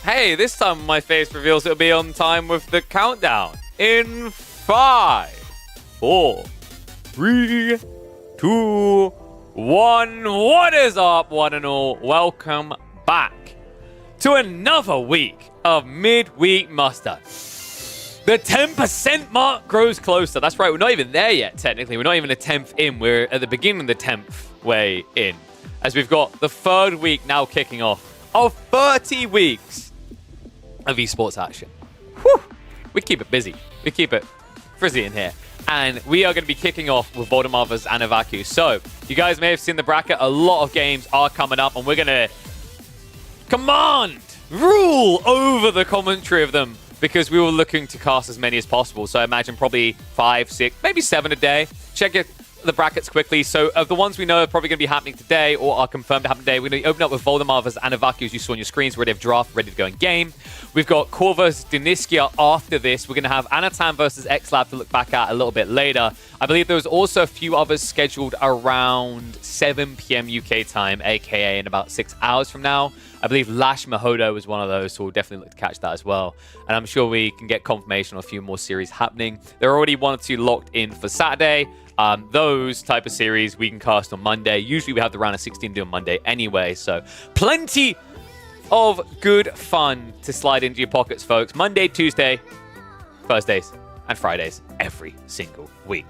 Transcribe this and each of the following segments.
Hey, this time my face reveals it'll be on time with the countdown. In 5, 4, 3, 2, 1. What is up, one and all? Welcome back to another week of Midweek Muster. The 10% mark grows closer. That's right, we're not even there yet, technically. We're not even a 10th in. We're at the beginning of the 10th way in. As we've got the 3rd week now kicking off of 30 weeks of esports action. Whew. We keep it busy. We keep it frizzy in here. And we are going to be kicking off with Voldemar vs. Anavaku. So, you guys may have seen the bracket. A lot of games are coming up, and we're going to rule over the commentary of them, because we were looking to cast as many as possible. So I imagine probably 5, 6, maybe 7 a day. Check the brackets quickly. So of the ones we know are probably going to be happening today or are confirmed to happen today, we're going to open up with Voldemar vs. Anavaku, as you saw on your screens, ready to draft, ready to go in game. We've got Core vs. Diniskia after this. We're going to have Anatan vs. XLab to look back at a little bit later. I believe there's also a few others scheduled around 7 p.m. UK time, aka in about 6 hours from now. I believe Lash Mahodo is one of those, so we'll definitely look to catch that as well. And I'm sure we can get confirmation on a few more series happening. There are already 1 or 2 locked in for Saturday. Those type of series we can cast on Monday. Usually we have the round of 16 due on Monday anyway, so plenty of good fun to slide into your pockets, folks. Monday, Tuesday, Thursdays, and Fridays every single week.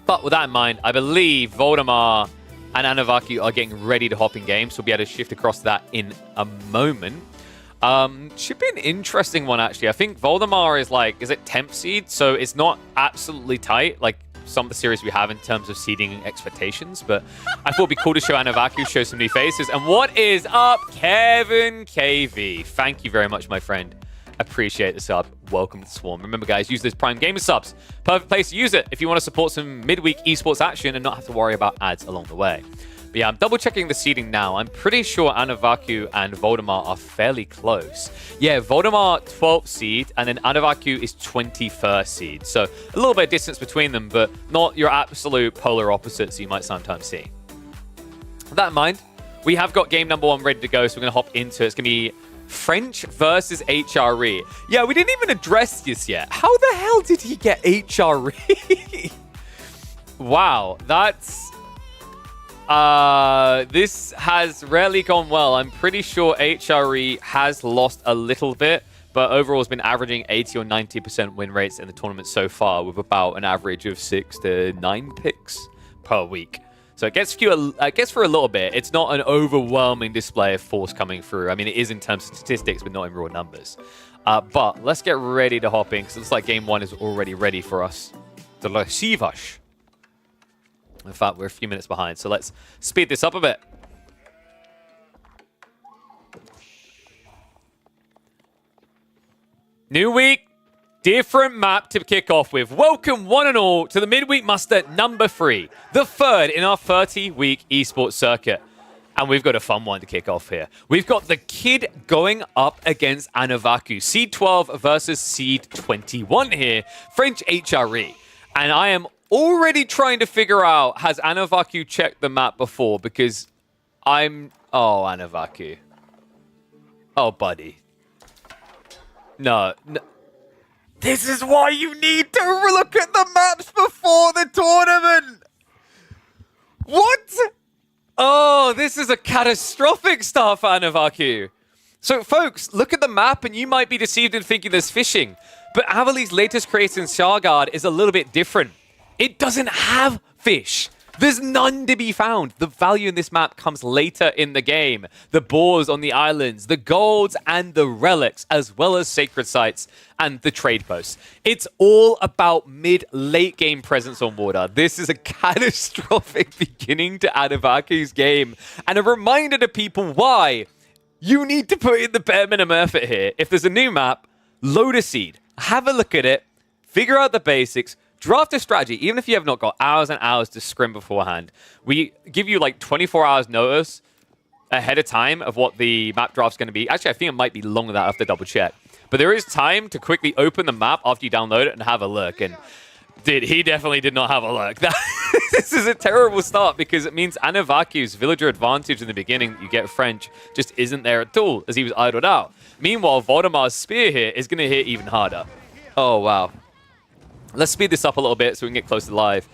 But with that in mind, I believe Voldemar and Anavaku are getting ready to hop in game, so we'll be able to shift across to that in a moment. Should be an interesting one, actually. I think Voldemar is like, is it 10th seed? So it's not absolutely tight, like some of the series we have in terms of seeding expectations, but I thought it'd be cool to show Anavaku, show some new faces. And what is up, Kevin KV? Thank you very much, my friend. Appreciate the sub. Welcome to Swarm. Remember, guys, use those Prime Gamer subs. Perfect place to use it if you want to support some midweek esports action and not have to worry about ads along the way. But yeah, I'm double checking the seeding now. I'm pretty sure Anavaku and Voldemar are fairly close. Yeah, Voldemar 12th seed, and then Anavaku is 21st seed. So a little bit of distance between them, but not your absolute polar opposites you might sometimes see. With that in mind, we have got game number 1 ready to go, so we're going to hop into it. It's going to be French versus HRE. Yeah, we didn't even address this yet. How the hell did he get HRE? Wow, that's... this has rarely gone well. I'm pretty sure HRE has lost a little bit, but overall has been averaging 80 or 90% win rates in the tournament so far, with about an average of 6 to 9 picks per week. So it gets for a little bit. It's not an overwhelming display of force coming through. I mean, it is in terms of statistics, but not in raw numbers. But let's get ready to hop in, because it looks like game 1 is already ready for us to receive us. In fact, we're a few minutes behind, so let's speed this up a bit. New week, different map to kick off with. Welcome, one and all, to the Midweek Muster number 3, the 3rd in our 30-week esports circuit. And we've got a fun one to kick off here. We've got the Kid going up against Anavaku. Seed 12 versus Seed 21 here. French HRE. And I am already trying to figure out, has Anavaku checked the map before? Because I'm... Oh, Anavaku. Oh, buddy. No. This is why you need to look at the maps before the tournament! What? Oh, this is a catastrophic start for Anavaku. So, folks, look at the map and you might be deceived in thinking there's fishing. But Avali's latest creation, Shargard, is a little bit different. It doesn't have fish. There's none to be found. The value in this map comes later in the game. The boars on the islands, the golds and the relics, as well as sacred sites and the trade posts. It's all about mid-late game presence on water. This is a catastrophic beginning to Anavaku's game, and a reminder to people why you need to put in the bare minimum effort here. If there's a new map, load a seed, have a look at it, figure out the basics, draft a strategy, even if you have not got hours and hours to scrim beforehand. We give you like 24 hours notice ahead of time of what the map draft's going to be. Actually, I think it might be longer than that. I have to double check. But there is time to quickly open the map after you download it and have a look. And Dude, he definitely did not have a luck. This is a terrible start because it means Anavaku's villager advantage in the beginning that you get French just isn't there at all as he was idled out. Meanwhile, Voldemar's spear here is going to hit even harder. Oh, wow. Let's speed this up a little bit so we can get close to live.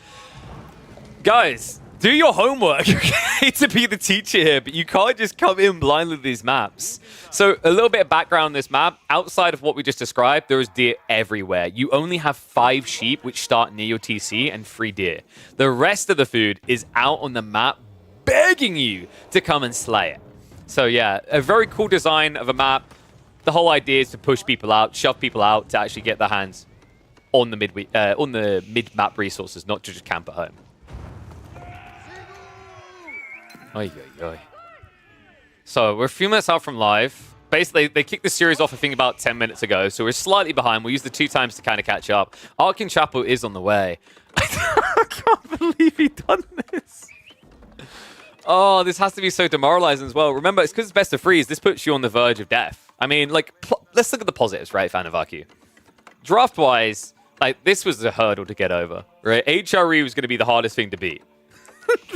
Guys, do your homework. I hate to be the teacher here, but you can't just come in blindly with these maps. So a little bit of background on this map. Outside of what we just described, there is deer everywhere. You only have 5 sheep which start near your TC and 3 deer. The rest of the food is out on the map begging you to come and slay it. So yeah, a very cool design of a map. The whole idea is to push people out, shove people out to actually get their hands on the mid-map resources, not to just camp at home. Oy, oy, oy. So we're a few minutes out from live. Basically, they kicked the series off, I think, about 10 minutes ago, so we're slightly behind. We'll use the 2 times to kind of catch up. Arkin Chapo is on the way. I can't believe he done this. Oh, this has to be so demoralizing as well. Remember, it's because it's best of 3s. This puts you on the verge of death. I mean, like, let's look at the positives, right, Fanavaku? Draft-wise, like, this was a hurdle to get over, right? HRE was going to be the hardest thing to beat.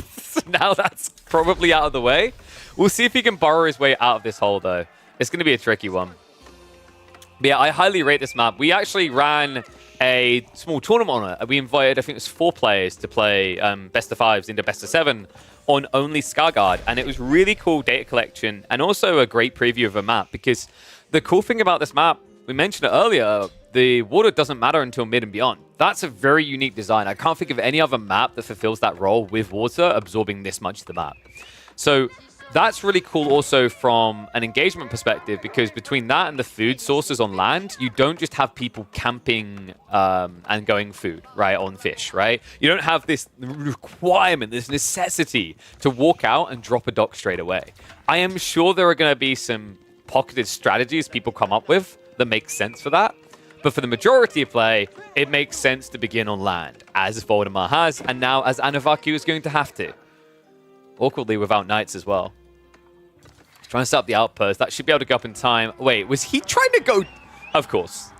So now that's probably out of the way. We'll see if he can burrow his way out of this hole, though. It's going to be a tricky one. But yeah, I highly rate this map. We actually ran a small tournament on it. We invited, I think it was 4 players to play best of 5s into best of 7 on only Skarsgård. And it was really cool data collection and also a great preview of a map because the cool thing about this map, we mentioned it earlier, the water doesn't matter until mid and beyond. That's a very unique design. I can't think of any other map that fulfills that role with water absorbing this much of the map. So that's really cool also from an engagement perspective because between that and the food sources on land, you don't just have people camping and going food, right, on fish, right? You don't have this requirement, this necessity to walk out and drop a dock straight away. I am sure there are going to be some pocketed strategies people come up with that make sense for that. But for the majority of play, it makes sense to begin on land, as Voldemar has, and now as Anavaku is going to have to. Awkwardly without knights as well. He's trying to set up the outpost. That should be able to go up in time. Wait, was he trying to go? Of course.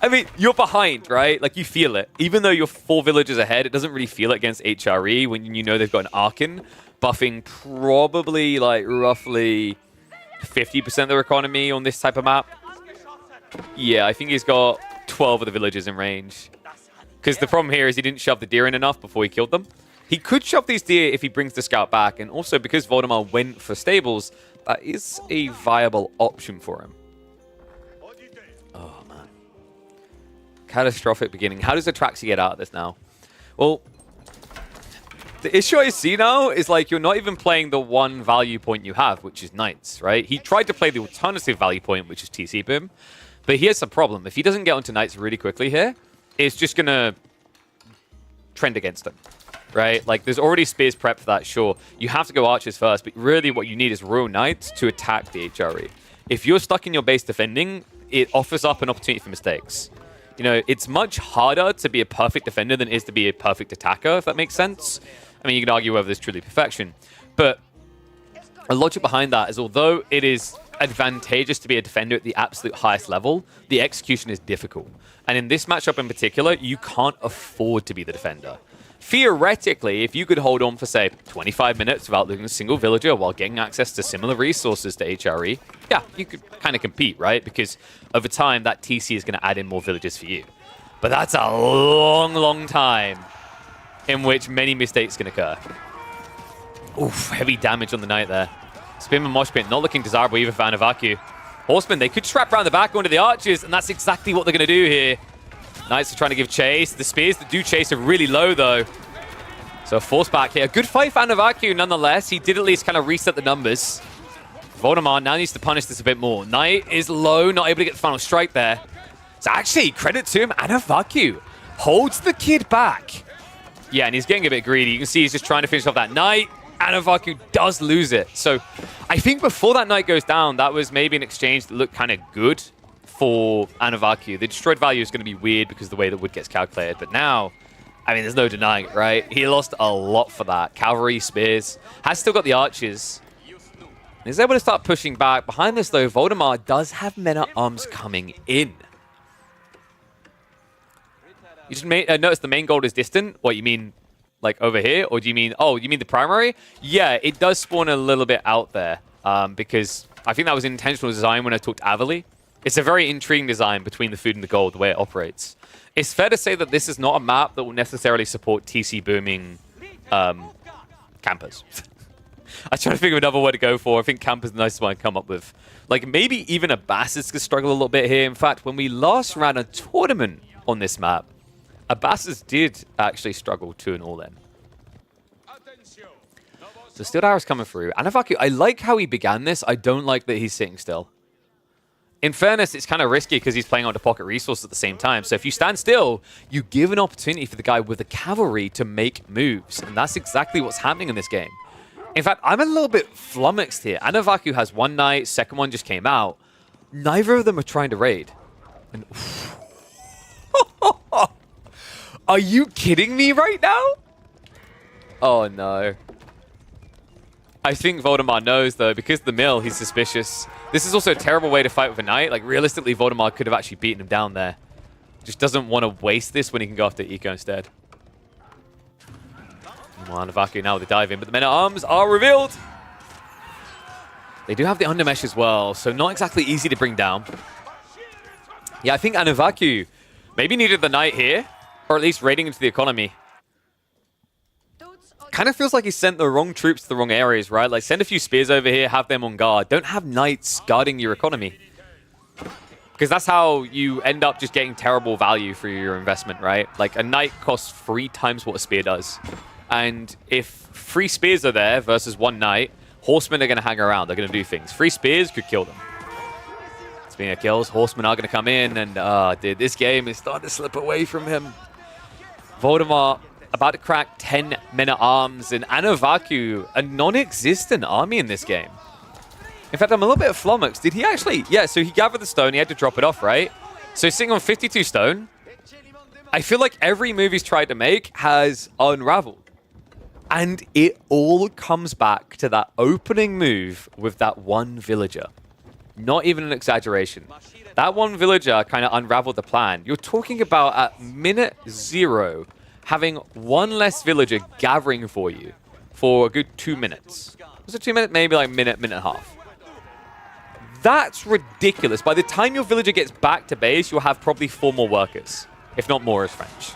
I mean, you're behind, right? Like, you feel it. Even though you're 4 villages ahead, it doesn't really feel it against HRE when you know they've got an Arkin buffing probably, like, roughly 50% of their economy on this type of map. Yeah, I think he's got 12 of the villages in range. Because the problem here is he didn't shove the deer in enough before he killed them. He could shove these deer if he brings the scout back. And also, because Voldemar went for stables, that is a viable option for him. Oh, man. Catastrophic beginning. How does Atraxi get out of this now? Well, the issue I see now is, like, you're not even playing the one value point you have, which is Knights, right? He tried to play the alternative value point, which is TC Boom. But here's the problem. If he doesn't get onto Knights really quickly here, it's just going to trend against him, right? Like, there's already spears prepped for that, sure. You have to go archers first, but really what you need is Royal Knights to attack the HRE. If you're stuck in your base defending, it offers up an opportunity for mistakes. You know, it's much harder to be a perfect defender than it is to be a perfect attacker, if that makes sense. I mean, you can argue whether there's truly perfection. But a logic behind that is although it is advantageous to be a defender at the absolute highest level, the execution is difficult. And in this matchup in particular, you can't afford to be the defender. Theoretically, if you could hold on for, say, 25 minutes without losing a single villager while getting access to similar resources to HRE, yeah, you could kind of compete, right? Because over time, that TC is going to add in more villagers for you. But that's a long, long time in which many mistakes can occur. Oof, heavy damage on the knight there. Spin and Mosh Pit not looking desirable either for Anavaku. Horsemen, they could trap around the back onto the archers, and that's exactly what they're going to do here. Knights are trying to give chase. The spears that do chase are really low, though. So a force back here. A good fight for Anavaku, nonetheless. He did at least kind of reset the numbers. Voldemar now needs to punish this a bit more. Knight is low, not able to get the final strike there. So actually, credit to him, Anavaku holds the kid back. Yeah, and he's getting a bit greedy. You can see he's just trying to finish off that knight. Anavaku does lose it. So I think before that knight goes down, that was maybe an exchange that looked kind of good for Anavaku. The destroyed value is going to be weird because of the way that wood gets calculated. But now, I mean, there's no denying it, right? He lost a lot for that. Cavalry, spears. Has still got the archers. He's able to start pushing back. Behind this, though, Voldemar does have men-at-arms coming in. You just notice the main gold is distant. What, you mean like over here? Or do you mean, oh, you mean the primary? Yeah, it does spawn a little bit out there because I think that was intentional design when I talked Avali. It's a very intriguing design between the food and the gold, the way it operates. It's fair to say that this is not a map that will necessarily support TC booming campers. I was trying to think of another word to go for. I think camper's the nicest one to come up with. Like, maybe even a Bastards could struggle a little bit here. In fact, when we last ran a tournament on this map, a Bastards did actually struggle 2-0 then. So Steel Arrow's coming through. Anavaku, I like how he began this. I don't like that he's sitting still. In fairness, it's kind of risky because he's playing on the pocket resource at the same time. So if you stand still, you give an opportunity for the guy with the cavalry to make moves. And that's exactly what's happening in this game. In fact, I'm a little bit flummoxed here. Anavaku has one knight, second one just came out. Neither of them are trying to raid. And are you kidding me right now? Oh, no. I think Voldemar knows, though. Because of the mill, he's suspicious. This is also a terrible way to fight with a knight. Like, realistically, Voldemar could have actually beaten him down there. Just doesn't want to waste this when he can go after Eco instead. Well, Anavaku now with the dive in, but the men-at-arms are revealed. They do have the undermesh as well, so not exactly easy to bring down. Yeah, I think Anavaku maybe needed the knight here, or at least raiding into the economy. Kind of feels like he sent the wrong troops to the wrong areas, right? Like, send a few spears over here, have them on guard. Don't have knights guarding your economy. Because that's how you end up just getting terrible value for your investment, right? Like, a knight costs 3 times what a spear does. And if 3 spears are there versus 1 knight, horsemen are going to hang around. They're going to do things. 3 spears could kill them. Speaking of kills, horsemen are going to come in. And, dude, this game is starting to slip away from him. Voldemar about to crack 10 men-at-arms. And Anavaku, a non-existent army in this game. In fact, I'm a little bit flummoxed. Did he actually... Yeah, so he gathered the stone. He had to drop it off, right? So he's sitting on 52 stone. I feel like every move he's tried to make has unraveled. And it all comes back to that opening move with that one villager. Not even an exaggeration. That one villager kind of unraveled the plan. You're talking about at minute 0 having 1 less villager gathering for you for a good 2 minutes. Was it 2 minutes? Maybe like minute and a half. That's ridiculous. By the time your villager gets back to base, you'll have probably 4 more workers, if not more as French.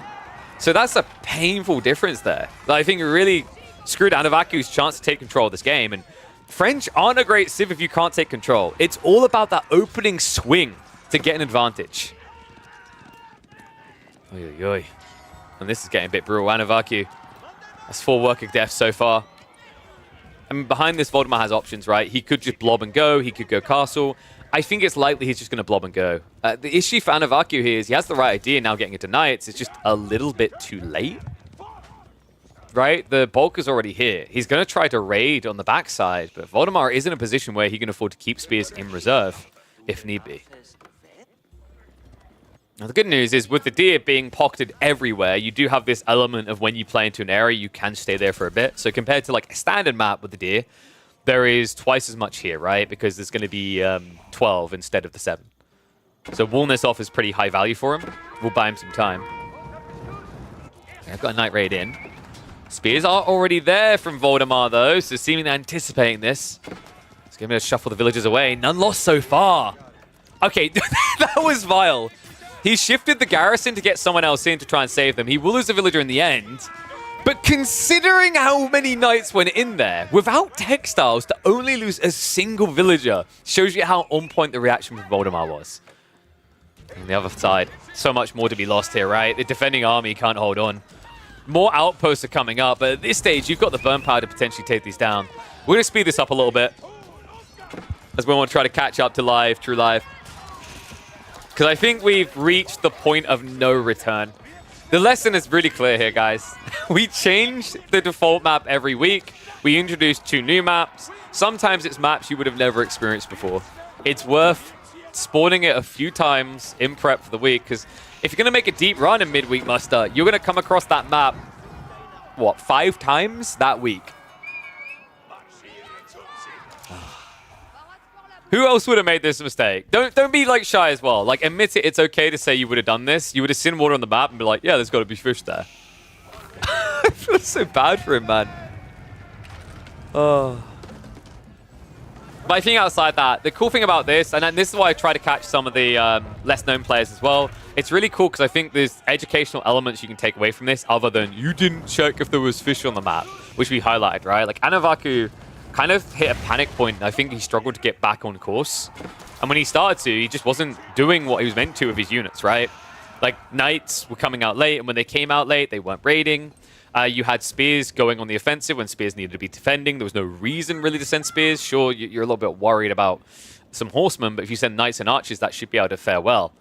So that's a painful difference there. I think it really screwed Anavaku's chance to take control of this game. And French aren't a great civ if you can't take control. It's all about that opening swing to get an advantage. Oy, oy, oy. And this is getting a bit brutal. Anavaku, that's 4 worker deaths so far. I mean, behind this, Voldemar has options, right? He could just blob and go. He could go castle. I think it's likely he's just going to blob and go. The issue for Anavaku here is he has the right idea now getting into knights. It's just a little bit too late. Right? The bulk is already here. He's going to try to raid on the backside, but Voldemar is in a position where he can afford to keep spears in reserve if need be. Now, the good news is with the deer being pocketed everywhere, you do have this element of when you play into an area, you can stay there for a bit. So compared to like a standard map with the deer, there is twice as much here, right? Because there's going to be 12 instead of the 7. So walling this off is pretty high value for him. We'll buy him some time. Okay, I've got a Knight Raid in. Spears are already there from Voldemar, though, so seemingly anticipating this. He's going to shuffle the villagers away. None lost so far. Okay, that was vile. He shifted the garrison to get someone else in to try and save them. He will lose a villager in the end. But considering how many knights went in there, without textiles, to only lose a single villager shows you how on point the reaction from Voldemar was. On the other side, so much more to be lost here, right? The defending army can't hold on. More outposts are coming up, but at this stage, you've got the burn power to potentially take these down. We're going to speed this up a little bit as we want to try to catch up to True Live. Because I think we've reached the point of no return. The lesson is really clear here, guys. We change the default map every week. We introduce 2 new maps. Sometimes it's maps you would have never experienced before. It's worth spawning it a few times in prep for the week, because if you're going to make a deep run in midweek muster, you're going to come across that map, what, 5 times that week? Who else would have made this mistake? Don't be like shy as well. Like admit it. It's okay to say you would have done this. You would have seen water on the map and be like, yeah, there's got to be fish there. I feel so bad for him, man. Oh. But I think outside that, the cool thing about this, and this is why I try to catch some of the less known players as well, it's really cool because I think there's educational elements you can take away from this other than you didn't check if there was fish on the map, which we highlighted, right? Like Anavaku kind of hit a panic point. And I think he struggled to get back on course. And when he started to, he just wasn't doing what he was meant to with his units, right? Like Knights were coming out late, and when they came out late, they weren't raiding. You had Spears going on the offensive when Spears needed to be defending. There was no reason really to send Spears. Sure, you're a little bit worried about some Horsemen, but if you send Knights and Archers, that should be able to fare well.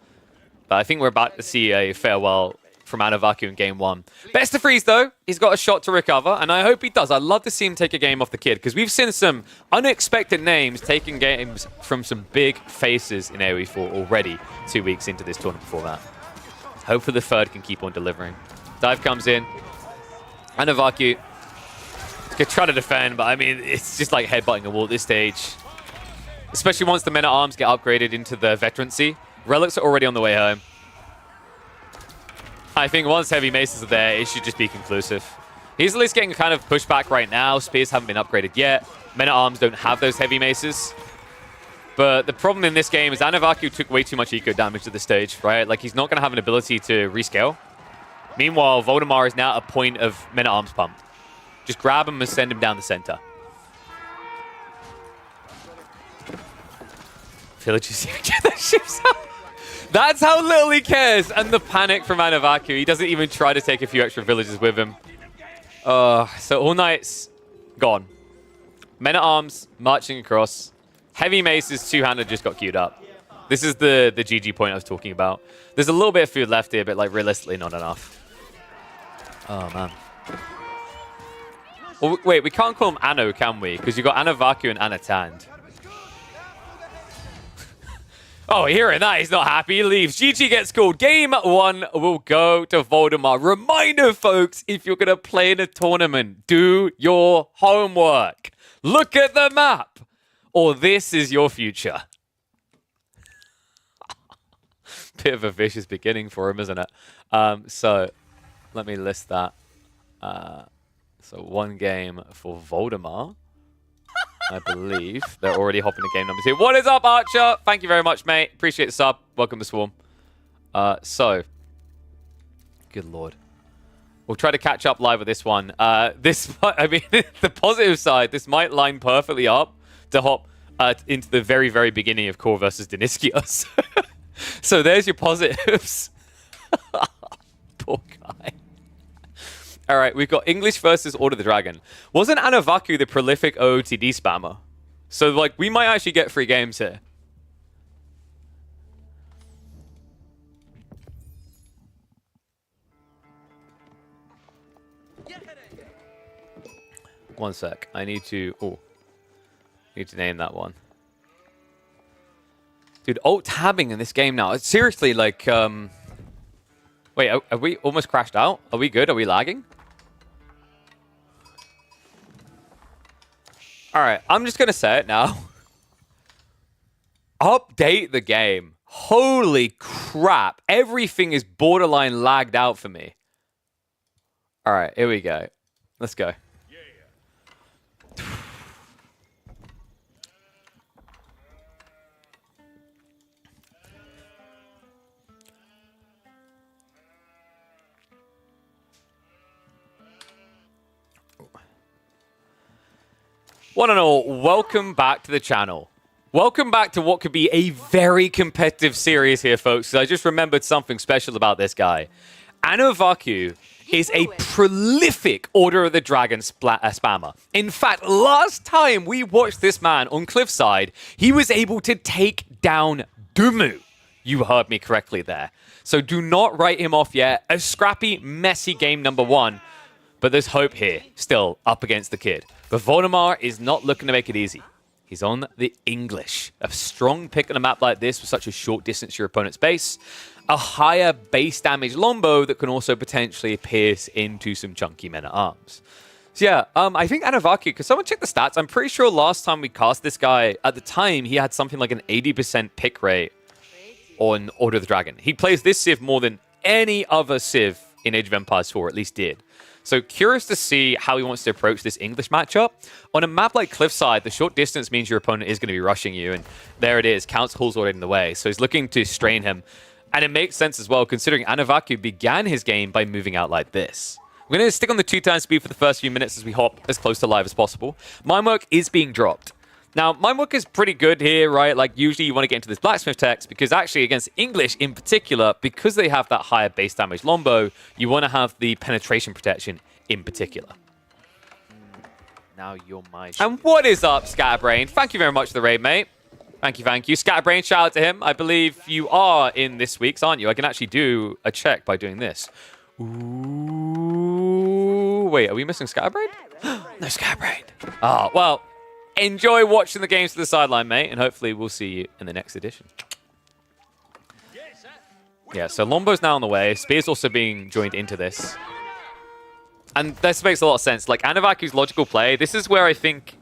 But I think we're about to see a farewell from Anavaku in game 1. Best of freeze, though. He's got a shot to recover, and I hope he does. I'd love to see him take a game off the kid, because we've seen some unexpected names taking games from some big faces in AoE 4 already 2 weeks into this tournament format. Hopefully the third can keep on delivering. Dive comes in. Anavaku could try to defend, but I mean, it's just like headbutting a wall at this stage. Especially once the men-at-arms get upgraded into the veterancy. Relics are already on the way home. I think once heavy maces are there, it should just be conclusive. He's at least getting kind of pushback right now. Spears haven't been upgraded yet. Men-at-arms don't have those heavy maces. But the problem in this game is Anavaku took way too much eco damage at this stage, right? Like, he's not going to have an ability to rescale. Meanwhile, Voldemar is now at a point of men-at-arms pump. Just grab him and send him down the center. Villagers get their ships out. That's how little he cares. And the panic from Anavaku. He doesn't even try to take a few extra villagers with him. So all Knights gone. Men-at-arms marching across. Heavy Maces two-handed just got queued up. This is the GG point I was talking about. There's a little bit of food left here, but like realistically not enough. Oh, man. Well, wait, we can't call him Anno, can we? Because you've got Anavaku and Anatand. Oh, hearing that, he's not happy. He leaves. GG gets called. Game 1 will go to Voldemar. Reminder, folks, if you're going to play in a tournament, do your homework. Look at the map, or this is your future. Bit of a vicious beginning for him, isn't it? So let me list that. So 1 game for Voldemar. I believe they're already hopping to game number 2. What is up, Archer? Thank you very much, mate. Appreciate the sub. Welcome to Swarm. So, good lord. We'll try to catch up live with this one. I mean, the positive side, this might line perfectly up to hop into the very, very beginning of Core versus Deniskios. So there's your positives. Poor guy. All right, we've got English versus Order of the Dragon. Wasn't Anavaku the prolific OOTD spammer? So, like, we might actually get 3 games here. One sec. I need to... Oh. Need to name that one. Dude, alt-tabbing in this game now. Seriously, like... Wait, are we almost crashed out? Are we good? Are we lagging? All right, I'm just going to say it now. Update the game. Holy crap. Everything is borderline lagged out for me. All right, here we go. Let's go. One and all, welcome back to the channel. Welcome back to what could be a very competitive series here, folks. I just remembered something special about this guy. Anavaku is a prolific Order of the Dragon spammer. In fact, last time we watched this man on Cliffside, he was able to take down Dumu. You heard me correctly there. So do not write him off yet. A scrappy, messy game number 1. But there's hope here, still up against the kid. But Voldemar is not looking to make it easy. He's on the English. A strong pick on a map like this with such a short distance to your opponent's base. A higher base damage longbow that can also potentially pierce into some chunky men-at-arms. So yeah, I think Anavaku, because someone checked the stats, I'm pretty sure last time we cast this guy, at the time, he had something like an 80% pick rate on Order of the Dragon. He plays this Civ more than any other Civ in Age of Empires 4, at least did. So curious to see how he wants to approach this English matchup. On a map like Cliffside, the short distance means your opponent is going to be rushing you, and there it is, Count's Hall's already in the way. So he's looking to strain him. And it makes sense as well, considering Anavaku began his game by moving out like this. We're going to stick on the 2x speed for the first few minutes as we hop as close to live as possible. Minework is being dropped. Now, Minework is pretty good here, right? Like, usually you want to get into this Blacksmith text because actually against English in particular, because they have that higher base damage Lombo, you want to have the penetration protection in particular. Now you're my... And what is up, Scatterbrain? Thank you very much for the raid, mate. Thank you, thank you. Scatterbrain, shout out to him. I believe you are in this week's, aren't you? I can actually do a check by doing this. Ooh, wait, are we missing Scatterbrain? No Scatterbrain. Oh, well, enjoy watching the games to the sideline, mate, and hopefully we'll see you in the next edition. Yeah, so Lombo's now on the way. Spear's also being joined into this. And this makes a lot of sense. Like, Anavaku's logical play, this is where I think...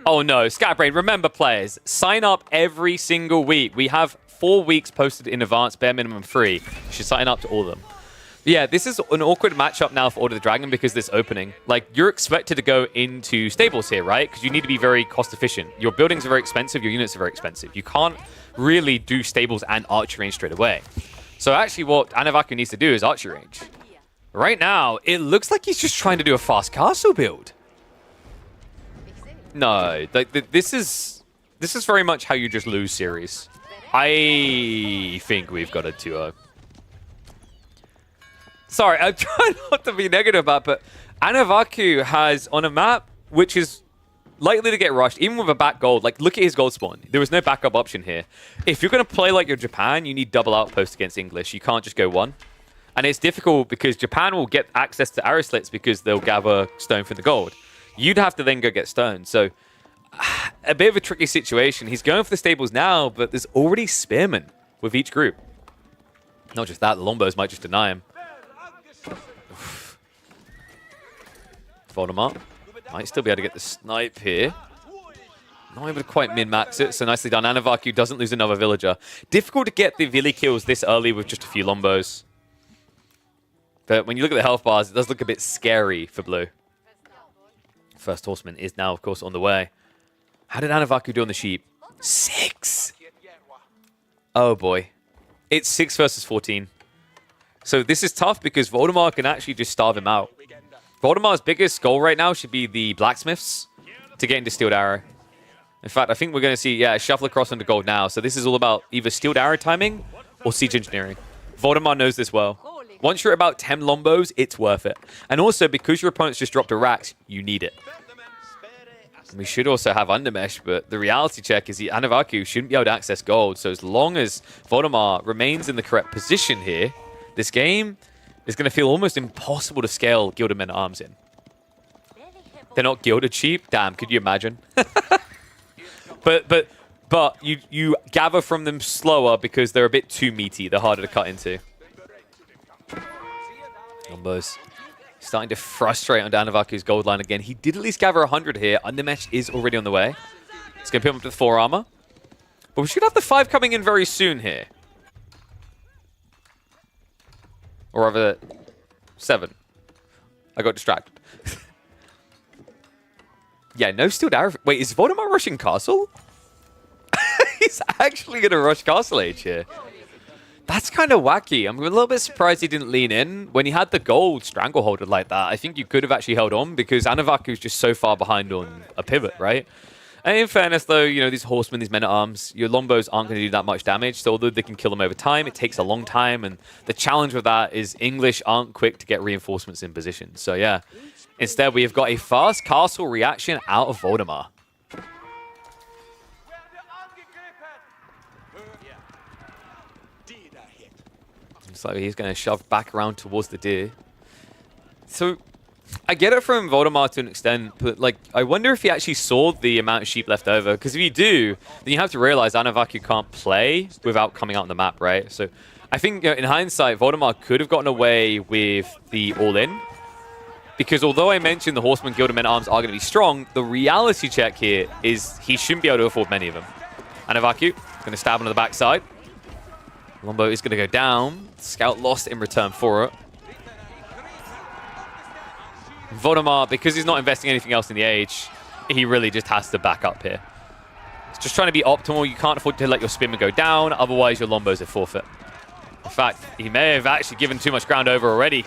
Oh no, Scatterbrain, remember players, sign up every single week. We have 4 weeks posted in advance, bare minimum 3. You should sign up to all of them. Yeah, this is an awkward matchup now for Order of the Dragon because this opening. Like, you're expected to go into stables here, right? Because you need to be very cost efficient. Your buildings are very expensive, your units are very expensive. You can't really do stables and archery range straight away. So actually what Anavaku needs to do is archery range. Right now, it looks like he's just trying to do a fast castle build. No, like this is very much how you just lose series. I think we've got a 2-0. Sorry, I'm trying not to be negative about it, but Anavaku has, on a map which is likely to get rushed, even with a back gold, like look at his gold spawn. There was no backup option here. If you're going to play like your Japan, you need double outpost against English. You can't just go one. And it's difficult because Japan will get access to arrow slits because they'll gather stone from the gold. You'd have to then go get stone. So a bit of a tricky situation. He's going for the stables now, but there's already spearmen with each group. Not just that, the Lombos might just deny him. Voldemort might still be able to get the snipe here. Not able to quite min-max it, so nicely done. Anavaku doesn't lose another villager. Difficult to get the Vili kills this early with just a few Lombos. But when you look at the health bars, it does look a bit scary for blue. First horseman is now, of course, on the way. How did Anavaku do on the sheep? 6! Oh, boy. It's 6 versus 14. So this is tough because Voldemort can actually just starve him out. Voldemar's biggest goal right now should be the blacksmiths to get into Steeled Arrow. In fact, I think we're going to see, yeah, shuffle across into gold now. So this is all about either Steeled Arrow timing or siege engineering. Voldemar knows this well. Once you're at about 10 Lombos, it's worth it. And also, because your opponent's just dropped a Rax, you need it. We should also have Undermesh, but the reality check is the Anavaku shouldn't be able to access gold. So as long as Voldemar remains in the correct position here, this game is going to feel almost impossible to scale Gilded Men-at-Arms in. They're not gilded cheap? Damn, could you imagine? But you gather from them slower because they're a bit too meaty. They're harder to cut into. Lombos starting to frustrate on Anavaku's gold line again. He did at least gather 100 here. Undermesh is already on the way. It's going to put him up to the 4 armor. But we should have the 5 coming in very soon here. Or rather, 7. I got distracted. Yeah, no Steeled Arrow. Wait, is Voldemort rushing Castle? He's actually going to rush Castle Age here. That's kind of wacky. I'm a little bit surprised he didn't lean in. When he had the gold strangleholder like that, I think you could have actually held on because Anavaku's just so far behind on a pivot, right? And in fairness, though, you know, these horsemen, these men-at-arms, your Lombos aren't going to do that much damage. So although they can kill them over time, it takes a long time. And the challenge with that is English aren't quick to get reinforcements in position. So yeah, instead we have got a fast castle reaction out of Voldemar. So he's going to shove back around towards the deer. So I get it from Voldemar to an extent, but like I wonder if he actually saw the amount of sheep left over. Because if you do, then you have to realize Anavaku can't play without coming out on the map, right? So I think, you know, in hindsight, Voldemar could have gotten away with the all-in. Because although I mentioned the Horseman, Gilded Men-at-Arms are going to be strong, the reality check here is he shouldn't be able to afford many of them. Anavaku going to stab him on the backside. Lombo is going to go down. Scout lost in return for it. Vodamar, because he's not investing anything else in the age, he really just has to back up here. It's just trying to be optimal. You can't afford to let your spinner go down, otherwise your Lombo's a forfeit. In fact, he may have actually given too much ground over already. A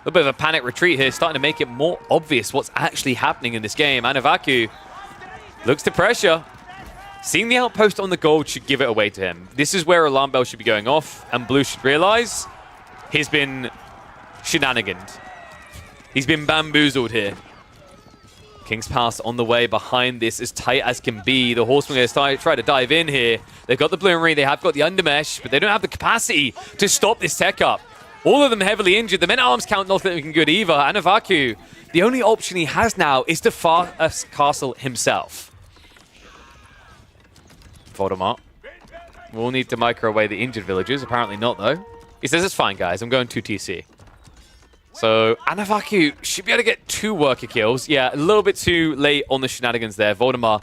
little bit of a panic retreat here, starting to make it more obvious what's actually happening in this game. Anavaku looks to pressure. Seeing the outpost on the gold should give it away to him. This is where alarm bell should be going off, and Blue should realize he's been shenaniganed. He's been bamboozled here. King's Pass on the way behind this, as tight as can be. The Horsemen are going to try to dive in here. They've got the Bloomery, they have got the Undermesh, but they don't have the capacity to stop this tech up. All of them heavily injured. The Men-at-Arms count not looking good either. Anavaku, the only option he has now is to fast castle himself. Voldemort will need to micro away the injured villagers. Apparently not, though. He says, it's fine, guys. I'm going to TC. So Anavaku should be able to get 2 worker kills. Yeah, a little bit too late on the shenanigans there. Voldemort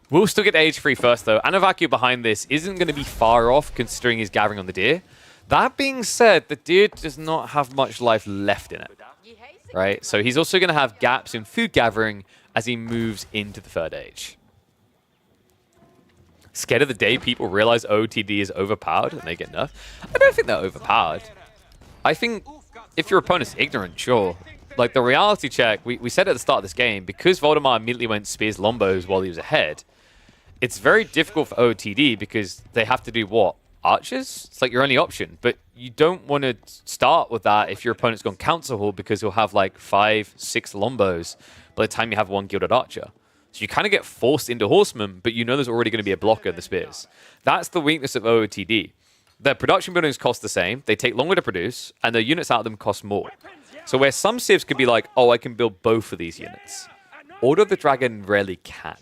will still get age free first, though. Anavaku behind this isn't going to be far off, considering he's gathering on the deer. That being said, the deer does not have much life left in it, right? So he's also going to have gaps in food gathering as he moves into the 3rd age. Scared of the day people realize OOTD is overpowered and they get nerfed? I don't think they're overpowered. I think if your opponent's ignorant, sure. Like the reality check, we said at the start of this game, because Voldemort immediately went Spears Lombos while he was ahead, it's very difficult for OOTD because they have to do what? Archers? It's like your only option. But you don't want to start with that if your opponent's gone Council Hall, because you'll have like 5, 6 Lombos by the time you have 1 Gilded Archer. So you kind of get forced into Horsemen, but you know there's already going to be a blocker of the Spears. That's the weakness of OOTD. Their production buildings cost the same, they take longer to produce, and their units out of them cost more. So where some civs could be like, oh, I can build both of these units, Order of the Dragon rarely can.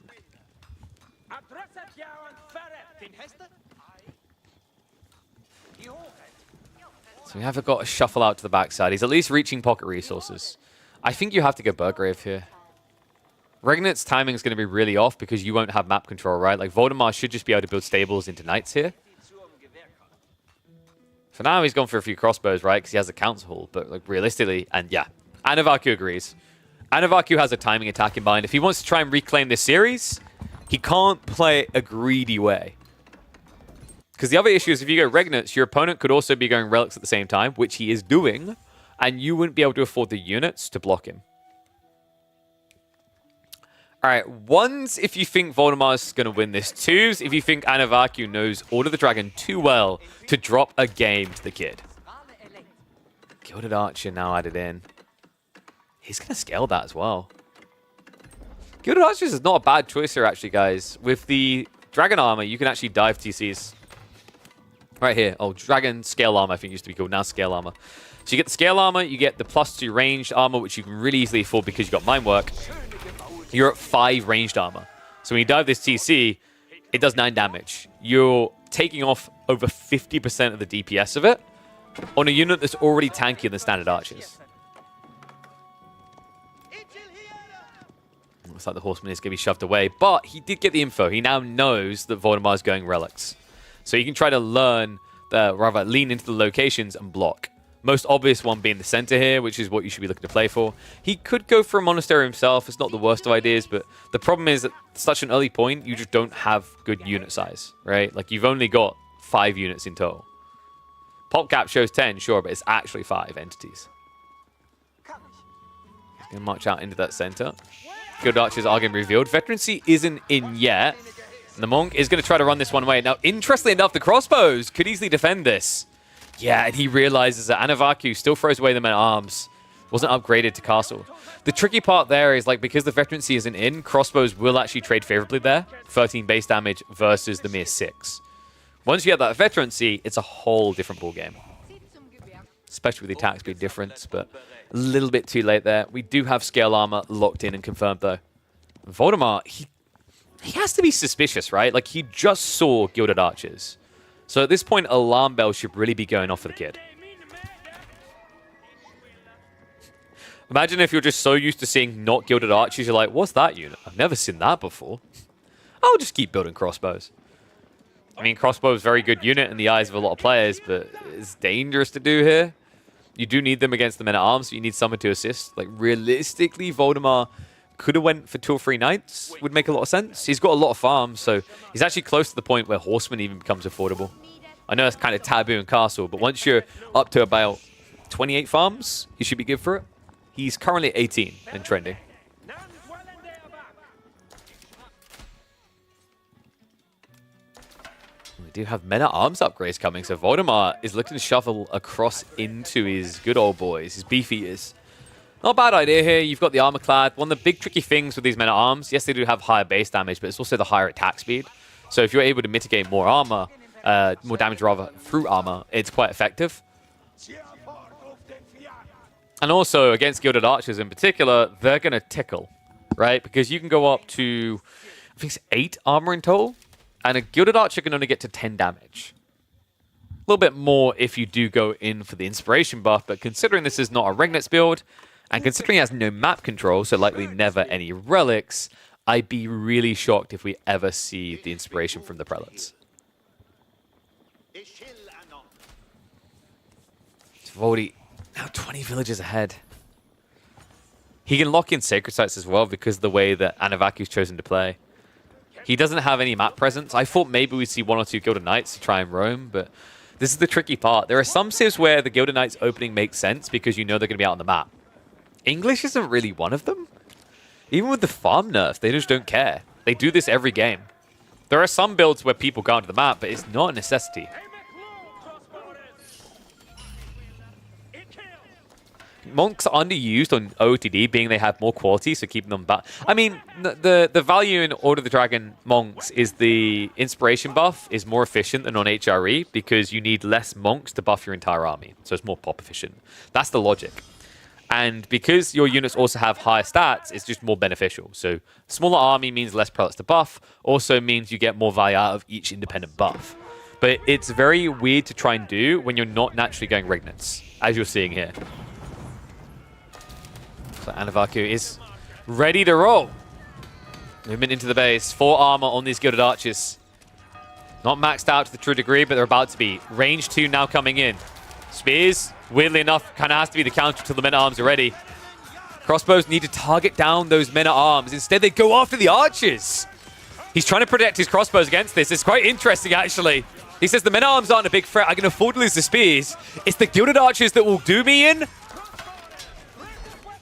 So we have got a shuffle out to the backside. He's at least reaching pocket resources. I think you have to go Burgrave here. Regnit's timing is going to be really off because you won't have map control, right? Like, Voldemort should just be able to build stables into Knights here. For now, he's gone for a few crossbows, right? Because he has a Council Hall. But, like, realistically, and yeah, Anavaku agrees. Anavaku has a timing attack in mind. If he wants to try and reclaim this series, he can't play a greedy way. Because the other issue is if you go Regnants, your opponent could also be going Relics at the same time, which he is doing, and you wouldn't be able to afford the units to block him. All right, 1s if you think Voldemar's going to win this. 2s if you think Anavaku knows Order of the Dragon too well to drop a game to the kid. Gilded Archer now added in. He's going to scale that as well. Gilded Archers is not a bad choice here, actually, guys. With the Dragon Armor, you can actually dive TCs. Right here. Oh, Dragon Scale Armor, I think it used to be called. Now Scale Armor. So you get the Scale Armor, you get the +2 ranged armor, which you can really easily afford because you got Mind Work. You're at 5 ranged armor. So when you dive this TC, it does 9 damage. You're taking off over 50% of the DPS of it on a unit that's already tankier than standard archers. Looks like the Horseman is going to be shoved away, but he did get the info. He now knows that Voldemar is going Relics. So you can try to learn, rather lean into the locations and block. Most obvious one being the center here, which is what you should be looking to play for. He could go for a monastery himself. It's not the worst of ideas, but the problem is at such an early point, you just don't have good unit size, right? Like, you've only got 5 units in total. PopCap shows 10, sure, but it's actually 5 entities. He's going to march out into that center. Good archers are going to be revealed. Veterancy isn't in yet. And the Monk is going to try to run this one away. Now, interestingly enough, the crossbows could easily defend this. Yeah, and he realizes that Anavaku still throws away the Men-at-Arms. Wasn't upgraded to Castle. The tricky part there is, like, because the Veterancy isn't in, crossbows will actually trade favorably there. 13 base damage versus the mere 6. Once you have that Veterancy, it's a whole different ballgame. Especially with the attack speed difference, but a little bit too late there. We do have Scale Armor locked in and confirmed, though. Voldemar, he has to be suspicious, right? Like, he just saw Gilded Archers. So at this point, alarm bell should really be going off for the kid. Imagine if you're just so used to seeing not gilded archers, you're like, what's that unit? I've never seen that before. I'll just keep building crossbows. I mean, crossbow is a very good unit in the eyes of a lot of players, but it's dangerous to do here. You do need them against the men-at-arms, so you need someone to assist. Like, realistically, Voldemar could have went for 2 or 3 knights. Would make a lot of sense. He's got a lot of farms, so he's actually close to the point where horseman even becomes affordable. I know that's kind of taboo in Castle, but once you're up to about 28 farms, you should be good for it. He's currently 18 and trending. We do have men-at-arms upgrades coming, so Voldemar is looking to shuffle across into his good old boys, his beefeaters. Not a bad idea here. You've got the armor-clad. One of the big tricky things with these men-at-arms, yes, they do have higher base damage, but it's also the higher attack speed. So if you're able to mitigate more armor, more damage rather, through armor, it's quite effective. And also, against Gilded Archers in particular, they're going to tickle, right? Because you can go up to, I think it's 8 armor in total, and a Gilded Archer can only get to 10 damage. A little bit more if you do go in for the Inspiration buff, but considering this is not a Regnets build, and considering he has no map control, so likely never any relics, I'd be really shocked if we ever see the Inspiration from the Prelates. Voldy, now 20 villages ahead. He can lock in Sacred Sites as well because of the way that Anavaku's chosen to play. He doesn't have any map presence. I thought maybe we'd see 1 or 2 Gilded Knights to try and roam, but this is the tricky part. There are some civs where the Gilded Knights opening makes sense because you know they're going to be out on the map. English isn't really one of them. Even with the farm nerf, they just don't care. They do this every game. There are some builds where people go onto the map, but it's not a necessity. Monks are underused on OOTD, being they have more quality, so keeping them back. I mean, the value in Order of the Dragon monks is the inspiration buff is more efficient than on HRE because you need less monks to buff your entire army, so it's more pop efficient. That's the logic. And because your units also have higher stats, it's just more beneficial. So smaller army means less prelates to buff, also means you get more value out of each independent buff. But it's very weird to try and do when you're not naturally going Regnants, as you're seeing here. So Anavaku is ready to roll. Movement into the base. 4 armor on these Gilded Archers. Not maxed out to the true degree, but they're about to be. Range 2 now coming in. Spears, weirdly enough, kind of has to be the counter to the men-at-arms already. Crossbows need to target down those men-at-arms. Instead, they go after the archers. He's trying to protect his crossbows against this. It's quite interesting, actually. He says the men-at-arms aren't a big threat. I can afford to lose the spears. It's the Gilded Archers that will do me in,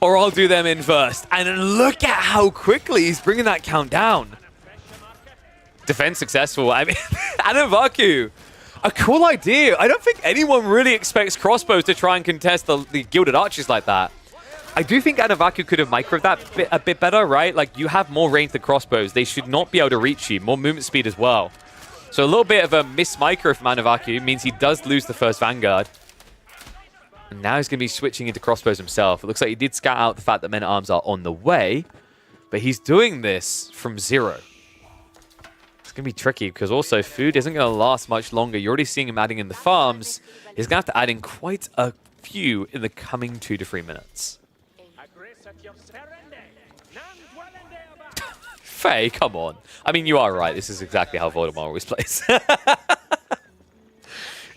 or I'll do them in first. And look at how quickly he's bringing that count down. Defense successful. I mean, Anavaku, a cool idea. I don't think anyone really expects crossbows to try and contest the Gilded Archers like that. I do think Anavaku could have microed that a bit better, right? Like, you have more range than crossbows. They should not be able to reach you. More movement speed as well. So a little bit of a miss-micro from Anavaku means he does lose the first Vanguard. And now he's going to be switching into crossbows himself. It looks like he did scout out the fact that men-at-arms are on the way, but he's doing this from 0. It's going to be tricky because also food isn't going to last much longer. You're already seeing him adding in the farms. He's going to have to add in quite a few in the coming 2 to 3 minutes. Faye, come on. I mean, you are right. This is exactly how Voldemar always plays.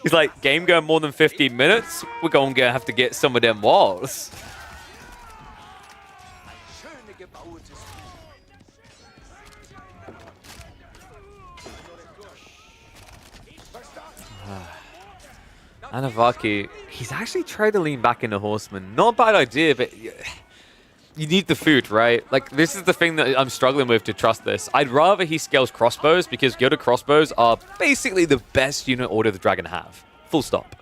He's like, game going more than 15 minutes? We're going to have to get some of them walls. Anavaku, he's actually tried to lean back into Horseman. Not a bad idea, but you need the food, right? Like, this is the thing that I'm struggling with to trust this. I'd rather he scales crossbows because Gilded crossbows are basically the best unit Order of the Dragon have. Full stop.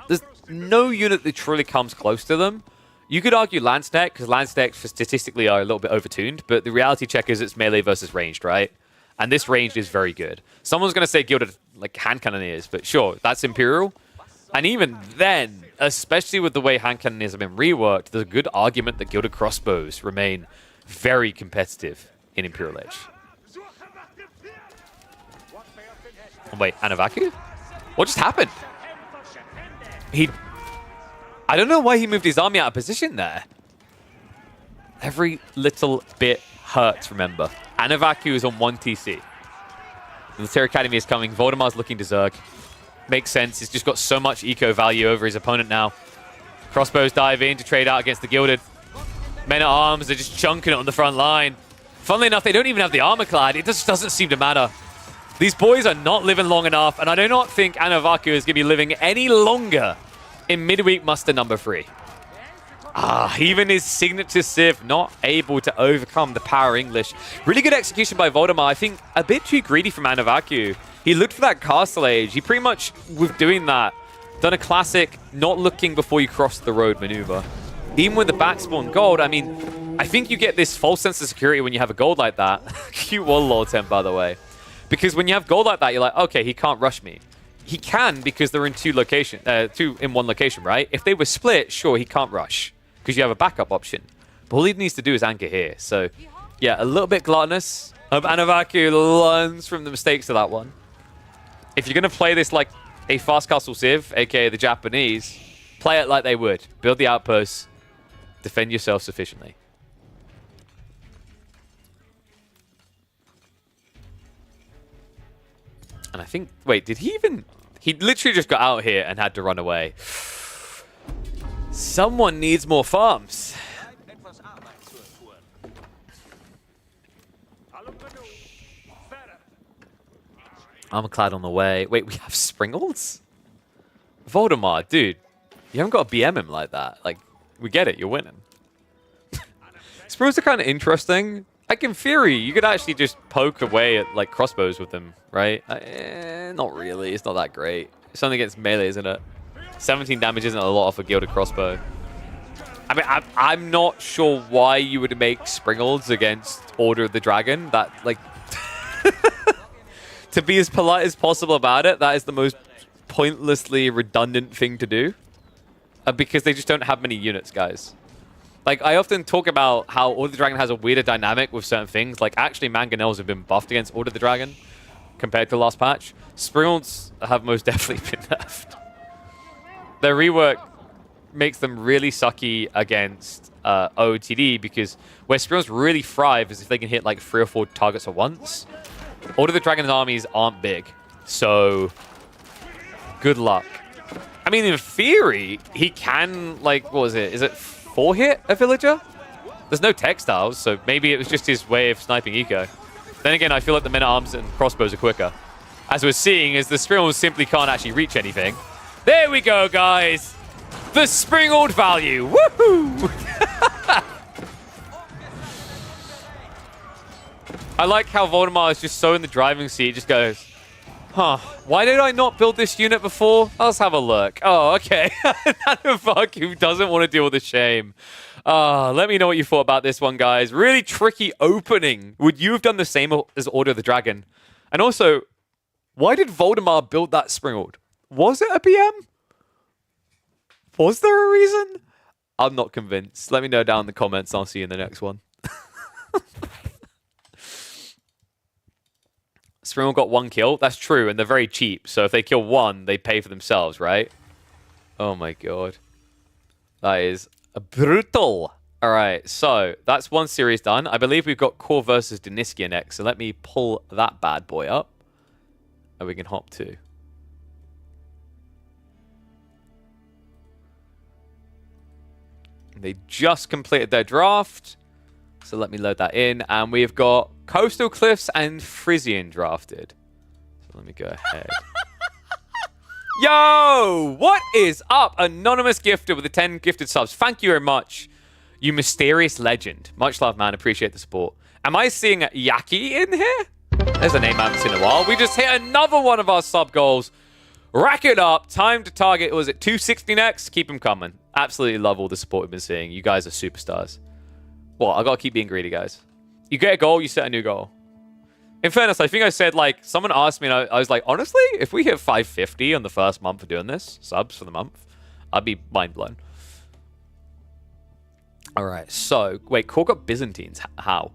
There's no unit that truly comes close to them. You could argue Lance Deck, because Lance Decks statistically are a little bit overtuned, but the reality check is it's melee versus ranged, right? And this ranged is very good. Someone's going to say Gilded, like, hand cannoneers, but sure, that's Imperial. And even then, especially with the way hand cannoneers have been reworked, there's a good argument that Gilded crossbows remain very competitive in Imperial Age. Oh, wait, Anavaku? What just happened? I don't know why he moved his army out of position there. Every little bit hurts, remember. Anavaku is on 1 TC. The Military Academy is coming. Voldemar's looking to Zerg. Makes sense. He's just got so much eco value over his opponent now. Crossbows dive in to trade out against the Gilded. Men-at-Arms are just chunking it on the front line. Funnily enough, they don't even have the armor clad. It just doesn't seem to matter. These boys are not living long enough, and I do not think Anavaku is going to be living any longer in midweek muster number 3. Even his signature Civ not able to overcome the power English. Really good execution by Voldemar. I think a bit too greedy from Anavaku. He looked for that Castle Age. He pretty much, with doing that, done a classic not looking before you cross the road maneuver. Even with the backspawn gold, I mean, I think you get this false sense of security when you have a gold like that. Cute wall lore temp, by the way. Because when you have gold like that, you're like, okay, he can't rush me. He can because they're in two in one location, right? If they were split, sure, he can't rush because you have a backup option. But all he needs to do is anchor here. So, yeah, a little bit gluttonous. Hope Anavaku learns from the mistakes of that one. If you're going to play this like a fast castle Civ, aka the Japanese, play it like they would. Build the outposts, defend yourself sufficiently. And I think, wait, did he even... He literally just got out here and had to run away. Someone needs more farms. Armorclad on the way. Wait, we have Springles? Voldemar, dude. You haven't got to BM him like that. Like, we get it. You're winning. Springles are kind of interesting. Like, in theory, you could actually just poke away at, like, crossbows with them, right? Not really. It's not that great. It's only against melee, isn't it? 17 damage isn't a lot off a gilded crossbow. I mean, I'm not sure why you would make Springles against Order of the Dragon. That, like... To be as polite as possible about it, that is the most pointlessly redundant thing to do. Because they just don't have many units, guys. Like, I often talk about how Order of the Dragon has a weirder dynamic with certain things. Like, actually, Mangonels have been buffed against Order of the Dragon compared to the last patch. Springles have most definitely been nerfed. Their rework makes them really sucky against OOTD because where Springles really thrive is if they can hit like 3 or 4 targets at once. Order of the Dragon's armies aren't big, so good luck. I mean, in theory, he can, like, what was it? Is it 4-hit a villager? There's no textiles, so maybe it was just his way of sniping eco. Then again, I feel like the men-at-arms and crossbows are quicker. As we're seeing, is the Springles simply can't actually reach anything. There we go, guys! The Springald value! Woohoo! I like how Voldemar is just so in the driving seat. He just goes, huh, why did I not build this unit before? Let's have a look. Oh, okay. Fuck, who doesn't want to deal with the shame? Let me know what you thought about this one, guys. Really tricky opening. Would you have done the same as Order of the Dragon? And also, why did Voldemar build that Springald? Was it a PM? Was there a reason? I'm not convinced. Let me know down in the comments. I'll see you in the next one. Springald got 1 kill. That's true, and they're very cheap. So if they kill 1, they pay for themselves, right? Oh my god. That is brutal. All right, so that's 1 series done. I believe we've got Core versus Deniskia next. So let me pull that bad boy up. And we can hop to. They just completed their draft. So let me load that in. And we've got Coastal Cliffs and Frisian drafted. So let me go ahead. Yo! What is up? Anonymous gifter with the 10 gifted subs. Thank you very much, you mysterious legend. Much love, man. Appreciate the support. Am I seeing Yaki in here? There's a name I haven't seen in a while. We just hit another one of our sub goals. Rack it up. Time to target. Was it 260 next? Keep them coming. Absolutely love all the support we've been seeing. You guys are superstars. Well, I got to keep being greedy, guys. You get a goal, you set a new goal. In fairness, I think I said, like, someone asked me, and I was like, honestly, if we hit 550 on the first month of doing this, subs for the month, I'd be mind blown. All right, so, wait, Core got Byzantines. How?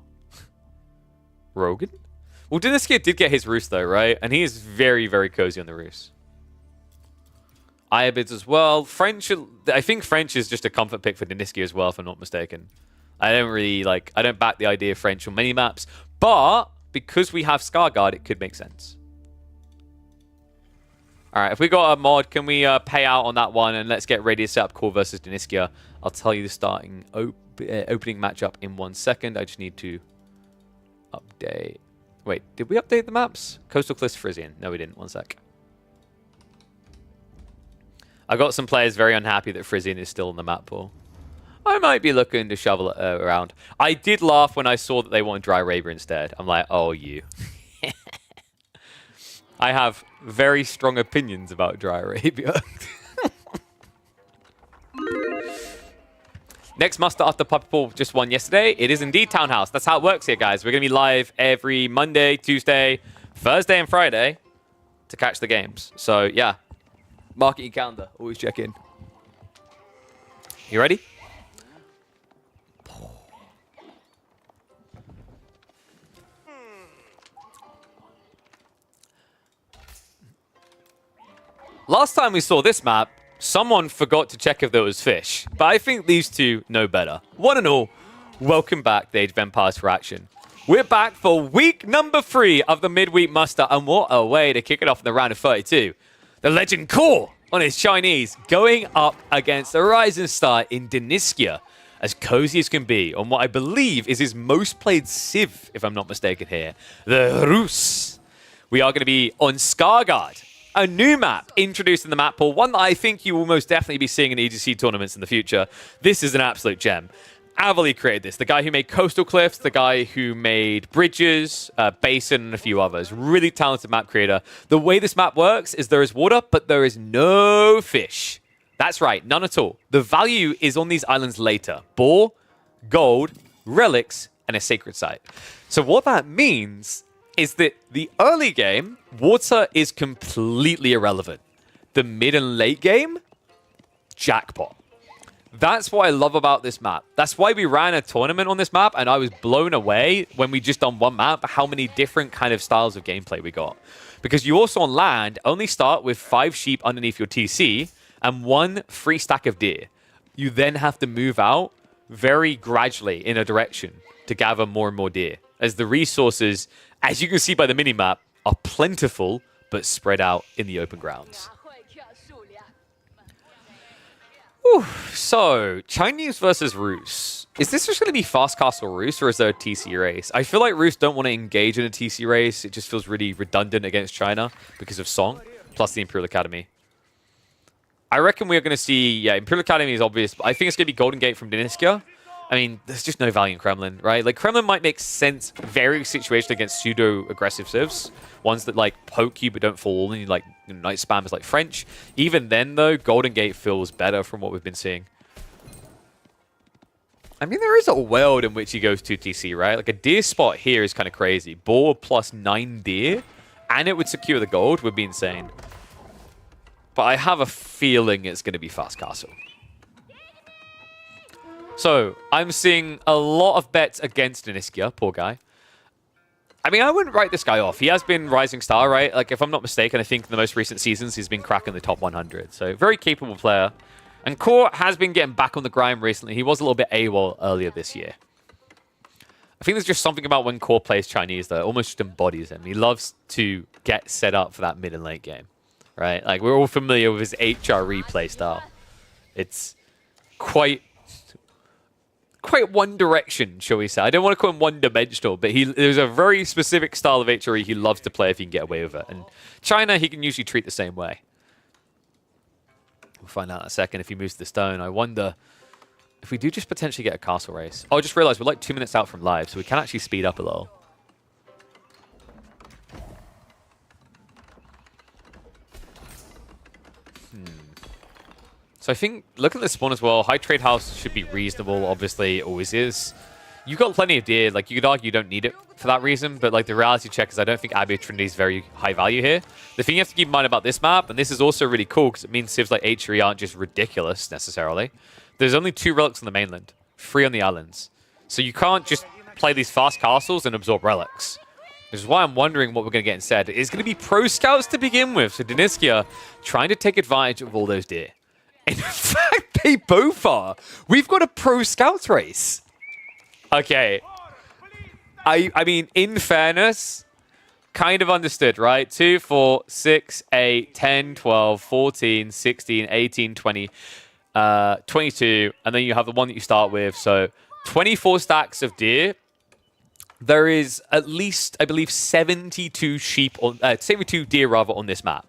Rogan? Well, Deniskia did get his roost, though, right? And he is very, very cozy on the roost. Iabids as well. French, I think French is just a comfort pick for Deniskia as well, if I'm not mistaken. I don't back the idea of French on many maps, but because we have Scarguard, it could make sense. All right, if we got a mod, can we pay out on that one and let's get ready to set up Core versus Deniskia. I'll tell you the starting opening matchup in 1 second. I just need to update. Wait, did we update the maps? Coastal Cliffs, Frisian. No, we didn't. 1 sec. I got some players very unhappy that Frisian is still on the map pool. I might be looking to shovel it around. I did laugh when I saw that they wanted Dry Arabia instead. I'm like, oh, you. I have very strong opinions about Dry Arabia. Next muster after Puppy Pool just won yesterday. It is indeed Townhouse. That's how it works here, guys. We're going to be live every Monday, Tuesday, Thursday, and Friday to catch the games. So, yeah. Mark it in your calendar. Always check in. You ready? Last time we saw this map, someone forgot to check if there was fish. But I think these two know better. One and all, welcome back to Age of Empires for action. We're back for week number 3 of the midweek muster. And what a way to kick it off in the round of 32. The legend Core on his Chinese going up against the Rising Star in Deniskia. As cozy as can be on what I believe is his most played Civ, if I'm not mistaken here. The Rus. We are going to be on Scarguard. A new map introduced in the map pool, one that I think you will most definitely be seeing in EGC tournaments in the future. This is an absolute gem. Avali created this, the guy who made Coastal Cliffs, the guy who made Bridges, Basin, and a few others. Really talented map creator. The way this map works is there is water, but there is no fish. That's right, none at all. The value is on these islands later. Boar, gold, relics, and a sacred site. So what that means is that the early game, water is completely irrelevant. The mid and late game, jackpot. That's what I love about this map. That's why we ran a tournament on this map, and I was blown away when we just on one map how many different kind of styles of gameplay we got. Because you also on land only start with 5 sheep underneath your TC and 1 free stack of deer. You then have to move out very gradually in a direction to gather more and more deer, as the resources, as you can see by the minimap, are plentiful but spread out in the open grounds. Whew. So, Chinese versus Rus. Is this just going to be Fast Castle Rus, or is there a TC race? I feel like Rus don't want to engage in a TC race. It just feels really redundant against China because of Song, plus the Imperial Academy. I reckon we're going to see, yeah, Imperial Academy is obvious, but I think it's going to be Golden Gate from Deniskia. I mean, there's just no value in Kremlin, right? Like, Kremlin might make sense very situational against pseudo-aggressive civs. Ones that, like, poke you but don't fall, and you, like, night spam is like French. Even then, though, Golden Gate feels better from what we've been seeing. I mean, there is a world in which he goes 2TC, right? Like, a deer spot here is kind of crazy. Boar plus 9 deer, and it would secure the gold would be insane. But I have a feeling it's going to be Fast Castle. So, I'm seeing a lot of bets against Deniskia, poor guy. I mean, I wouldn't write this guy off. He has been Rising Star, right? Like, if I'm not mistaken, I think in the most recent seasons, he's been cracking the top 100. So, very capable player. And Core has been getting back on the grind recently. He was a little bit AWOL earlier this year. I think there's just something about when Core plays Chinese that almost just embodies him. He loves to get set up for that mid and late game, right? Like, we're all familiar with his HRE play style. It's quite one direction, shall we say. I don't want to call him one-dimensional, but there's a very specific style of HRE he loves to play if he can get away with it. And China, he can usually treat the same way. We'll find out in a second if he moves to the stone. I wonder if we do just potentially get a castle race. Oh, I just realized we're like 2 minutes out from live, so we can actually speed up a little. So I think, looking at the spawn as well, high trade house should be reasonable. Obviously, it always is. You've got plenty of deer. Like, you could argue you don't need it for that reason, but like the reality check is I don't think Abbey Trinity is very high value here. The thing you have to keep in mind about this map, and this is also really cool because it means civs like HRE aren't just ridiculous necessarily. There's only 2 relics on the mainland, 3 on the islands. So you can't just play these fast castles and absorb relics. Which is why I'm wondering what we're going to get instead. It's going to be pro scouts to begin with. So Deniskia trying to take advantage of all those deer. In fact, they both are. We've got a pro scouts race. Okay. I mean, in fairness, kind of understood, right? 2, 4, 6, 8, 10, 12, 14, 16, 18, 20, 22, and then you have the one that you start with. So 24 stacks of deer. There is at least, I believe, 72 sheep on 72 deer rather on this map.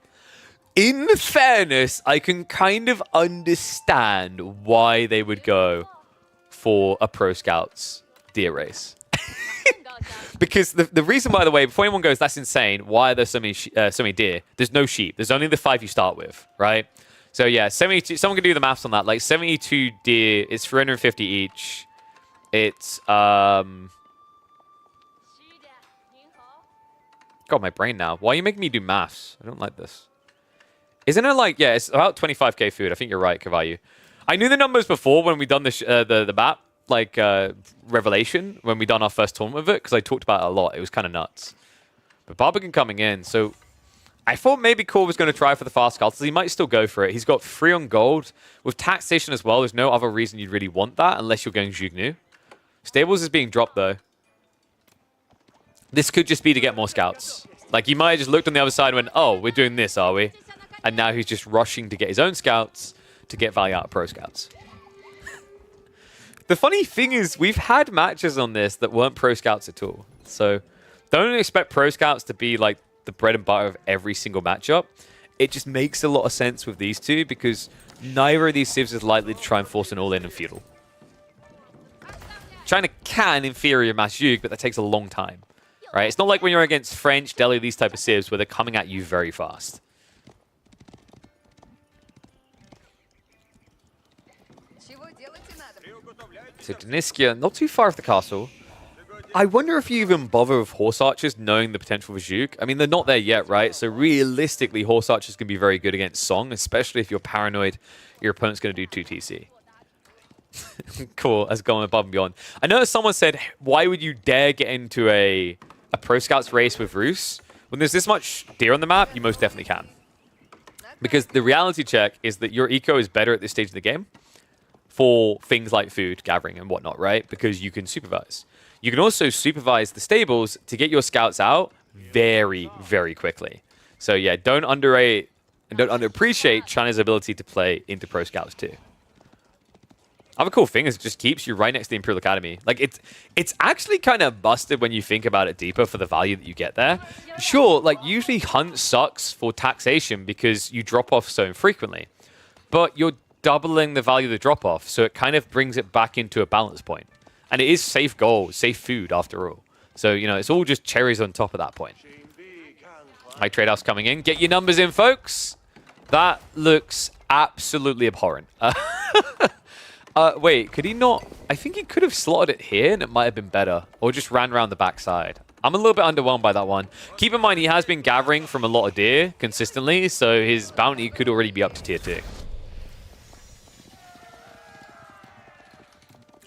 In fairness, I can kind of understand why they would go for a Pro Scouts deer race. Because the reason, by the way, before anyone goes, that's insane. Why are there so many deer? There's no sheep. There's only the 5 you start with, right? So yeah, 72. Someone can do the maths on that. Like 72 deer is 350 each. It's God, my brain now. Why are you making me do maths? I don't like this. Isn't it like, yeah, it's about 25k food. I think you're right, Kavayu. I knew the numbers before when we done the map, like Revelation, when we done our first tournament of it, because I talked about it a lot. It was kind of nuts. But Barbican coming in, so I thought maybe Core was going to try for the fast scouts. He might still go for it. He's got 3 on gold. With taxation as well, there's no other reason you'd really want that unless you're going Jugnu. Stables is being dropped, though. This could just be to get more scouts. Like, he might have just looked on the other side and went, oh, we're doing this, are we? And now he's just rushing to get his own scouts to get value out of Pro Scouts. The funny thing is, we've had matches on this that weren't Pro Scouts at all. So don't expect Pro Scouts to be like the bread and butter of every single matchup. It just makes a lot of sense with these two because neither of these civs is likely to try and force an all-in and feudal. China can, in theory, mass Yug, but that takes a long time. Right? It's not like when you're against French, Delhi, these type of civs where they're coming at you very fast. So Deniskia, not too far off the castle. I wonder if you even bother with Horse Archers knowing the potential for Juke. I mean, they're not there yet, right? So realistically, Horse Archers can be very good against Song, especially if you're paranoid your opponent's going to do 2 TC. Cool, that's going above and beyond. I know someone said, why would you dare get into a Pro Scouts race with Roos? When there's this much deer on the map, you most definitely can. Because the reality check is that your eco is better at this stage of the game for things like food, gathering, and whatnot, right? Because you can supervise. You can also supervise the stables to get your scouts out very, very quickly. So yeah, don't underrate and don't underappreciate China's ability to play into Pro Scouts too. Other cool thing is it just keeps you right next to the Imperial Academy. Like it's actually kind of busted when you think about it deeper for the value that you get there. Sure, like usually Hunt sucks for taxation because you drop off so infrequently. But you're doubling the value of the drop off, so it kind of brings it back into a balance point. And it is safe gold, safe food after all. So, you know, it's all just cherries on top of that point. High trade house coming in. Get your numbers in, folks. That looks absolutely abhorrent. Wait, could he not? I think he could have slotted it here and it might have been better. Or just ran around the backside. I'm a little bit underwhelmed by that one. Keep in mind, he has been gathering from a lot of deer consistently, so his bounty could already be up to tier 2.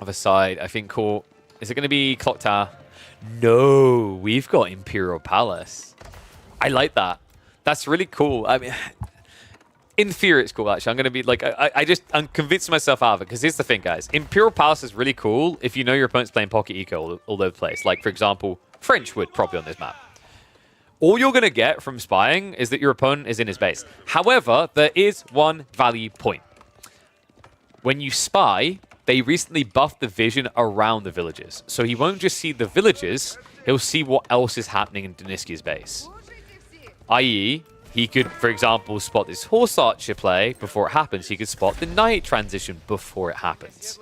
Other side, I think cool. Is it going to be Clock Tower? No, we've got Imperial Palace. I like that. That's really cool. I mean, in theory, it's cool, actually. I'm going to be like, I'm convincing myself out of it. Because here's the thing, guys. Imperial Palace is really cool if you know your opponent's playing Pocket Eco all over the place. Like, for example, French would probably on this map. All you're going to get from spying is that your opponent is in his base. However, there is one value point. When you spy, they recently buffed the vision around the villages. So he won't just see the villages, he'll see what else is happening in Deniski's base. I.e., he could, for example, spot this Horse Archer play before it happens. He could spot the Knight transition before it happens.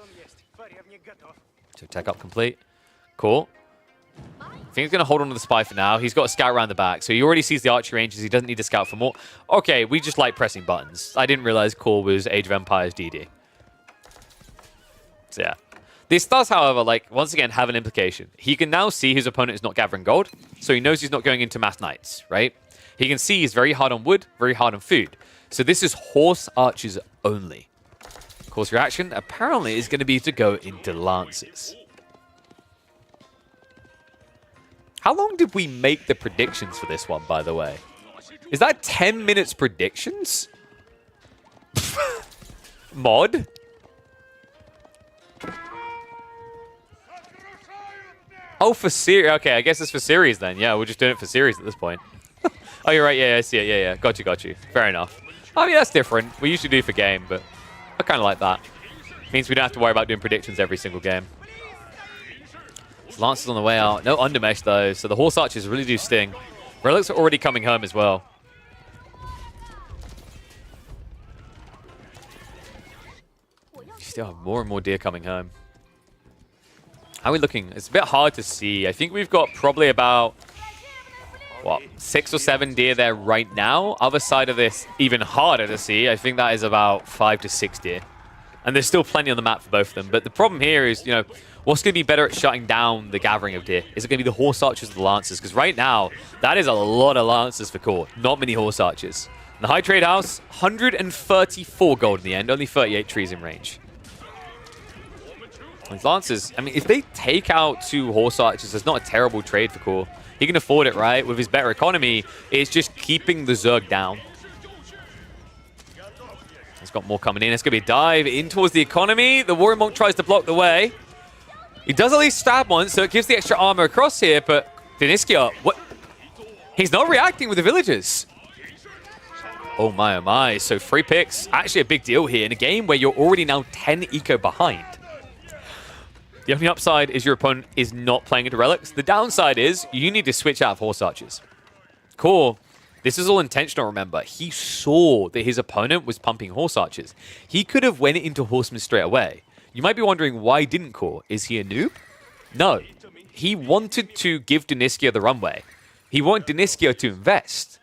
So tech up complete. Cool. I think he's going to hold on to the spy for now. He's got a scout around the back, so he already sees the archer ranges. He doesn't need to scout for more. Okay, we just like pressing buttons. I didn't realize Core was Age of Empires DD. So yeah. This does, however, like, once again, have an implication. He can now see his opponent is not gathering gold, so he knows he's not going into mass knights, right? He can see he's very hard on wood, very hard on food. So this is horse archers only. Course reaction apparently is going to be to go into lances. How long did we make the predictions for this one, by the way? Is that 10 minutes predictions? Oh, for series. Okay, I guess it's for series then. Yeah, we're just doing it for series at this point. Oh, you're right. Yeah, I see it. Yeah. Got you. Fair enough. I mean, that's different. We usually do for game, but I kind of like that. Means we don't have to worry about doing predictions every single game. Lance is on the way out. No undermesh, though, so the Horse Archers really do sting. Relics are already coming home as well. You still have more and more deer coming home. How are we looking? It's a bit hard to see. I think we've got probably about, what, 6 or 7 deer there right now. Other side of this, even harder to see. I think that is about 5 to 6 deer. And there's still plenty on the map for both of them. But the problem here is, you know, what's going to be better at shutting down the gathering of deer? Is it going to be the Horse Archers or the Lancers? Because right now, that is a lot of Lancers for core. Not many Horse Archers. And the High Trade House, 134 gold in the end. Only 38 trees in range. These Lancers, I mean, if they take out 2 Horse Archers, it's not a terrible trade for core. He can afford it, right? With his better economy, it's just keeping the Zerg down. He's got more coming in. It's going to be a dive in towards the economy. The Warrior Monk tries to block the way. He does at least stab one, so it gives the extra armor across here, but Deniskia, what? He's not reacting with the villagers. Oh my. So free picks, actually a big deal here in a game where you're already now 10 eco behind. The only upside is your opponent is not playing into relics. The downside is you need to switch out of Horse Archers. Core, this is all intentional, remember. He saw that his opponent was pumping Horse Archers. He could have went into Horsemen straight away. You might be wondering, why didn't Core? Is he a noob? No. He wanted to give Deniskia the runway. He wanted Deniskia to invest.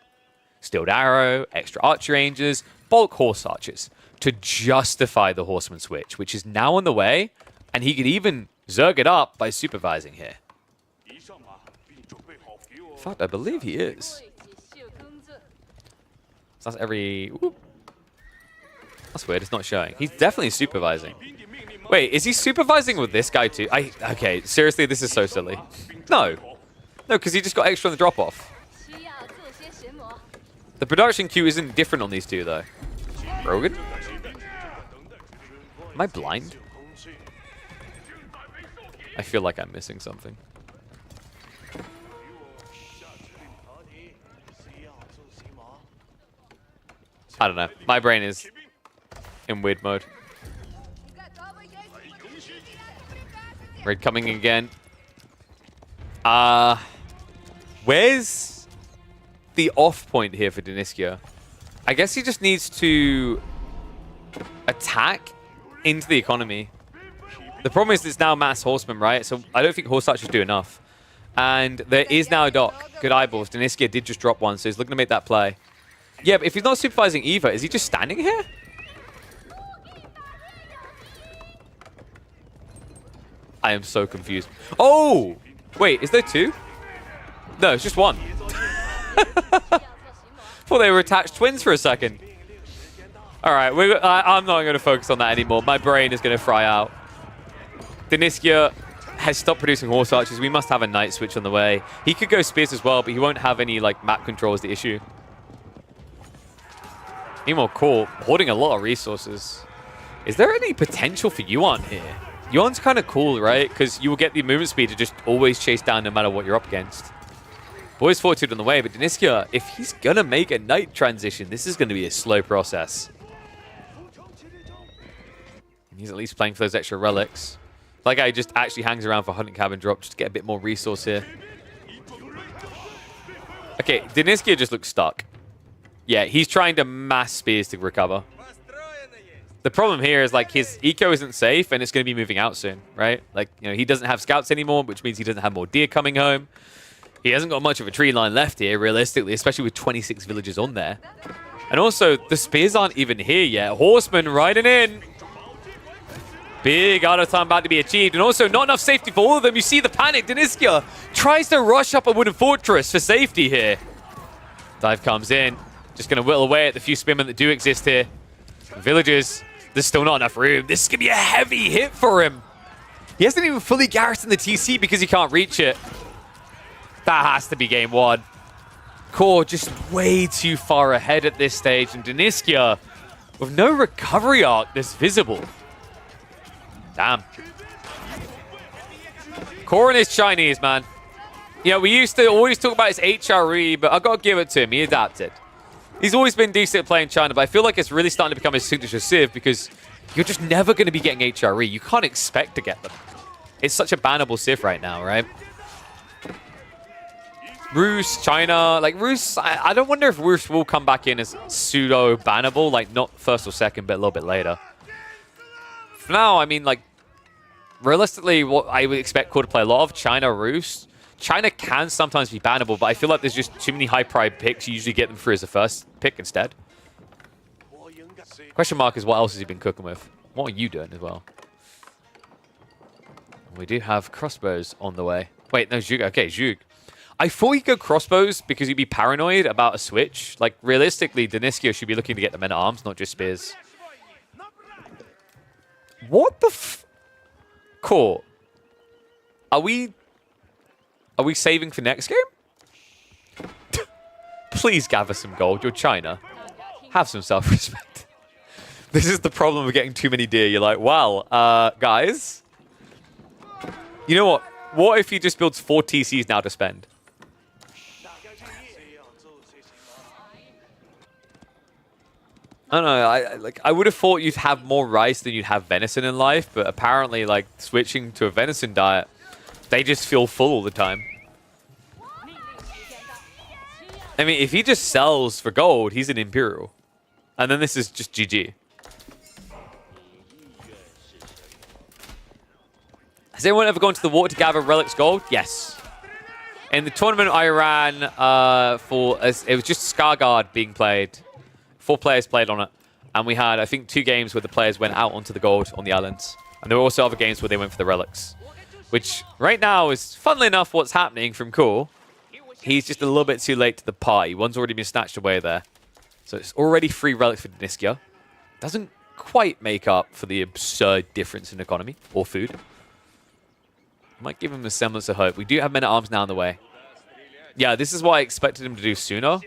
Steeled Arrow, extra Archer Rangers, bulk Horse Archers to justify the Horseman switch, which is now on the way, and he could even Zerg it up by supervising here. In fact, I believe he is. So that's every... Ooh. That's weird, it's not showing. He's definitely supervising. Wait, is he supervising with this guy too? Okay, seriously, this is so silly. No, because he just got extra on the drop-off. The production queue isn't different on these two, though. Rogan? Am I blind? I feel like I'm missing something. I don't know. My brain is in weird mode. Raid coming again. Where's the off point here for Deniskia? I guess he just needs to attack into the economy. The problem is it's now mass horsemen, right? So I don't think horse archers do enough. And there is now a dock. Good eyeballs. Deniskia did just drop one, so he's looking to make that play. Yeah, but if he's not supervising either, is he just standing here? I am so confused. Oh! Wait, is there two? No, it's just one. Thought they were attached twins for a second. Alright, I'm not going to focus on that anymore. My brain is going to fry out. Deniskia has stopped producing horse archers. We must have a night switch on the way. He could go spears as well, but he won't have any like map control is the issue. Meanwhile, Core hoarding a lot of resources. Is there any potential for Yuan here? Yuan's kind of cool, right? Because you will get the movement speed to just always chase down no matter what you're up against. Boy's Fortitude on the way, but Deniskia, if he's going to make a night transition, this is going to be a slow process. He's at least playing for those extra relics. That guy just actually hangs around for hunting cabin drop just to get a bit more resource here. Okay, Deniskia just looks stuck. Yeah, he's trying to mass spears to recover. The problem here is like his eco isn't safe and it's going to be moving out soon, right? Like, you know, he doesn't have scouts anymore, which means he doesn't have more deer coming home. He hasn't got much of a tree line left here, realistically, especially with 26 villagers on there. And also, the spears aren't even here yet. Horsemen riding in. Big auto time about to be achieved. And also, not enough safety for all of them. You see the panic. Deniskia tries to rush up a wooden fortress for safety here. Dive comes in. Just going to whittle away at the few spearmen that do exist here. Villagers, there's still not enough room. This is going to be a heavy hit for him. He hasn't even fully garrisoned the TC because he can't reach it. That has to be game one. Core just way too far ahead at this stage. And Deniskia, with no recovery arc that's visible. Damn. Korin is Chinese, man. Yeah, we used to always talk about his HRE, but I got to give it to him. He adapted. He's always been decent at playing China, but I feel like it's really starting to become his signature civ because you're just never going to be getting HRE. You can't expect to get them. It's such a bannable civ right now, right? Rus, China, like Rus, I don't wonder if Rus will come back in as pseudo-bannable, like not first or second, but a little bit later. For now, I mean, like, realistically, what I would expect Core to play a lot of, China, Rus. China can sometimes be bannable, but I feel like there's just too many high-pride picks. You usually get them through as a first pick instead. Question mark is what else has he been cooking with? What are you doing as well? We do have crossbows on the way. Wait, no, Zhug. Okay, Zhug. I thought he'd go crossbows because he'd be paranoid about a switch. Like, realistically, Deniskio should be looking to get the men-at-arms, not just spears. What the f... Core. Are we saving for next game? Please gather some gold. You're China. Have some self-respect. This is the problem with getting too many deer. You're like, well, guys. You know what? What if he just builds 4 TCs now to spend? I don't know. I would have thought you'd have more rice than you'd have venison in life, but apparently, like, switching to a venison diet, they just feel full all the time. I mean, if he just sells for gold, he's an Imperial. And then this is just GG. Has anyone ever gone to the water to gather relics gold? Yes. In the tournament I ran it was just Scarguard being played. 4 players played on it. And we had, I think, 2 games where the players went out onto the gold on the islands. And there were also other games where they went for the relics. Which, right now, is, funnily enough, what's happening from Core. He's just a little bit too late to the party. One's already been snatched away there. So it's already 3 relics for Deniskia. Doesn't quite make up for the absurd difference in economy or food. Might give him a semblance of hope. We do have men-at-arms now on the way. Yeah, this is what I expected him to do sooner.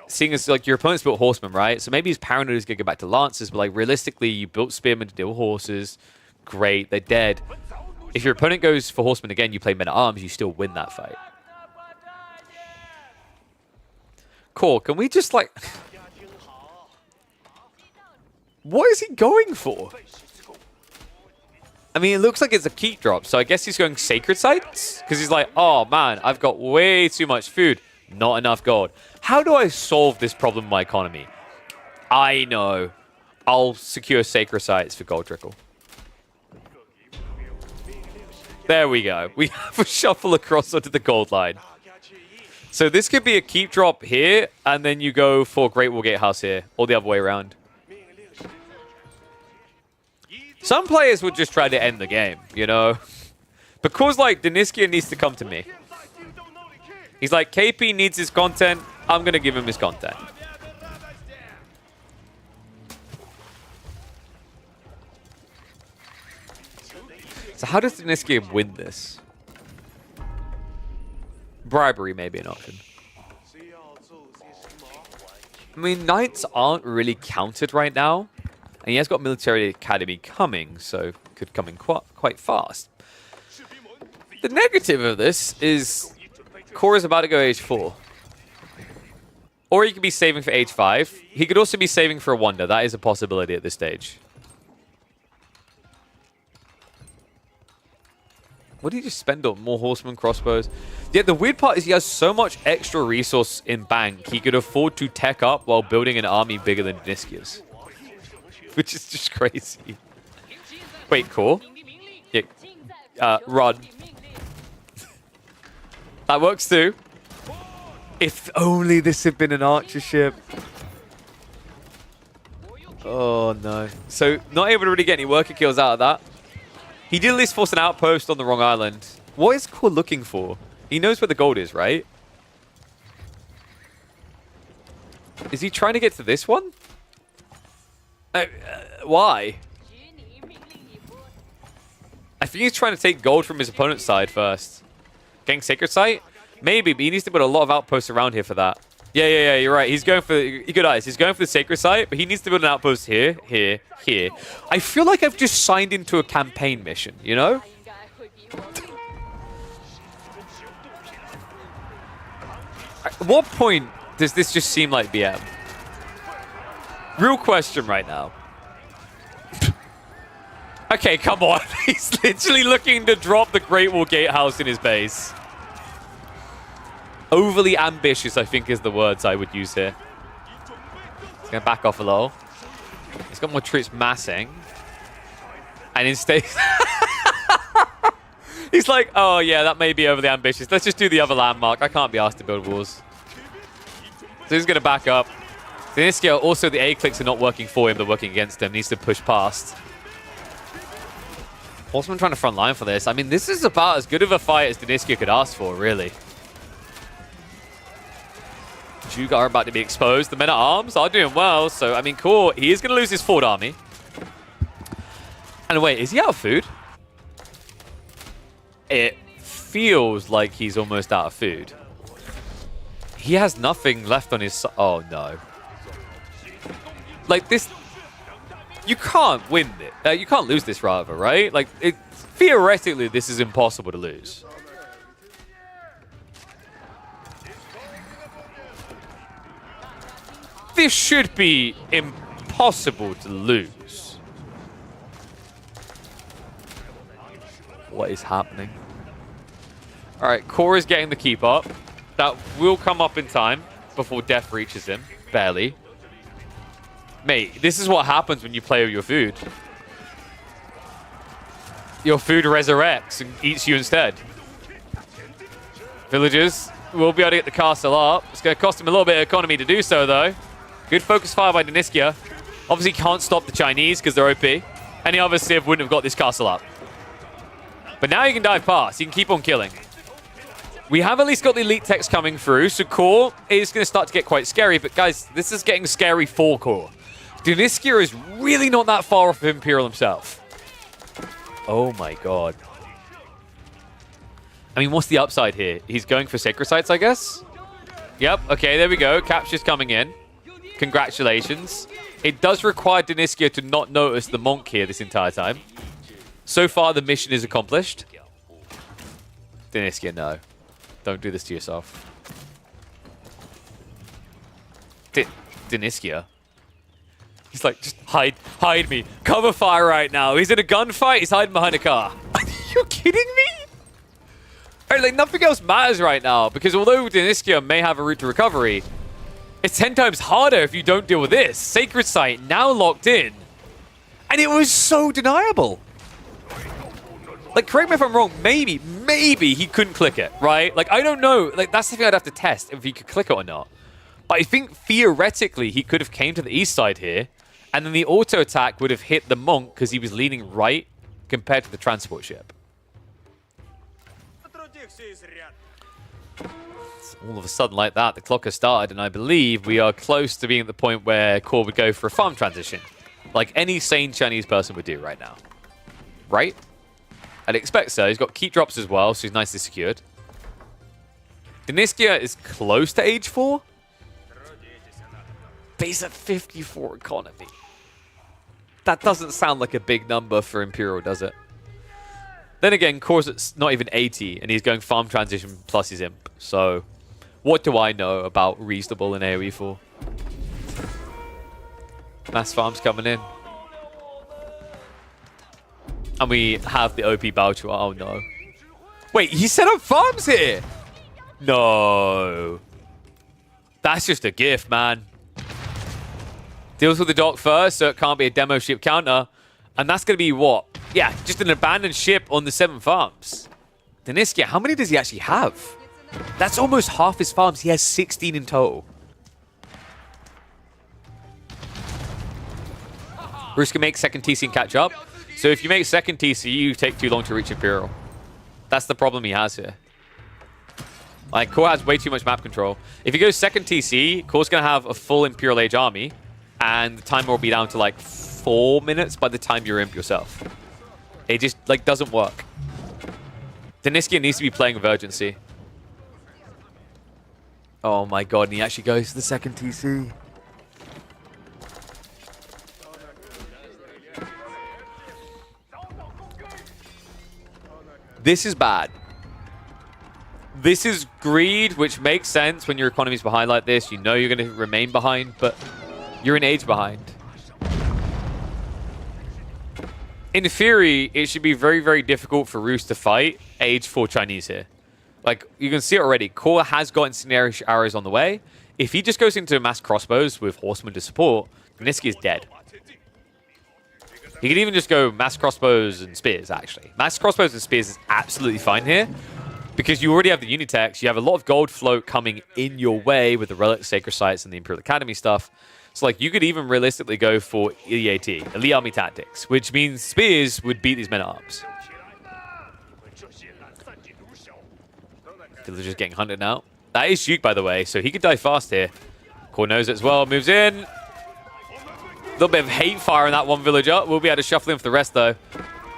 Seeing as, like, your opponent's built horsemen, right? So maybe his paranoid is going to go back to lances, but, like, realistically, you built spearmen to deal with horses. Great, they're dead. If your opponent goes for horsemen again, you play men-at-arms, you still win that fight. Cool, can we just, like... What is he going for? I mean, it looks like it's a keep drop, so I guess he's going sacred sites? Because he's like, oh man, I've got way too much food, not enough gold. How do I solve this problem in my economy? I know. I'll secure sacred sites for gold trickle. There we go. We have a shuffle across onto the gold line. So this could be a keep drop here, and then you go for Great Wall Gatehouse here, or the other way around. Some players would just try to end the game, you know? Because, like, Deniskia needs to come to me. He's like, KP needs his content. I'm going to give him his content. So how does Deniskia win this? Bribery may be an option. I mean, Knights aren't really counted right now. And he has got Military Academy coming, so could come in quite fast. The negative of this is Core is about to go age 4. Or he could be saving for age 5. He could also be saving for a Wonder. That is a possibility at this stage. What did he just spend on? More horsemen, crossbows? Yeah, the weird part is he has so much extra resource in bank, he could afford to tech up while building an army bigger than Deniskia's. Which is just crazy. Wait, Core? Yeah. Run. That works too. If only this had been an archer ship. Oh, no. So, not able to really get any worker kills out of that. He did at least force an outpost on the wrong island. What is Core looking for? He knows where the gold is, right? Is he trying to get to this one? Why? I think he's trying to take gold from his opponent's side first. Getting Sacred Site? Maybe, but he needs to put a lot of outposts around here for that. Yeah, you're right. He's going for... Good eyes. He's going for the Sacred Site, but he needs to build an outpost here, here, here. I feel like I've just signed into a campaign mission, you know? At what point does this just seem like BM? Real question right now. Okay, come on. He's literally looking to drop the Great Wall Gatehouse in his base. Overly ambitious, I think, is the words I would use here. He's going to back off a little. He's got more troops massing. And instead... He's like, oh, yeah, that may be overly ambitious. Let's just do the other landmark. I can't be asked to build walls. So he's going to back up. Diniskia, also the A-clicks are not working for him. They're working against him. Needs to push past. Horseman trying to front line for this. I mean, this is about as good of a fight as Diniskia could ask for, really. Juga are about to be exposed. The men-at-arms are doing well. So, I mean, Core, he is going to lose his forward army. And wait, is he out of food? It feels like he's almost out of food. He has nothing left on his... Oh, no. Like, this... You can't win it. You can't lose this, rather, right? Like, theoretically, this is impossible to lose. This should be impossible to lose. What is happening? All right, Core is getting the keep up. That will come up in time before death reaches him. Barely. Mate, this is what happens when you play with your food. Your food resurrects and eats you instead. Villagers will be able to get the castle up. It's going to cost him a little bit of economy to do so, though. Good focus fire by Diniskia. Obviously can't stop the Chinese because they're OP. Any other Civ wouldn't have got this castle up. But now you can dive past. You can keep on killing. We have at least got the elite text coming through, so Core is going to start to get quite scary. But guys, this is getting scary for Core. Diniskia is really not that far off of Imperial himself. Oh my god. I mean, what's the upside here? He's going for Sacred Sites, I guess? Yep, okay, there we go. Capture's coming in. Congratulations. It does require Diniskia to not notice the monk here this entire time. So far, the mission is accomplished. Diniskia, no. Don't do this to yourself. Diniskia? He's like, just hide me. Cover fire right now. He's in a gunfight. He's hiding behind a car. Are you kidding me? Right, like, nothing else matters right now. Because although Diniskia may have a route to recovery, it's 10 times harder if you don't deal with this. Sacred Site now locked in. And it was so deniable. Like, correct me if I'm wrong. Maybe he couldn't click it, right? Like, I don't know. Like, that's the thing I'd have to test if he could click it or not. But I think theoretically he could have came to the east side here. And then the auto attack would have hit the monk because he was leaning right compared to the transport ship. All of a sudden like that, the clock has started, and I believe we are close to being at the point where Core would go for a farm transition. Like any sane Chinese person would do right now. Right? I'd expect so. He's got keep drops as well, so he's nicely secured. Diniskia is close to age 4. But he's at 54 economy. That doesn't sound like a big number for Imperial, does it? Then again, Core's at not even 80, and he's going farm transition plus his imp. So, what do I know about reasonable in AoE 4? Mass farms coming in. And we have the OP Balchua. Oh no. Wait, he set up farms here? No. That's just a gift, man. Deals with the dock first, so it can't be a demo ship counter. And that's going to be what? Yeah, just an abandoned ship on the 7 farms. Diniskia, how many does he actually have? That's almost half his farms. He has 16 in total. Bruce can make second TC and catch up. So if you make second TC, you take too long to reach Imperial. That's the problem he has here. Like, Core has way too much map control. If he goes second TC, Core's going to have a full Imperial Age army. And the timer will be down to like 4 minutes by the time you're imp yourself. It just like doesn't work. Diniskia needs to be playing with urgency. Oh my god, and he actually goes to the second TC. This is bad. This is greed, which makes sense when your economy's behind like this. You know you're going to remain behind, but you're an age behind. In theory, it should be very, very difficult for Roos to fight age 4 Chinese here. Like, you can see it already. Core has got incendiary arrows on the way. If he just goes into mass crossbows with horsemen to support, Niski is dead. He could even just go mass crossbows and spears, actually. Mass crossbows and spears is absolutely fine here because you already have the Unitex. You have a lot of gold float coming in your way with the Relic, Sacred Sites, and the Imperial Academy stuff. So, like, you could even realistically go for EAT, Elite Army Tactics, which means spears would beat these men-at-arms. They're just getting hunted now. That is Juke, by the way, so he could die fast here. Core knows it as well, moves in. A little bit of hate fire in that one villager. We'll be able to shuffle in for the rest, though.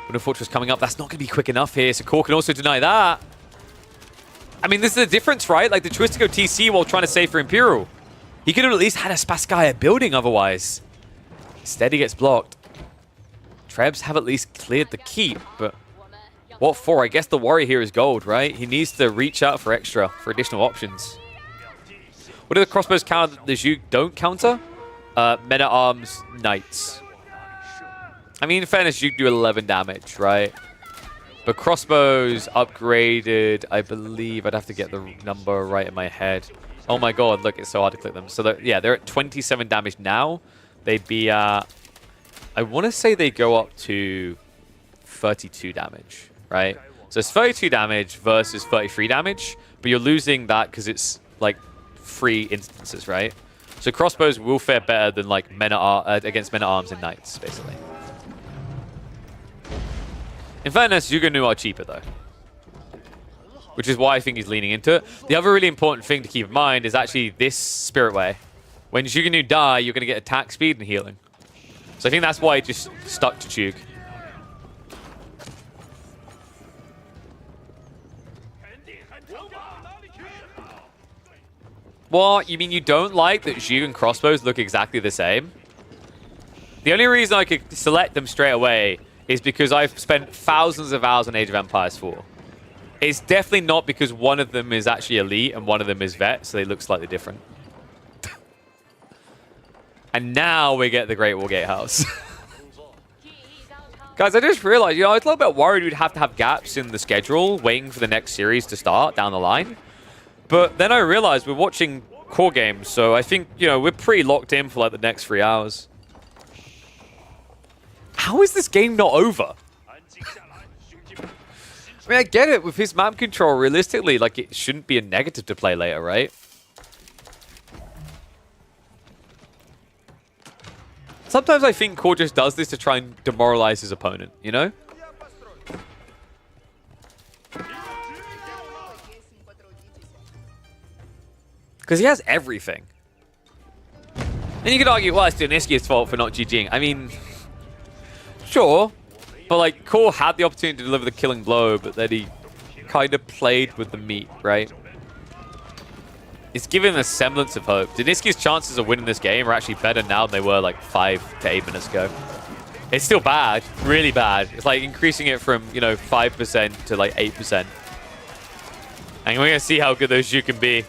Winter Fortress coming up. That's not going to be quick enough here, so Core can also deny that. I mean, this is the difference, right? Like, the choice to go TC while trying to save for Imperial. He could have at least had a Spaskaya building otherwise. Instead, he gets blocked. Trebs have at least cleared the keep, but what for? I guess the worry here is gold, right? He needs to reach out for extra, for additional options. What do the crossbows counter that the Zhug don't counter? Men-at-arms, knights. I mean, in fairness, Zhug do 11 damage, right? But crossbows upgraded, I believe. I'd have to get the number right in my head. Oh my god, look, it's so hard to click them. So, yeah, they're at 27 damage now. They'd be, I want to say they go up to 32 damage, right? So it's 32 damage versus 33 damage, but you're losing that because it's, like, 3 instances, right? So crossbows will fare better than, like, against men-at-arms and knights, basically. In fairness, Yuganu are cheaper, though. Which is why I think he's leaning into it. The other really important thing to keep in mind is actually this Spirit Way. When Yuganu die, you're going to get attack speed and healing. So I think that's why he just stuck to Chug. What? You mean you don't like that Zhug and crossbows look exactly the same? The only reason I could select them straight away is because I've spent thousands of hours on Age of Empires 4. It's definitely not because one of them is actually elite and one of them is vet, so they look slightly different. And now we get the Great Wall Gatehouse. Guys, I just realized, I was a little bit worried we'd have to have gaps in the schedule waiting for the next series to start down the line. But then I realized we're watching core games, so I think, we're pretty locked in for like the next 3 hours. How is this game not over? I mean, I get it. With his map control, realistically, like, it shouldn't be a negative to play later, right? Sometimes I think Core just does this to try and demoralize his opponent, you know? Because he has everything. And you could argue, well, it's Doniski's fault for not GGing. I mean, sure. But, like, Core had the opportunity to deliver the killing blow, but then he kind of played with the meat, right? It's given a semblance of hope. Doniski's chances of winning this game are actually better now than they were, like, 5 to 8 minutes ago. It's still bad. Really bad. It's, like, increasing it from, 5% to, like, 8%. And we're going to see how good those Zhu can be.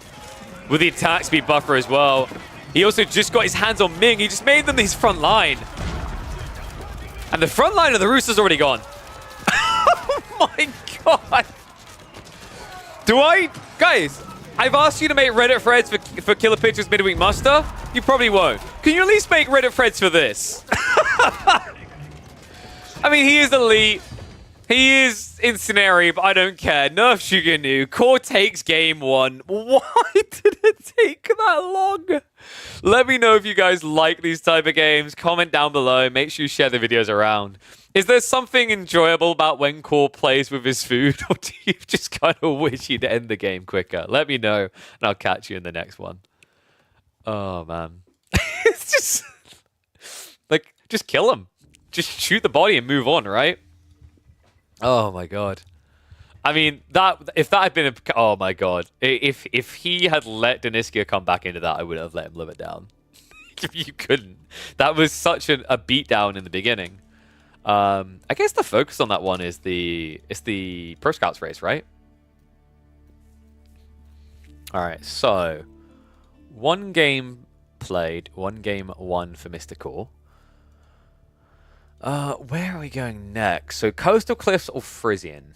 With the attack speed buffer as well. He also just got his hands on Ming. He just made them his front line. And the front line of the Rooster's already gone. Oh my god. Guys, I've asked you to make Reddit threads for KillerPigeon's Midweek Muster. You probably won't. Can you at least make Reddit threads for this? I mean, he is elite. He is incendiary, but I don't care. Nerf Shuganu. Core takes game 1. Why did it take that long? Let me know if you guys like these type of games. Comment down below. Make sure you share the videos around. Is there something enjoyable about when Core plays with his food? Or do you just kind of wish he'd end the game quicker? Let me know, and I'll catch you in the next one. Oh, man. It's just... like, just kill him. Just shoot the body and move on, right? Oh my god. I mean, if that had been oh my god. If he had let Deniskia come back into that, I would have let him live it down. You couldn't. That was such a beatdown in the beginning. I guess the focus on that one is the Pro Scouts race, right? All right, so 1 game played, 1 game won for Mr. Core. Where are we going next? So Coastal Cliffs or Frisian?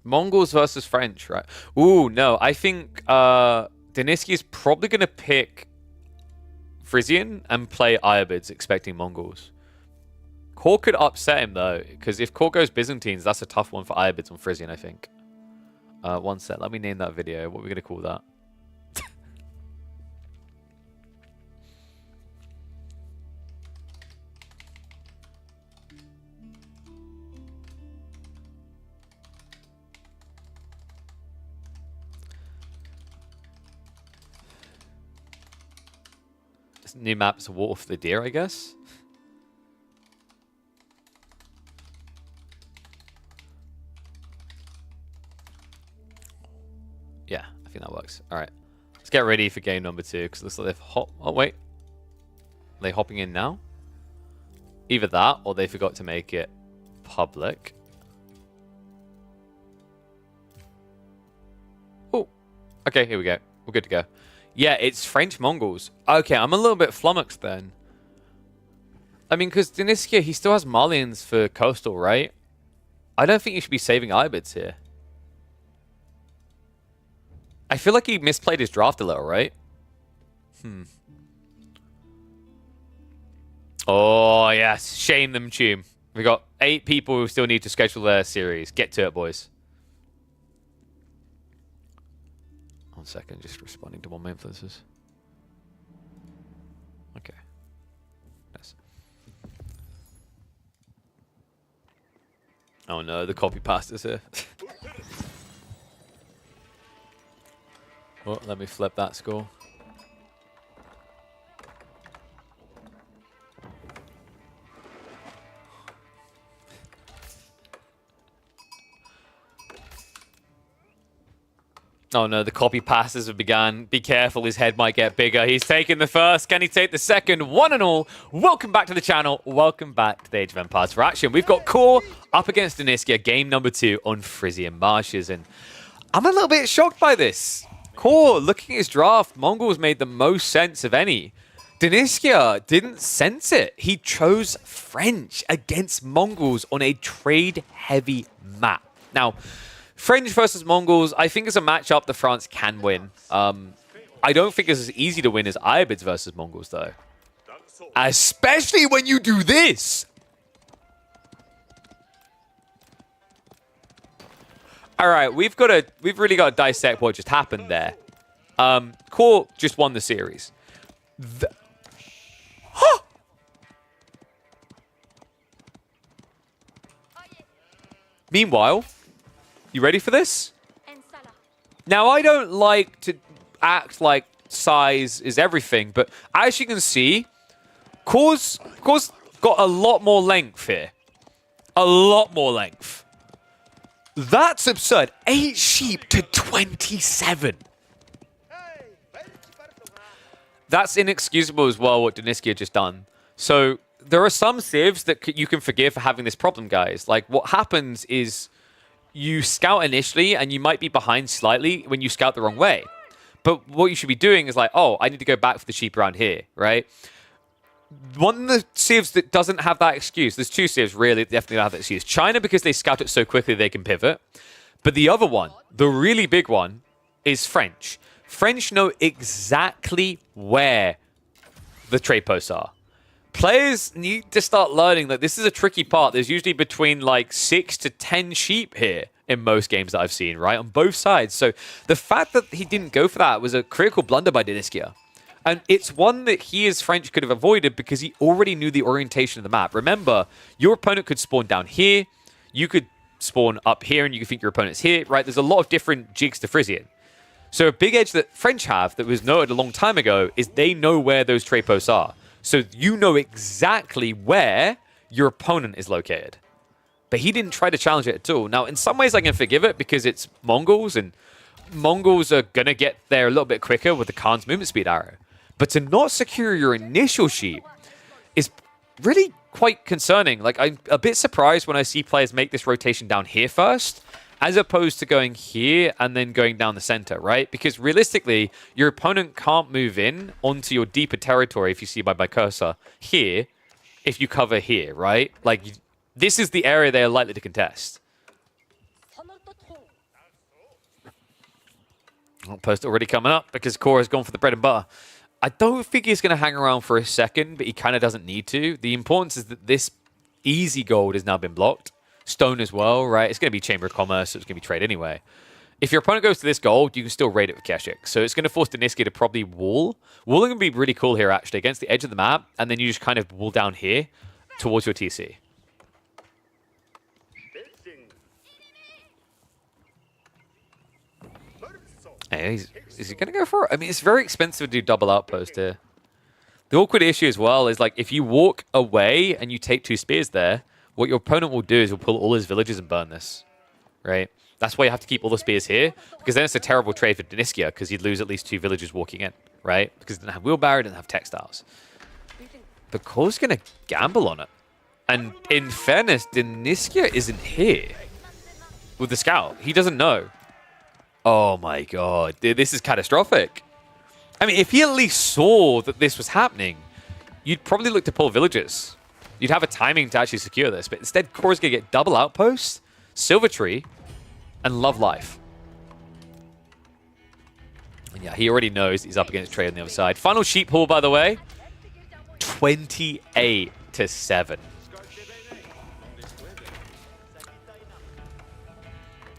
Mongols versus French, right? Ooh, no. I think Deniski is probably going to pick Frisian and play Iobids, expecting Mongols. Core could upset him, though, because if Core goes Byzantines, that's a tough one for Iobids on Frisian, I think. One sec. Let me name that video. What are we going to call that? This new map's Water for the Deer, I guess. Yeah, I think that works. All right. Let's get ready for game number 2, because it looks like they've Oh, wait. Are they hopping in now? Either that, or they forgot to make it public. Oh, okay, here we go. We're good to go. Yeah, it's French Mongols. Okay, I'm a little bit flummoxed then. I mean, because Deniskia, he still has Malians for Coastal, right? I don't think you should be saving Ibids here. I feel like he misplayed his draft a little, right? Oh, yes. Shame them, Tune. We got 8 people who still need to schedule their series. Get to it, boys. 1 second, just responding to one of my influencers. Okay. Nice. Oh no, the copy paste is here. Oh, let me flip that score. Oh no, the copy passes have begun. Be careful, his head might get bigger. He's taken the first. Can he take the second? One and all. Welcome back to the channel. Welcome back to the Age of Empires for action. We've got Core up against Deniskia, game number 2 on Frisian Marshes. And I'm a little bit shocked by this. Core, looking at his draft, Mongols made the most sense of any. Deniskia didn't sense it. He chose French against Mongols on a trade-heavy map. Now, French versus Mongols, I think is a matchup that France can win. I don't think it's as easy to win as Iobids versus Mongols, though. Especially when you do this. All right, we've really got to dissect what just happened there. Core just won the series. Meanwhile, you ready for this? Now, I don't like to act like size is everything, but as you can see, Core's got a lot more length here. A lot more length. That's absurd. 8 sheep to 27. That's inexcusable as well, what Deniskia just done. So there are some civs that you can forgive for having this problem, guys. Like, what happens is you scout initially, and you might be behind slightly when you scout the wrong way. But what you should be doing is like, oh, I need to go back for the sheep around here, right? One of the civs that doesn't have that excuse, there's 2 civs really that definitely don't have that excuse. China, because they scout it so quickly they can pivot. But the other one, the really big one, is French. French know exactly where the trade posts are. Players need to start learning that this is a tricky part. There's usually between like 6 to 10 sheep here in most games that I've seen, right? On both sides. So the fact that he didn't go for that was a critical blunder by Deniskia. And it's one that he as French could have avoided because he already knew the orientation of the map. Remember, your opponent could spawn down here. You could spawn up here and you could think your opponent's here, right? There's a lot of different jigs to Frisian. So a big edge that French have that was noted a long time ago is they know where those trade posts are. So you know exactly where your opponent is located. But he didn't try to challenge it at all. Now, in some ways I can forgive it because it's Mongols, and Mongols are going to get there a little bit quicker with the Khan's movement speed arrow. But to not secure your initial sheep is really quite concerning. Like, I'm a bit surprised when I see players make this rotation down here first, as opposed to going here and then going down the center, right? Because realistically, your opponent can't move in onto your deeper territory, if you see by my cursor, here, if you cover here, right? Like, this is the area they are likely to contest. Post already coming up because Core has gone for the bread and butter. I don't think he's going to hang around for a second, but he kind of doesn't need to. The importance is that this easy gold has now been blocked. Stone as well, right? It's going to be Chamber of Commerce, so it's going to be trade anyway. If your opponent goes to this gold, you can still raid it with Keshik. So it's going to force Deniski to probably wall. Walling would be really cool here, actually, against the edge of the map, and then you just kind of wall down here towards your TC. Hey, is he going to go for it? I mean, it's very expensive to do double outpost here. The awkward issue as well is, like, if you walk away and you take 2 spears there, what your opponent will do is he'll pull all his villages and burn this, right? That's why you have to keep all the spears here, because then it's a terrible trade for Deniskia, because he'd lose at least 2 villagers walking in, right? Because he didn't have wheelbarrow, didn't have textiles. But Cole's going to gamble on it. And in fairness, Deniskia isn't here with the scout. He doesn't know. Oh my god, dude, this is catastrophic. I mean, if he at least saw that this was happening, you'd probably look to pull villagers. You'd have a timing to actually secure this, but instead, Core's going to get double outposts, Silver Tree, and Love Life. And yeah, he already knows he's up against Trey on the other side. Final sheep haul, by the way, 28-7.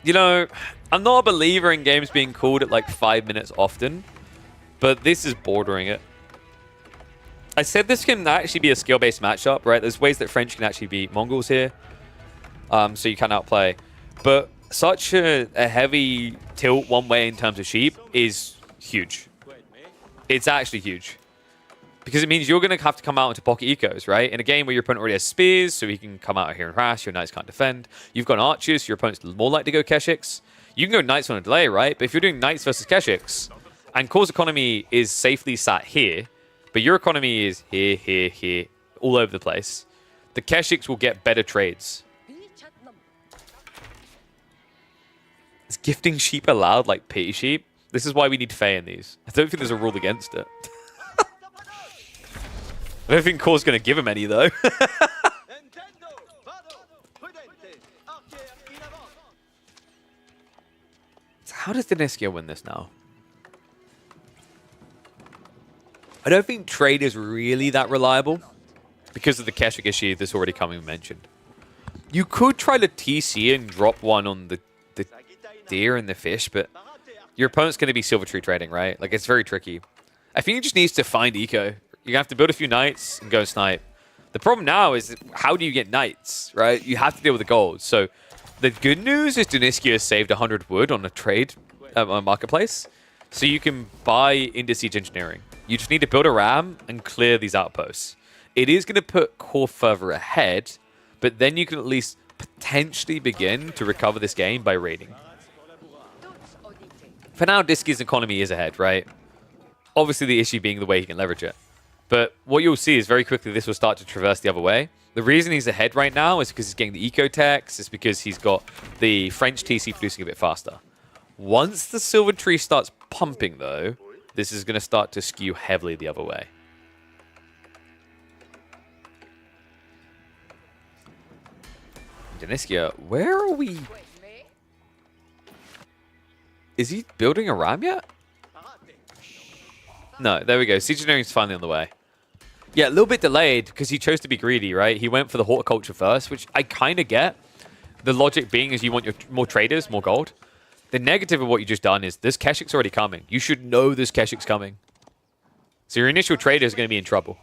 You know, I'm not a believer in games being called at like 5 minutes often, but this is bordering it. I said this can actually be a skill-based matchup, right? There's ways that French can actually beat Mongols here, so you can outplay. But such a heavy tilt one way in terms of sheep is huge. It's actually huge. Because it means you're going to have to come out into pocket ecos, right? In a game where your opponent already has spears, so he can come out here and harass, your knights can't defend. You've got archers, your opponent's more likely to go Keshiks. You can go knights on a delay, right? But if you're doing knights versus Keshiks, and Core's economy is safely sat here, but your economy is here, here, here, all over the place, the Keshiks will get better trades. Is gifting sheep allowed, like pity sheep? This is why we need Fae in these. I don't think there's a rule against it. I don't think Core's going to give him any, though. So how does Deniskia win this now? I don't think trade is really that reliable because of the Keshik issue that's already coming mentioned. You could try to TC and drop one on the deer and the fish, but your opponent's going to be Silver Tree trading, right? Like, it's very tricky. I think he just needs to find eco. You have to build a few knights and go snipe. The problem now is, how do you get knights, right? You have to deal with the gold. So the good news is Deniskia has saved 100 wood on a trade on marketplace. So you can buy into siege engineering. You just need to build a ram and clear these outposts. It is going to put Core further ahead, but then you can at least potentially begin to recover this game by raiding. For now, Diski's economy is ahead, right? Obviously the issue being the way he can leverage it. But what you'll see is very quickly this will start to traverse the other way. The reason he's ahead right now is because he's getting the eco techs. It's because he's got the French TC producing a bit faster. Once the Silver Tree starts pumping, though, this is going to start to skew heavily the other way. Deniskia, where are we? Is he building a ram yet? No, there we go. Siege engineering's finally on the way. Yeah, a little bit delayed because he chose to be greedy, right? He went for the horticulture first, which I kind of get. The logic being is you want your more traders, more gold. The negative of what you just done is this Keshik's already coming. You should know this Keshik's coming. So your initial trader is going to be in trouble.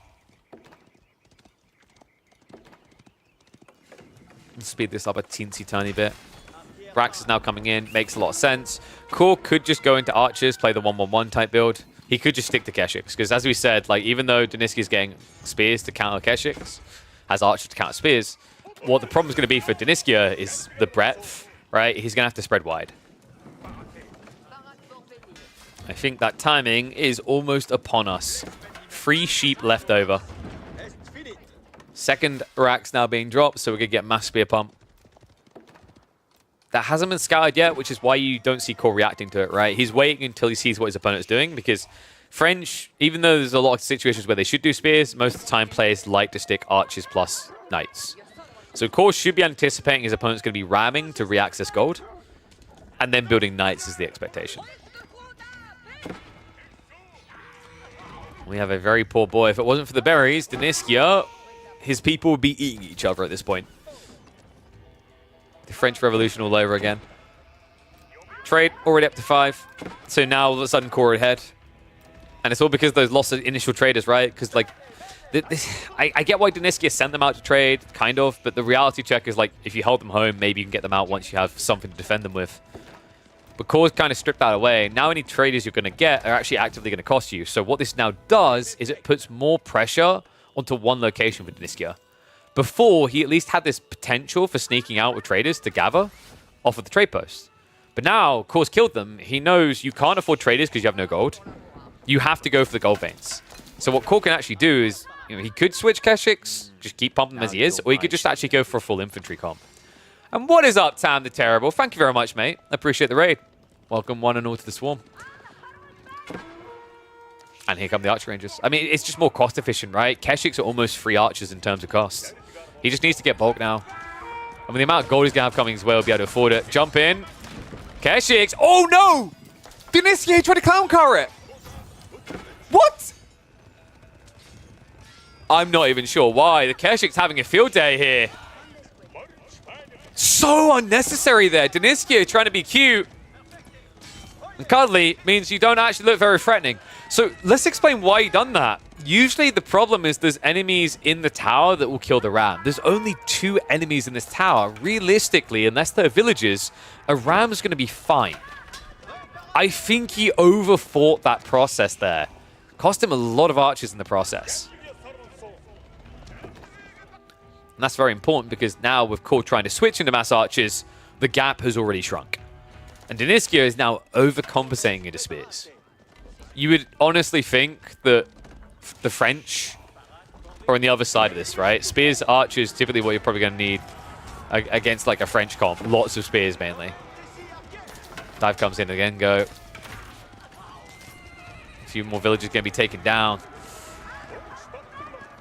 Let's speed this up a teensy tiny bit. Brax is now coming in. Makes a lot of sense. Core could just go into archers, play the 1-1-1 type build. He could just stick to Keshiks, because as we said, like, even though Deniski is getting spears to counter Keshiks, has archers to counter spears, what the problem is going to be for Deniskia is the breadth, right? He's going to have to spread wide. I think that timing is almost upon us. 3 sheep left over. Second rack's now being dropped, so we're going to get mass spear pump. That hasn't been scouted yet, which is why you don't see Core reacting to it, right? He's waiting until he sees what his opponent's doing, because French, even though there's a lot of situations where they should do spears, most of the time players like to stick archers plus knights. So Core should be anticipating his opponent's going to be ramming to re-access gold, and then building knights is the expectation. We have a very poor boy. If it wasn't for the berries, Deniskia, his people would be eating each other at this point. The French Revolution all over again. Trade already up to 5. So now all of a sudden Core ahead. And it's all because of those lost initial traders, right? Because like, I get why Deniskia sent them out to trade, kind of. But the reality check is like, if you hold them home, maybe you can get them out once you have something to defend them with. But Core's kind of stripped that away. Now any traders you're going to get are actually actively going to cost you. So what this now does is it puts more pressure onto one location for Deniskia. Before, he at least had this potential for sneaking out with traders to gather off of the trade post. But now, Core's killed them. He knows you can't afford traders because you have no gold. You have to go for the gold veins. So what Core can actually do is, he could switch Keshiks, just keep pumping them as he is, or he could just actually go for a full infantry comp. And what is up, Tam the Terrible? Thank you very much, mate. I appreciate the raid. Welcome one and all to the Swarm. And here come the Archer Rangers. I mean, it's just more cost efficient, right? Keshiks are almost free archers in terms of cost. He just needs to get bulk now. And with the amount of gold he's going to have coming as well, he'll be able to afford it. Jump in. Keshiks. Oh, no! Deniskia tried to clown car it. What? I'm not even sure why. The Keshiks having a field day here. So unnecessary there. Deniskia trying to be cute. And cuddly means you don't actually look very threatening. So let's explain why he done that. Usually the problem is there's enemies in the tower that will kill the ram. There's only 2 enemies in this tower. Realistically, unless they're villagers, a ram's going to be fine. I think he overthought that process there. Cost him a lot of archers in the process. And that's very important because now with Core trying to switch into mass archers, the gap has already shrunk. And Deniskia is now overcompensating into spears. You would honestly think that the French are on the other side of this, right? Spears, archers, typically what you're probably going to need against like a French comp. Lots of spears mainly. Dive comes in again, go. A few more villagers going to be taken down.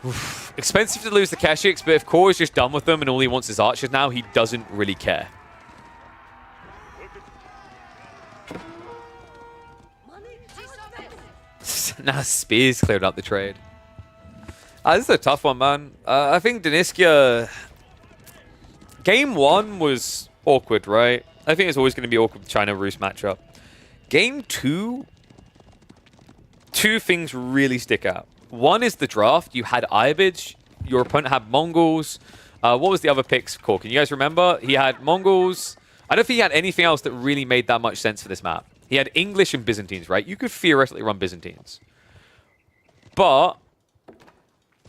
Oof. Expensive to lose the Keshiks, but if Core is just done with them and all he wants is archers now, he doesn't really care. Now Spears cleared up the trade. This is a tough one, man. I think Deniskia... Game 1 was awkward, right? I think it's always going to be awkward with China-Rus matchup. Game 2... 2 things really stick out. One is the draft. You had Ibid. Your opponent had Mongols. What was the other picks, Core? Can you guys remember? He had Mongols. I don't think he had anything else that really made that much sense for this map. He had English and Byzantines, right? You could theoretically run Byzantines. But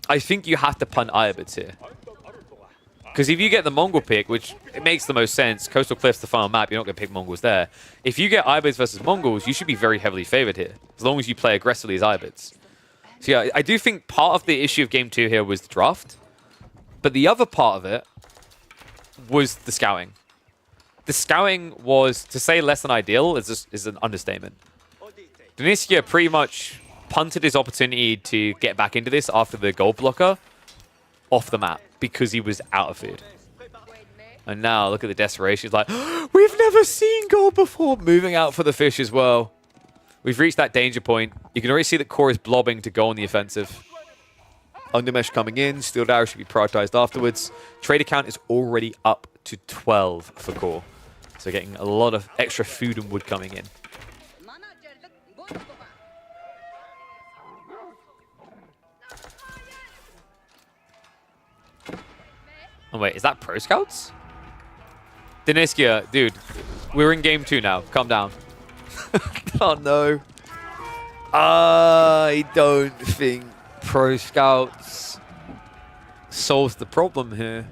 I think you have to punt Ayabids here. Because if you get the Mongol pick, which it makes the most sense, Coastal Cliffs, the final map, you're not going to pick Mongols there. If you get Ayabids versus Mongols, you should be very heavily favored here, as long as you play aggressively as Ayabids. So yeah, I do think part of the issue of Game 2 here was the draft. But the other part of it was the scouting. The scouting was, to say less than ideal, is an understatement. Deniskia pretty much punted his opportunity to get back into this after the gold blocker off the map because he was out of food. And now look at the desperation. It's like, we've never seen gold before. Moving out for the fish as well. We've reached that danger point. You can already see that Core is blobbing to go on the offensive. Undermesh coming in. Steel Arrow should be prioritized afterwards. Trader count is already up to 12 for Core. So getting a lot of extra food and wood coming in. Oh wait, is that Pro Scouts? Deniskia, dude, we're in Game 2 now. Calm down. Oh no. I don't think Pro Scouts solves the problem here.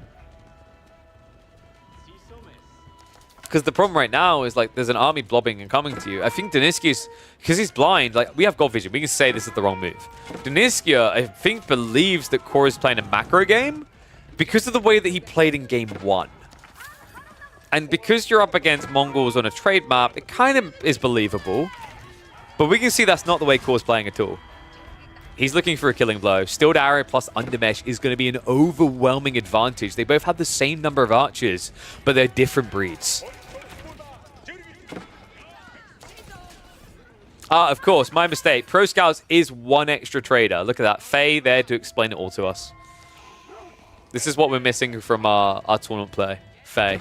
Because the problem right now is, like, there's an army blobbing and coming to you. I think Deniskia's, because he's blind, like, we have God Vision. We can say this is the wrong move. Deniskia, I think, believes that Core is playing a macro game because of the way that he played in game 1. And because you're up against Mongols on a trade map, it kind of is believable. But we can see that's not the way Core's playing at all. He's looking for a killing blow. Stilled arrow plus undermesh is going to be an overwhelming advantage. They both have the same number of archers, but they're different breeds. Of course, my mistake. Pro Scouts is one extra trader. Look at that. Faye there to explain it all to us. This is what we're missing from our tournament play. Faye.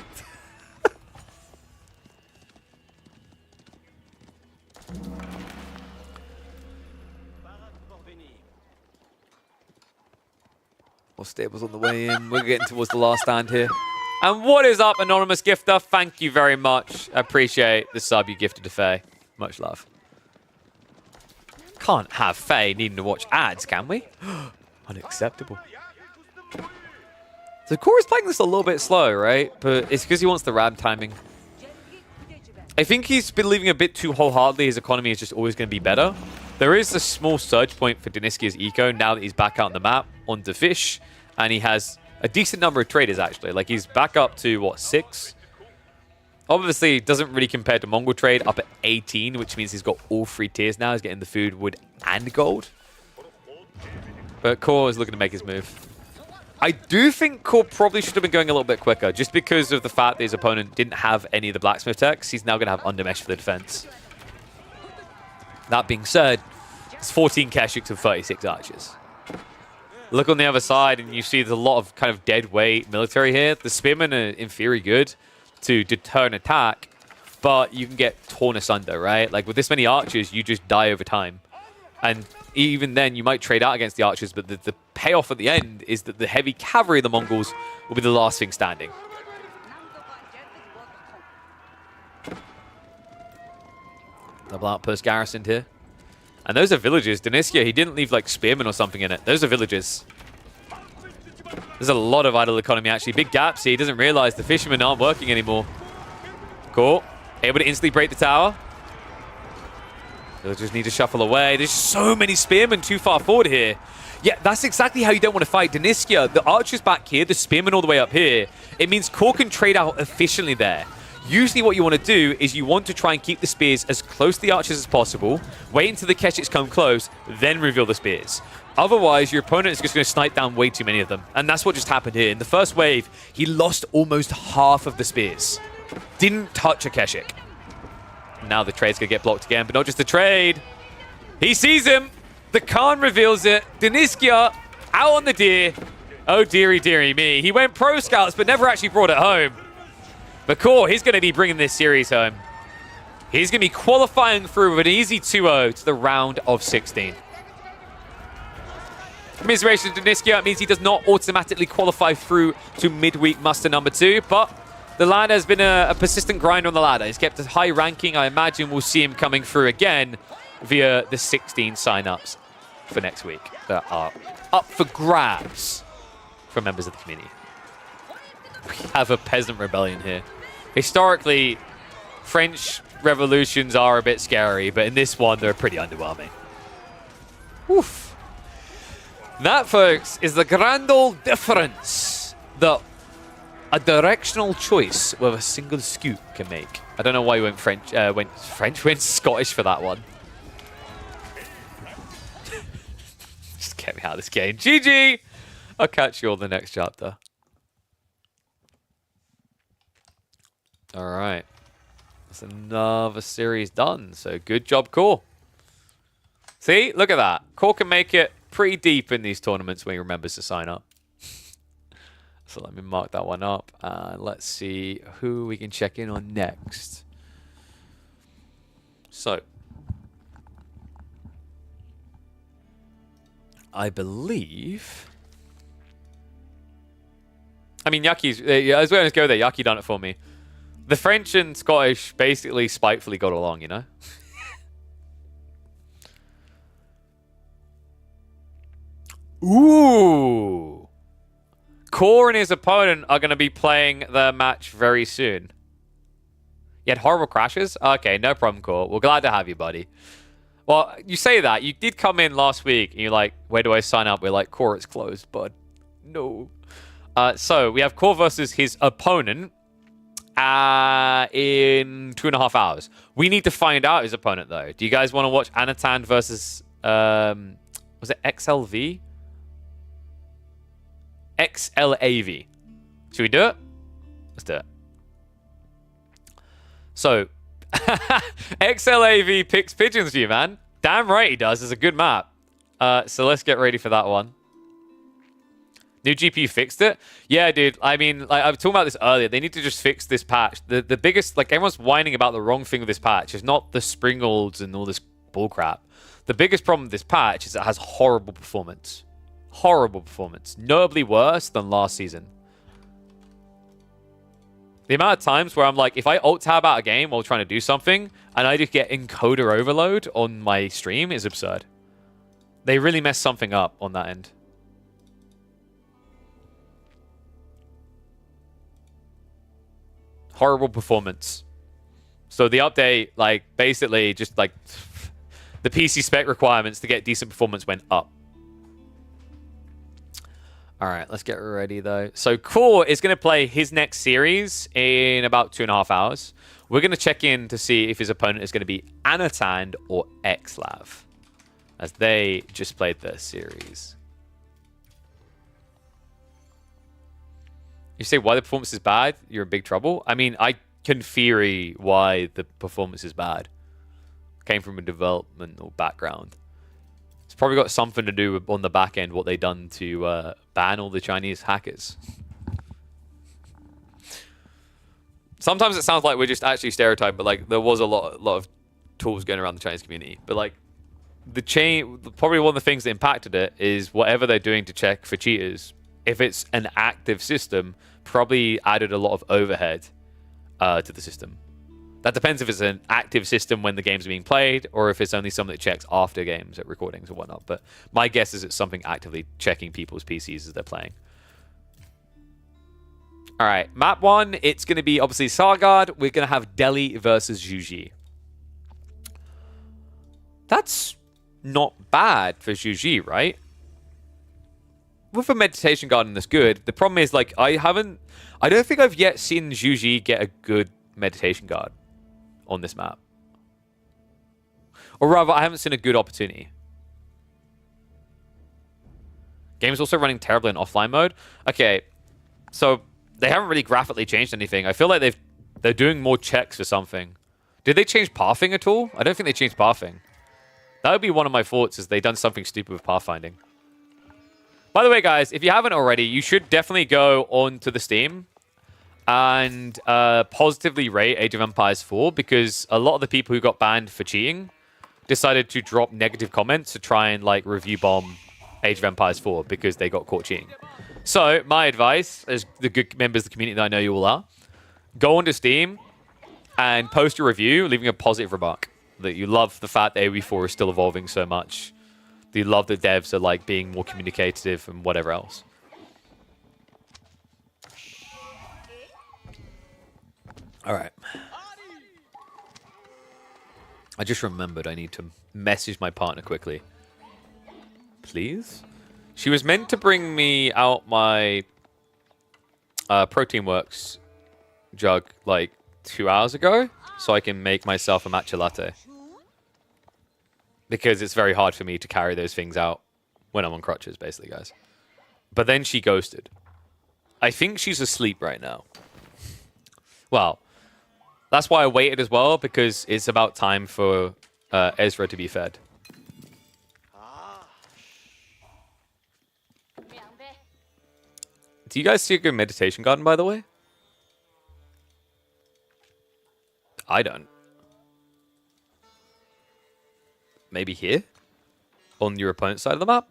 More stables on the way in. We're getting towards the last stand here. And what is up, Anonymous Gifter? Thank you very much. I appreciate the sub you gifted to Faye. Much love. Can't have Faye needing to watch ads, can we? Unacceptable. So Core is playing this a little bit slow, right? But it's because he wants the ram timing. I think he's believing a bit too wholeheartedly his economy is just always going to be better. There is a small surge point for Deniskia's eco now that he's back out on the map onto Fish. And he has a decent number of traders, actually. Like, he's back up to, what, 6? Obviously, it doesn't really compare to Mongol trade, up at 18, which means he's got all 3 tiers now. He's getting the food, wood, and gold. But Core is looking to make his move. I do think Core probably should have been going a little bit quicker, just because of the fact that his opponent didn't have any of the blacksmith techs. He's now going to have undermesh for the defense. That being said, it's 14 Keshiks and 36 archers. Look on the other side, and you see there's a lot of kind of dead weight military here. The spearmen are, in theory, good to deter an attack, but you can get torn asunder, right? Like, with this many archers, you just die over time. And even then, you might trade out against the archers, but the payoff at the end is that the heavy cavalry of the Mongols will be the last thing standing. Double outpost garrisoned here. And those are villages. Deniskia, he didn't leave, like, spearmen or something in it. Those are villages. There's a lot of idle economy, actually. Big gaps here. He doesn't realize the fishermen aren't working anymore. Cool. Able to instantly break the tower. They'll just need to shuffle away. There's so many spearmen too far forward here. Yeah, that's exactly how you don't want to fight. Deniskia, the archers back here, the spearmen all the way up here. It means Core can trade out efficiently there. Usually what you want to do is you want to try and keep the spears as close to the archers as possible, wait until the Keshiks come close, then reveal the spears. Otherwise, your opponent is just going to snipe down way too many of them. And that's what just happened here. In the first wave, he lost almost half of the spears. Didn't touch a Keshik. Now the trade's going to get blocked again, but not just the trade. He sees him. The Khan reveals it. Deniskia out on the deer. Oh, dearie, dearie me. He went pro scouts, but never actually brought it home. But Core, he's going to be bringing this series home. He's going to be qualifying through with an easy 2-0 to the round of 16. Commiseration to Deniskia. It means he does not automatically qualify through to midweek muster number 2, but the lad has been a persistent grind on the ladder. He's kept a high ranking. I imagine we'll see him coming through again via the 16 sign-ups for next week that are up for grabs from members of the community. We have a peasant rebellion here. Historically, French revolutions are a bit scary, but in this one, they're pretty underwhelming. Oof. That, folks, is the grand old difference that a directional choice with a single scoop can make. I don't know why you went went Scottish for that one. Just get me out of this game. GG! I'll catch you all in the next chapter. All right. That's another series done. So good job, Core. See? Look at that. Core can make it pretty deep in these tournaments when he remembers to sign up. So let me mark that one up. Let's see who we can check in on next. So, I believe... I mean, Yaki's... I was going to go there. Yaki done it for me. The French and Scottish basically spitefully got along, you know? Ooh! Core and his opponent are going to be playing their match very soon. You had horrible crashes? Okay, no problem, Core. We're glad to have you, buddy. Well, you say that. You did come in last week, and you're like, where do I sign up? We're like, Core, it's closed, bud. No. So, we have Core versus his opponent in 2.5 hours. We need to find out his opponent, though. Do you guys want to watch Anatan versus... was it XLV? XLAV. Should we do it? Let's do it. So, XLAV picks pigeons for you, man. Damn right he does. It's a good map. So let's get ready for that one. New GPU fixed it? Yeah, dude. I mean, like, I was talking about this earlier. They need to just fix this patch. The biggest, like, everyone's whining about the wrong thing with this patch. It's not the springolds and all this bullcrap. The biggest problem with this patch is it has horrible performance. Horrible performance. Notably worse than last season. The amount of times where I'm like, if I alt-tab out a game while trying to do something, and I just get encoder overload on my stream is absurd. They really mess something up on that end. Horrible performance. So the update, like, basically just, like, the PC spec requirements to get decent performance went up. All right, let's get ready, though. So Core is going to play his next series in about 2.5 hours. We're going to check in to see if his opponent is going to be Anatan or XLAV, as they just played their series. You say why the performance is bad? You're in big trouble? I mean, I can theory why the performance is bad. Came from a developmental background. It's probably got something to do with, on the back end, what they done to ban all the Chinese hackers. Sometimes it sounds like we're just actually stereotyped, but like there was a lot of tools going around the Chinese community. But like the chain, probably one of the things that impacted it is whatever they're doing to check for cheaters. If it's an active system, probably added a lot of overhead to the system. That depends if it's an active system when the games are being played, or if it's only something that checks after games at recordings or whatnot. But my guess is it's something actively checking people's PCs as they're playing. All right, map 1, it's going to be obviously Sargard. We're going to have Delhi versus Juji. That's not bad for Juji, right? With a meditation garden that's good. The problem is, like, I don't think I've yet seen Juji get a good meditation guard on this map. Or rather, I haven't seen a good opportunity. Game's also running terribly in offline mode. Okay, so they haven't really graphically changed anything. I feel like they're doing more checks for something. Did they change pathing at all? I don't think they changed pathing. That would be one of my thoughts, is they done something stupid with pathfinding. By the way, guys, if you haven't already, you should definitely go onto the Steam and positively rate Age of Empires 4, because a lot of the people who got banned for cheating decided to drop negative comments to try and like review bomb Age of Empires 4 because they got caught cheating. So my advice, as the good members of the community that I know you all are, go onto Steam and post a review, leaving a positive remark that you love the fact that AOE4 is still evolving so much. That you love that devs are like being more communicative and whatever else. All right. I just remembered I need to message my partner quickly. Please? She was meant to bring me out my Protein Works jug like 2 hours ago so I can make myself a matcha latte. Because it's very hard for me to carry those things out when I'm on crutches, basically, guys. But then she ghosted. I think she's asleep right now. Well, that's why I waited as well, because it's about time for Ezra to be fed. Do you guys see a good meditation garden, by the way? I don't. Maybe here? On your opponent's side of the map?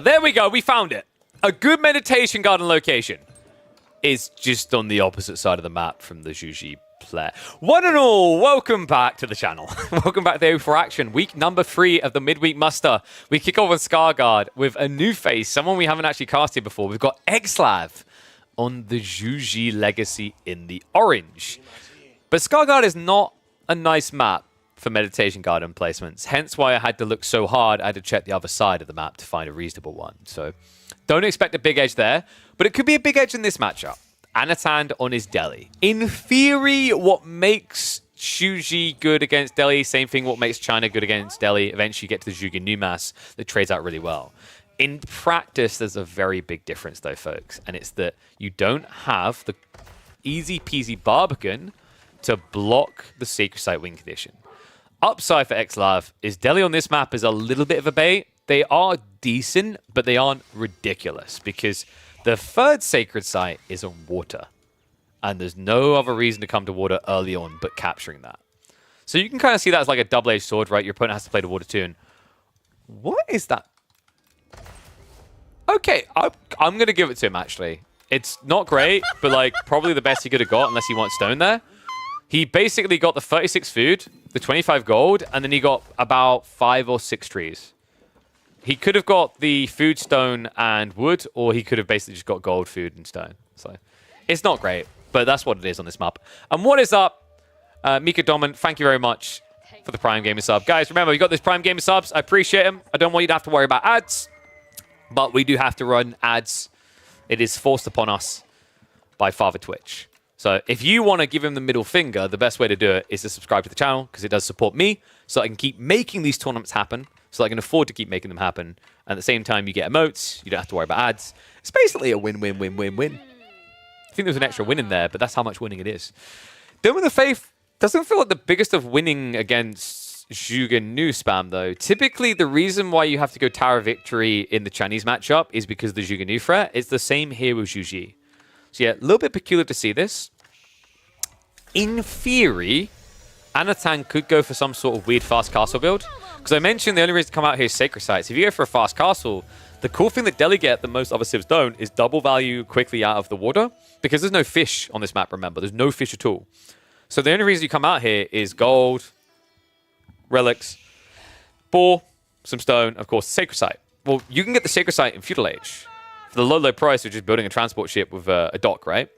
There we go. We found it. A good meditation garden location is just on the opposite side of the map from the Juji player. One and all, welcome back to the channel. Welcome back to AO4 Action. Week number 3 of the midweek muster. We kick off on Scarguard with a new face, someone we haven't actually casted before. We've got XLAV on the Zhuji Legacy in the orange. But Scarguard is not a nice map for Meditation Garden placements. Hence why I had to look so hard. I had to check the other side of the map to find a reasonable one. So don't expect a big edge there. But it could be a big edge in this matchup. Anatan on his Delhi. In theory, what makes Zhuji good against Delhi, same thing what makes China good against Delhi. Eventually you get to the Zhuge Numas that trades out really well. In practice, there's a very big difference though, folks. And it's that you don't have the easy peasy Barbican to block the Sacred Site win condition. Upside for Xlav is Delhi on this map is a little bit of a bait. They are decent, but they aren't ridiculous because the third Sacred Site is on water. And there's no other reason to come to water early on but capturing that. So you can kind of see that as like a double-edged sword, right? Your opponent has to play the water too. And what is that? Okay, I'm going to give it to him, actually. It's not great, but like probably the best he could have got unless he wants stone there. He basically got the 36 food, the 25 gold, and then he got about 5 or 6 trees. He could have got the food, stone, and wood, or he could have basically just got gold, food, and stone. So it's not great, but that's what it is on this map. And what is up? Mika Domin, thank you very much for the Prime Gamer sub. Guys, remember, you got those Prime Gamer subs. I appreciate them. I don't want you to have to worry about ads, but we do have to run ads. It is forced upon us by Father Twitch. So if you want to give him the middle finger, the best way to do it is to subscribe to the channel because it does support me so I can keep making these tournaments happen, so I can afford to keep making them happen. And at the same time, you get emotes. You don't have to worry about ads. It's basically a win-win-win-win-win. I think there's an extra win in there, but that's how much winning it is. Dome of the Faith doesn't feel like the biggest of winning against Zhuge Nu spam, though. Typically, the reason why you have to go Tower Victory in the Chinese matchup is because of the Zhuge Nu threat. It's the same here with Zhu Ji. So yeah, a little bit peculiar to see this. In theory, Anatan could go for some sort of weird fast castle build. Because I mentioned the only reason to come out here is Sacred Sites. If you go for a fast castle, the cool thing that Delhi get that most other civs don't is double value quickly out of the water. Because there's no fish on this map, remember. There's no fish at all. So the only reason you come out here is gold, relics, boar, some stone, of course, the Sacred Site. Well, you can get the Sacred Site in Feudal Age for the low price of just building a transport ship with a dock, right?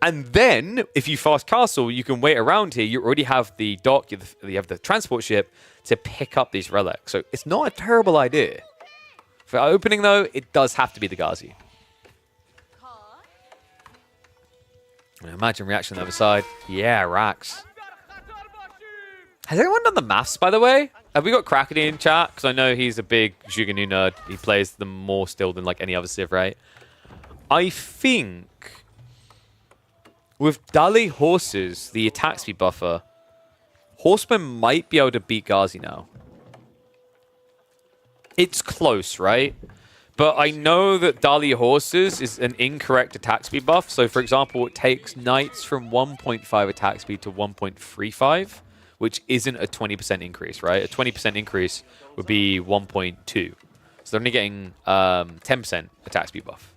And then, if you fast castle, you can wait around here. You already have the dock, you have the transport ship to pick up these relics. So it's not a terrible idea. For opening, though, it does have to be the Ghazi. Imagine reaction on the other side. Yeah, Rax. Has anyone done the maths, by the way? Have we got Krakeny in chat? Because I know he's a big Zhuge Nu nerd. He plays them more still than like any other civ, right? I think with Dali horses, the attack speed buffer, Horsemen might be able to beat Ghazi now. It's close, right? But I know that Dali horses is an incorrect attack speed buff. So, for example, it takes knights from 1.5 attack speed to 1.35, which isn't a 20% increase, right? A 20% increase would be 1.2. So they're only getting 10% attack speed buff.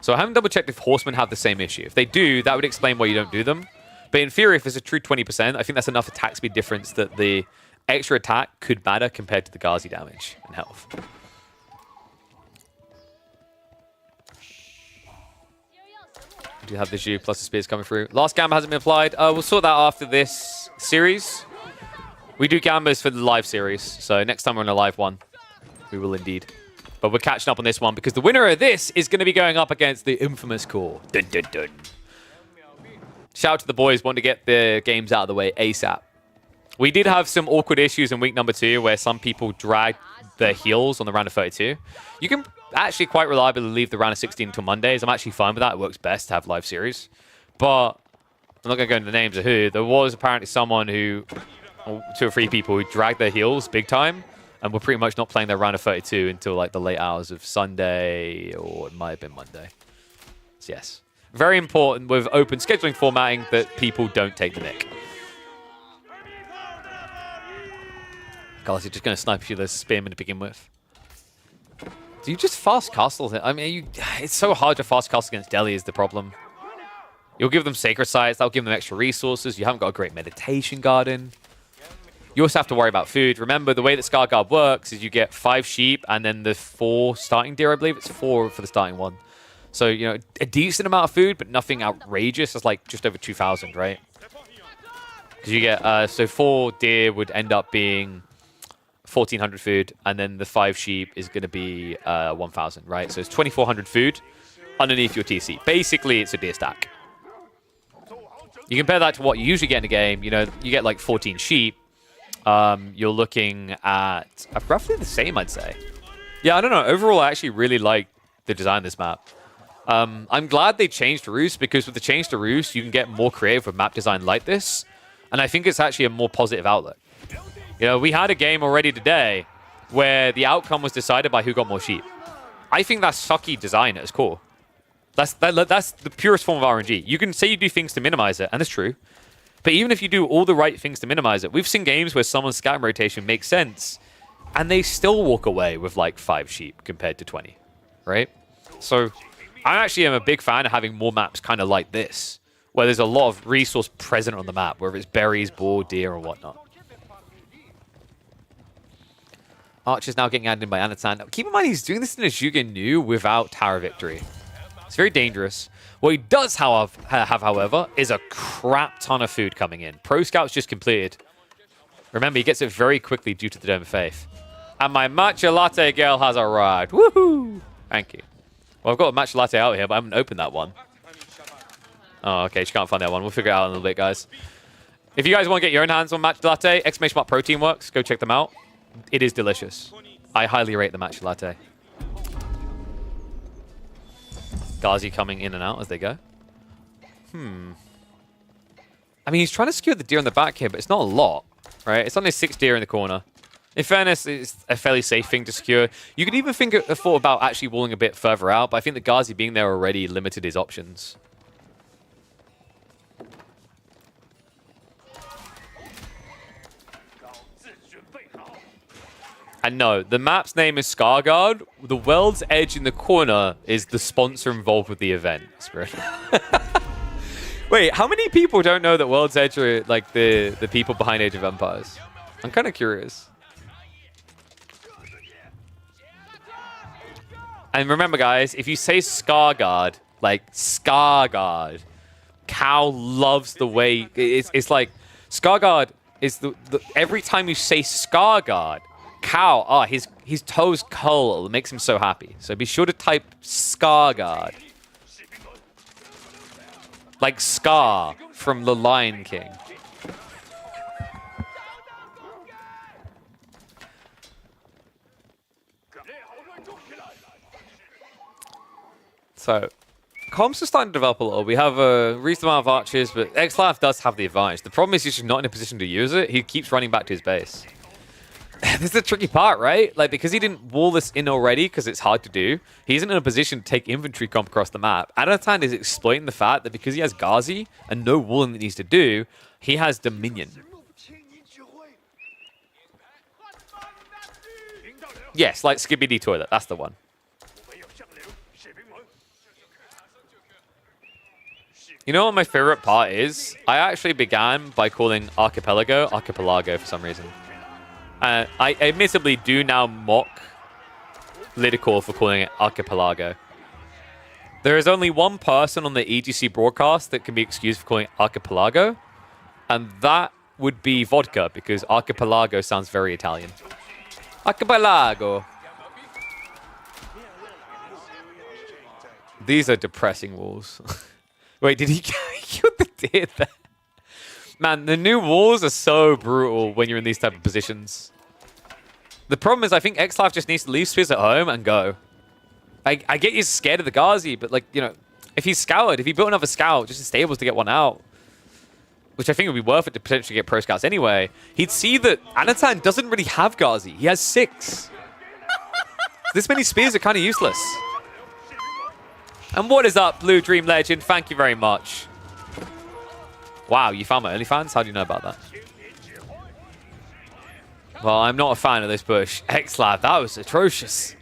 So I haven't double-checked if horsemen have the same issue. If they do, that would explain why you don't do them. But in theory, if it's a true 20%, I think that's enough attack speed difference that the extra attack could matter compared to the Ghazi damage and health. We do have the Zhu plus the spears coming through. Last Gamba hasn't been applied. We'll sort that after this series. We do Gambas for the live series, so next time we're on a live one, we will indeed. But we're catching up on this one because the winner of this is going to be going up against the infamous core. Dun, dun, dun. Shout out to the boys wanting to get the games out of the way ASAP. We did have some awkward issues in week number 2 where some people dragged their heels on the round of 32. You can actually quite reliably leave the round of 16 until Mondays. I'm actually fine with that. It works best to have live series. But I'm not going to go into the names of who. There was apparently someone who, or 2 or 3 people who dragged their heels big time and were pretty much not playing their round of 32 until like the late hours of Sunday, or it might have been Monday. So yes. Very important with open scheduling formatting that people don't take the nick. Guys, you're just going to snipe you those spearmen to begin with. Do you just fast castle? I mean, it's so hard to fast castle against Delhi is the problem. You'll give them sacred sites. That'll give them extra resources. You haven't got a great meditation garden. You also have to worry about food. Remember, the way that Scarguard works is you get 5 sheep and then the 4 starting deer, I believe. It's 4 for the starting one. So, you know, a decent amount of food, but nothing outrageous. It's like just over 2,000, right? Because you get, so 4 deer would end up being 1,400 food, and then the 5 sheep is going to be 1,000, right? So it's 2,400 food underneath your TC. Basically, it's a deer stack. You compare that to what you usually get in a game. You know, you get like 14 sheep. You're looking at roughly the same, I'd say. Yeah, I don't know. Overall, I actually really like the design of this map. I'm glad they changed Roost, because with the change to Roost, you can get more creative with map design like this. And I think it's actually a more positive outlook. You know, we had a game already today where the outcome was decided by who got more sheep. I think that's sucky design at its core. That's the purest form of RNG. You can say you do things to minimize it, and it's true. But even if you do all the right things to minimize it, we've seen games where someone's scatter rotation makes sense, and they still walk away with like 5 sheep compared to 20, right? So I actually am a big fan of having more maps kind of like this, where there's a lot of resource present on the map, whether it's berries, boar, deer, or whatnot. Archer's now getting added in by Anatan. Keep in mind, he's doing this in a Zhuge Nu without Tower Victory. It's very dangerous. What he does have, however, is a crap ton of food coming in. Pro Scout's just completed. Remember, he gets it very quickly due to the Dome of Faith. And my matcha latte girl has arrived. Woohoo! Thank you. Well, I've got a matcha latte out here, but I haven't opened that one. Oh, okay. She can't find that one. We'll figure it out in a little bit, guys. If you guys want to get your own hands on matcha latte, ! Protein Works. Go check them out. It is delicious. I highly rate the matcha latte. Ghazi coming in and out as they go. I mean, he's trying to skewer the deer on the back here, but it's not a lot, right? It's only 6 deer in the corner. In fairness, it's a fairly safe thing to secure. You could even thought about actually walling a bit further out, but I think the Ghazi being there already limited his options. And no, the map's name is Scarguard. The World's Edge in the corner is the sponsor involved with the event. Spirit. Wait, how many people don't know that World's Edge are like the people behind Age of Empires? I'm kind of curious. And remember, guys, if you say Scarguard, like Scarguard, Cow loves the way it's like Scarguard is the every time you say Scarguard, Cow, his toes curl. It makes him so happy. So be sure to type Scarguard. Like Scar from The Lion King. So, comms are starting to develop a little. We have a reasonable amount of archers, but XLAF does have the advantage. The problem is he's just not in a position to use it. He keeps running back to his base. This is the tricky part, right? Like, because he didn't wall this in already, because it's hard to do, he isn't in a position to take infantry comp across the map. Anatan is exploiting the fact that because he has Ghazi and no walling that he needs to do, he has Dominion. Yes, like Skibidi Toilet. That's the one. You know what my favorite part is? I actually began by calling Archipelago for some reason. I admittedly do now mock Lidicor for calling it Archipelago. There is only one person on the EGC broadcast that can be excused for calling it Archipelago, and that would be Vodka, because Archipelago sounds very Italian. Archipelago. These are depressing walls. Wait, did he kill the deer there? Man, the new walls are so brutal when you're in these type of positions. The problem is I think XLife just needs to leave Spears at home and go. I get he's scared of the Ghazi, but like, you know, if he's scoured, if he built another scout just in stables to get one out, which I think would be worth it to potentially get pro scouts anyway, he'd see that Anatan doesn't really have Ghazi. He has 6. This many spears are kind of useless. And what is up, Blue Dream Legend? Thank you very much. Wow, you found my OnlyFans? How do you know about that? Well, I'm not a fan of this push. XLab, that was atrocious.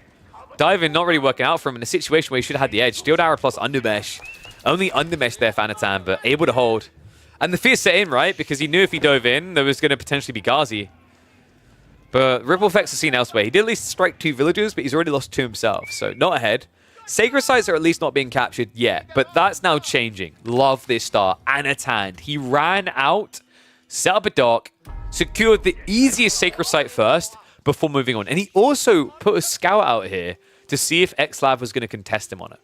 Diving not really working out for him in a situation where he should have had the edge. Steel Arrow plus Undermesh. Only Undermesh there for Anatan, but able to hold. And the fear set in, right? Because he knew if he dove in, there was going to potentially be Ghazi. But ripple effects are seen elsewhere. He did at least strike 2 villagers, but he's already lost 2 himself. So not ahead. Sacred sites are at least not being captured yet, but that's now changing. Love this start. Anatand, he ran out, set up a dock, secured the easiest sacred site first before moving on. And he also put a scout out here to see if Xlav was going to contest him on it.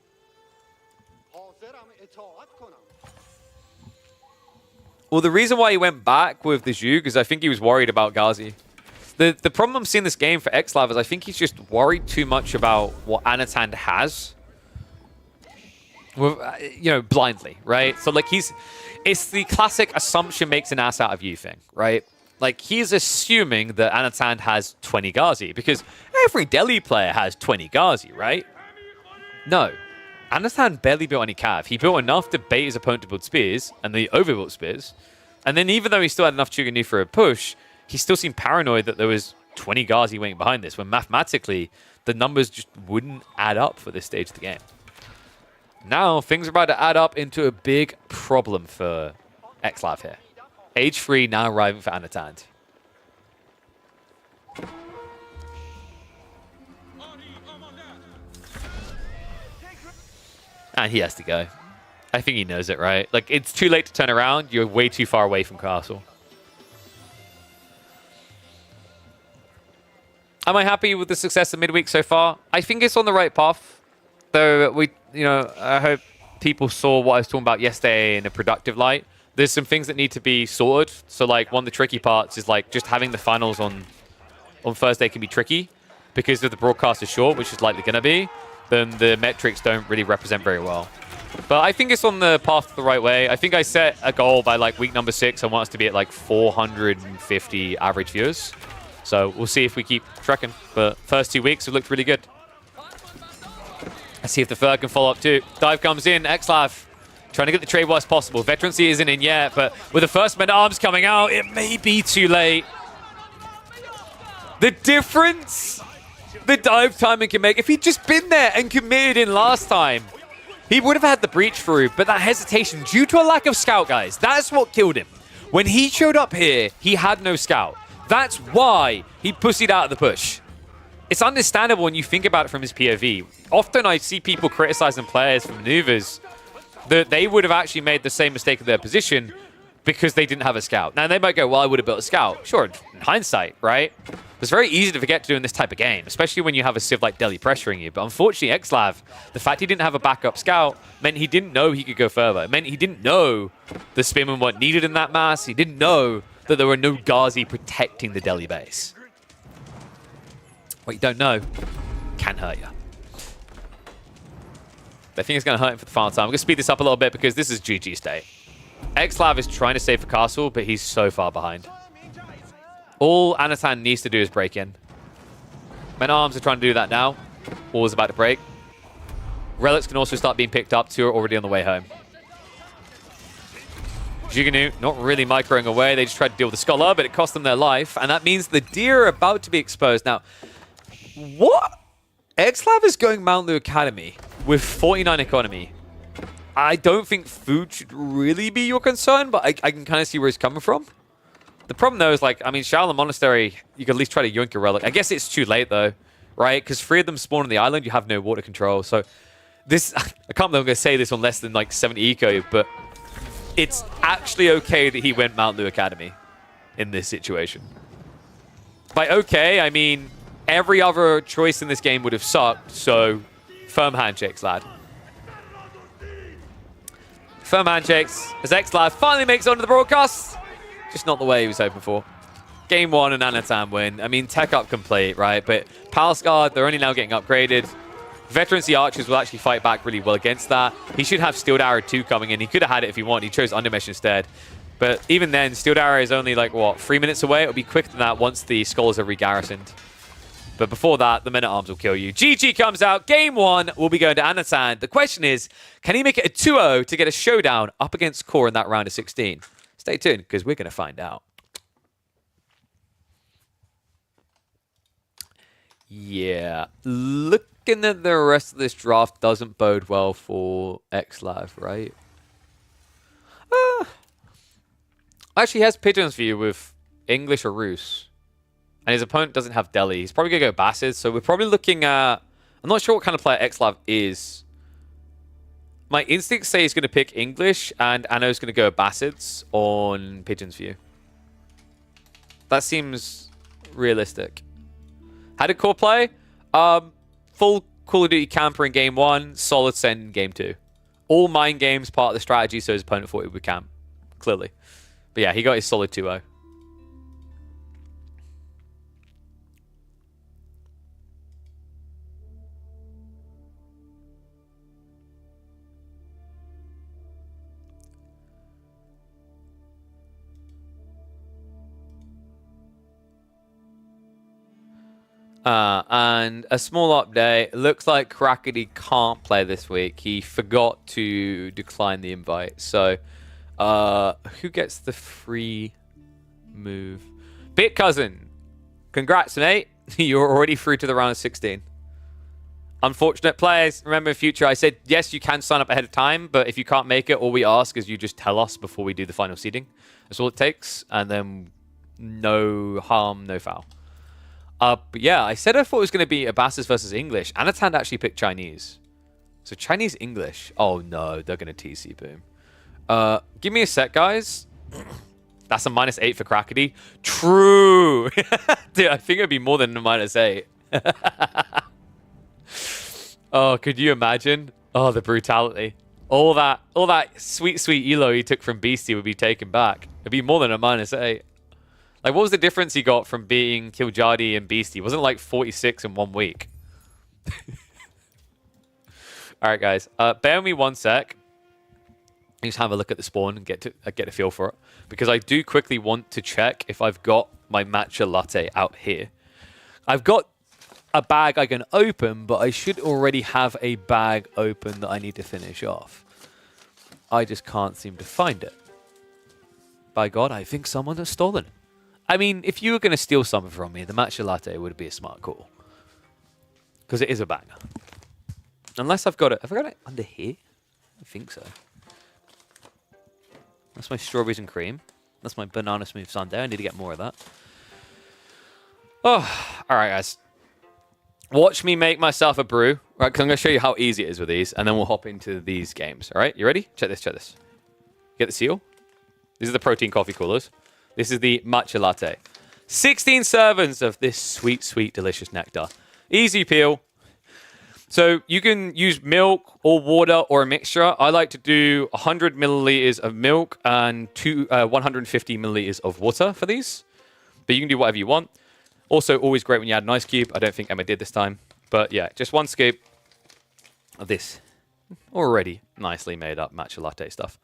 Well, the reason why he went back with the Zhug is I think he was worried about Ghazi. The problem I'm seeing this game for Xlav is I think he's just worried too much about what Anatand has. You know, blindly, right? So, like, it's the classic assumption makes an ass out of you thing, right? Like, he's assuming that Anatand has 20 Ghazi because every Delhi player has 20 Ghazi, right? No. Anatand barely built any cav. He built enough to bait his opponent to build spears, and they overbuilt spears. And then even though he still had enough Chuganu for a push, he still seemed paranoid that there was 20 Ghazi waiting behind this, when mathematically, the numbers just wouldn't add up for this stage of the game. Now, things are about to add up into a big problem for Xlav here. Age 3 now arriving for Anatand. And he has to go. I think he knows it, right? Like, it's too late to turn around. You're way too far away from castle. Am I happy with the success of Midweek so far? I think it's on the right path. Though I hope people saw what I was talking about yesterday in a productive light. There's some things that need to be sorted. So, like, one of the tricky parts is, like, just having the finals on Thursday can be tricky because if the broadcast is short, which is likely going to be, then the metrics don't really represent very well. But I think it's on the path the right way. I think I set a goal by, like, week number 6. I want us to be at, like, 450 average viewers. So we'll see if we keep trekking. But first 2 weeks have looked really good. Let's see if the third can follow up too. Dive comes in. Xlav trying to get the trade well as possible. Veterancy isn't in yet, but with the first men-at-arms coming out, it may be too late. The difference the dive timing can make. If he'd just been there and committed in last time, he would have had the breach through, but that hesitation due to a lack of scout, guys, that's what killed him. When he showed up here, he had no scout. That's why he pussied out of the push. It's understandable when you think about it from his POV. Often I see people criticizing players for maneuvers that they would have actually made the same mistake in their position because they didn't have a scout. Now, they might go, well, I would have built a scout. Sure, in hindsight, right? It's very easy to forget to do in this type of game, especially when you have a civ like Delhi pressuring you. But unfortunately, Xlav, the fact he didn't have a backup scout meant he didn't know he could go further. It meant he didn't know the spearmen weren't needed in that mass. He didn't know that there were no Ghazi protecting the Delhi base. What you don't know can hurt you. I think it's going to hurt him for the final time. I'm going to speed this up a little bit because this is GG state. Xlav is trying to save for castle, but he's so far behind. All Anatand needs to do is break in. Men-at-arms are trying to do that now. All is about to break. Relics can also start being picked up. 2 are already on the way home. Jiganu not really microing away. They just tried to deal with the Scholar, but it cost them their life. And that means the deer are about to be exposed. Now, what? Xlav is going Mount Lu Academy with 49 economy. I don't think food should really be your concern, but I can kind of see where he's coming from. The problem, though, is, like, I mean, Shaolin Monastery, you could at least try to yoink a relic. I guess it's too late, though, right? Because 3 of them spawn on the island, you have no water control. So this, I can't believe I'm going to say this on less than, like, 70 eco, but it's actually okay that he went Mount Lu Academy in this situation. By okay, I mean every other choice in this game would have sucked, so firm handshakes, lad. Firm handshakes as Xlav finally makes it onto the broadcast. Just not the way he was hoping for. Game 1 and Anatand win. I mean, tech up complete, right? But Palace Guard, they're only now getting upgraded. Veterancy Archers will actually fight back really well against that. He should have Steeled Arrow 2 coming in. He could have had it if he wanted. He chose Undermesh instead. But even then, Steeled Arrow is only, like, what, 3 minutes away? It'll be quicker than that once the Scholars are re-garrisoned. But before that, the Men-at-Arms will kill you. GG comes out. Game 1 will be going to Anatand. The question is, can he make it a 2-0 to get a showdown up against Core in that round of 16? Stay tuned, because we're going to find out. Yeah. Looking at the rest of this draft doesn't bode well for Xlav, right? Actually, he has Pigeons for you with English or Rus. And his opponent doesn't have Delhi. He's probably going to go Basses. So we're probably looking at I'm not sure what kind of player Xlav is. My instincts say he's going to pick English, and Anno's going to go Bassids on Pigeon's View. That seems realistic. How did Core play? Full Call of Duty camper in game 1, solid send in game 2. All mind games, part of the strategy, so his opponent thought it would camp, clearly. But yeah, he got his solid 2-0. And a small update. Looks like Crackety can't play this week. He forgot to decline the invite. So, who gets the free move? Bit Cousin. Congrats, mate. You're already through to the round of 16. Unfortunate players. Remember in future, I said, yes, you can sign up ahead of time, but if you can't make it, all we ask is you just tell us before we do the final seeding. That's all it takes. And then no harm, no foul. But yeah, I said I thought it was going to be Abbasis versus English. Anatan actually picked Chinese. So Chinese-English. Oh no, they're going to TC boom. Give me a sec, guys. That's a -8 for Crackety. True. Dude, I think it'd be more than a -8. Oh, could you imagine? Oh, the brutality. All that sweet, sweet elo he took from Beastie would be taken back. It'd be more than a -8. Like, what was the difference he got from being Killjadi and Beastie? Wasn't it like 46 in 1 week? All right, guys. Bear with me 1 sec. Just have a look at the spawn and get a feel for it. Because I do quickly want to check if I've got my matcha latte out here. I've got a bag I can open, but I should already have a bag open that I need to finish off. I just can't seem to find it. By God, I think someone has stolen it. I mean, if you were going to steal something from me, the matcha latte would be a smart call. Because it is a banger. Unless I've got it. Have I got it under here? I think so. That's my strawberries and cream. That's my banana smooth sundae. I need to get more of that. Oh, all right, guys. Watch me make myself a brew. Right, because I'm going to show you how easy it is with these, and then we'll hop into these games. All right, you ready? Check this, check this. Get the seal. These are the protein coffee coolers. This is the matcha latte. 16 servings of this sweet, sweet, delicious nectar. Easy peel. So you can use milk or water or a mixture. I like to do 100 milliliters of milk and 150 milliliters of water for these. But you can do whatever you want. Also, always great when you add an ice cube. I don't think Emma did this time. But yeah, just 1 scoop of this already nicely made up matcha latte stuff.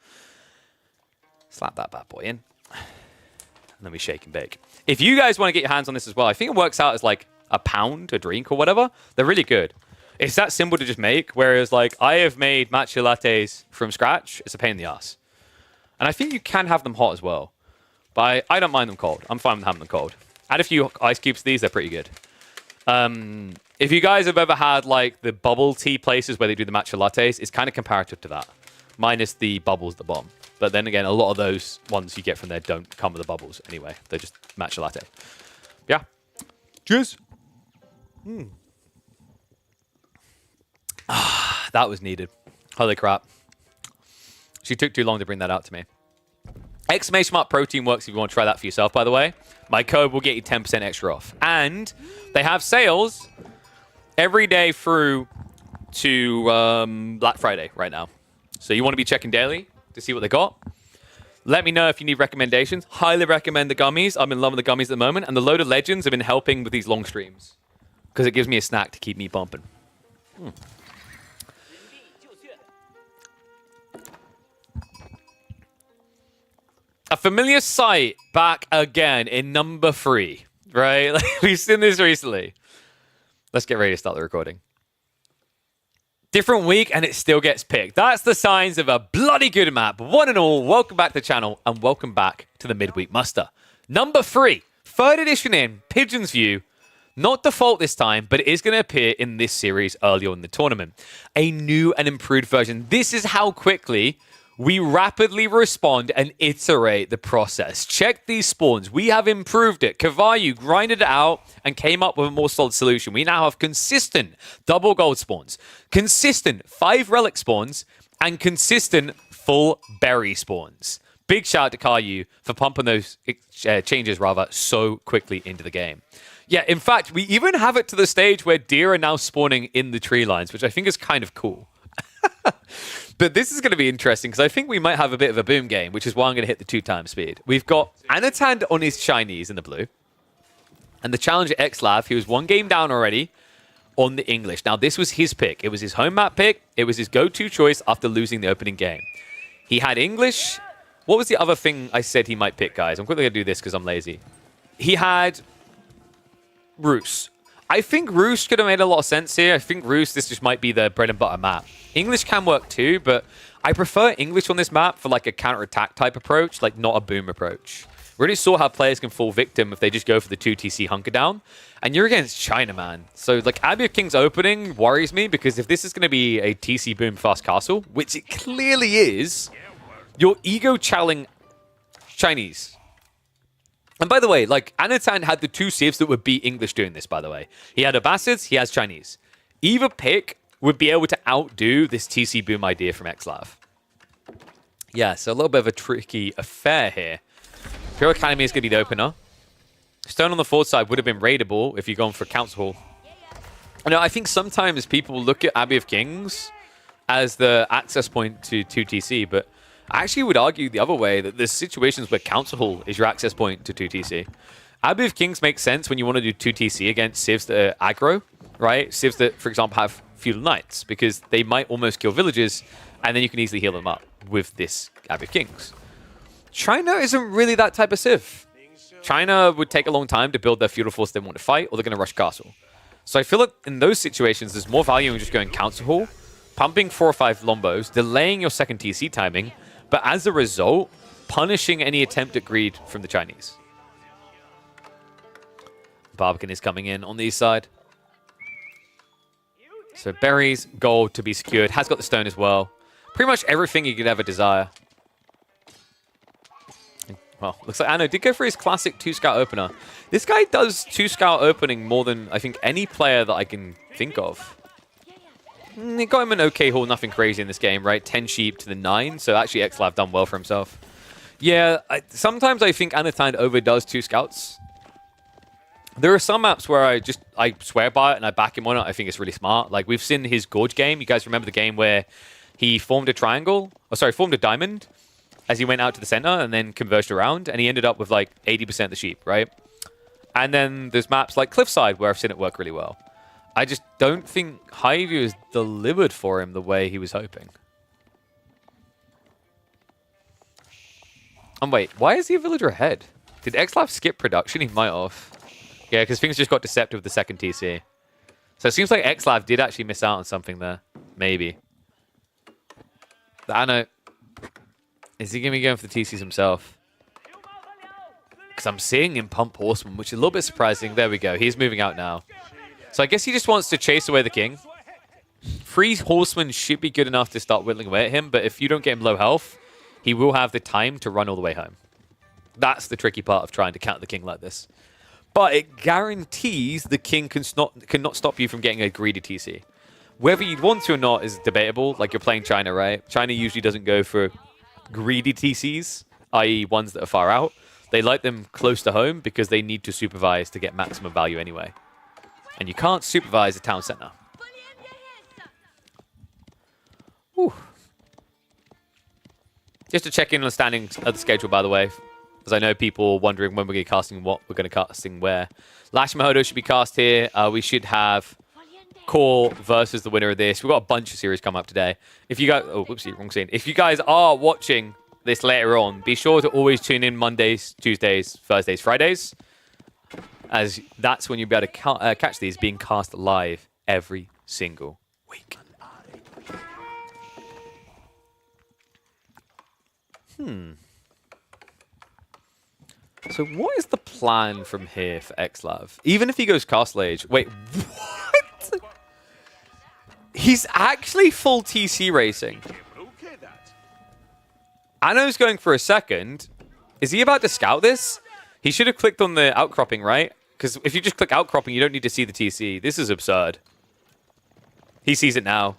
Slap that bad boy in. And then we shake and bake. If you guys want to get your hands on this as well, I think it works out as like £1 a drink or whatever. They're really good. It's that simple to just make, whereas like I have made matcha lattes from scratch. It's a pain in the ass. And I think you can have them hot as well. But I don't mind them cold. I'm fine with having them cold. Add a few ice cubes to these. They're pretty good. If you guys have ever had like the bubble tea places where they do the matcha lattes, it's kind of comparative to that. Minus the bubbles at the bottom. But then again, a lot of those ones you get from there don't come with the bubbles anyway. They're just matcha latte. Yeah. Cheers. Ah, that was needed. Holy crap. She took too long to bring that out to me. Exclamation mark protein works if you want to try that for yourself, by the way. My code will get you 10% extra off. And they have sales every day through to Black Friday right now. So you want to be checking daily to see what they got. Let me know if you need recommendations. Highly recommend the gummies. I'm in love with the gummies at the moment. And the Load of Legends have been helping with these long streams. Because it gives me a snack to keep me bumping. A familiar sight back again in number 3. Right? Like, we've seen this recently. Let's get ready to start the recording. Different week, and it still gets picked. That's the signs of a bloody good map. One and all, welcome back to the channel, and welcome back to the Midweek Muster. Number 3, 3rd edition in, Pigeon's View. Not default this time, but it is going to appear in this series earlier in the tournament. A new and improved version. This is how quickly We rapidly respond and iterate the process. Check these spawns. We have improved it. Kavayu grinded it out and came up with a more solid solution. We now have consistent double gold spawns, consistent 5 relic spawns, and consistent full berry spawns. Big shout out to Caillou for pumping those changes so quickly into the game. Yeah, in fact, we even have it to the stage where deer are now spawning in the tree lines, which I think is kind of cool. But this is going to be interesting because I think we might have a bit of a boom game, which is why I'm going to hit the 2x speed. We've got Anatan on his Chinese in the blue. And the challenger XLav, he was 1 game down already on the English. Now, this was his pick. It was his home map pick. It was his go-to choice after losing the opening game. He had English. What was the other thing I said he might pick, guys? I'm quickly going to do this because I'm lazy. He had Roos. I think Roos could have made a lot of sense here. I think Roos, this just might be the bread and butter map. English can work too, but I prefer English on this map for like a counter-attack type approach, like not a boom approach. We already saw how players can fall victim if they just go for the 2TC hunker down. And you're against China, man. So like Abbey of King's opening worries me because if this is going to be a TC boom fast castle, which it clearly is, you're ego-challenging Chinese. And by the way, like, Anatan had the 2 civs that would beat English doing this, by the way. He had Abbasids, he has Chinese. Either pick would be able to outdo this TC boom idea from XLav. Yeah, so a little bit of a tricky affair here. Pure Academy is going to be the opener. Stone on the forward side would have been raidable if you're going for Council Hall. You know, I think sometimes people look at Abbey of Kings as the access point to 2TC, but I actually would argue the other way, that there's situations where Council Hall is your access point to 2TC. Abbey of Kings makes sense when you want to do 2TC against civs that are aggro, right? Civs that, for example, have feudal knights, because they might almost kill villages, and then you can easily heal them up with this Abbey of Kings. China isn't really that type of civ. China would take a long time to build their feudal force they want to fight, or they're going to rush castle. So I feel like in those situations, there's more value in just going Council Hall, pumping 4 or 5 lombos, delaying your second TC timing, but as a result, punishing any attempt at greed from the Chinese. Barbican is coming in on the east side. So berries, gold to be secured. Has got the stone as well. Pretty much everything you could ever desire. Well, looks like Anno did go for his classic 2-scout opener. This guy does 2-scout opening more than, I think, any player that I can think of. He got him an okay haul, nothing crazy in this game, right? 10 sheep to the 9, so actually XLav done well for himself. Yeah, sometimes I think Anatan overdoes 2 scouts. There are some maps where I swear by it and I back him on it. I think it's really smart. Like, we've seen his Gorge game. You guys remember the game where he formed a triangle? Oh, sorry, formed a diamond as he went out to the center and then converged around, and he ended up with like 80% of the sheep, right? And then there's maps like Cliffside where I've seen it work really well. I just don't think Highview has delivered for him the way he was hoping. And wait, why is he a villager ahead? Did XLav skip production? He might have. Yeah, because things just got deceptive with the second TC. So it seems like XLav did actually miss out on something there. Maybe. I know. Is he going to be going for the TCs himself? Because I'm seeing him pump Horseman, which is a little bit surprising. There we go. He's moving out now. So I guess he just wants to chase away the king. 3 horsemen should be good enough to start whittling away at him, but if you don't get him low health, he will have the time to run all the way home. That's the tricky part of trying to counter the king like this. But it guarantees the king cannot stop you from getting a greedy TC. Whether you'd want to or not is debatable. Like, you're playing China, right? China usually doesn't go for greedy TCs, i.e. ones that are far out. They like them close to home because they need to supervise to get maximum value anyway. And you can't supervise a town center. Whew. Just to check in on the standings of the schedule, by the way, because I know people are wondering when we're going to be casting what, we're going to casting where. Lash Mahodo should be cast here. We should have Core versus the winner of this. We've got a bunch of series come up today. If you guys... Oh, whoopsie, wrong scene. If you guys are watching this later on, be sure to always tune in Mondays, Tuesdays, Thursdays, Fridays, as that's when you'll be able to catch these being cast live every single week. So what is the plan from here for XLav? Even if he goes Castle Age... Wait, what? He's actually full TC racing. Ano's going for a second. Is he about to scout this? He should have clicked on the outcropping, right? Because if you just click outcropping, you don't need to see the TC. This is absurd. He sees it now.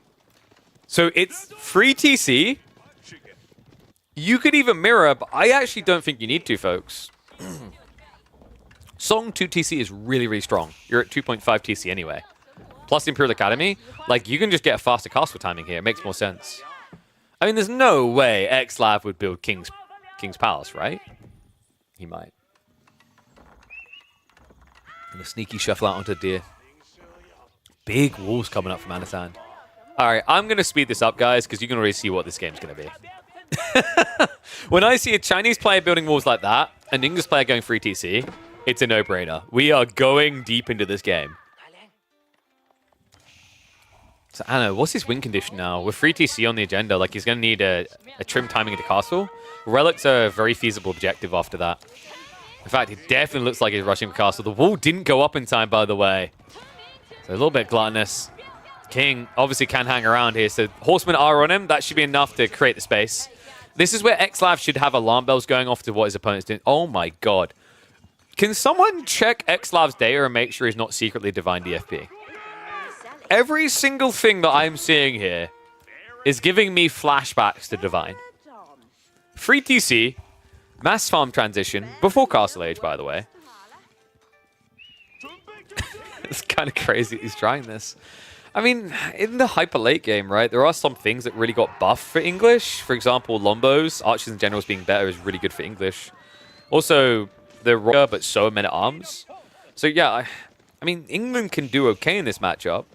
So it's free TC. You could even mirror, but I actually don't think you need to, folks. Song 2 TC is really, really strong. You're at 2.5 TC anyway. Plus Imperial Academy, like, you can just get a faster castle timing here. It makes more sense. I mean, there's no way XLav would build King's Palace, right? He might. And a sneaky shuffle out onto Deer. Big walls coming up from Anatan. All right, I'm going to speed this up, guys, because you can already see what this game's going to be. When I see a Chinese player building walls like that, an English player going free TC, it's a no-brainer. We are going deep into this game. So, Anna, what's his win condition now? With free TC on the agenda, like, he's going to need a trim timing into castle. Relics are a very feasible objective after that. In fact, it definitely looks like he's rushing for castle. The wall didn't go up in time, by the way. So a little bit gluttonous. King obviously can hang around here. So horsemen are on him. That should be enough to create the space. This is where XLav should have alarm bells going off to what his opponent's doing. Oh my god. Can someone check XLav's data and make sure he's not secretly Divine DFP? Every single thing that I'm seeing here is giving me flashbacks to Divine. Free TC, mass farm transition, before Castle Age, by the way. It's kind of crazy he's trying this. I mean, in the hyper late game, right, there are some things that really got buffed for English. For example, Lombos, Archers and Generals being better is really good for English. Also, the Royal, but so men at arms. So yeah, I mean, England can do okay in this matchup.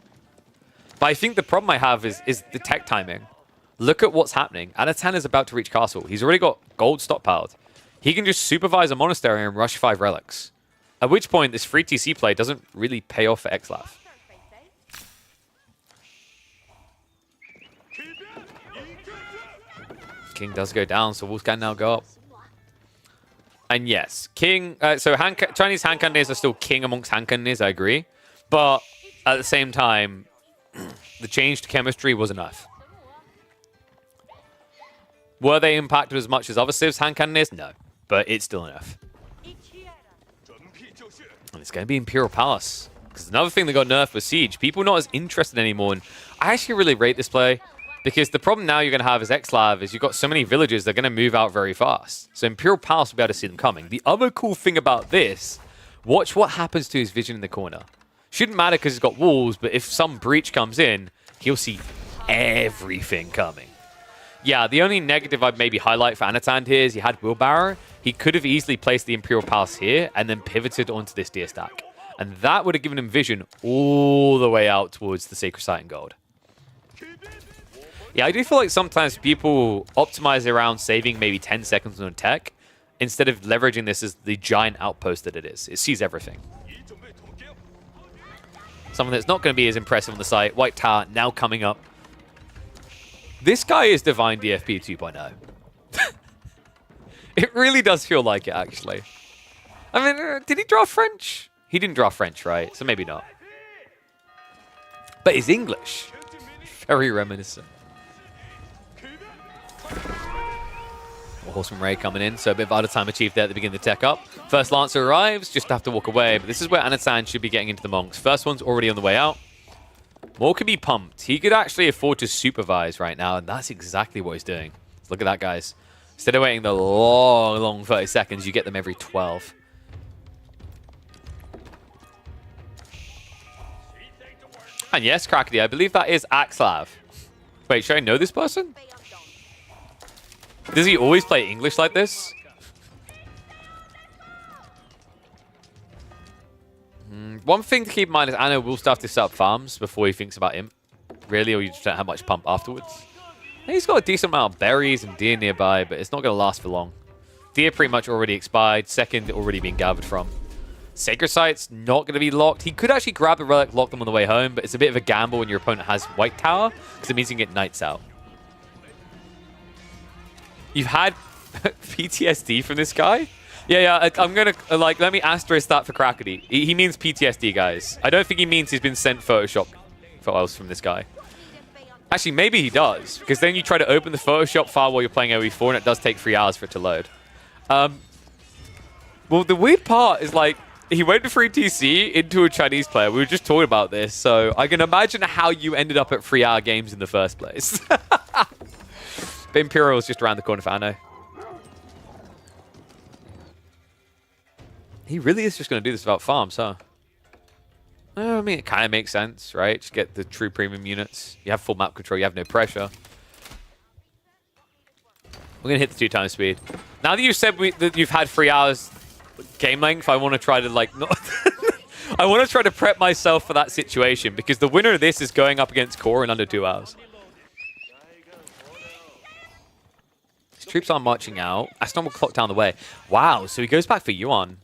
But I think the problem I have is the tech timing. Look at what's happening. Anatan is about to reach castle. He's already got gold stockpiled. He can just supervise a monastery and rush 5 relics. At which point, this free TC play doesn't really pay off for XLav. King does go down, so walls can now go up. And yes, King... Chinese hand cannoneers are still king amongst hand cannoneers, I agree. But at the same time, the change to chemistry was enough. Were they impacted as much as other Civs hand cannoneers? No. But it's still enough. And it's going to be Imperial Palace. Because another thing that got nerfed was Siege. People not as interested anymore. And I actually really rate this play. Because the problem now you're going to have as XLav is you've got so many villages that are going to move out very fast. So Imperial Palace will be able to see them coming. The other cool thing about this, watch what happens to his vision in the corner. Shouldn't matter because he's got walls, but if some breach comes in, he'll see everything coming. Yeah, the only negative I'd maybe highlight for Anatan here is he had Wheelbarrow. He could have easily placed the Imperial Palace here and then pivoted onto this deer stack. And that would have given him vision all the way out towards the Sacred Site and Gold. Yeah, I do feel like sometimes people optimize around saving maybe 10 seconds on tech instead of leveraging this as the giant outpost that it is. It sees everything. Something that's not going to be as impressive on the site. White Tower now coming up. This guy is Divine DFP 2.0. It really does feel like it, actually. I mean, did he draw French? He didn't draw French, right? So maybe not. But he's English. Very reminiscent. Horseman Ray coming in, so a bit of out of time achieved there at the beginning of the tech up. First Lancer arrives, just have to walk away, but this is where Anatan should be getting into the monks. First one's already on the way out. More could be pumped. He could actually afford to supervise right now, and that's exactly what he's doing. Look at that, guys. Instead of waiting the long 30 seconds, you get them every 12. And yes, Crackety, I believe that is XLav. Wait, should I know this person? Does he always play English like this? One thing to keep in mind is Anna will start to set up farms before he thinks about him. Really, or you just don't have much pump afterwards. He's got a decent amount of berries and deer nearby, but it's not going to last for long. Deer pretty much already expired. Second already being gathered from. Sacred Site's not going to be locked. He could actually grab the relic, lock them on the way home, but it's a bit of a gamble when your opponent has White Tower, because it means you can get Knights out. You've had PTSD from this guy? Yeah, I'm going to, let me asterisk that for Crackety. He means PTSD, guys. I don't think he means he's been sent Photoshop photos from this guy. Actually, maybe he does, because then you try to open the Photoshop file while you're playing OE4, and it does take 3 hours for it to load. Well, the weird part is, like, he went to free TC into a Chinese player. We were just talking about this, so I can imagine how you ended up at 3-hour games in the first place. But Imperial's just around the corner for Anno. He really is just going to do this without farms, huh? I mean, it kind of makes sense, right? Just get the true premium units. You have full map control. You have no pressure. We're going to hit the 2x speed. Now that you've said that you've had 3 hours game length, I want to try to, like, not... I want to try to prep myself for that situation, because the winner of this is going up against Core in under 2 hours. His troops are marching out. Aston will clock down the way. Wow, so he goes back for Yuan.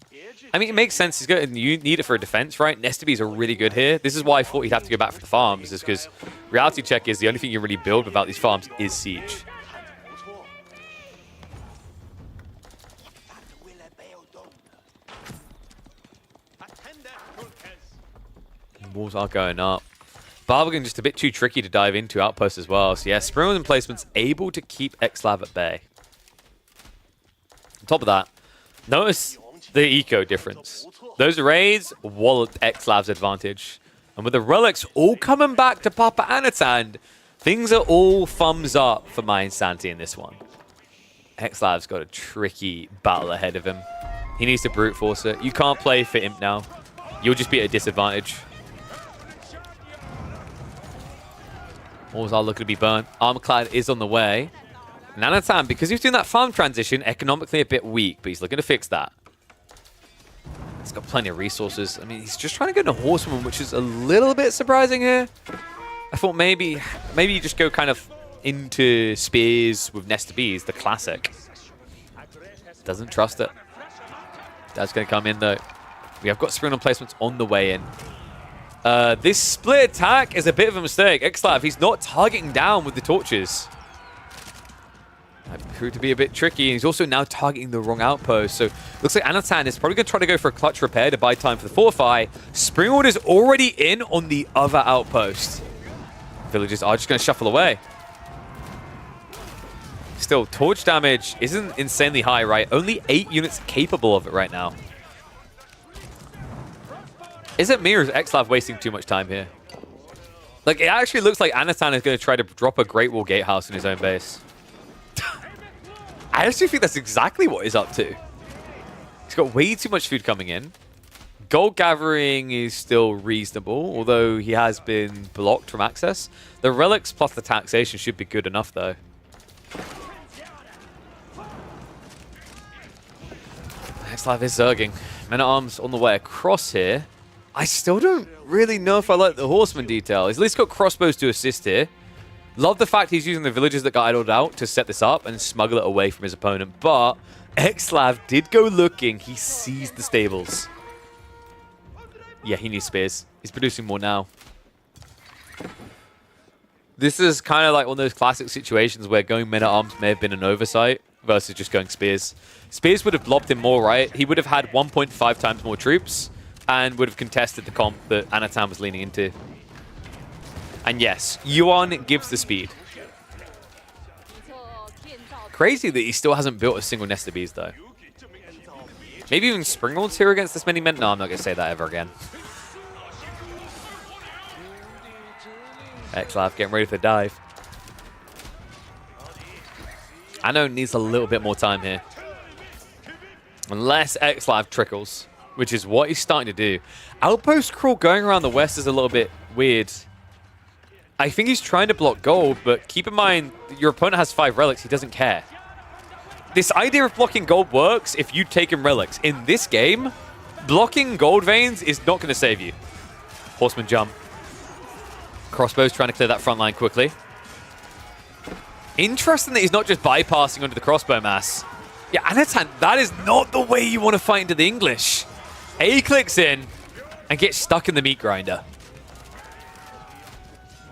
I mean, it makes sense. He's good. You need it for a defense, right? Nestabees are really good here. This is why I thought he'd have to go back for the farms, is because reality check is the only thing you really build without these farms is siege. Walls are going up. Barbican just a bit too tricky to dive into outposts as well. So yeah, Spring emplacements able to keep Xlav at bay. On top of that, notice the eco difference. Those raids walloped Xlav's advantage. And with the relics all coming back to Papa Anatan, things are all thumbs up for my Insanity in this one. Xlav's got a tricky battle ahead of him. He needs to brute force it. You can't play for Imp now. You'll just be at a disadvantage. Walls are looking to be burnt. Armorclad is on the way. And Anatan, because he's doing that farm transition, economically a bit weak, but he's looking to fix that. He's got plenty of resources. I mean, he's just trying to get a horsewoman, which is a little bit surprising here. I thought maybe you just go kind of into spears with Nesta Bees, the classic. Doesn't trust it. That's going to come in, though. We have got spring placements on the way in. This split attack is a bit of a mistake. Xlav, he's not targeting down with the torches. That proved to be a bit tricky. He's also now targeting the wrong outpost. So looks like Anatan is probably going to try to go for a clutch repair to buy time for the fortify. Springwood is already in on the other outpost. Villagers are just going to shuffle away. Still, torch damage isn't insanely high, right? Only 8 units capable of it right now. Is it me or is Xlav wasting too much time here? Like, it actually looks like Anatan is going to try to drop a Great Wall Gatehouse in his own base. I actually think that's exactly what he's up to. He's got way too much food coming in. Gold gathering is still reasonable, although he has been blocked from access. The relics plus the taxation should be good enough, though. Xlav is zerging. Men-at-Arms on the way across here. I still don't really know if I like the horseman detail. He's at least got crossbows to assist here. Love the fact he's using the villagers that got idled out to set this up and smuggle it away from his opponent. But Xlav did go looking. He sees the stables. Yeah, he needs spears. He's producing more now. This is kind of like one of those classic situations where going men-at-arms may have been an oversight versus just going spears. Spears would have blobbed him more, right? He would have had 1.5 times more troops and would have contested the comp that Anatan was leaning into. And yes, Yuan gives the speed. Crazy that he still hasn't built a single nest of bees, though. Maybe even Springwald's here against this many men? No, I'm not going to say that ever again. Xlav getting ready for the dive. Anno needs a little bit more time here. Unless Xlav trickles, which is what he's starting to do. Outpost crawl going around the west is a little bit weird. I think he's trying to block gold, but keep in mind, your opponent has 5 relics. He doesn't care. This idea of blocking gold works if you take him relics. In this game, blocking gold veins is not going to save you. Horseman jump. Crossbow's trying to clear that front line quickly. Interesting that he's not just bypassing under the crossbow mass. Yeah, Anatan, that is not the way you want to fight into the English. A clicks in and gets stuck in the meat grinder.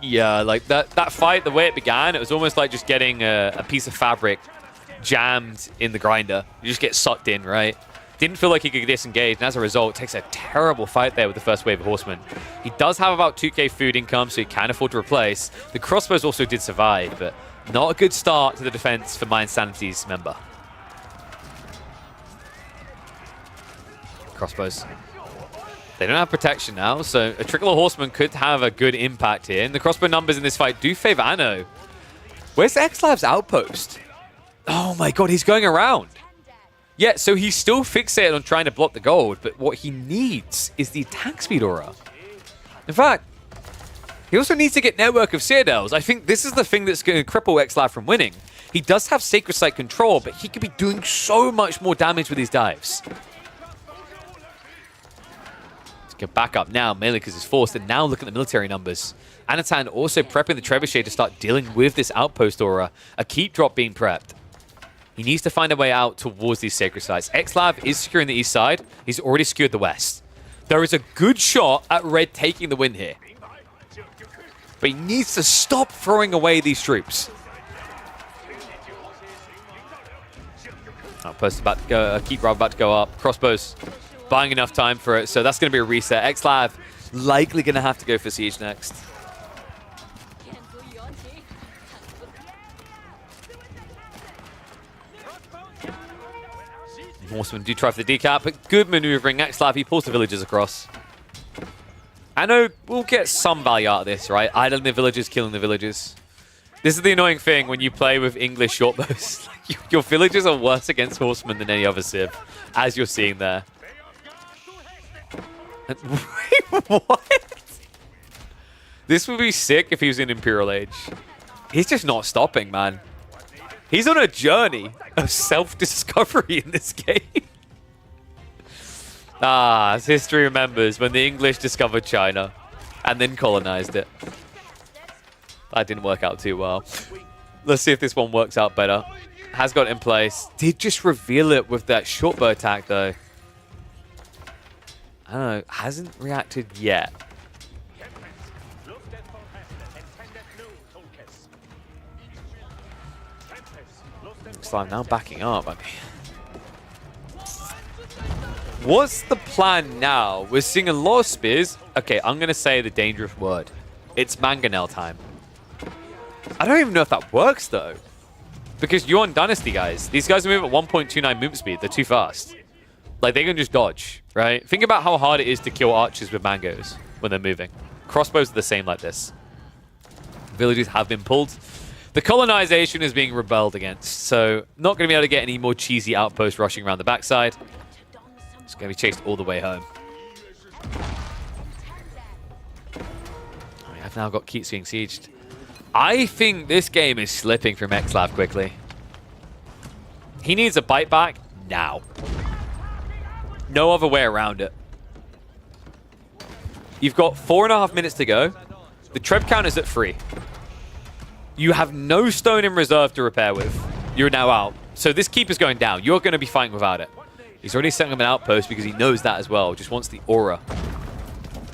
Yeah, like that fight, the way it began, it was almost like just getting a piece of fabric jammed in the grinder. You just get sucked in, right? Didn't feel like he could disengage, and as a result, takes a terrible fight there with the first wave of Horsemen. He does have about 2k food income, so he can afford to replace. The crossbows also did survive, but not a good start to the defense for My Insanity's member. Crossbows. They don't have protection now, so a trickle of Horsemen could have a good impact here. And the crossbow numbers in this fight do favor Anno. Where's XLab's outpost? Oh my god, he's going around. Yeah, so he's still fixated on trying to block the gold, but what he needs is the attack speed aura. In fact, he also needs to get Network of Citadels. I think this is the thing that's going to cripple XLab from winning. He does have Sacred Site control, but he could be doing so much more damage with these dives. Get back up now. Melekus is forced, and now look at the military numbers. Anatan also prepping the Trebuchet to start dealing with this outpost aura. A keep drop being prepped. He needs to find a way out towards these sacred sites. XLab is securing the east side. He's already secured the west. There is a good shot at Red taking the win here. But he needs to stop throwing away these troops. Outpost about to go, keep Rob about to go up. Crossbows buying enough time for it, so that's going to be a reset. XLab likely going to have to go for Siege next. Horsemen do try for the decap, but good maneuvering. XLab, he pulls the villagers across. Anno will get some value out of this, right? Idling the villagers, killing the villagers. This is the annoying thing when you play with English shortbows. Your villagers are worse against horsemen than any other civ, as you're seeing there. Wait, what? This would be sick if he was in Imperial Age. He's just not stopping, man. He's on a journey of self-discovery in this game. As history remembers, when the English discovered China and then colonized it. That didn't work out too well. Let's see if this one works out better. Has got it in place. Did just reveal it with that short bow attack, though. I don't know. Hasn't reacted yet. Looks like I'm now backing up. I mean, what's the plan now? We're seeing a lot of spears. Okay, I'm going to say the dangerous word. It's mangonel time. I don't even know if that works, though. Because Yuan Dynasty, guys. These guys move at 1.29 movement speed. They're too fast. Like, they can just dodge, right? Think about how hard it is to kill archers with mangoes when they're moving. Crossbows are the same like this. Villages have been pulled. The colonization is being rebelled against, so not going to be able to get any more cheesy outposts rushing around the backside. It's going to be chased all the way home. I've now got Keats being sieged. I think this game is slipping from XLab quickly. He needs a bite back now. No other way around it. You've got 4.5 minutes to go. The Treb count is at 3. You have no stone in reserve to repair with. You're now out. So this keep is going down. You're going to be fighting without it. He's already setting up an outpost because he knows that as well. Just wants the aura.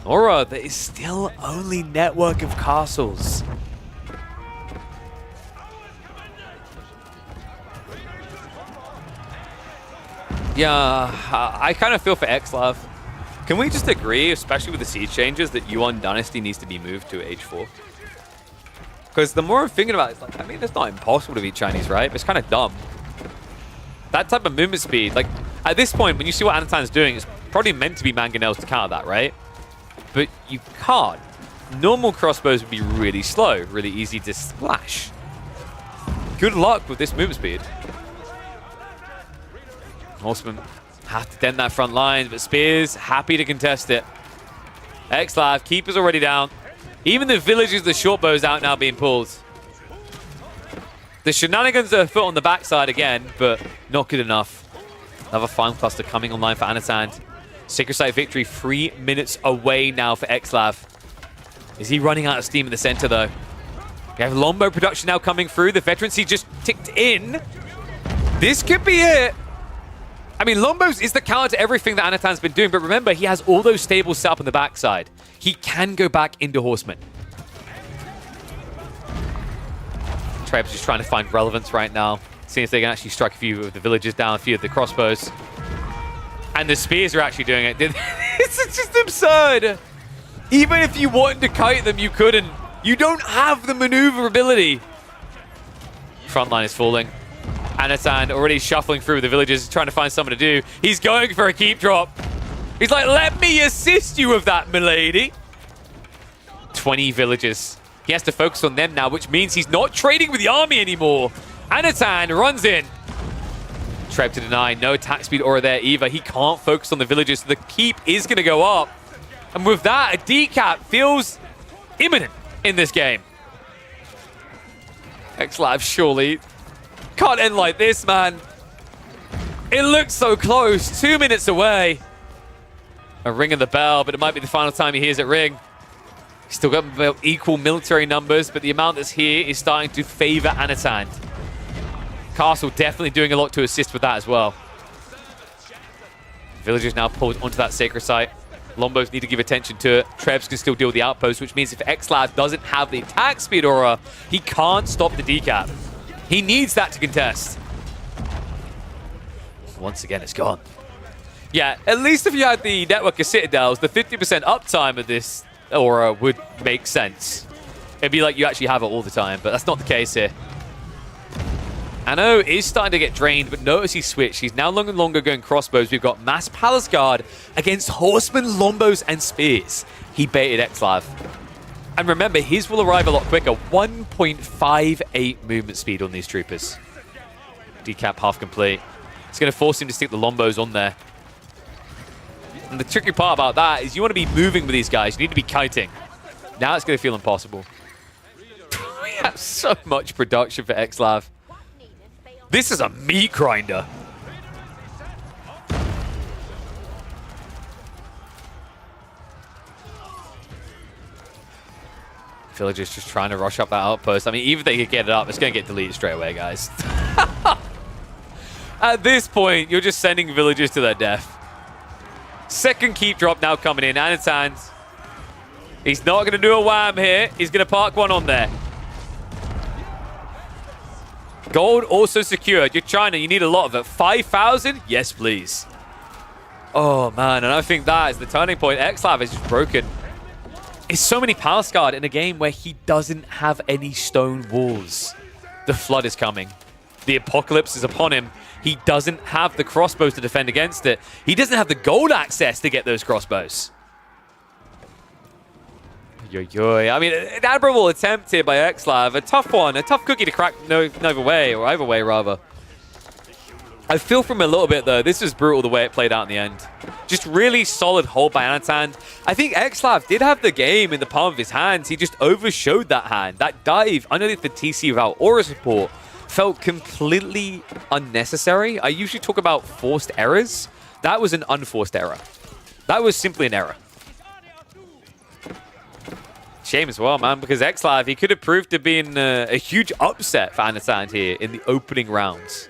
Aura that is still only network of castles. Yeah, I kind of feel for XLab. Can we just agree, especially with the siege changes, that Yuan Dynasty needs to be moved to Age 4? Because the more I'm thinking about it, it's like, I mean, it's not impossible to beat Chinese, right? But it's kind of dumb. That type of movement speed, like, at this point, when you see what Anatan's doing, it's probably meant to be mangonels to counter that, right? But you can't. Normal crossbows would be really slow, really easy to splash. Good luck with this movement speed. Horsemen have to dent that front line, but Spears happy to contest it. XLab, keeper's already down. Even the villagers, the short bows out now being pulled. The shenanigans are afoot on the backside again, but not good enough. Another farm cluster coming online for Anatan. Sacred Site victory 3 minutes away now for XLab. Is he running out of steam in the center, though? We have longbow production now coming through. The veterancy just ticked in. This could be it. I mean, longbows is the counter to everything that Anatan's been doing, but remember, he has all those stables set up on the backside. He can go back into horsemen. Treb's just trying to find relevance right now, seeing if they can actually strike a few of the villagers down, a few of the crossbows. And the spears are actually doing it. It's just absurd. Even if you wanted to kite them, you couldn't. You don't have the maneuverability. Front line is falling. Anatan already shuffling through the villagers, trying to find something to do. He's going for a keep drop. He's like, let me assist you with that, milady. 20 villagers. He has to focus on them now, which means he's not trading with the army anymore. Anatan runs in. Treb to deny. No attack speed aura there either. He can't focus on the villagers, so the keep is going to go up. And with that, a decap feels imminent in this game. X-Lab surely can't end like this, man. It looks so close. 2 minutes away. A ring of the bell, but it might be the final time he hears it ring. He's still got equal military numbers, but the amount that's here is starting to favor Anatan. Castle definitely doing a lot to assist with that as well. Villagers now pulled onto that sacred site. Lombos need to give attention to it. Trebs can still deal with the outpost, which means if X-Lab doesn't have the attack speed aura, he can't stop the decap. He needs that to contest. Once again, it's gone. Yeah, at least if you had the network of Citadels, the 50% uptime of this aura would make sense. It'd be like you actually have it all the time, but that's not the case here. Anno is starting to get drained, but notice he switched. He's now no longer going crossbows. We've got Mass Palace Guard against Horsemen, Lombos, and Spears. He baited X-Lav. And remember, his will arrive a lot quicker. 1.58 movement speed on these troopers. Decap half complete. It's going to force him to stick the Lombos on there. And the tricky part about that is you want to be moving with these guys. You need to be kiting. Now it's going to feel impossible. We have so much production for X-Lav. This is a meat grinder. Villagers just trying to rush up that outpost. I mean, even if they could get it up, it's going to get deleted straight away, guys. At this point, you're just sending villagers to their death. Second keep drop now coming in. Anatan. He's not going to do a wham here. He's going to park one on there. Gold also secured. You're China, you need a lot of it. 5,000? Yes, please. Oh, man. And I think that is the turning point. X-Lav is just broken. It's so many Palace Guard in a game where he doesn't have any stone walls. The flood is coming. The apocalypse is upon him. He doesn't have the crossbows to defend against it. He doesn't have the gold access to get those crossbows. I mean, an admirable attempt here by X-Lav. A tough one. A tough cookie to crack either way, rather. I feel from a little bit, though, this was brutal the way it played out in the end. Just really solid hold by Anatan. I think X-Lav did have the game in the palm of his hands. He just overshowed that hand. That dive underneath the TC without aura support felt completely unnecessary. I usually talk about forced errors. That was an unforced error. That was simply an error. Shame as well, man, because X-Lav, he could have proved to be a huge upset for Anatan here in the opening rounds.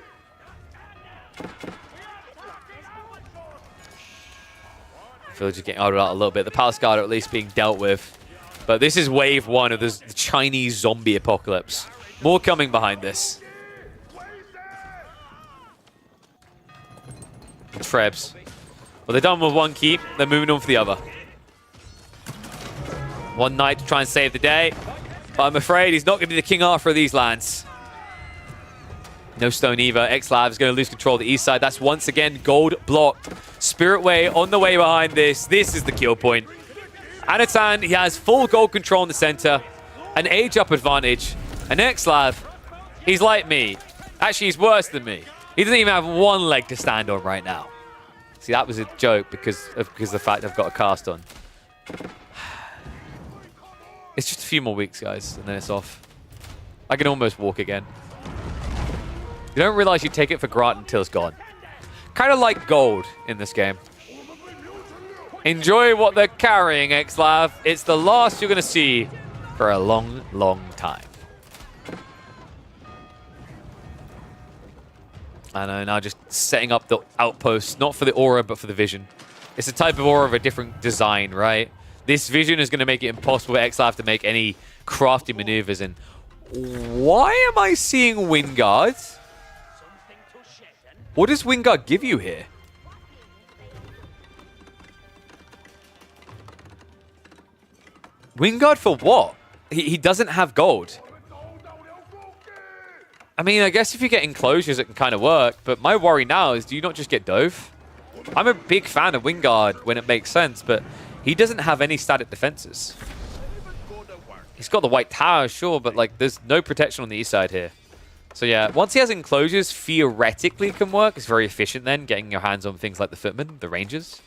Villagers getting out a little bit. The Palace Guard are at least being dealt with. But this is wave one of the Chinese zombie apocalypse. More coming behind this. Trebs. Well, they're done with one keep. They're moving on for the other. One knight to try and save the day. But I'm afraid he's not going to be the King Arthur of these lands. No stone either. X-Lav is going to lose control of the east side. That's once again gold blocked. Spirit Way on the way behind this. This is the kill point. Anatan, he has full gold control in the center. An age-up advantage. And X-Lav, he's like me. Actually, he's worse than me. He doesn't even have one leg to stand on right now. See, that was a joke because of the fact I've got a cast on. It's just a few more weeks, guys, and then it's off. I can almost walk again. You don't realize you take it for granted until it's gone. Kind of like gold in this game. Enjoy what they're carrying, X-Lav. It's the last you're going to see for a long, long time. I know, now just setting up the outpost, not for the aura, but for the vision. It's a type of aura of a different design, right? This vision is going to make it impossible for X-Lav to make any crafty maneuvers. And why am I seeing Wingard? What does Wingard give you here? Wingard for what? He doesn't have gold. I mean, I guess if you get enclosures, it can kind of work. But my worry now is, do you not just get Dove? I'm a big fan of Wingard when it makes sense, but he doesn't have any static defenses. He's got the white tower, sure, but like, there's no protection on the east side here. So yeah, once he has enclosures, theoretically it can work. It's very efficient then, getting your hands on things like the Footmen, the Rangers.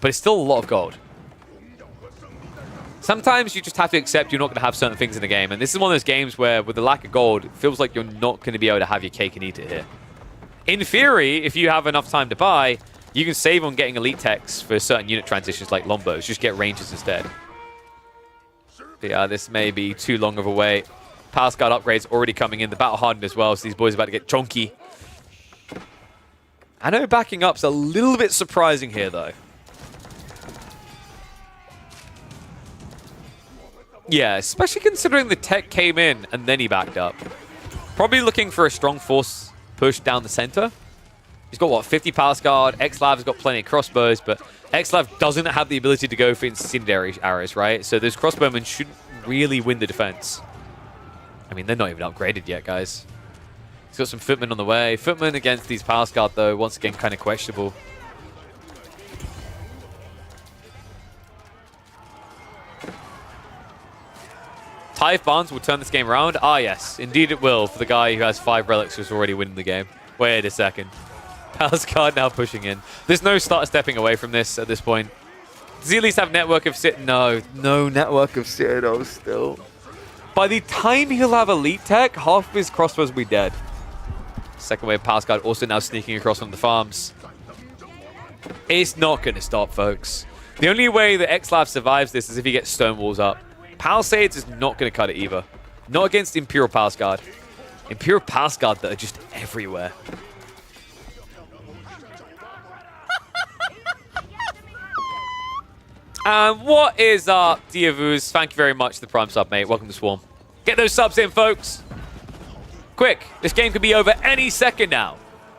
But it's still a lot of gold. Sometimes you just have to accept you're not going to have certain things in the game. And this is one of those games where, with the lack of gold, it feels like you're not going to be able to have your cake and eat it here. In theory, if you have enough time to buy, you can save on getting elite techs for certain unit transitions like Lombos. Just get Rangers instead. But yeah, this may be too long of a wait. Palace Guard upgrades already coming in. The battle hardened as well, so these boys are about to get chonky. I know backing up's a little bit surprising here, though. Yeah, especially considering the tech came in and then he backed up. Probably looking for a strong force push down the center. He's got, what, 50 Palace Guard. Xlav's got plenty of crossbows, but Xlav doesn't have the ability to go for incendiary arrows, right? So those crossbowmen shouldn't really win the defense. I mean, they're not even upgraded yet, guys. He's got some Footmen on the way. Footmen against these Palace Guard, though, once again, kind of questionable. Tithe Barnes will turn this game around. Ah, yes. Indeed it will for the guy who has 5 relics who's already winning the game. Wait a second. Palace Guard now pushing in. There's no start stepping away from this at this point. Does he at least have Network of Citadel? No. No Network of Citadel still. By the time he'll have Elite Tech, half of his crossbows will be dead. Second wave Palace Guard also now sneaking across on the farms. It's not going to stop, folks. The only way that Xlav survives this is if he gets stone walls up. Palisades is not going to cut it either. Not against Imperial Palace Guard. Imperial Palace Guard that are just everywhere. And what is up, Diavuz? Thank you very much for the Prime sub, mate. Welcome to Swarm. Get those subs in, folks. Quick, this game could be over any second now.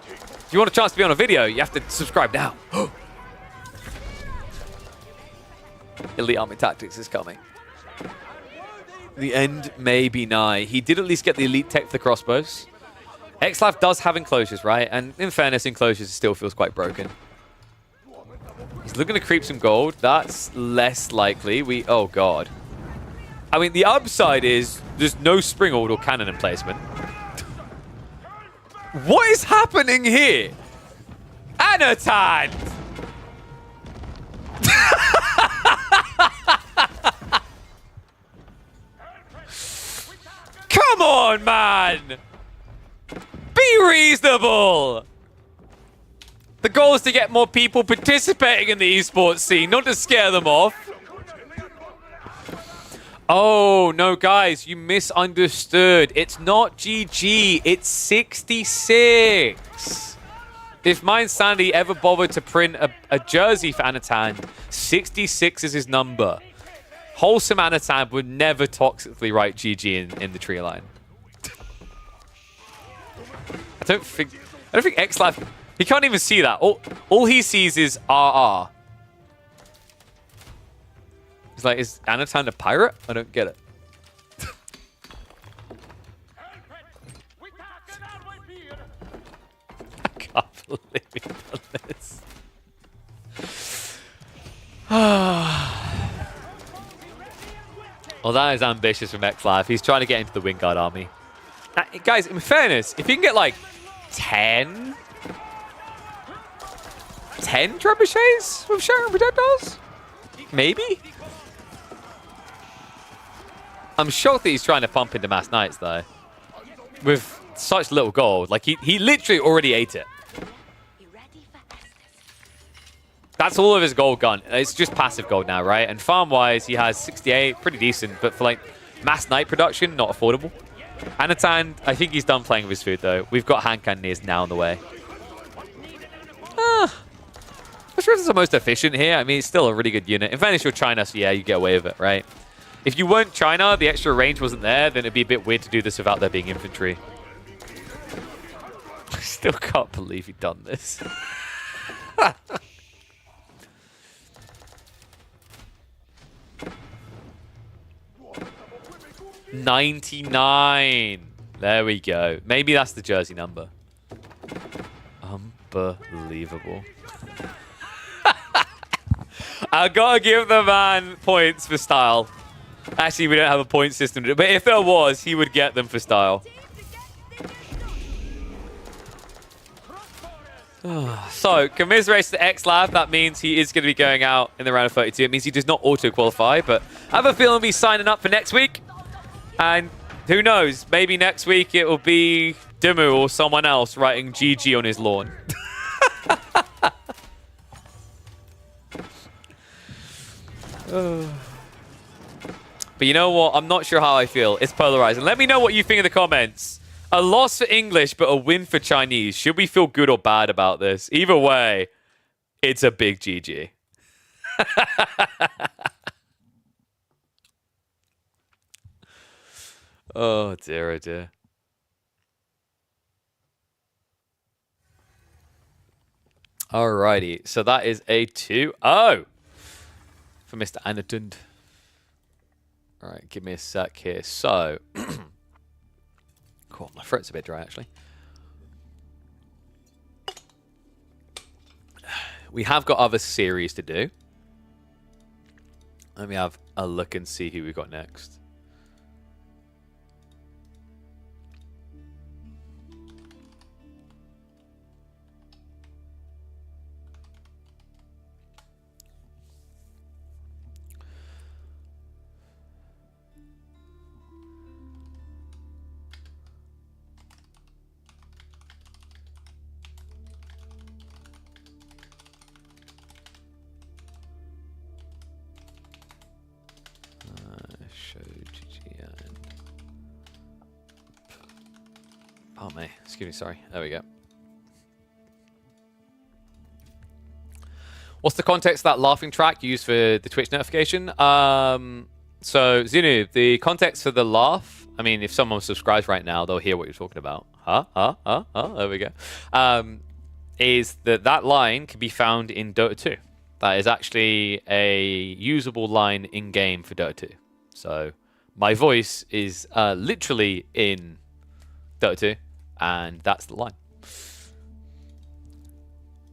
If you want a chance to be on a video, you have to subscribe now. Elite Army Tactics is coming. The end may be nigh. He did at least get the elite tech for the crossbows. Xlav does have enclosures, right? And in fairness, enclosures still feels quite broken. He's looking to creep some gold. That's less likely. Oh, God. I mean, the upside is there's no spring order or cannon emplacement. What is happening here? Anatan! Come on, man! Be reasonable! The goal is to get more people participating in the esports scene, not to scare them off. Oh, no, guys, you misunderstood. It's not GG, it's 66. If Mind Sandy ever bothered to print a jersey for Anatan, 66 is his number. Wholesome Anatan would never toxically write GG in the tree line. I don't think Xlav, he can't even see that. All he sees is RR. He's like, is Anatan a pirate? I don't get it. I can't believe he done this. Well, that is ambitious from Xlav. He's trying to get into the Wingard army. Now, guys, in fairness, if you can get like 10 trebuchets with Sharon projectiles? Maybe? I'm shocked that he's trying to pump into Mass Knights, though. With such little gold. Like, he literally already ate it. That's all of his gold gun. It's just passive gold now, right? And farm-wise, he has 68. Pretty decent, but for, like, Mass Knight production, not affordable. Anatan, I think he's done playing with his food, though. We've got hand cannoneers now on the way. I'm not sure if it's the most efficient here. I mean, it's still a really good unit. In fairness, you're China, so yeah, you get away with it, right? If you weren't China, the extra range wasn't there, then it'd be a bit weird to do this without there being infantry. I still can't believe he'd done this. 99. There we go. Maybe that's the jersey number. Unbelievable. I gotta give the man points for style. Actually, we don't have a point system, but if there was, he would get them for style. So, commiserates to X-Lab. That means he is going to be going out in the round of 32. It means he does not auto-qualify, but I have a feeling he's signing up for next week. And who knows, maybe next week it will be Dimu or someone else writing GG on his lawn. But you know what? I'm not sure how I feel. It's polarizing. Let me know what you think in the comments. A loss for English, but a win for Chinese. Should we feel good or bad about this? Either way, it's a big GG. Oh, dear, oh, dear. Alrighty. So that is a 2-0 for Mr. Anatund. All right, give me a sec here. So, cool. My throat's a bit dry, actually. We have got other series to do. Let me have a look and see who we got next. Oh, mate. Excuse me, sorry. There we go. What's the context of that laughing track used for the Twitch notification? So, Zinu, the context for the laugh, I mean, if someone subscribes right now, they'll hear what you're talking about. There we go. Is that line can be found in Dota 2. That is actually a usable line in-game for Dota 2. So, my voice is literally in Dota 2, and that's the line.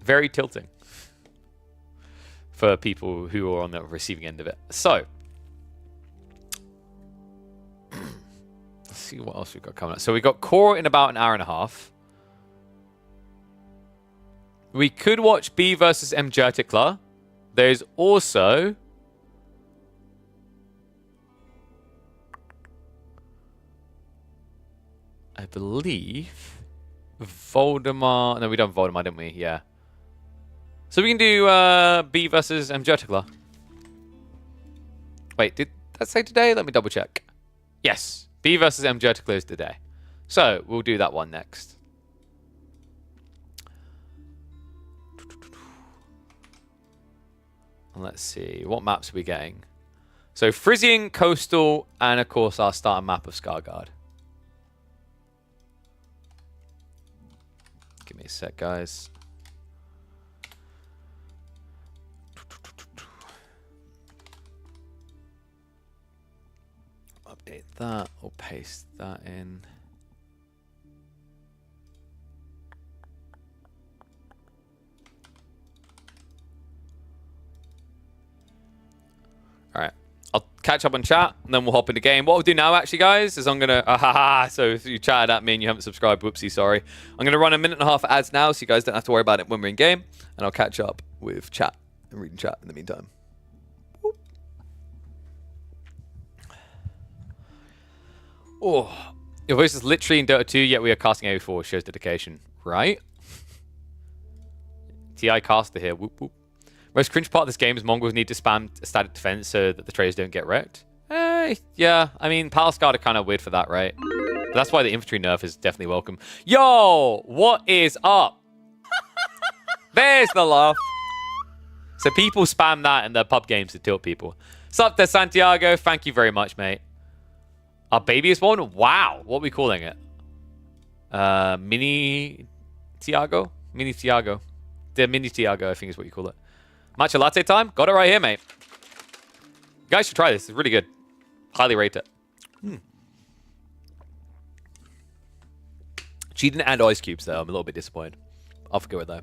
Very tilting for people who are on the receiving end of it. So, let's see what else we've got coming up. So, we got Core in about an hour and a half. We could watch B versus Mjertikla. There's also... I believe Voldemar. No, we done Voldemar, didn't we? Yeah. So we can do B versus Mjertikla. Wait, did that say today? Let me double check. Yes, B versus Mjertikla is today. So we'll do that one next. And let's see, what maps are we getting? So Frisian, Coastal, and of course our starter map of Scarguard. Give me a sec, guys. Update that or paste that in. All right. I'll catch up on chat, and then we'll hop into game. What we'll do now, actually, guys, is I'm going to... So if you chatted at me and you haven't subscribed, whoopsie, sorry. I'm going to run a minute and a half of ads now, so you guys don't have to worry about it when we're in game. And I'll catch up with chat and reading chat in the meantime. Whoop. Oh, your voice is literally in Dota 2, yet we are casting A4. Shows dedication. Right? TI caster here. Whoop, whoop. Most cringe part of this game is Mongols need to spam static defense so that the traders don't get wrecked. Yeah, I mean, Palace Guard are kind of weird for that, right? But that's why the infantry nerf is definitely welcome. Yo, what is up? There's the laugh. So people spam that in their pub games to tilt people. What's up there, Santiago? Thank you very much, mate. Our baby is born? Wow, what are we calling it? Mini Tiago? Mini Tiago. The Mini Tiago, I think is what you call it. Matcha latte time? Got it right here, mate. You guys should try this. It's really good. Highly rate it. She didn't add ice cubes, though. I'm a little bit disappointed. I'll forgo it, though.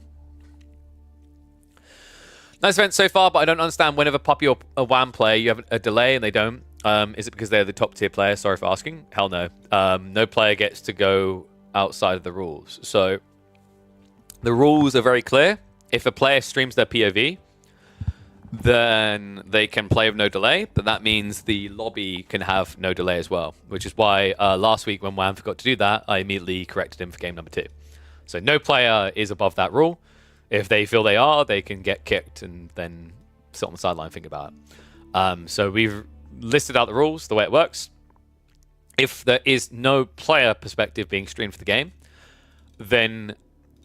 Nice event so far, but I don't understand whenever Puppy or a WAM play, you have a delay and they don't. Is it because they're the top tier player? Sorry for asking. Hell no. No player gets to go outside of the rules. So the rules are very clear. If a player streams their POV, then they can play with no delay, but that means the lobby can have no delay as well, which is why last week when WAM forgot to do that, I immediately corrected him for game number 2. So no player is above that rule. If they feel they are, they can get kicked and then sit on the sideline and think about it. So we've listed out the rules, the way it works. If there is no player perspective being streamed for the game, then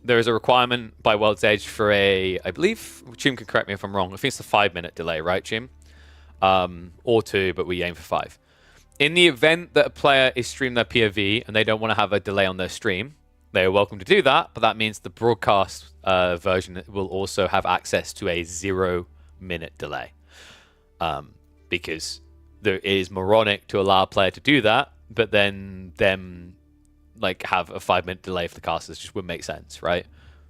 there is a requirement by World's Edge for I believe, Chim can correct me if I'm wrong, I think it's a 5-minute delay, right, Chim? Or 2, but we aim for 5. In the event that a player is streaming their POV and they don't want to have a delay on their stream, they are welcome to do that, but that means the broadcast version will also have access to a 0-minute delay. Because there is moronic to allow a player to do that, but then them like have a 5-minute delay for the casters just wouldn't make sense, right?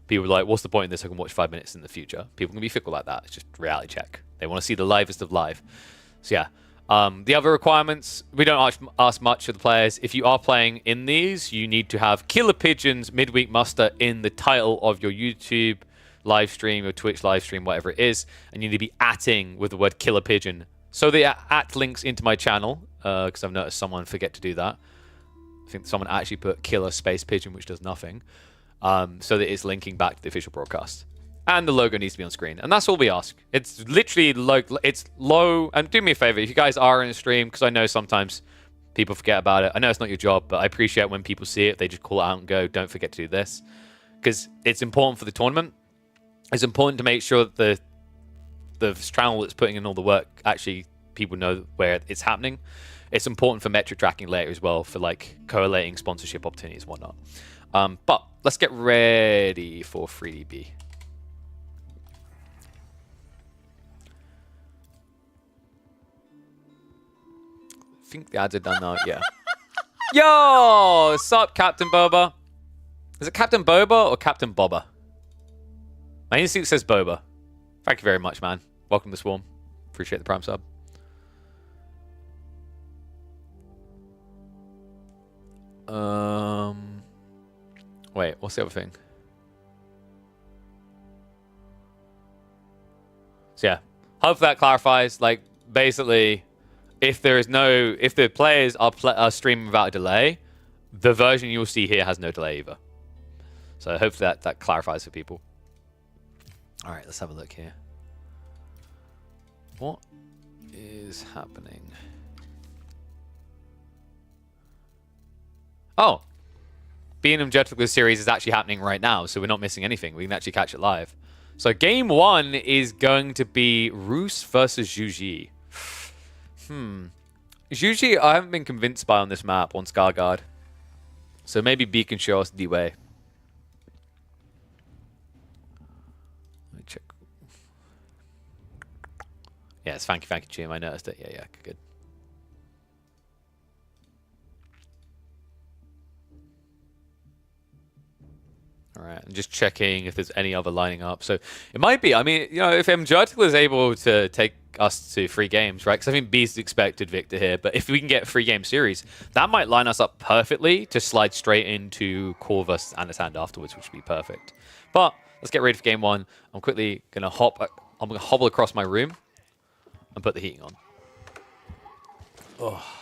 People are like, what's the point in this? I can watch 5 minutes in the future. People can be fickle like that. It's just reality check. They want to see the livest of live. So yeah. The other requirements, we don't ask much of the players. If you are playing in these, you need to have KillerPigeon's midweek muster in the title of your YouTube live stream, your Twitch live stream, whatever it is, and you need to be atting with the word KillerPigeon. So the at links into my channel, because I've noticed someone forget to do that. I think someone actually put killer space pigeon, which does nothing, so that it's linking back to the official broadcast. And the logo needs to be on screen. And that's all we ask. It's literally low. It's low. And do me a favor, if you guys are in a stream, because I know sometimes people forget about it. I know it's not your job, but I appreciate when people see it, they just call it out and go, don't forget to do this. Because it's important for the tournament. It's important to make sure that the channel that's putting in all the work, actually people know where it's happening. It's important for metric tracking later as well, for like correlating sponsorship opportunities and whatnot. But let's get ready for 3DB. I think the ads are done now, yeah. Yo, sup, Captain Boba? Is it Captain Boba or Captain Boba? My instinct says Boba. Thank you very much, man. Welcome to Swarm. Appreciate the Prime sub. Wait, what's the other thing? So yeah, hopefully that clarifies. Like, basically, if the players are streaming without a delay, the version you'll see here has no delay either. So hopefully that clarifies for people. All right, let's have a look here. What is happening? Oh, being objective with series is actually happening right now, so we're not missing anything. We can actually catch it live. So game 1 is going to be Roos versus Juji. Juji, I haven't been convinced by on this map on Scarguard. So maybe B can show us the way. Let me check. Yes, thank you, Jim. I noticed it. Yeah, good. All right, I'm just checking if there's any other lining up. So it might be. I mean, you know, if Mjertical is able to take us to 3 games, right? Because I think B's expected Victor here. But if we can get a 3-game series, that might line us up perfectly to slide straight into Core versus Anasand afterwards, which would be perfect. But let's get ready for game 1. I'm quickly gonna hobble across my room and put the heating on. Oh.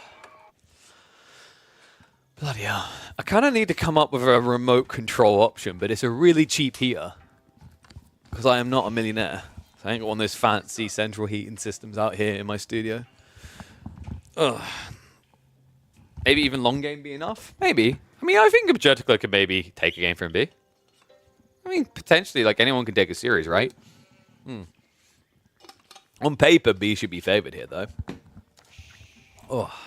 Bloody hell. I kind of need to come up with a remote control option, but it's a really cheap heater. Because I am not a millionaire. So I ain't got one of those fancy central heating systems out here in my studio. Ugh. Maybe even long game be enough? Maybe. I mean, I think Objectical could maybe take a game from B. I mean, potentially, like, anyone can take a series, right? On paper, B should be favored here, though. Oh.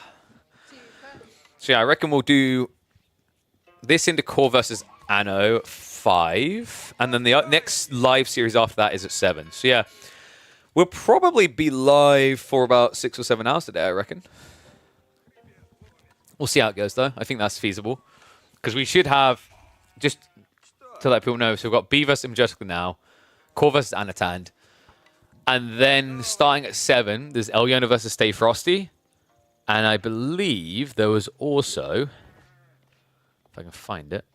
So yeah, I reckon we'll do this into Core versus Anno 5, and then the next live series after that is at 7. So yeah, we'll probably be live for about 6 or 7 hours today, I reckon. We'll see how it goes, though. I think that's feasible. Because we should have just to let people know, so we've got B versus Imjertica now, Core versus Anatand, and then starting at 7, there's Elyona versus Stay Frosty, and I believe there was also, if I can find it,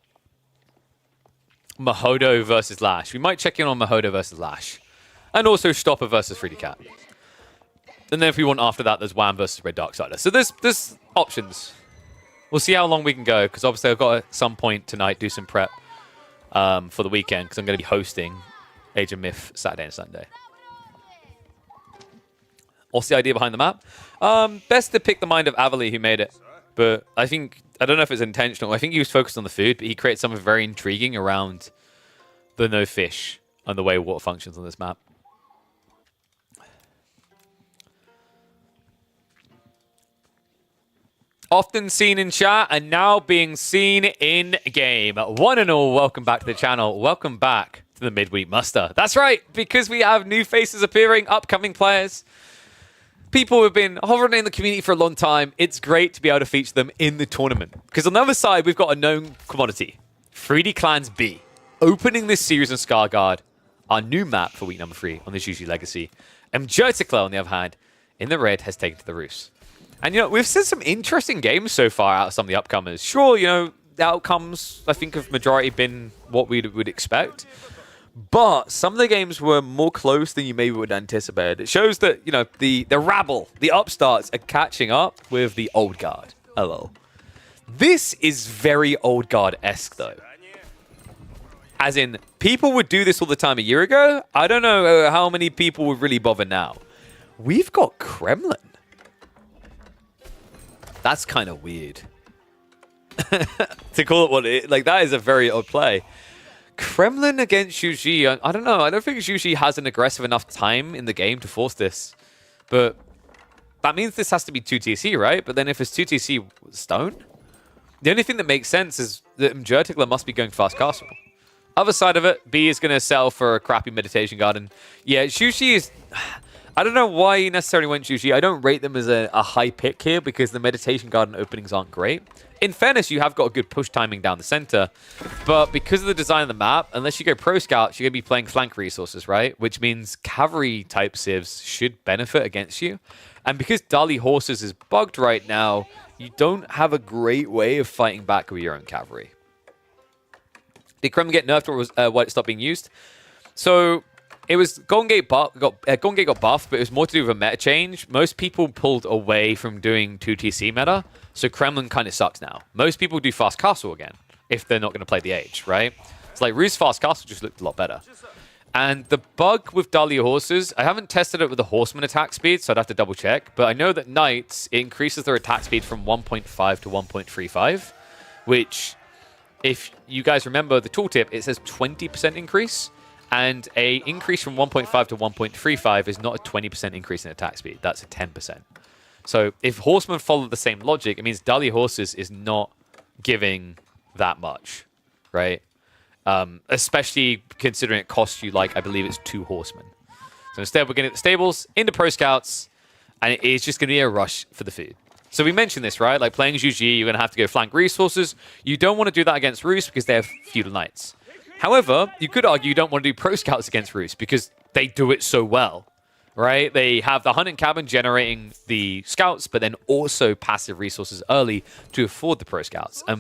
Mahodo versus Lash. We might check in on Mahodo versus Lash, and also Stopper versus 3D Cat. And then if we want after that, there's Wham versus Red Darksider. So there's options. We'll see how long we can go, because obviously I've got at some point tonight do some prep for the weekend, because I'm going to be hosting Age of Myth Saturday and Sunday. What's the idea behind the map? Best to pick the mind of Avali, who made it. But I don't know if it's intentional. I think he was focused on the food, but he created something very intriguing around the no fish and the way water functions on this map. Often seen in chat and now being seen in game. One and all, welcome back to the channel. Welcome back to the Midweek Muster. That's right, because we have new faces appearing, upcoming players. People who have been hovering in the community for a long time. It's great to be able to feature them in the tournament. Because on the other side, we've got a known commodity. 3D Clans B, opening this series on Scarguard, our new map for week number 3 on the Juju Legacy. And Jerticla, on the other hand, in the red, has taken to the roofs. And, you know, we've seen some interesting games so far out of some of the upcomers. Sure, you know, the outcomes, I think, have majority been what we would expect. But some of the games were more close than you maybe would anticipate. It shows that, you know, the rabble, the upstarts, are catching up with the old guard. Hello. This is very old guard-esque, though. As in, people would do this all the time a year ago. I don't know how many people would really bother now. We've got Kremlin. That's kind of weird. To call it what it is. Like, that is a very odd play. Kremlin against Juji. I don't know. I don't think Juji has an aggressive enough time in the game to force this. But that means this has to be 2TC, right? But then if it's 2TC Stone, the only thing that makes sense is that Jerticla must be going fast castle. Other side of it, B is going to sell for a crappy meditation garden. Yeah, Juji is... I don't know why he necessarily went Juji. I don't rate them as a high pick here because the meditation garden openings aren't great. In fairness, you have got a good push timing down the center, but because of the design of the map, unless you go pro scouts, you're going to be playing flank resources, right? Which means cavalry type civs should benefit against you. And because Dali Horses is bugged right now, you don't have a great way of fighting back with your own cavalry. Did Kremlin get nerfed or why it stopped being used? So it was Golden Gate got buffed, but it was more to do with a meta change. Most people pulled away from doing 2TC meta, so Kremlin kind of sucks now. Most people do Fast Castle again, if they're not going to play the Age, right? It's like Roost Fast Castle just looked a lot better. And the bug with Dahlia Horses, I haven't tested it with the Horseman attack speed, so I'd have to double check, but I know that Knights, it increases their attack speed from 1.5 to 1.35, which, if you guys remember the tooltip, it says 20% increase. And a increase from 1.5 to 1.35 is not a 20% increase in attack speed. That's a 10%. So if Horsemen follow the same logic, it means Dahlia Horses is not giving that much, right? Especially considering it costs you, like, I believe it's 2 Horsemen. So instead, we're going to get the stables, into Pro Scouts, and it is just going to be a rush for the food. So we mentioned this, right? Like, playing Juji, you're going to have to go flank resources. You don't want to do that against Roost because they have feudal knights. However, you could argue you don't want to do Pro Scouts against Roost because they do it so well, right? They have the hunting cabin generating the scouts, but then also passive resources early to afford the Pro Scouts. You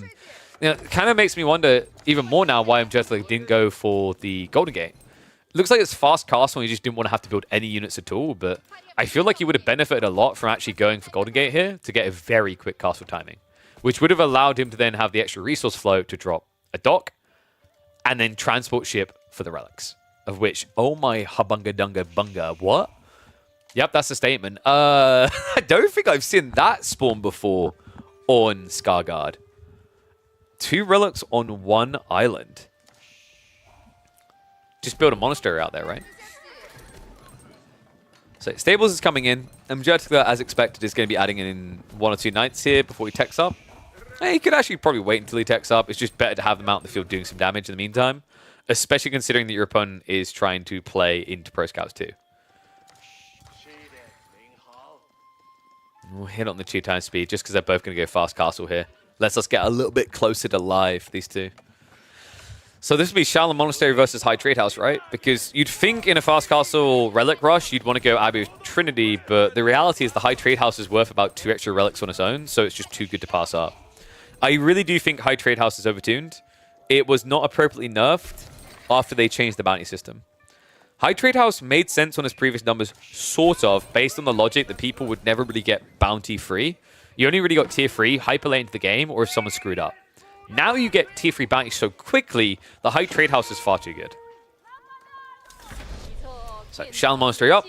know, it kind of makes me wonder even more now why Jerticla didn't go for the Golden Gate. It looks like it's fast castle and he just didn't want to have to build any units at all, but I feel like he would have benefited a lot from actually going for Golden Gate here to get a very quick castle timing, which would have allowed him to then have the extra resource flow to drop a dock and then transport ship for the relics, of which, oh my hubunga dunga bunga, what? Yep, that's a statement. I don't think I've seen that spawn before on Scarguard. 2 relics on 1 island. Just build a monastery out there, right? So Stables is coming in, and Jerticla, as expected, is going to be adding in 1 or 2 knights here before he techs up. He could actually probably wait until he techs up. It's just better to have them out in the field doing some damage in the meantime, especially considering that your opponent is trying to play into Pro Scouts too. We'll hit on the 2 times speed just because they're both going to go fast castle here. Lets us get a little bit closer to live, these two. So this would be Shaolin Monastery versus High Trade House, right? Because you'd think in a Fast Castle Relic Rush, you'd want to go Abbey of Trinity, but the reality is the High Trade House is worth about 2 extra relics on its own, so it's just too good to pass up. I really do think High Trade House is overtuned. It was not appropriately nerfed after they changed the bounty system. High Trade House made sense on its previous numbers, sort of, based on the logic that people would never really get bounty free. You only really got tier 3, hyper late into the game, or if someone screwed up. Now you get tier 3 bounties so quickly, the High Trade House is far too good. So, Shaolin Monastery up.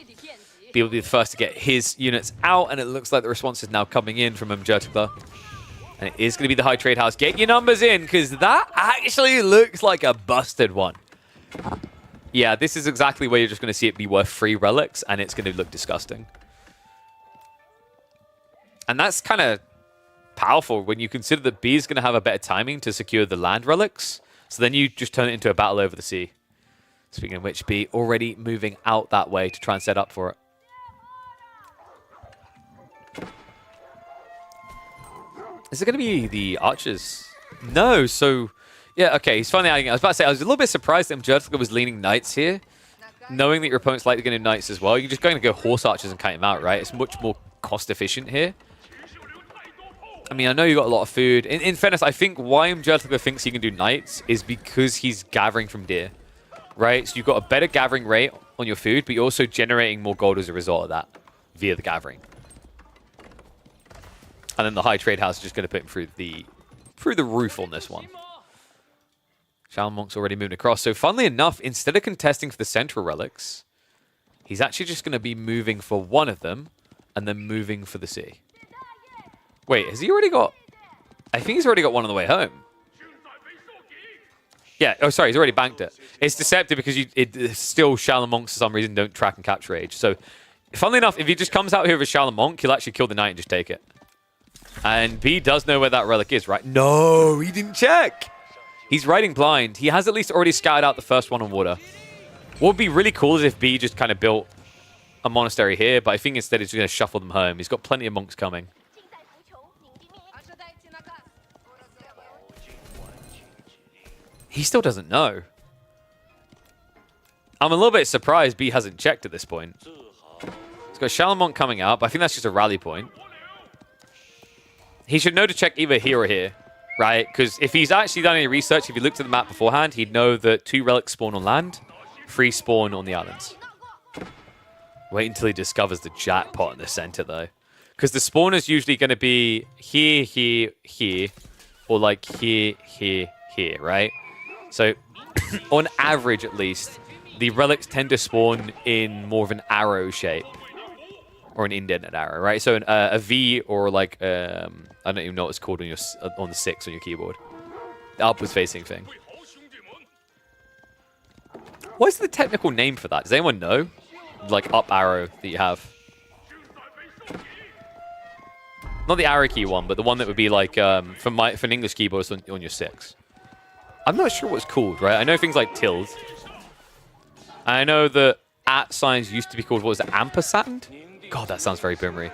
B will be the first to get his units out, and it looks like the response is now coming in from Mjertikla. And it is going to be the High Trade House. Get your numbers in, because that actually looks like a busted one. Yeah, this is exactly where you're just going to see it be worth 3 relics, and it's going to look disgusting. And that's kind of powerful when you consider that B is going to have a better timing to secure the land relics. So then you just turn it into a battle over the sea. Speaking of which, B already moving out that way to try and set up for it. Is it going to be the archers? No, so... Yeah, okay, he's finally adding it. I was about to say, I was a little bit surprised that Mjertikla was leaning knights here. Knowing that your opponent's likely going to do knights as well, you're just going to go horse archers and kite him out, right? It's much more cost efficient here. I mean, I know you got a lot of food. In fairness, I think why Mjertikla thinks he can do knights is because he's gathering from deer, right? So you've got a better gathering rate on your food, but you're also generating more gold as a result of that via the gathering. And then the High Trade House is just going to put him through the roof on this one. Shaolin Monk's already moving across. So funnily enough, instead of contesting for the central relics, he's actually just going to be moving for one of them and then moving for the sea. Wait, has he already got... I think he's already got one on the way home. Yeah, oh sorry, he's already banked it. It's deceptive because it's still Shaolin Monks for some reason don't track and capture age. So, funnily enough, if he just comes out here with a Shaolin Monk, he'll actually kill the knight and just take it. And B does know where that relic is, right? No, he didn't check! He's riding blind. He has at least already scouted out the first one on water. What would be really cool is if B just kind of built a monastery here, but I think instead he's going to shuffle them home. He's got plenty of monks coming. He still doesn't know. I'm a little bit surprised B hasn't checked at this point. He's got Shaolin Monk coming out, but I think that's just a rally point. He should know to check either here or here, right? Because if he's actually done any research, if he looked at the map beforehand, he'd know that 2 relics spawn on land, 3 spawn on the islands. Wait until he discovers the jackpot in the center, though. Because the spawn is usually going to be here, here, here, or like here, here, here, right? So, on average at least, the relics tend to spawn in more of an arrow shape. Or an indented arrow, right? So a V or like, I don't even know what it's called on the 6 on your keyboard. The upwards facing thing. What is the technical name for that? Does anyone know? Like up arrow that you have. Not the arrow key one, but the one that would be like, for an English keyboard, it's on your 6. I'm not sure what it's called, right? I know things like tilde. I know that @ signs used to be called, what was it, ampersand? God, that sounds very boomery.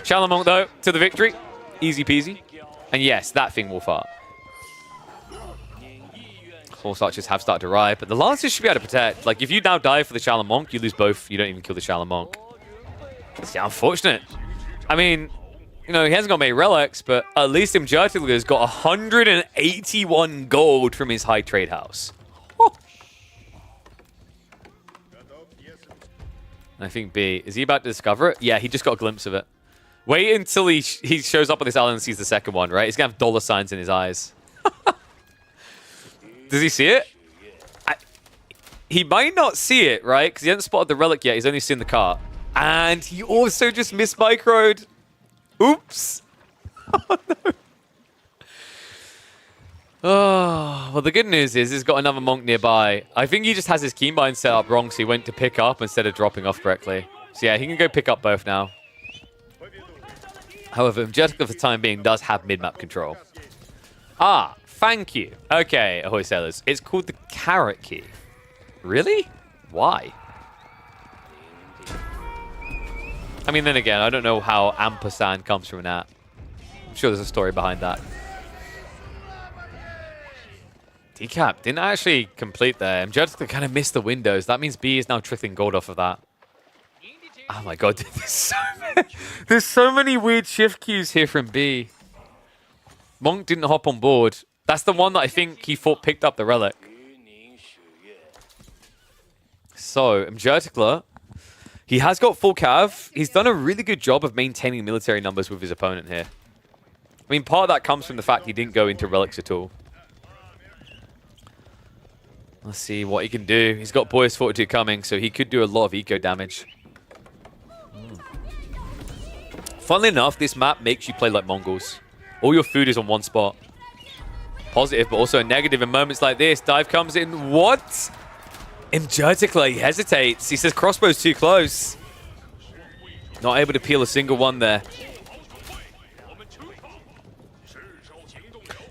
Shaolin Monk, though, to the victory. Easy peasy. And yes, that thing will fart. Horse archers have started to arrive, but the lancers should be able to protect. Like, if you now die for the Shaolin Monk, you lose both. You don't even kill the Shaolin Monk. It's unfortunate. I mean, you know, he hasn't got many relics, but at least Mjertikla has got 181 gold from his High Trade House. Oh. I think B, is he about to discover it? Yeah, he just got a glimpse of it. Wait until he shows up on this island and sees the second one, right? He's going to have dollar signs in his eyes. Does he see it? He might not see it, right? Because he hasn't spotted the relic yet. He's only seen the cart. And he also just mismicroed. Oops. Oh, no. Oh, well, the good news is he's got another monk nearby. I think he just has his keybind set up wrong, so he went to pick up instead of dropping off correctly. So yeah, he can go pick up both now. However, Mjertikla for the time being does have mid-map control. Ah, thank you. Okay, ahoy sailors. It's called the carrot key. Really? Why? I mean, then again, I don't know how ampersand comes from that. I'm sure there's a story behind that. Decap didn't actually complete there. Mjertka kind of missed the windows. That means B is now trickling gold off of that. Oh my god, there's so many weird shift cues here from B. Monk didn't hop on board. That's the one that I think he thought picked up the relic. So, Mjertka, he has got full cav. He's done a really good job of maintaining military numbers with his opponent here. I mean, part of that comes from the fact he didn't go into relics at all. Let's see what he can do. He's got Boy's Fortitude coming, so he could do a lot of eco damage. Funnily enough, this map makes you play like Mongols. All your food is on one spot. Positive, but also a negative in moments like this. Dive comes in. What? Mjertka, he hesitates. He says crossbow's too close. Not able to peel a single one there.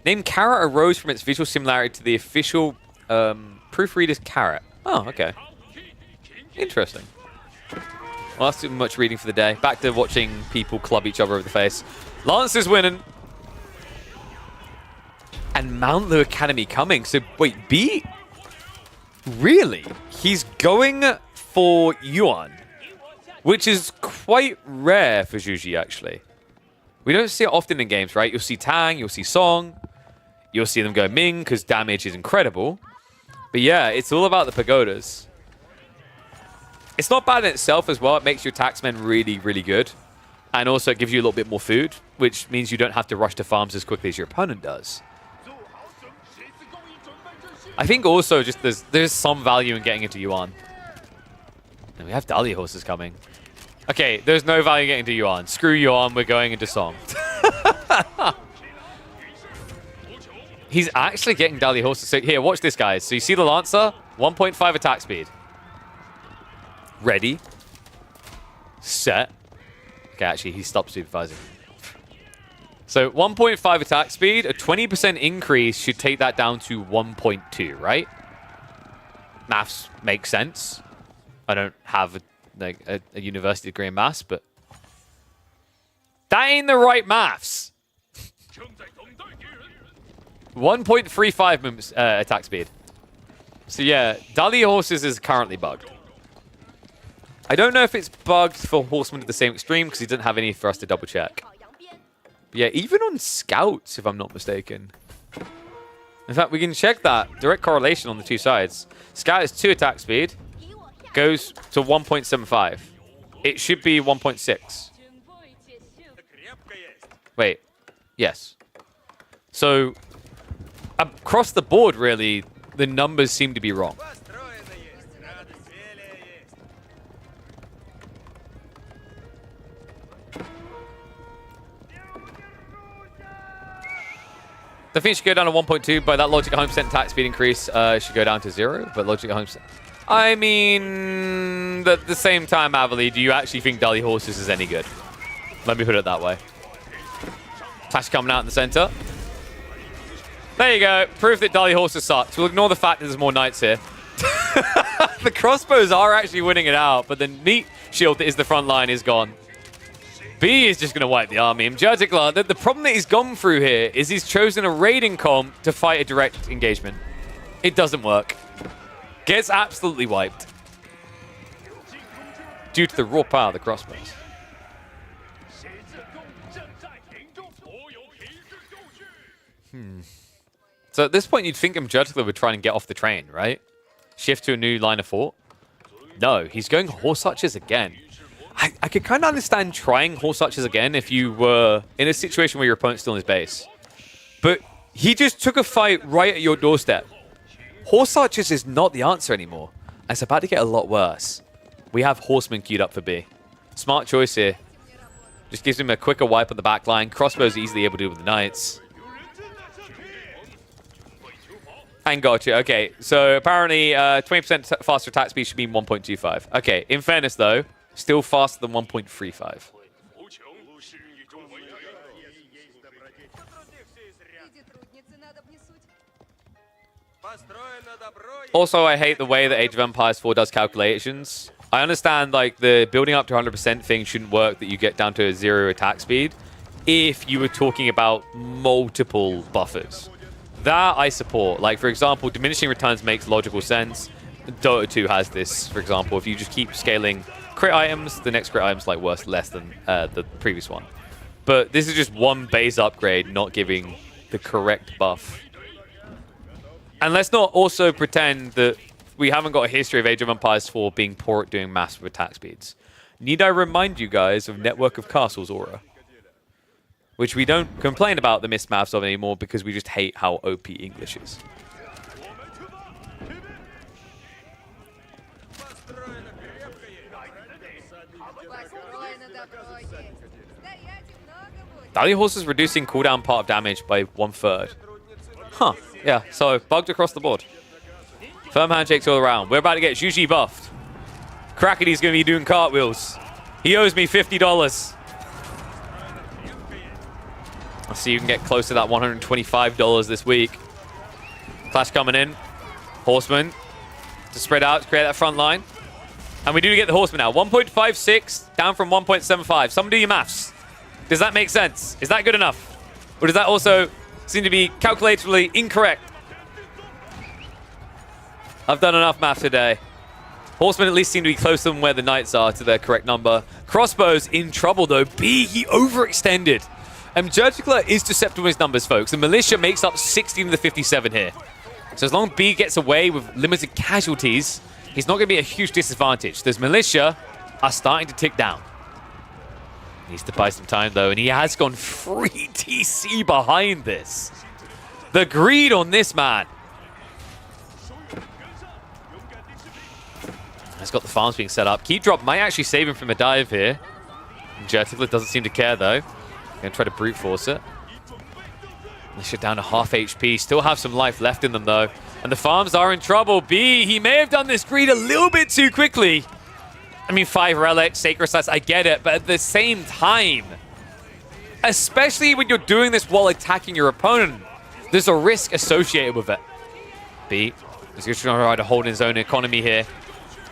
Name Carrot arose from its visual similarity to the official proofreader's Carrot. Oh, okay. Interesting. Well, that's too much reading for the day. Back to watching people club each other over the face. Lancer's winning. And Mount Lu Academy coming. So, wait, B? Really? He's going for Yuan, which is quite rare for Zhuji, actually. We don't see it often in games, right? You'll see Tang, you'll see Song, you'll see them go Ming, because damage is incredible. But yeah, it's all about the pagodas. It's not bad in itself as well. It makes your taxmen really, really good. And also it gives you a little bit more food, which means you don't have to rush to farms as quickly as your opponent does. I think also just there's some value in getting into Yuan. And we have Dali horses coming. Okay, there's no value in getting into Yuan. Screw Yuan, we're going into Song. He's actually getting Dali horses. So here, watch this, guys. So you see the Lancer? 1.5 attack speed. Ready. Set. Okay, actually, he stopped supervising. So 1.5 attack speed, a 20% increase should take that down to 1.2, right? Maths makes sense. I don't have a university degree in maths, but that ain't the right maths. 1.35 attack speed. So yeah, Dali Horses is currently bugged. I don't know if it's bugged for Horsemen to the same extreme because he doesn't have any for us to double check. But yeah, even on Scouts, if I'm not mistaken. In fact, we can check that. Direct correlation on the two sides. Scout is 2 attack speed. Goes to 1.75. It should be 1.6. Wait. Yes. So, across the board, really, the numbers seem to be wrong. The thing should go down to 1.2. By that logic, 100% attack speed increase should go down to 0. But logic 100%. I mean, at the same time, Avali, do you actually think Dali Horses is any good? Let me put it that way. Flash coming out in the center. There you go. Proof that Dali Horses sucks. We'll ignore the fact that there's more knights here. The crossbows are actually winning it out, but the meat shield that is the front line is gone. B is just going to wipe the army. Mjertka, the problem that he's gone through here is he's chosen a raiding comp to fight a direct engagement. It doesn't work. Gets absolutely wiped. Due to the raw power of the crossbows. So at this point, you'd think Mjertka would try and get off the train, right? Shift to a new line of fort. No, he's going Horse Archers again. I could kind of understand trying Horse Archers again if you were in a situation where your opponent's still in his base. But he just took a fight right at your doorstep. Horse Archers is not the answer anymore. It's about to get a lot worse. We have Horsemen queued up for B. Smart choice here. Just gives him a quicker wipe on the back line. Crossbows easily able to do with the Knights. And gotcha. Okay, so apparently 20% faster attack speed should be 1.25. Okay, in fairness though, still faster than 1.35. Also, I hate the way that Age of Empires 4 does calculations. I understand like the building up to 100% thing shouldn't work, that you get down to a 0 attack speed if you were talking about multiple buffers. That I support. Like, for example, diminishing returns makes logical sense. Dota 2 has this, for example. If you just keep scaling crit items, the next crit item's like worth less than the previous one. But this is just one base upgrade, not giving the correct buff. And let's not also pretend that we haven't got a history of Age of Empires 4 being poor at doing massive attack speeds. Need I remind you guys of Network of Castles aura? Which we don't complain about the missed maps of anymore because we just hate how OP English is. Dali Horse is reducing cooldown part of damage by 1/3. Huh, yeah, so bugged across the board. Firm handshakes all around. We're about to get Juji buffed. Crackety's going to be doing cartwheels. He owes me $50. Let's see if you can get close to that $125 this week. Clash coming in. Horseman to spread out, to create that front line. And we do get the Horseman now. 1.56 down from 1.75. Someone do your maths. Does that make sense? Is that good enough? Or does that also seem to be calculatively incorrect? I've done enough math today. Horsemen at least seem to be closer than where the Knights are to their correct number. Crossbows in trouble though. B, he overextended. Jurtikler is deceptive with his numbers, folks. The Militia makes up 16 of the 57 here. So as long as B gets away with limited casualties, he's not going to be a huge disadvantage. Those Militia are starting to tick down. Needs to buy some time, though, and he has gone free TC behind this. The greed on this man. He's got the farms being set up. Key drop might actually save him from a dive here. Jurtikler doesn't seem to care, though. Going to try to brute force it. Militia down to half HP. Still have some life left in them, though. And the farms are in trouble. B, he may have done this greed a little bit too quickly. I mean, 5 relics, sacred stats, I get it. But at the same time, especially when you're doing this while attacking your opponent, there's a risk associated with it. B is going to try to hold his own economy here.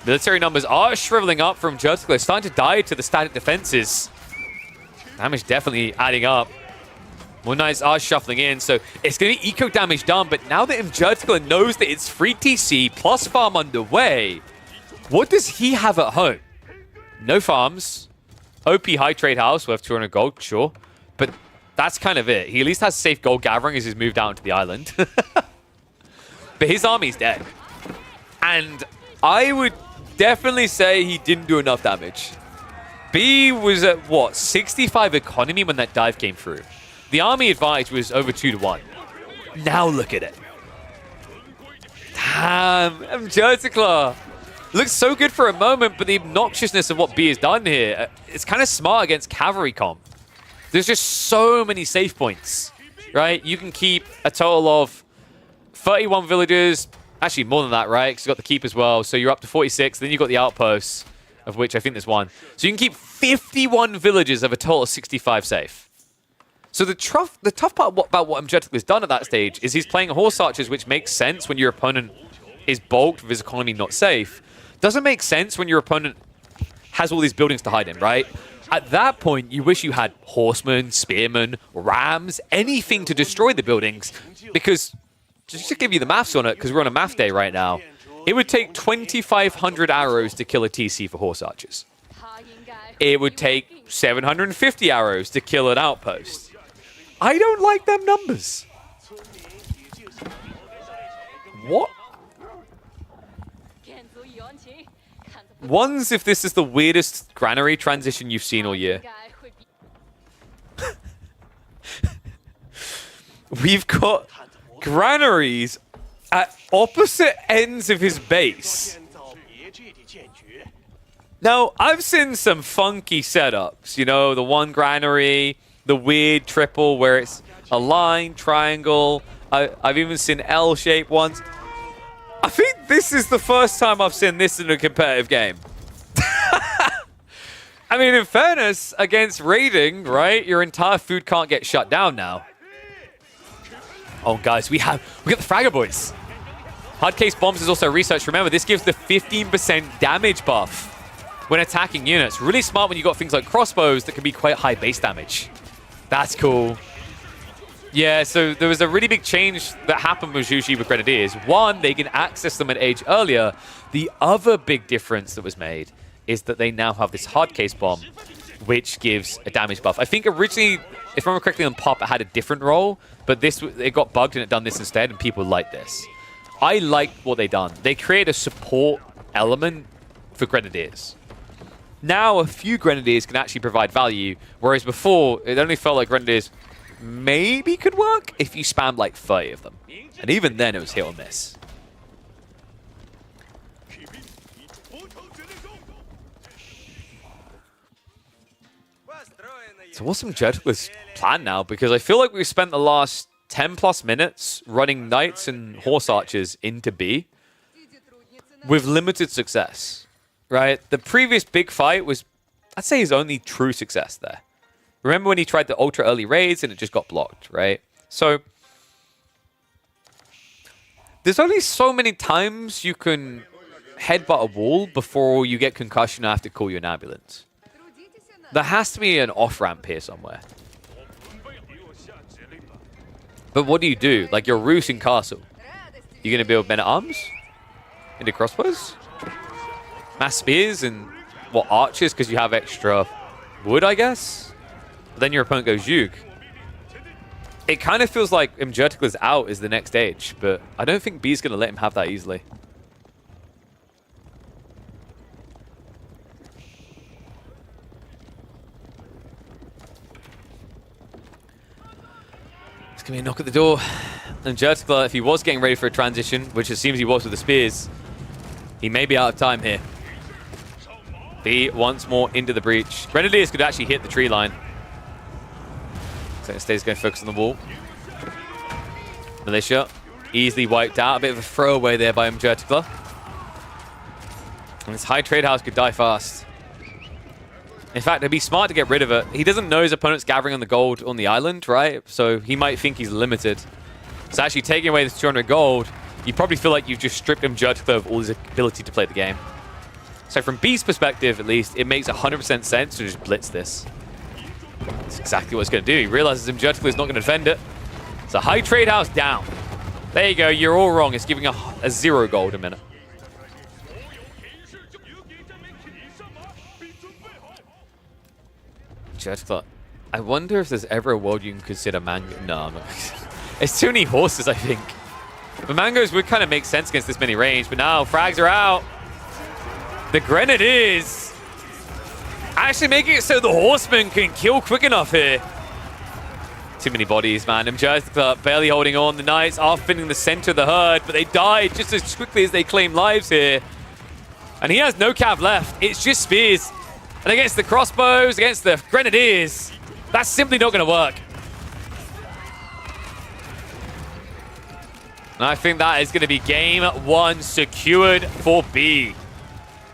Military numbers are shriveling up from Jurtikler. Starting to die to the static defenses. Damage definitely adding up. More Knights are shuffling in, so it's going to be eco damage done. But now that Jurtikler knows that it's free TC plus farm underway, what does he have at home? No farms. OP high trade house worth 200 gold, sure. But that's kind of it. He at least has safe gold gathering as he's moved out into the island. But his army's dead. And I would definitely say he didn't do enough damage. B was at, what, 65 economy when that dive came through. The army advantage was over 2-1. Now look at it. Damn, Jurtikler. Looks so good for a moment, but the obnoxiousness of what B has done here, it's kind of smart against cavalry comp. There's just so many safe points, right? You can keep a total of 31 villagers. Actually, more than that, right? Because you've got the keep as well. So you're up to 46. Then you've got the outposts, of which I think there's one. So you can keep 51 villagers of a total of 65 safe. So the tough part about what Jurtikler has done at that stage is he's playing horse archers, which makes sense when your opponent is bulked with his economy not safe. Doesn't make sense when your opponent has all these buildings to hide in, right? At that point, you wish you had horsemen, spearmen, rams, anything to destroy the buildings. Because, just to give you the maths on it, because we're on a math day right now, it would take 2,500 arrows to kill a TC for horse archers. It would take 750 arrows to kill an outpost. I don't like them numbers. What? One's if this is the weirdest granary transition you've seen all year. We've got granaries at opposite ends of his base. Now, I've seen some funky setups. You know, the one granary, the weird triple where it's a line, triangle. I've even seen L-shape ones. I think this is the first time I've seen this in a competitive game. I mean, in fairness, against raiding, right, your entire food can't get shut down now. Oh, guys, we got the Fragger Boys. Hard case bombs is also research. Remember, this gives the 15% damage buff when attacking units. Really smart when you got things like crossbows that can be quite high base damage. That's cool. Yeah, so there was a really big change that happened with Zhu Ji with Grenadiers. One, they can access them at age earlier. The other big difference that was made is that they now have this hard case bomb, which gives a damage buff. I think originally, if I remember correctly, on Pop, it had a different role, but it got bugged and it done this instead, and people liked this. I liked what they done. They create a support element for Grenadiers. Now, a few Grenadiers can actually provide value, whereas before, it only felt like Grenadiers maybe could work if you spammed like 30 of them. And even then, it was hit or miss. So what's Imjerticler's plan now? Because I feel like we've spent the last 10 plus minutes running Knights and Horse Archers into B with limited success, right? The previous big fight was, I'd say, his only true success there. Remember when he tried the ultra early raids and it just got blocked, right? So there's only so many times you can headbutt a wall before you get concussion and have to call you an ambulance. There has to be an off-ramp here somewhere. But what do? Like, you're Roos in Castle. You're going to build men-at-arms? Into crossbows? Mass spears and, what, archers because you have extra wood, I guess? But then your opponent goes Yug. It kind of feels like Imjerticler's out is the next stage, but I don't think B's going to let him have that easily. It's going to be a knock at the door. Imjerticler, if he was getting ready for a transition, which it seems he was with the spears, he may be out of time here. B once more into the breach. Grenadiers could actually hit the tree line. So Stays going to focus on the wall. Militia easily wiped out. A bit of a throwaway there by Imjerticler. And this high trade house could die fast. In fact, it'd be smart to get rid of it. He doesn't know his opponent's gathering on the gold on the island, right? So he might think he's limited. So actually taking away this 200 gold, you probably feel like you've just stripped Imjerticler of all his ability to play the game. So from B's perspective, at least, it makes 100% sense to just blitz this. That's exactly what it's going to do. He realizes Imjerticler is not going to defend it. It's a high trade house down. There you go. You're all wrong. It's giving a 0 gold a minute. Imjerticler. I wonder if there's ever a world you can consider Mango. No, I'm not. It's too many horses, I think. The Mangoes would kind of make sense against this many range, but now frags are out. The Grenadiers actually making it so the Horsemen can kill quick enough here. Too many bodies, man. Imjerticler barely holding on. The Knights are filling the center of the herd, but they died just as quickly as they claim lives here. And he has no cav left. It's just spears. And against the crossbows, against the Grenadiers, that's simply not going to work. And I think that is going to be game 1 secured for B.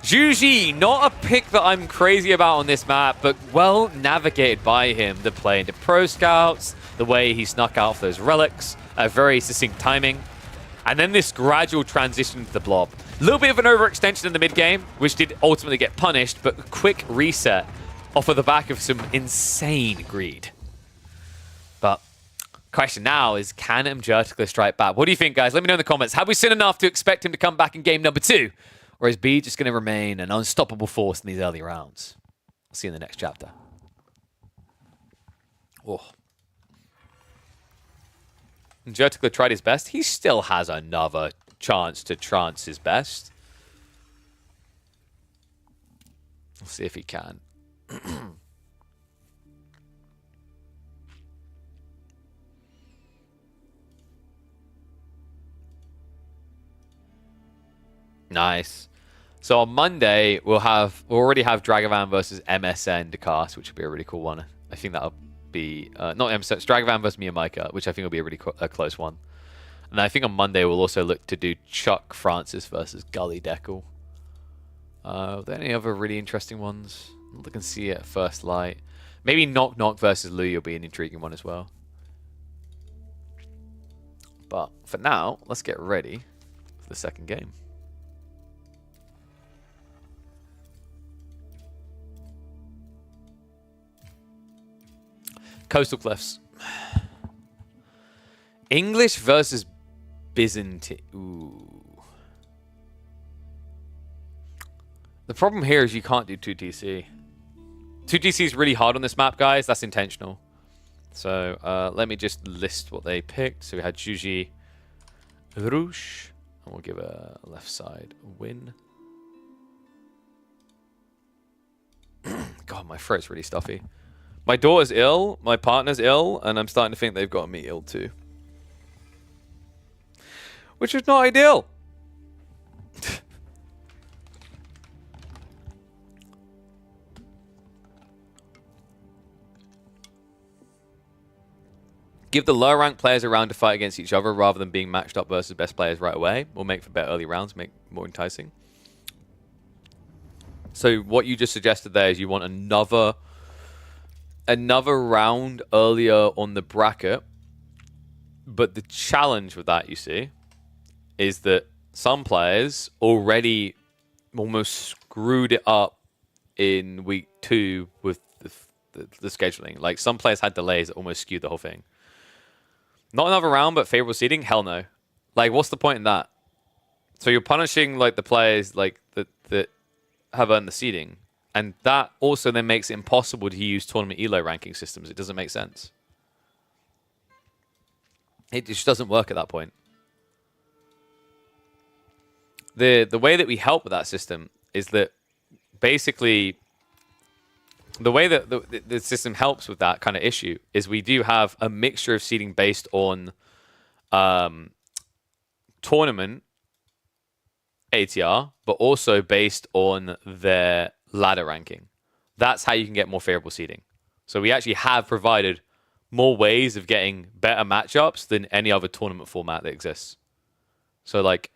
Zhu Ji, not a pick that I'm crazy about on this map, but well navigated by him. The play into Pro Scouts, the way he snuck out those relics, a very succinct timing. And then this gradual transition to the blob. A little bit of an overextension in the mid game, which did ultimately get punished, but a quick reset off of the back of some insane greed. But question now is, can Imjerticler strike back? What do you think, guys? Let me know in the comments. Have we seen enough to expect him to come back in game number 2? Or is B just going to remain an unstoppable force in these early rounds? I'll see you in the next chapter. Oh. Imjerticler tried his best. He still has another chance to trance his best. We'll see if he can. Nice. So on Monday, we'll already have Dragavan versus MSN to cast, which will be a really cool one. I think that'll be not MSN, it's Dragavan versus Miyamika, which I think will be a really close one. And I think on Monday we'll also look to do Chuck Francis versus Gully Deckle. Are there any other really interesting ones? I'm looking to see it at first light. Maybe Knock Knock versus Louis will be an intriguing one as well. But for now, let's get ready for the second game. Coastal Cliffs. English versus Byzantine. Ooh. The problem here is you can't do 2TC. 2TC is really hard on this map, guys. That's intentional. So let me just list what they picked. So we had Juji Rouge. And we'll give a left side a win. God, my throat's really stuffy. My daughter's ill, my partner's ill, and I'm starting to think they've got me ill too. Which is not ideal. Give the lower ranked players a round to fight against each other rather than being matched up versus best players right away. Will make for better early rounds, make more enticing. So what you just suggested there is you want another round earlier on the bracket. But the challenge with that, you see, is that some players already almost screwed it up in week 2 with the scheduling. Like, some players had delays that almost skewed the whole thing. Not another round, but favorable seeding? Hell no. Like, what's the point in that? So you're punishing, like, the players like that have earned the seeding. And that also then makes it impossible to use tournament elo ranking systems. It doesn't make sense. It just doesn't work at that point. The way that we help with that system is that basically the way that the system helps with that kind of issue is we do have a mixture of seeding based on tournament ATR, but also based on their ladder ranking. That's how you can get more favorable seeding. So we actually have provided more ways of getting better matchups than any other tournament format that exists. So, like,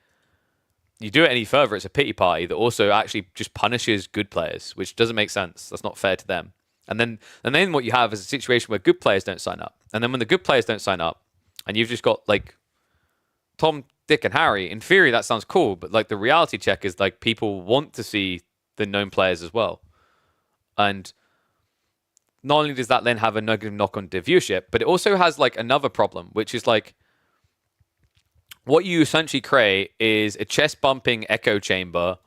you do it any further, it's a pity party that also actually just punishes good players, which doesn't make sense. That's not fair to them. And then what you have is a situation where good players don't sign up. And then when the good players don't sign up, and you've just got, like, Tom, Dick, and Harry, in theory, that sounds cool. But, like, the reality check is, like, people want to see the known players as well. And not only does that then have a negative knock-on to viewership, but it also has, like, another problem, which is, like, what you essentially create is a chest-bumping echo chamber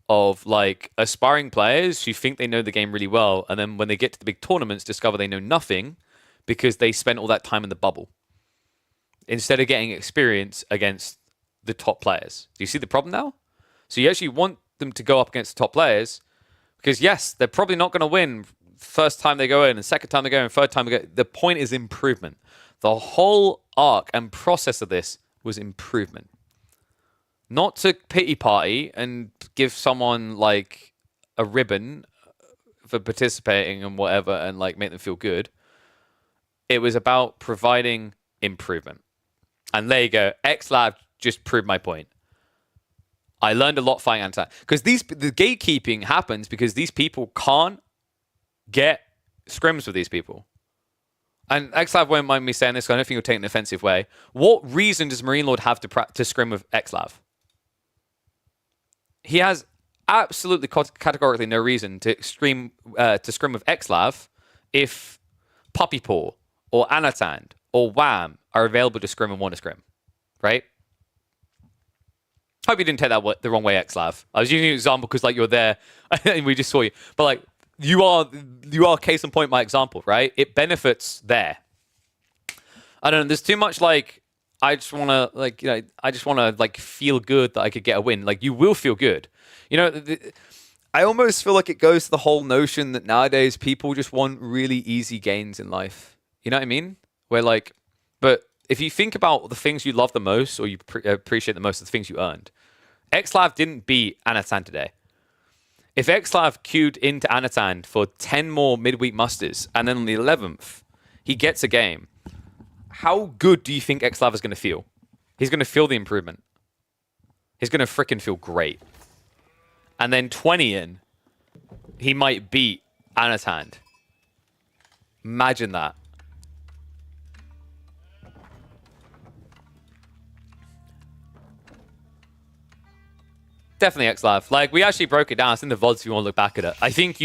of, like, aspiring players who think they know the game really well, and then when they get to the big tournaments, discover they know nothing because they spent all that time in the bubble instead of getting experience against the top players. Do you see the problem now? So you actually want them to go up against the top players because, yes, they're probably not going to win first time they go in, and second time they go in, third time they go. The point is improvement. The whole arc and process of this was improvement. Not to pity party and give someone, like, a ribbon for participating and whatever and, like, make them feel good. It was about providing improvement. And there you go. XLab just proved my point. I learned a lot fighting anti. Because the gatekeeping happens because these people can't get scrims with these people. And XLav won't mind me saying this, because I don't think he'll take an offensive way. What reason does Marine Lord have to scrim with XLav? He has absolutely categorically no reason to scrim with XLav if Puppy Paw or Anatand or Wham are available to scrim and want to scrim, right? Hope you didn't take that the wrong way, XLav. I was using an example because, like, you're there and we just saw you. But, like, you are case in point my example, right? It benefits there. I don't know. There's too much, like, I just want to, like, you know, I just want to, like, feel good that I could get a win. Like, you will feel good. You know, I almost feel like it goes to the whole notion that nowadays people just want really easy gains in life. You know what I mean? Where, like, but if you think about the things you love the most or you appreciate the most, the things you earned, XLav didn't beat Anatan today. If XLav queued into Anatan for 10 more midweek musters, and then on the 11th, he gets a game, how good do you think XLav is going to feel? He's going to feel the improvement. He's going to freaking feel great. And then 20 in, he might beat Anatan. Imagine that. Definitely XLav. Like, we actually broke it down. It's in the VODs if you want to look back at it. I think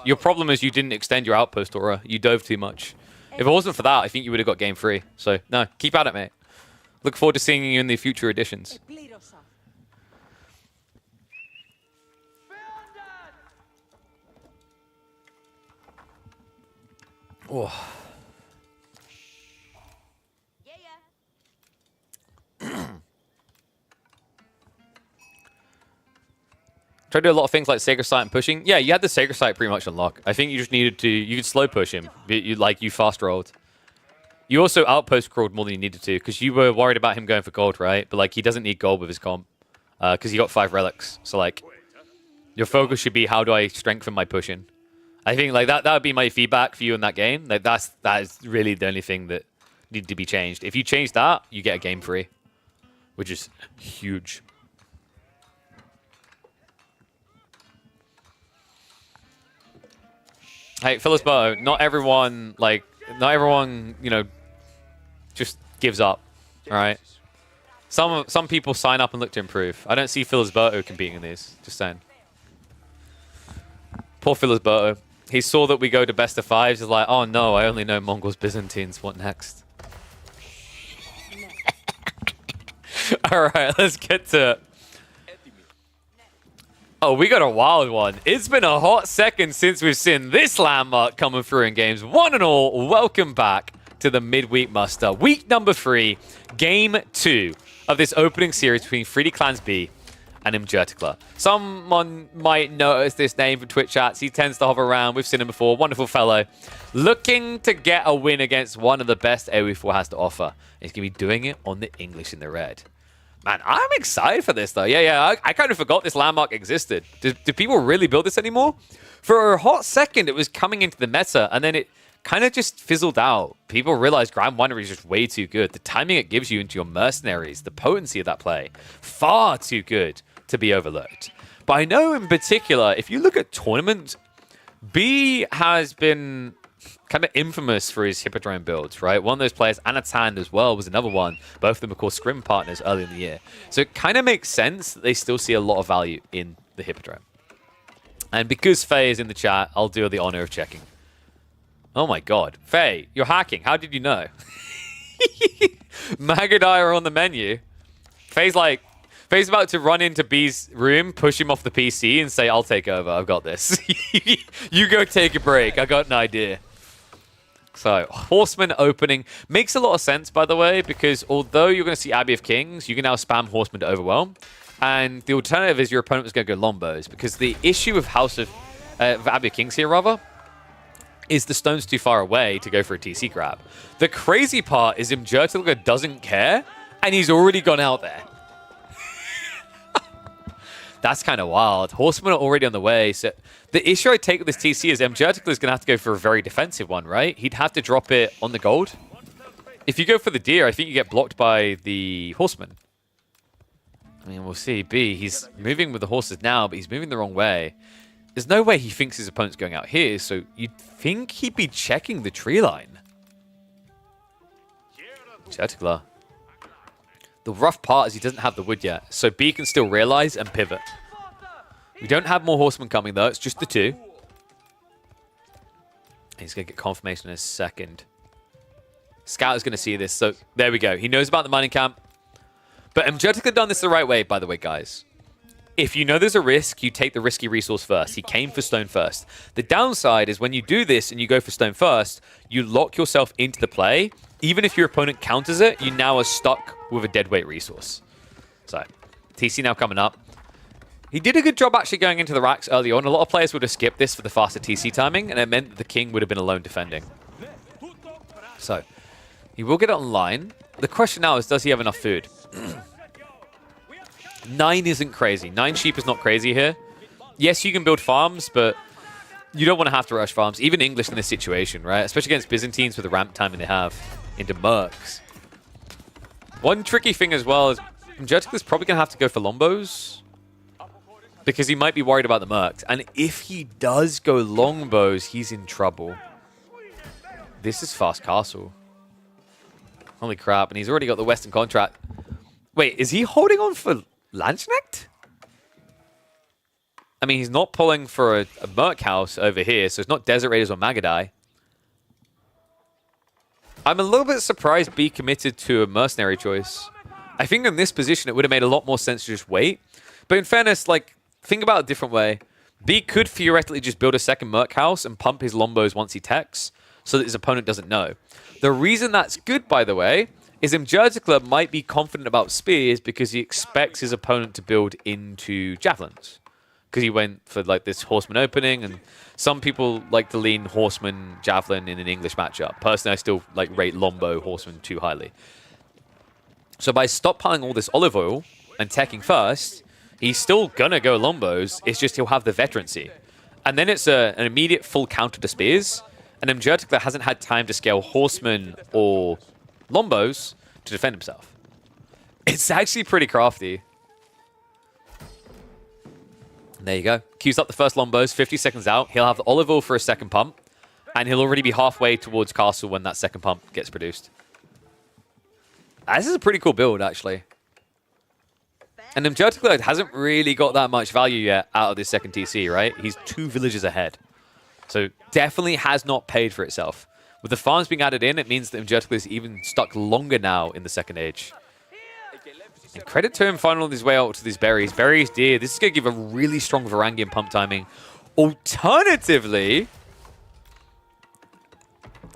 your problem is you didn't extend your outpost aura. You dove too much. If it wasn't for that, I think you would have got game 3. So, no, keep at it, mate. Look forward to seeing you in the future editions. Oh. Try to do a lot of things like Sacred Sight and pushing. Yeah, you had the Sacred Sight pretty much unlocked. I think you just needed to... You could slow push him. You fast rolled. You also outpost crawled more than you needed to because you were worried about him going for gold, right? But like he doesn't need gold with his comp because he got 5 relics. So like your focus should be how do I strengthen my pushing. I think like that would be my feedback for you in that game. Like that is really the only thing that needed to be changed. If you change that, you get a game free, which is huge. Hey, Phyllis Bow, not everyone, you know, just gives up, all right? Some people sign up and look to improve. I don't see Phyllis Bow competing in these, just saying. Poor Phyllis Bow. He saw that we go to best of 5s. He's like, oh no, I only know Mongols, Byzantines. What next? All right, let's get to... Oh, we got a wild one. It's been a hot second since we've seen this landmark coming through in games. One and all, welcome back to the midweek muster. Week number 3, game 2 of this opening series between 3D Clans B and Imjertikla. Someone might notice this name from Twitch chats. He tends to hover around. We've seen him before. Wonderful fellow. Looking to get a win against one of the best AoE4 has to offer. He's going to be doing it on the English in the red. Man, I'm excited for this, though. Yeah, I kind of forgot this landmark existed. Do people really build this anymore? For a hot second, it was coming into the meta, and then it kind of just fizzled out. People realized Grand Winery is just way too good. The timing it gives you into your mercenaries, the potency of that play, far too good to be overlooked. But I know in particular, if you look at tournament, B has been kind of infamous for his Hippodrome builds, right? One of those players, Anatan as well, was another one. Both of them, of course, Scrim partners early in the year. So it kind of makes sense that they still see a lot of value in the Hippodrome. And because Faye is in the chat, I'll do the honor of checking. Oh my god. Faye, you're hacking. How did you know? Magadai are on the menu. Faye's about to run into B's room, push him off the PC, and say, I'll take over. I've got this. You go take a break. I got an idea. So, Horseman opening makes a lot of sense, by the way, because although you're going to see Abbey of Kings, you can now spam Horseman to overwhelm. And the alternative is your opponent was going to go Lombos, because the issue with Abbey of Kings here, rather, is the stone's too far away to go for a TC grab. The crazy part is Imjertilga doesn't care, and he's already gone out there. That's kind of wild. Horsemen are already on the way. So the issue I take with this TC is Imjertikla is going to have to go for a very defensive one, right? He'd have to drop it on the gold. If you go for the deer, I think you get blocked by the horseman. I mean, we'll see. B, he's moving with the horses now, but he's moving the wrong way. There's no way he thinks his opponent's going out here, so you'd think he'd be checking the tree line. Imjertikla. The rough part is he doesn't have the wood yet, so B can still realize and pivot. We don't have more horsemen coming, though. It's just the 2. He's going to get confirmation in a second. Scout is going to see this, so there we go. He knows about the mining camp. But Imjertikla done this the right way, by the way, guys. If you know there's a risk, you take the risky resource first. He came for stone first. The downside is when you do this and you go for stone first, you lock yourself into the play. Even if your opponent counters it, you now are stuck with a deadweight resource. So, TC now coming up. He did a good job actually going into the racks early on. A lot of players would have skipped this for the faster TC timing, and it meant that the king would have been alone defending. So, he will get it online. The question now is, does he have enough food? 9 isn't crazy. 9 sheep is not crazy here. Yes, you can build farms, but you don't want to have to rush farms. Even English in this situation, right? Especially against Byzantines with the ramp timing they have into mercs. One tricky thing as well is Imjertikla's probably going to have to go for Lombos because he might be worried about the mercs. And if he does go Longbows, he's in trouble. This is fast castle. Holy crap. And he's already got the Western contract. Wait, is he holding on for Landsknecht? I mean, he's not pulling for a Merc house over here, so it's not Desert Raiders or Magadai. I'm a little bit surprised B committed to a mercenary choice. I think in this position, it would have made a lot more sense to just wait. But in fairness, like, think about it a different way. B could theoretically just build a second Merc house and pump his Lombos once he techs, so that his opponent doesn't know. The reason that's good, by the way, is Mjertikla might be confident about spears because he expects his opponent to build into javelins. Because he went for like this horseman opening, and some people like to lean horseman javelin in an English matchup. Personally, I still like rate Lombo horseman too highly. So by stockpiling all this olive oil and teching first, he's still gonna go Lombos. It's just he'll have the veterancy. And then it's an immediate full counter to spears. And Mjertikla hasn't had time to scale horsemen or Lombos to defend himself. It's actually pretty crafty. And there you go. Queues up the first Lombos, 50 seconds out. He'll have the olive oil for a second pump. And he'll already be halfway towards castle when that second pump gets produced. This is a pretty cool build, actually. And Mjertikla hasn't really got that much value yet out of this second TC, right? He's 2 villages ahead. So definitely has not paid for itself. With the farms being added in, it means that Mjertikla is even stuck longer now in the second age. And credit to him finding his way out to these berries. Berries deer. This is going to give a really strong Varangian pump timing. Alternatively...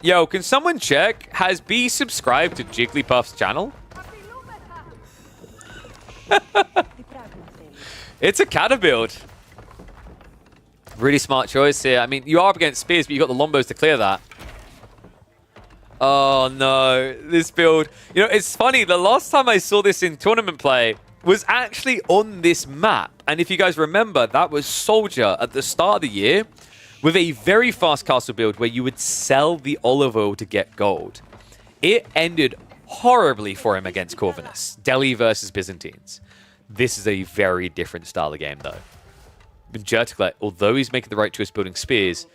Yo, can someone check? Has B subscribed to Jigglypuff's channel? It's a Kata build. Really smart choice here. I mean, you are up against spears, but you got the Lombos to clear that. Oh, no. This build... You know, it's funny. The last time I saw this in tournament play was actually on this map. And if you guys remember, that was Soldier at the start of the year with a very fast castle build where you would sell the olive oil to get gold. It ended horribly for him against Corvinus. Delhi versus Byzantines. This is a very different style of game, though. Mjertikla, although he's making the right choice building spears,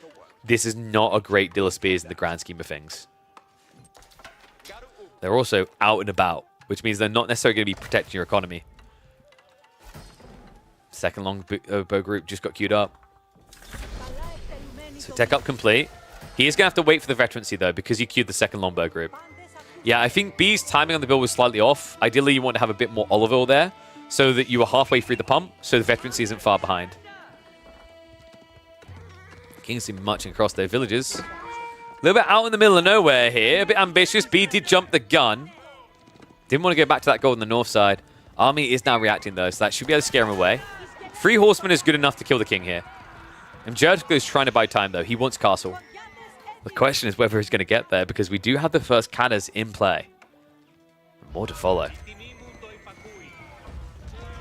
this is not a great deal of spears in the grand scheme of things. They're also out and about, which means they're not necessarily going to be protecting your economy. Second long bow group just got queued up. So tech up complete. He is going to have to wait for the veterancy, though, because he queued the second longbow group. Yeah, I think B's timing on the build was slightly off. Ideally, you want to have a bit more olive oil there so that you are halfway through the pump, so the veterancy isn't far behind. Kingsley marching across their villages. A little bit out in the middle of nowhere here. A bit ambitious. B did jump the gun. Didn't want to go back to that gold on the north side. Army is now reacting, though, so that should be able to scare him away. 3 horsemen is good enough to kill the king here. And Mjertikla is trying to buy time, though. He wants castle. The question is whether he's going to get there, because we do have the first cannons in play. More to follow.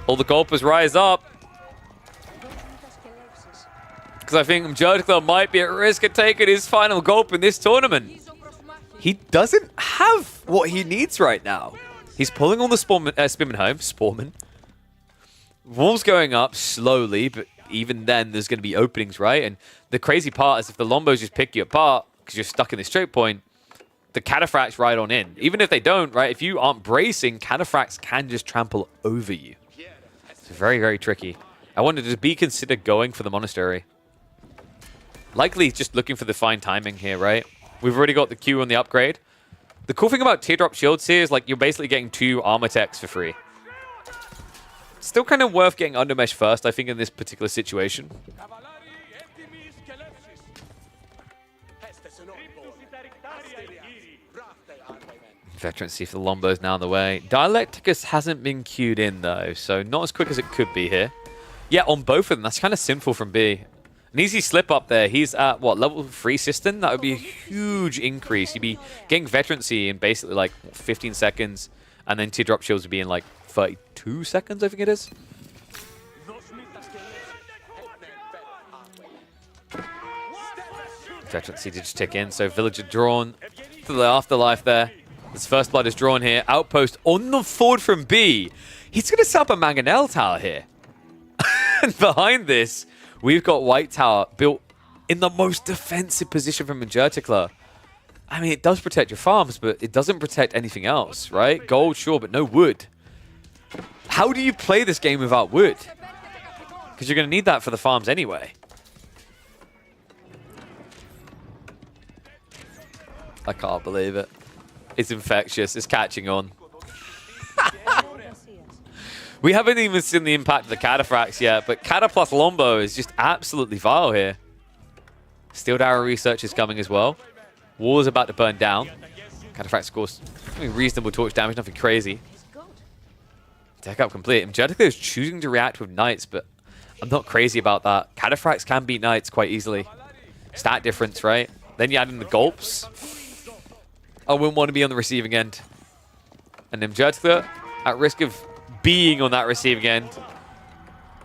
All the golpers rise up. Because I think Mjertikla might be at risk of taking his final gulp in this tournament. He doesn't have what he needs right now. He's pulling on the Spearman home. Spearman. Walls going up slowly, but even then there's going to be openings, right? And the crazy part is if the Lombos just pick you apart because you're stuck in this straight point, the Cataphracts ride on in. Even if they don't, right? If you aren't bracing, Cataphracts can just trample over you. It's very, very tricky. I wonder, does B consider going for the monastery? Likely just looking for the fine timing here, right? We've already got the Q on the upgrade. The cool thing about teardrop shields here is like you're basically getting 2 armor techs for free. Still kind of worth getting undermesh first, I think, in this particular situation. Veterancy for the Lombos now on the way. Dialecticus hasn't been queued in, though, so not as quick as it could be here. Yeah, on both of them. That's kind of sinful from B. An easy slip up there. He's at, what, level 3 system? That would be a huge increase. You'd be getting veterancy in basically, like, 15 seconds, and then teardrop shields would be in, like, 32 seconds, I think it is. Veterancy did just tick in, so villager drawn to the afterlife there. His first blood is drawn here. Outpost on the forward from B. He's going to set up a Mangonel tower here. And behind this, we've got White Tower built in the most defensive position from Mjertikla. I mean, it does protect your farms, but it doesn't protect anything else, right? Gold, sure, but no wood. How do you play this game without wood? Because you're going to need that for the farms anyway. I can't believe it. It's infectious. It's catching on. We haven't even seen the impact of the Cataphracts yet, but Cata plus Lombo is just absolutely vile here. Steel Arrow research is coming as well. Wall is about to burn down. Cataphract scores reasonable torch damage, nothing crazy. Deck up complete. Angelica is choosing to react with Knights, but I'm not crazy about that. Cataphracts can beat Knights quite easily. Stat difference, right? Then you add in the gulps. I wouldn't want to be on the receiving end. And Angelica, at risk of being on that receiving end,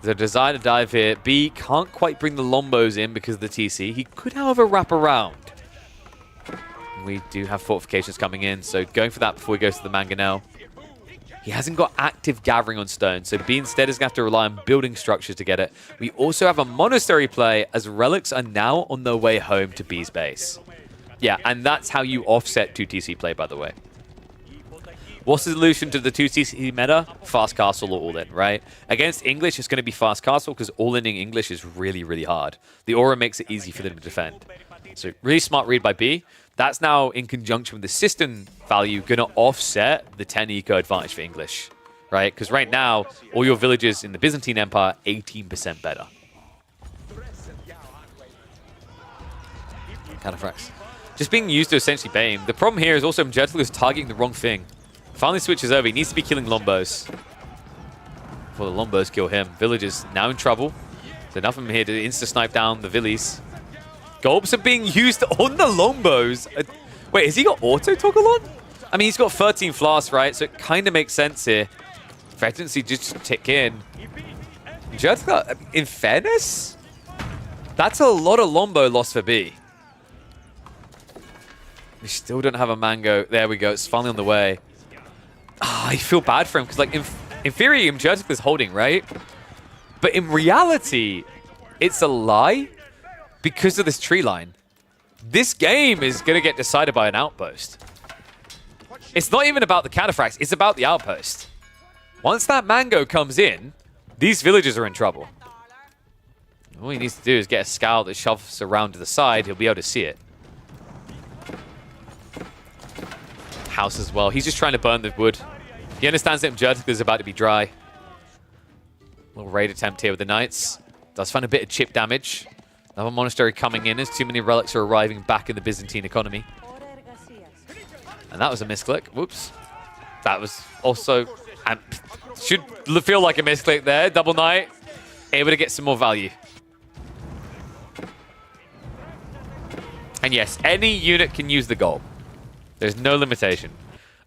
there's a desire to dive here. B can't quite bring the Lombos in because of the TC. He could, however, wrap around. We do have fortifications coming in, so going for that before he goes to the Mangonel. He hasn't got active gathering on stone, so B instead is going to have to rely on building structures to get it. We also have a monastery play, as relics are now on their way home to B's base. Yeah, and that's how you offset 2 TC play, by the way. What's the solution to the 2 TC meta? Fast castle or all in, right? Against English, it's going to be fast castle, because all-inning English is really, really hard. The aura makes it easy for them to defend. So really smart read by B. That's now, in conjunction with the system value, going to offset the 10 eco advantage for English, right? Because right now, all your villages in the Byzantine Empire, 18% better. Cataphracts. Just being used to essentially Bane. The problem here is also Mjertl is targeting the wrong thing. Finally switches over. He needs to be killing Lombos. Before the Lombos kill him. Villagers now in trouble. There's enough of them here to insta-snipe down the Villies. Gulps are being used on the Lombos. Wait, has he got auto toggle on? I mean, he's got 13 flasks, right? So it kind of makes sense here. Veterancy just tick in. Mjertl, in fairness, that's a lot of Lombo loss for B. We still don't have a Mango. There we go. It's finally on the way. I feel bad for him because, like, in theory, Mjertl is holding, right? But in reality, it's a lie because of this tree line. This game is going to get decided by an outpost. It's not even about the Cataphracts. It's about the outpost. Once that Mango comes in, these villagers are in trouble. All he needs to do is get a scout that shoves around to the side. He'll be able to see it. House as well. He's just trying to burn the wood. He understands that Mjertl is about to be dry. Little raid attempt here with the Knights. Does find a bit of chip damage. Another monastery coming in as too many relics are arriving back in the Byzantine economy. And that was a misclick. Whoops. That was also... should feel like a misclick there. Double Knight. Able to get some more value. And yes, any unit can use the goal. There's no limitation.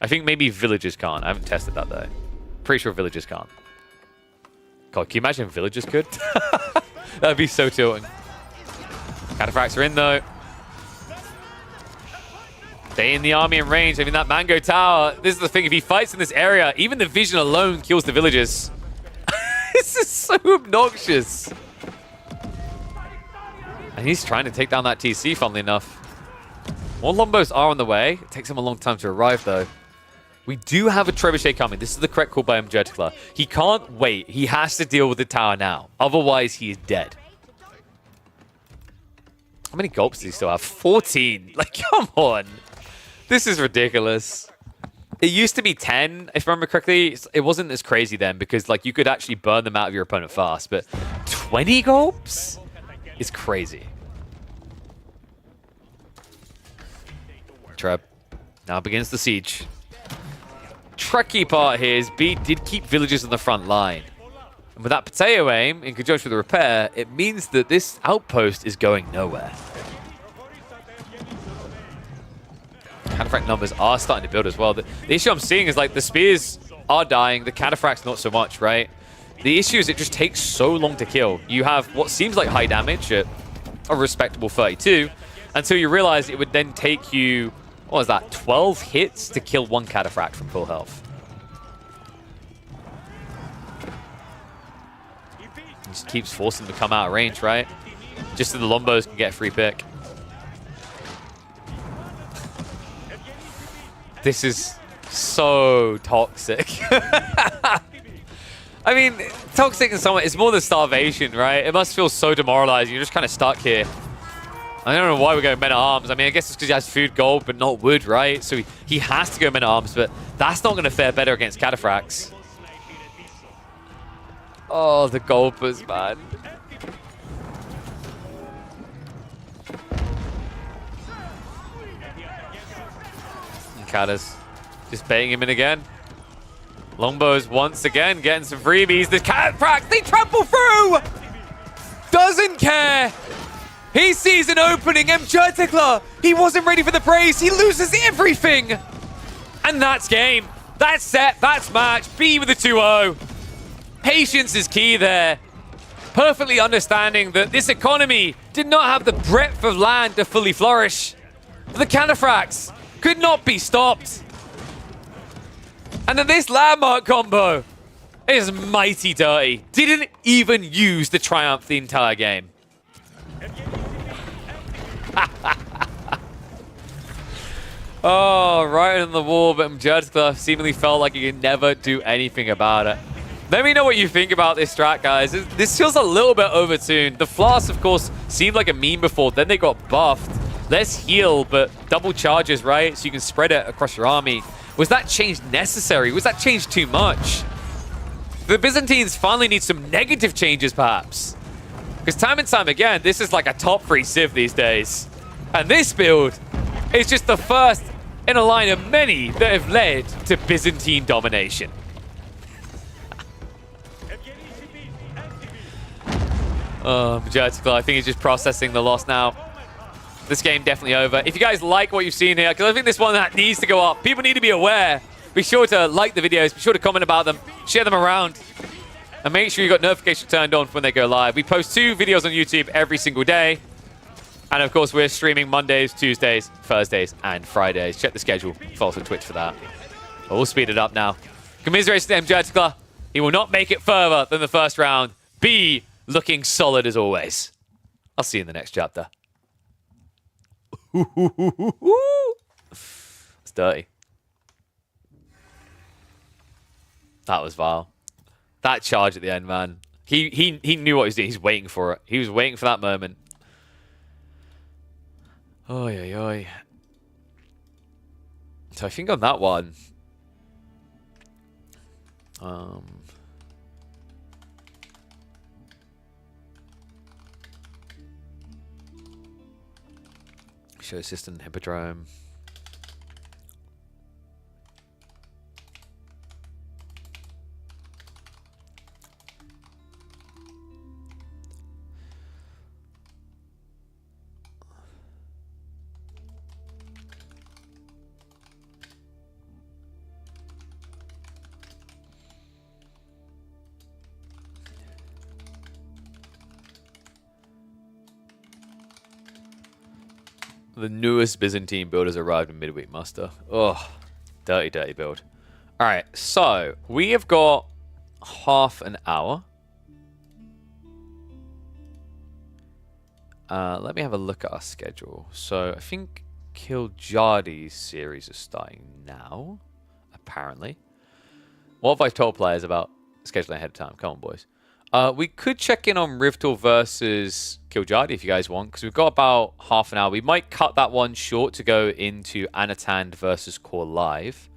I think maybe villagers can't. I haven't tested that though. Pretty sure villagers can't. God, can you imagine if villagers could? That'd be so tilting. Cataphracts are in though. Stay in the army in range. I mean, that Mango Tower, this is the thing. If he fights in this area, even the vision alone kills the villagers. This is so obnoxious. And he's trying to take down that TC, funnily enough. More Lombos are on the way. It takes him a long time to arrive, though. We do have a Trebuchet coming. This is the correct call by Mjertl. He can't wait. He has to deal with the tower now. Otherwise, he is dead. How many gulps does he still have? 14. Like, come on. This is ridiculous. It used to be 10, if I remember correctly. It wasn't as crazy then because, like, you could actually burn them out of your opponent fast. But 20 gulps is crazy. Treb now begins the siege. Tricky part here is B did keep villagers on the front line. And with that potato aim, in conjunction with the repair, it means that this outpost is going nowhere. Cataphract numbers are starting to build as well. The issue I'm seeing is, like, the spears are dying, the Cataphracts not so much, right? The issue is it just takes so long to kill. You have what seems like high damage at a respectable 32, until you realize it would then take you, what was that, 12 hits to kill one Cataphract from full health. He just keeps forcing them to come out of range, right? Just so the Lombos can get a free pick. This is so toxic. I mean, toxic in some way, it's more than starvation, right? It must feel so demoralizing. You're just kind of stuck here. I don't know why we're going men-at-arms. I mean, I guess it's because he has food, gold, but not wood, right? So he has to go men-at-arms, but that's not going to fare better against Cataphracts. Oh, the golpers, man. Katas just baiting him in again. Longbows once again getting some freebies. The Cataphracts, they trample through! Doesn't care! He sees an opening. Mjertikla, he wasn't ready for the brace. He loses everything! And that's game. That's set. That's match. B with the 2-0. Patience is key there. Perfectly understanding that this economy did not have the breadth of land to fully flourish. The Cataphracts could not be stopped. And then this landmark combo is mighty dirty. Didn't even use the Triumph the entire game. Oh, right on the wall, but Mjertikla seemingly felt like he could never do anything about it. Let me know what you think about this strat, guys. This feels a little bit overtuned. The Flask, of course, seemed like a meme before. Then they got buffed. Less heal, but double charges, right? So you can spread it across your army. Was that change necessary? Was that change too much? The Byzantines finally need some negative changes, perhaps. Because time and time again, this is like a top 3 Civ these days. And this build is just the first in a line of many that have led to Byzantine domination. Mjertikla, I think he's just processing the loss now. This game definitely over. If you guys like what you've seen here, because I think this one that needs to go up. People need to be aware. Be sure to like the videos. Be sure to comment about them. Share them around. And make sure you got notifications turned on for when they go live. We post 2 videos on YouTube every single day. And of course, we're streaming Mondays, Tuesdays, Thursdays, and Fridays. Check the schedule. Follow us on Twitch for that. But we'll speed it up now. Commiserations to Mjertikla. He will not make it further than the first round. B looking solid as always. I'll see you in the next chapter. It's dirty. That was vile. That charge at the end, man. He knew what he was doing. He's waiting for it. He was waiting for that moment. Oy, oy, oy. So I think on that one, show assistant Hippodrome. The newest Byzantine build has arrived in Midweek Muster. Oh, dirty, dirty build. All right, so we have got half an hour. Let me have a look at our schedule. So I think Kiljadi's series is starting now, apparently. What have I told players about scheduling ahead of time? Come on, boys. We could check in on Rivtal versus Kiljadi if you guys want, because we've got about half an hour. We might cut that one short to go into Anatand versus Core Live.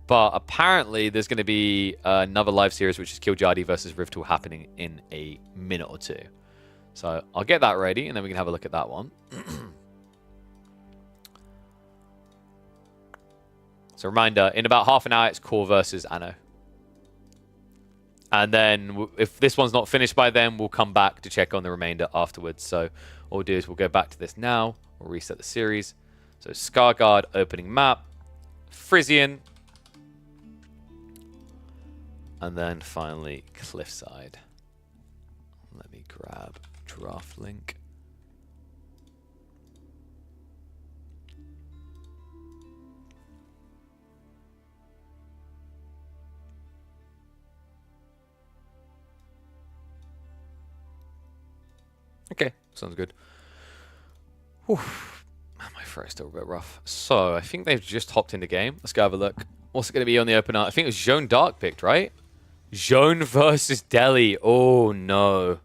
But apparently there's going to be another live series, which is Kiljadi versus Rivtal, happening in a minute or 2. So I'll get that ready, and then we can have a look at that one. So reminder, in about half an hour, it's Core versus Anno. And then if this one's not finished by then, we'll come back to check on the remainder afterwards. So what we'll do is we'll go back to this now. We'll reset the series. So Scarguard, opening map. Frisian. And then finally Cliffside. Let me grab draft link. Okay, sounds good. Whew. Man, my throat's still a bit rough. So, I think they've just hopped in the game. Let's go have a look. What's it going to be on the opener? I think it was Joan Dark picked, right? Joan versus Delhi. Oh, no.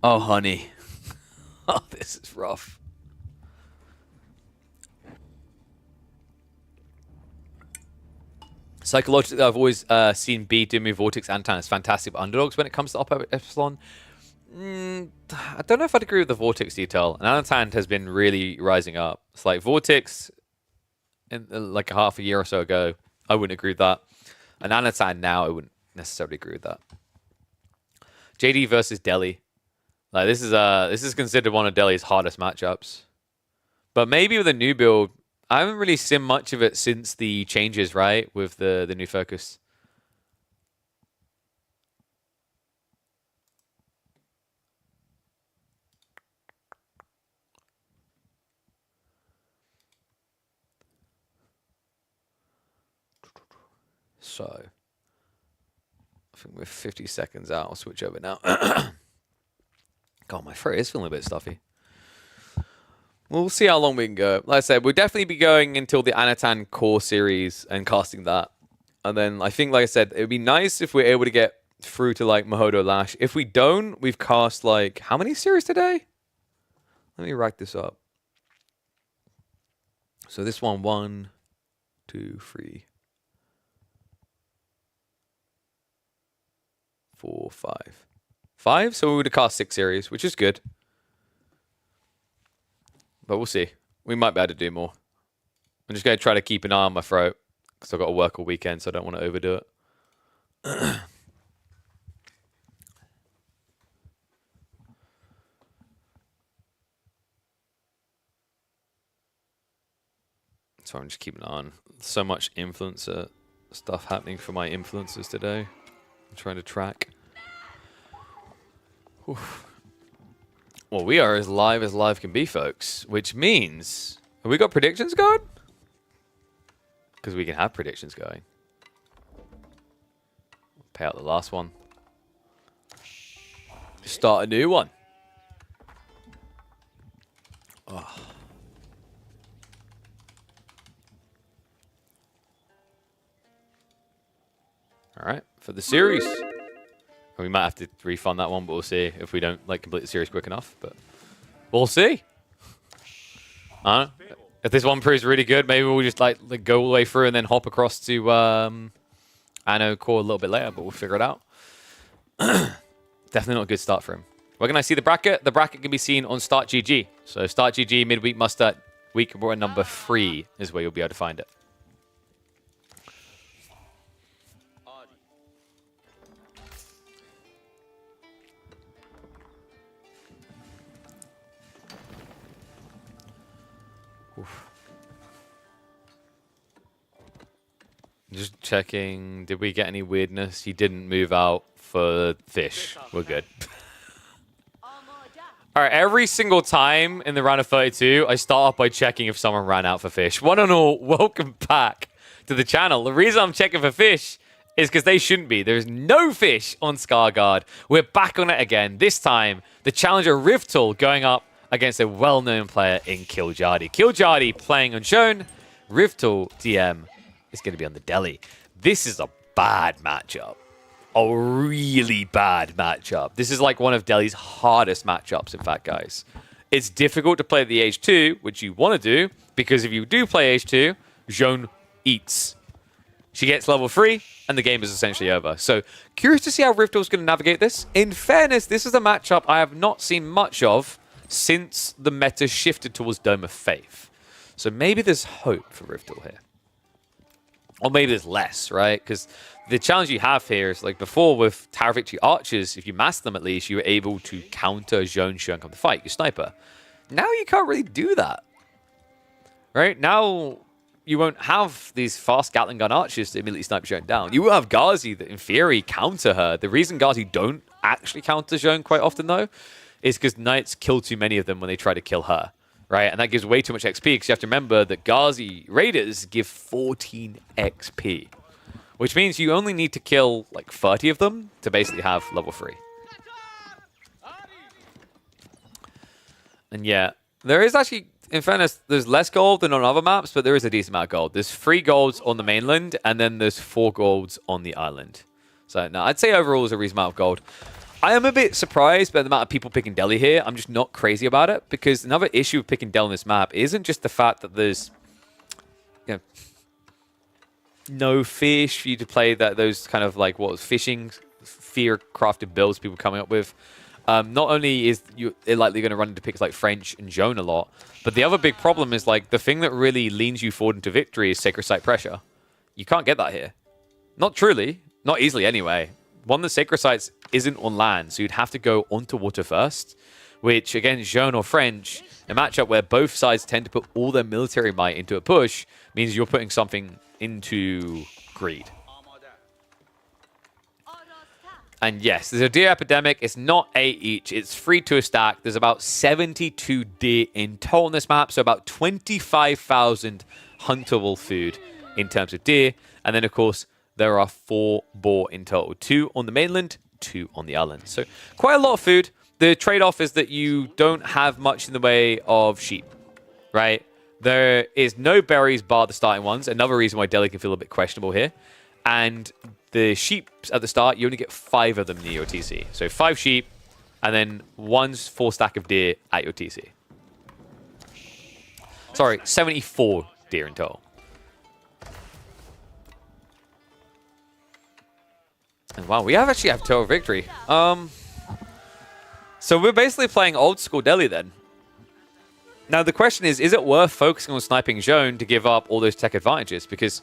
Oh, honey. Oh, this is rough. Psychologically, I've always seen B, Demu, Vortex, Antan as fantastic underdogs when it comes to upper echelon. I don't know if I'd agree with the Vortex detail. And Anatan has been really rising up. It's like Vortex, in like a half a year or so ago, I wouldn't agree with that. And Anatan now, I wouldn't necessarily agree with that. JD versus Delhi. Like this is considered one of Delhi's hardest matchups. But maybe with a new build, I haven't really seen much of it since the changes, right? With the new focus. So, I think we're 50 seconds out. I'll switch over now. God, my throat is feeling a bit stuffy. We'll see how long we can go. Like I said, we'll definitely be going until the Anatan core series and casting that. And then I think, like I said, it would be nice if we're able to get through to like Mahodo Lash. If we don't, we've cast like, how many series today? Let me rack this up. So this one, 2, 3, 4, 5. 5? So we would have cast 6 series, which is good. But we'll see. We might be able to do more. I'm just going to try to keep an eye on my throat because I've got to work all weekend, so I don't want to overdo it. So I'm just keeping an eye on. So much influencer stuff happening for my influencers today. I'm trying to track. Oof. Well, we are as live can be, folks. Which means... Have we got predictions going? Because we can have predictions going. Pay out the last one. Start a new one. Oh. Alright, for the series. We might have to refund that one, but we'll see if we don't like complete the series quick enough. But we'll see. If this one proves really good, maybe we'll just like go all the way through and then hop across to Anno Core a little bit later, but we'll figure it out. Definitely not a good start for him. Where can I see the bracket? The bracket can be seen on Start GG. So Start GG midweek must-start week number 3 is where you'll be able to find it. Oof. Just checking, did we get any weirdness? He didn't move out for fish. We're good. Alright, every single time in the round of 32, I start off by checking if someone ran out for fish. One and all, welcome back to the channel. The reason I'm checking for fish is because they shouldn't be. There's no fish on Scarguard. We're back on it again. This time, the challenger Riftul going up against a well-known player in Killjadi. Killjadi playing Unshown. Riftul DM is going to be on the Delhi. This is a bad matchup. A really bad matchup. This is like one of Delhi's hardest matchups, in fact, guys. It's difficult to play the H2, which you want to do, because if you do play H2, Zhone eats. She gets level 3, and the game is essentially over. So, curious to see how Riftul's going to navigate this. In fairness, this is a matchup I have not seen much of since the meta shifted towards Dome of Faith. So maybe there's hope for Riftul here. Or maybe there's less, right? Because the challenge you have here is, like before with Tower Victory Archers, if you master them at least, you were able to counter Zhone Shu and come to fight, your sniper. Now you can't really do that. Right? Now you won't have these fast Gatling gun archers to immediately snipe Zhone down. You will have Ghazi that in theory counter her. The reason Ghazi don't actually counter Zhone quite often though, is because Knights kill too many of them when they try to kill her, right? And that gives way too much XP, because you have to remember that Ghazi Raiders give 14 XP, which means you only need to kill like 30 of them to basically have level 3. And yeah, there is actually, in fairness, there's less gold than on other maps, but there is a decent amount of gold. There's 3 golds on the mainland, and then there's 4 golds on the island. So no, I'd say overall there's a reasonable amount of gold. I am a bit surprised by the amount of people picking Delhi here. I'm just not crazy about it, because another issue with picking Delhi on this map isn't just the fact that there's, you know, no fish for you to play those kind of like fishing fear crafted builds people coming up with. Not only is it likely going to run into picks like French and Joan a lot, but the other big problem is like the thing that really leans you forward into victory is Sacred Site pressure. You can't get that here. Not truly. Not easily anyway. One of the Sacred Sites isn't on land, so you'd have to go onto water first, which against Joan or French, a matchup where both sides tend to put all their military might into a push, means you're putting something into greed. And yes, there's a deer epidemic. It's not 8 each. It's 3 to a stack. There's about 72 deer in total on this map, so about 25,000 huntable food in terms of deer. And then, of course, there are 4 boar in total. 2 on the mainland, 2 on the island. So quite a lot of food. The trade-off is that you don't have much in the way of sheep, right? There is no berries bar the starting ones. Another reason why Delhi can feel a bit questionable here. And the sheep at the start, you only get 5 of them near your TC. So 5 sheep, and then 1 full stack of deer at your TC. Sorry, 74 deer in total. And wow, we actually have total victory. So we're basically playing old school Delhi then. Now the question is it worth focusing on sniping Joan to give up all those tech advantages? Because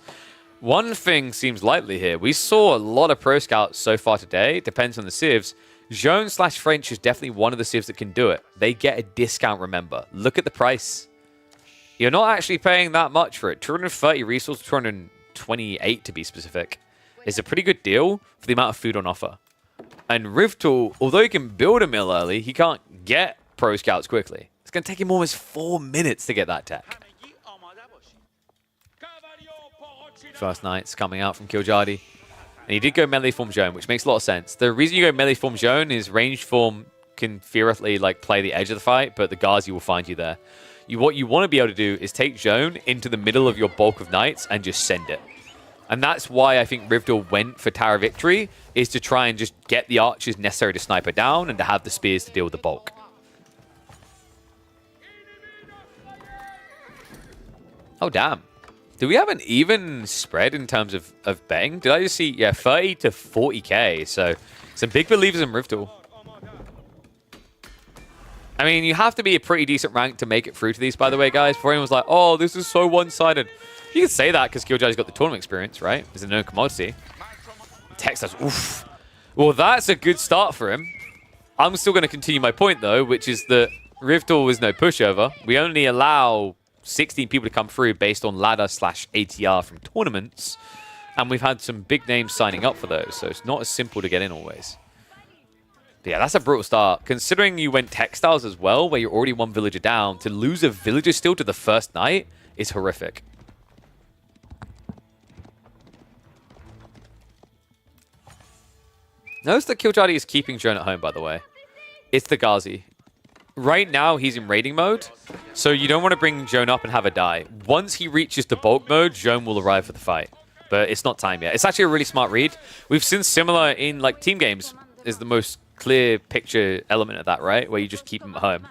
one thing seems likely here. We saw a lot of pro scouts so far today. It depends on the civs. Joan/French is definitely one of the civs that can do it. They get a discount, remember. Look at the price. You're not actually paying that much for it. 230 resources, 228 to be specific, is a pretty good deal for the amount of food on offer. And Rivtal, although he can build a mill early, he can't get pro scouts quickly. It's going to take him almost 4 minutes to get that tech. First Knight's coming out from KillerPigeon. And he did go melee form Joan, which makes a lot of sense. The reason you go melee form Joan is ranged form can theoretically like play the edge of the fight, but the Ghazi will find you there. What you want to be able to do is take Joan into the middle of your bulk of knights and just send it. And that's why I think Rivdal went for Tower Victory, is to try and just get the archers necessary to snipe her down and to have the spears to deal with the bulk. Oh, damn. Do we have an even spread in terms of betting? Did I just see, yeah, 30 to 40k. So some big believers in Rivdal. I mean, you have to be a pretty decent rank to make it through to these, by the way, guys. Before anyone was like, oh, this is so one-sided. You can say that because KillerPigeon's got the tournament experience, right? It's a known commodity. Text us, oof. Well, that's a good start for him. I'm still going to continue my point, though, which is that Rivdal is no pushover. We only allow 16 people to come through based on ladder/ATR from tournaments. And we've had some big names signing up for those, so it's not as simple to get in always. But yeah, that's a brutal start. Considering you went textiles as well, where you're already 1 villager down, to lose a villager still to the first night is horrific. Notice that KillerPigeon is keeping Joan at home, by the way. It's the Ghazi. Right now, he's in raiding mode, so you don't want to bring Joan up and have her die. Once he reaches the bulk mode, Joan will arrive for the fight. But it's not time yet. It's actually a really smart read. We've seen similar in like team games is the most clear picture element of that, right? Where you just keep them at home.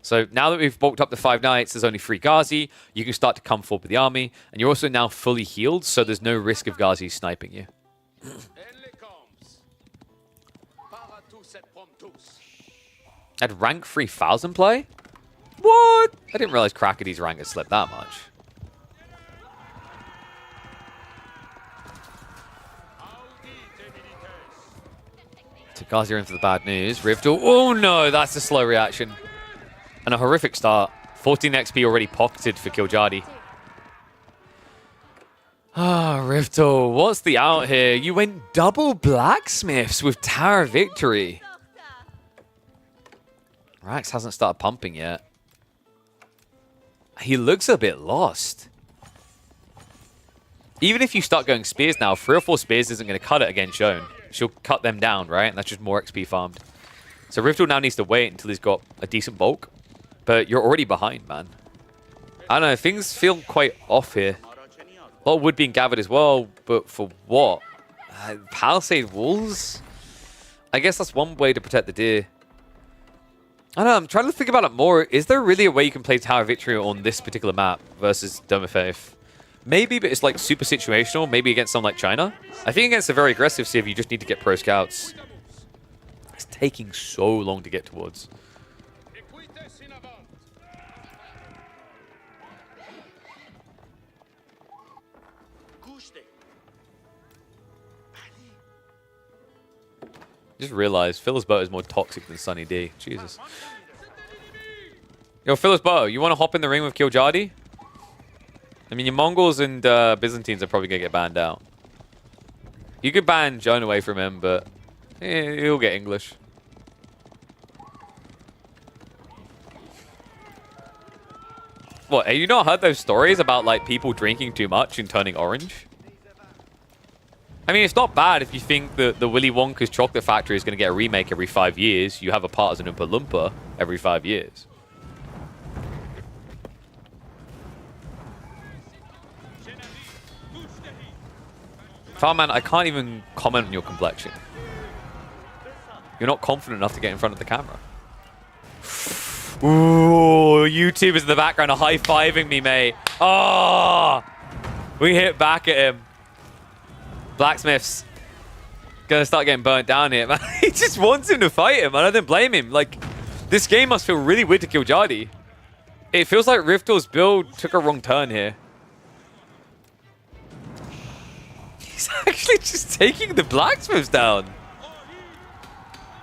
So now that we've bulked up to 5 knights, there's only 3 Ghazi. You can start to come forward with the army. And you're also now fully healed, so there's no risk of Ghazi sniping you. At rank 3000 play? What? I didn't realize Crackady's rank had slipped that much. So Ghazi are in for the bad news. Rivdal. Oh no, that's a slow reaction. And a horrific start. 14 XP already pocketed for KillerPigeon. Ah, Rivdal, what's the out here? You went double blacksmiths with Tower Victory. Rax hasn't started pumping yet. He looks a bit lost. Even if you start going spears now, 3 or 4 spears isn't going to cut it against Joan. She'll cut them down, right? And that's just more XP farmed. So Rivdal now needs to wait until he's got a decent bulk. But you're already behind, man. I don't know, things feel quite off here. A lot of wood being gathered as well, but for what? Palisade walls? I guess that's one way to protect the deer. I don't know, I'm trying to think about it more. Is there really a way you can play Tower Victory on this particular map versus Dome of Faith? Maybe, but it's like super situational. Maybe against someone like China. I think against a very aggressive Civ, you just need to get pro scouts. It's taking so long to get towards. Just realized Phil's boat is more toxic than Sunny D. Jesus. Yo, Phil's boat, you want to hop in the ring with Kiljadi? I mean, your Mongols and Byzantines are probably going to get banned out. You could ban Joan away from him, but he'll get English. What, have you not heard those stories about, like, people drinking too much and turning orange? I mean, it's not bad if you think that the Willy Wonka's chocolate factory is going to get a remake every 5 years. You have a partisan Oompa Loompa every 5 years. Farman, I can't even comment on your complexion. You're not confident enough to get in front of the camera. Ooh, YouTubers in the background are high-fiving me, mate. Oh, we hit back at him. Blacksmith's gonna start getting burnt down here, man. He just wants him to fight him, and I don't blame him. Like, this game must feel really weird to kill Jardy. It feels like Riftel's build took a wrong turn here. He's actually just taking the blacksmiths down.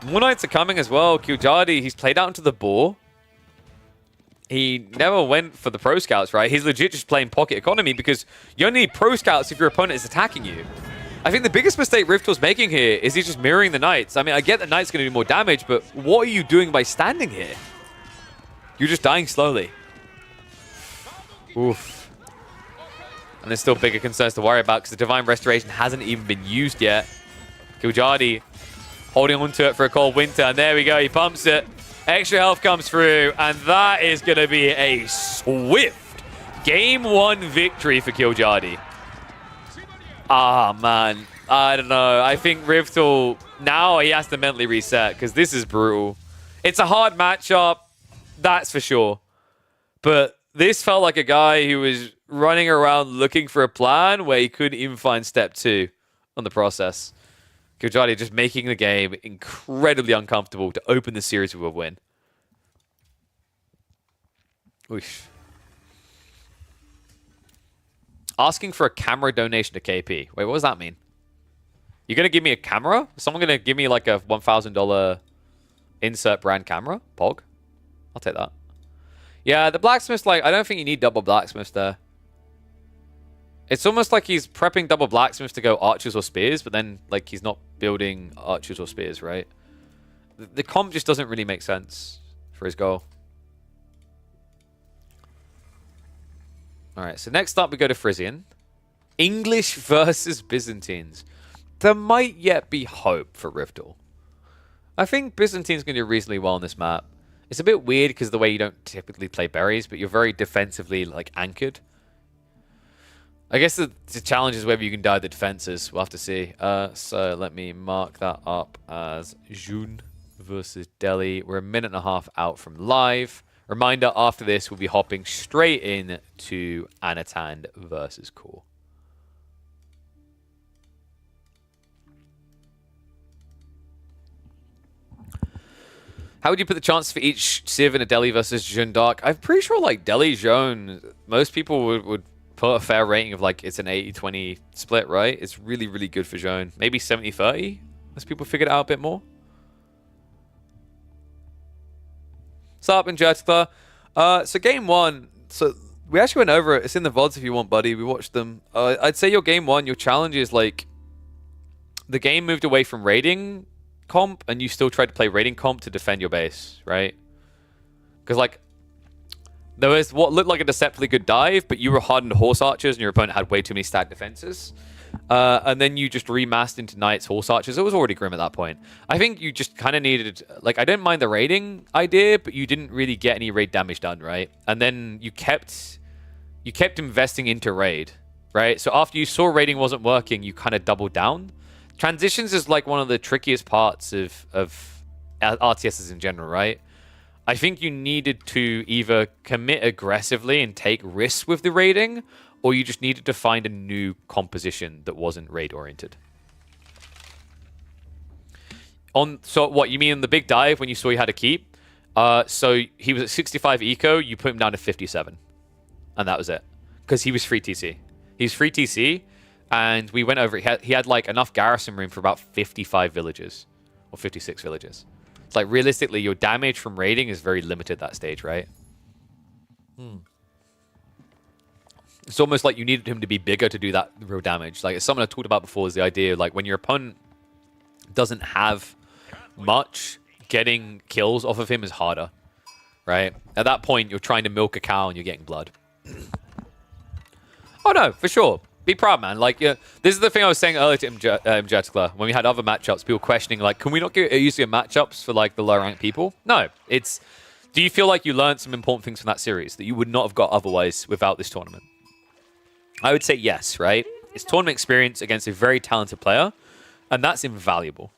More Knights are coming as well. Kiljadi, he's played out into the boar. He never went for the pro scouts, right? He's legit just playing pocket economy because you only need pro scouts if your opponent is attacking you. I think the biggest mistake Riftel's making here is he's just mirroring the Knights. I mean, I get the Knights going to do more damage, but what are you doing by standing here? You're just dying slowly. Oof. And there's still bigger concerns to worry about because the Divine Restoration hasn't even been used yet. Kiljadi holding on to it for a cold winter, and there we go, he pumps it. Extra health comes through, and that is going to be a swift Game 1 victory for Kiljadi. Ah, man. I don't know. I think Riftel, now he has to mentally reset because this is brutal. It's a hard matchup, that's for sure. But this felt like a guy who was running around looking for a plan where he couldn't even find step 2 on the process. Kiljadi just making the game incredibly uncomfortable to open the series with a win. Oof. Asking for a camera donation to KP. Wait, what does that mean? You're going to give me a camera? Is someone going to give me like a $1,000 insert brand camera? Pog? I'll take that. Yeah, the blacksmith's like, I don't think you need double blacksmiths there. It's almost like he's prepping double blacksmiths to go archers or spears, but then like he's not building archers or spears, right? The comp just doesn't really make sense for his goal. All right, so next up we go to Frisian. English versus Byzantines. There might yet be hope for Riftel. I think Byzantine's going to do reasonably well on this map. It's a bit weird because of the way you don't typically play berries, but you're very defensively like anchored. I guess the challenge is whether you can die the defenses. We'll have to see. So let me mark that up as June versus Delhi. We're a minute and a half out from live. Reminder, after this, we'll be hopping straight in to Anatand versus Core. How would you put the chances for each Civ in a Delhi versus Jeune d'Arc? I'm pretty sure like Delhi Jeune, most people would put a fair rating of like it's an 80-20 split, right? It's really, really good for Jeune. Maybe 70-30 as people figured it out a bit more. What's up, Injector? So game 1, so we actually went over it. It's in the VODs if you want, buddy. We watched them. I'd say your game 1, your challenge is like the game moved away from raiding comp and you still tried to play raiding comp to defend your base, right? Because like there was what looked like a deceptively good dive, but you were hardened horse archers and your opponent had way too many stacked defenses. And then you just remassed into knights, horse archers. It was already grim at that point. I think you just kind of needed, like, I didn't mind the raiding idea, but you didn't really get any raid damage done, right? And then you kept investing into raid, right? So after you saw raiding wasn't working, you kind of doubled down. Transitions is like one of the trickiest parts of RTSs in general, right? I think you needed to either commit aggressively and take risks with the raiding, or you just needed to find a new composition that wasn't raid-oriented? So what, you mean in the big dive when you saw you had to keep? So he was at 65 eco, you put him down to 57. And that was it. Because he was free TC. He's free TC, and we went over, he had like enough garrison room for about 55 villages. Or 56 villages. It's like, realistically, your damage from raiding is very limited at that stage, right? It's almost like you needed him to be bigger to do that real damage. Like, it's something I talked about before, is the idea of, like, when your opponent doesn't have much, getting kills off of him is harder, right? At that point, you're trying to milk a cow and you're getting blood. Oh, no, for sure. Be proud, man. Like, yeah, this is the thing I was saying earlier to Mjetkla. When we had other matchups, people questioning, like, can we not get easier matchups for, like, the low-ranked people? No. It's, do you feel like you learned some important things from that series that you would not have got otherwise without this tournament? I would say yes, right? It's tournament experience against a very talented player, and that's invaluable.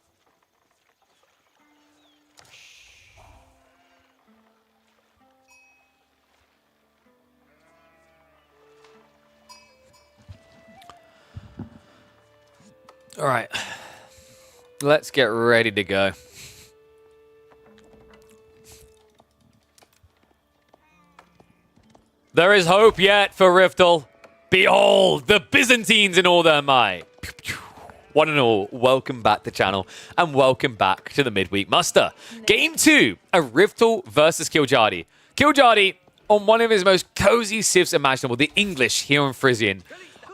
All right, let's get ready to go. There is hope yet for Riftel. Behold, the Byzantines in all their might. One and all, welcome back to the channel, and welcome back to the Midweek Muster. Game 2, a Riftel versus Killjadi. Killjadi, on one of his most cozy civs imaginable, the English here on Frisian.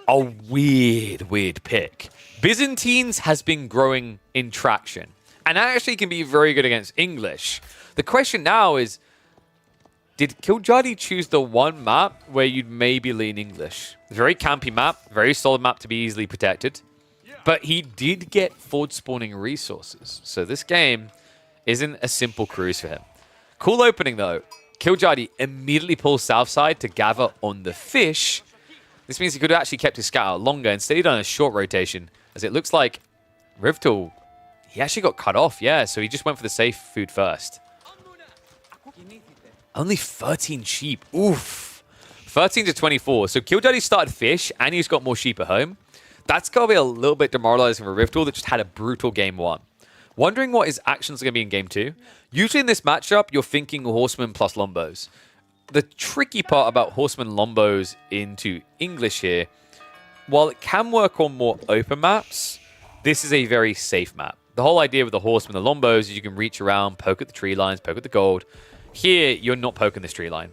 A weird pick. Byzantines has been growing in traction, and actually can be very good against English. The question now is, did Killjadi choose the one map where you'd maybe lean English? Very campy map, very solid map to be easily protected, but he did get forward spawning resources, so this game isn't a simple cruise for him. Cool opening though. Killjadi immediately pulls south side to gather on the fish. This means he could have actually kept his scout out longer and stayed on a short rotation, as it looks like Riftel, he actually got cut off, yeah, so he just went for the safe food first. Only 13 sheep, oof. 13 to 24, so Killjadi started fish, and he's got more sheep at home. That's got to be a little bit demoralizing for Riftel that just had a brutal game 1. Wondering what his actions are going to be in game 2. Usually in this matchup, you're thinking Horsemen plus Lombos. The tricky part about Horsemen Lombos into English here, while it can work on more open maps, this is a very safe map. The whole idea with the Horsemen and the Lombos is you can reach around, poke at the tree lines, poke at the gold. Here, you're not poking this tree line.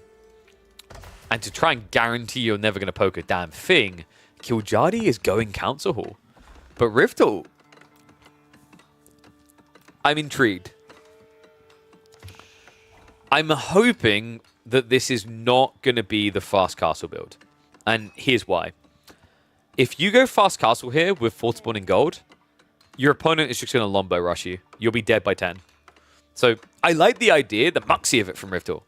And to try and guarantee you're never going to poke a damn thing, Killjadi is going Council Hall. But Riftel, I'm intrigued. I'm hoping that this is not going to be the fast castle build. And here's why. If you go fast castle here with forward spawning gold, your opponent is just going to Lombo rush you. You'll be dead by 10. So I like the idea, the muxy of it from Riftel.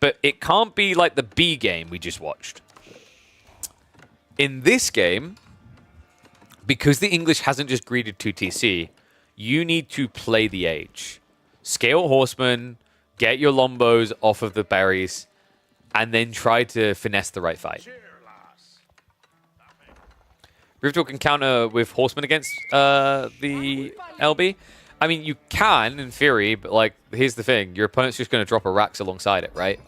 But it can't be like the B game we just watched. In this game, because the English hasn't just greeted 2 TC, you need to play the age. Scale Horsemen, get your Lombos off of the berries, and then try to finesse the right fight. Riftel can counter with Horsemen against the LB. I mean, you can, in theory, but, like, here's the thing. Your opponent's just going to drop a Rax alongside it, right?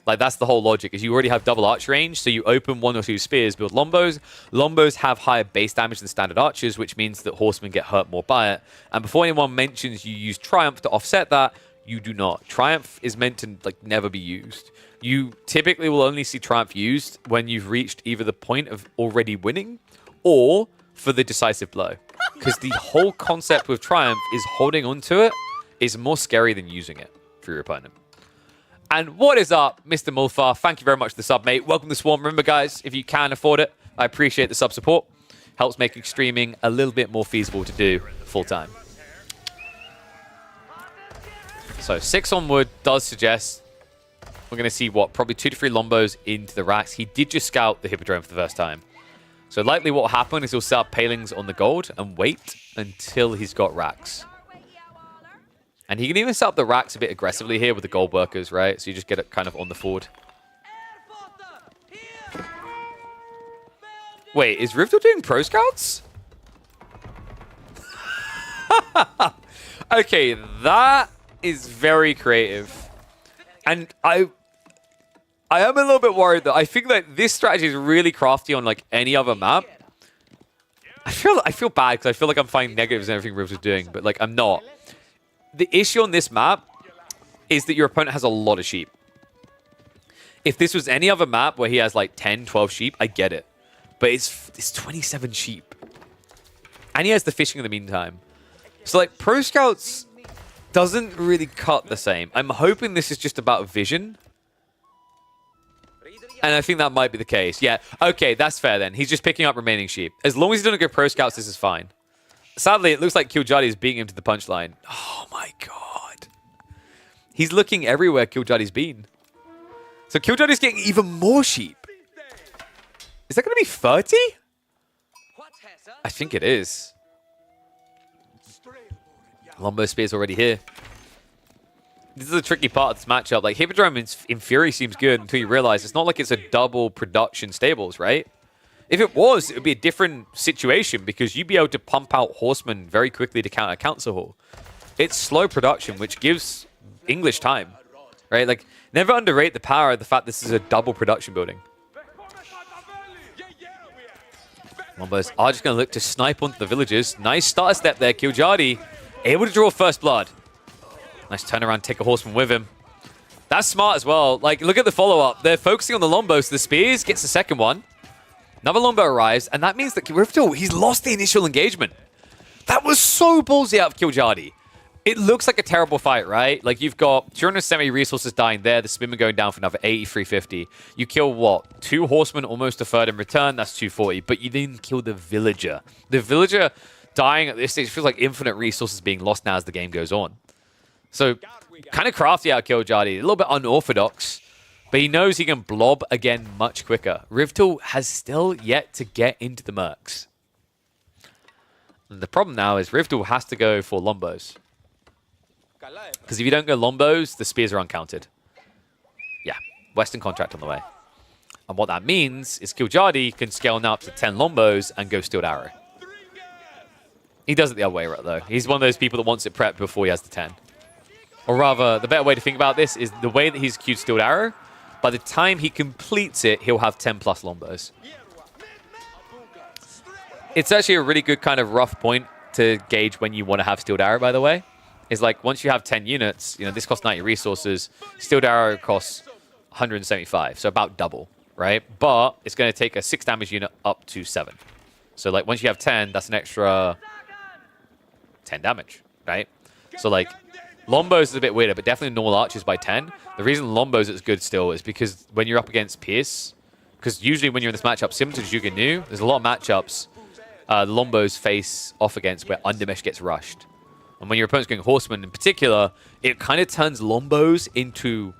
Like, that's the whole logic, is you already have double arch range, so you open 1 or 2 spears, build Lombos. Lombos have higher base damage than standard archers, which means that Horsemen get hurt more by it. And before anyone mentions you use Triumph to offset that, you do not. Triumph is meant to, like, never be used. You typically will only see Triumph used when you've reached either the point of already winning or for the decisive blow. Because the whole concept with Triumph is holding onto it is more scary than using it for your opponent. And what is up, Mr. Mulfar? Thank you very much for the sub, mate. Welcome to Swarm. Remember, guys, if you can afford it, I appreciate the sub support. Helps making streaming a little bit more feasible to do full-time. So 6 on wood does suggest we're going to see, what, probably 2 to 3 Lombos into the racks. He did just scout the Hippodrome for the first time. So likely what will happen is he'll set up palings on the gold and wait until he's got racks. And he can even set up the racks a bit aggressively here with the gold workers, right? So you just get it kind of on the forward. Wait, is Rivdal doing Pro Scouts? Okay, that is very creative. And I am a little bit worried that I think that this strategy is really crafty on like any other map. I feel bad because I feel like I'm finding negatives in everything Rivdal's doing, but like I'm not. The issue on this map is that your opponent has a lot of sheep. If this was any other map where he has like 10, 12 sheep, I get it. But it's 27 sheep. And he has the fishing in the meantime. So like Pro Scouts doesn't really cut the same. I'm hoping this is just about vision. And I think that might be the case. Yeah, okay, that's fair then. He's just picking up remaining sheep. As long as he doesn't go Pro Scouts, this is fine. Sadly, it looks like Killjadi is beating him to the punchline. Oh my god. He's looking everywhere Killjadi's been. So Killjadi's getting even more sheep. Is that going to be 30? I think it is. Lombo Spear's already here. This is a tricky part of this matchup. Like, Hippodrome in Fury seems good until you realize it's not like it's a double production stables, right? If it was, it would be a different situation because you'd be able to pump out Horsemen very quickly to counter Council Hall. It's slow production, which gives English time, right? Like, never underrate the power of the fact this is a double production building. Lombos are just going to look to snipe onto the villagers. Nice starter step there, Killjadi. Able to draw first blood. Nice turnaround, take a horseman with him. That's smart as well. Like, look at the follow-up. They're focusing on the Lombos. The Spears gets the second one. Another Lombo arrives, and that means that Rivdal, he's lost the initial engagement. That was so ballsy out of Killjadi. It looks like a terrible fight, right? Like, you've got 270 resources dying there. The Spinman going down for another 8350. You kill, what? 2 horsemen, almost a third in return. That's 240. But you didn't kill the villager. The villager dying at this stage feels like infinite resources being lost now as the game goes on. So, kind of crafty out Killjadi. A little bit unorthodox. But he knows he can blob again much quicker. Rivdal has still yet to get into the mercs. And the problem now is Rivdal has to go for Lombos. Because if you don't go Lombos, the Spears are uncounted. Yeah, Western Contract on the way. And what that means is Killjadi can scale now up to 10 Lombos and go Steeled Arrow. He does it the other way, right, though. He's one of those people that wants it prepped before he has the 10. Or rather, the better way to think about this is the way that he's queued Steeled Arrow, by the time he completes it, he'll have 10 plus Lombos. It's actually a really good kind of rough point to gauge when you want to have Steeled Arrow, by the way. Is like, once you have 10 units, you know, this costs 90 resources. Steeled Arrow costs 175, so about double, right? But it's going to take a 6 damage unit up to 7. So, like, once you have 10, that's an extra 10 damage, right? So, like, Lombos is a bit weirder, but definitely normal archers by 10. The reason Lombos is good still is because when you're up against Pierce, because usually when you're in this matchup, similar to Juga Nu, there's a lot of matchups Lombos face off against where Undermesh gets rushed. And when your opponent's going Horseman in particular, it kind of turns Lombos into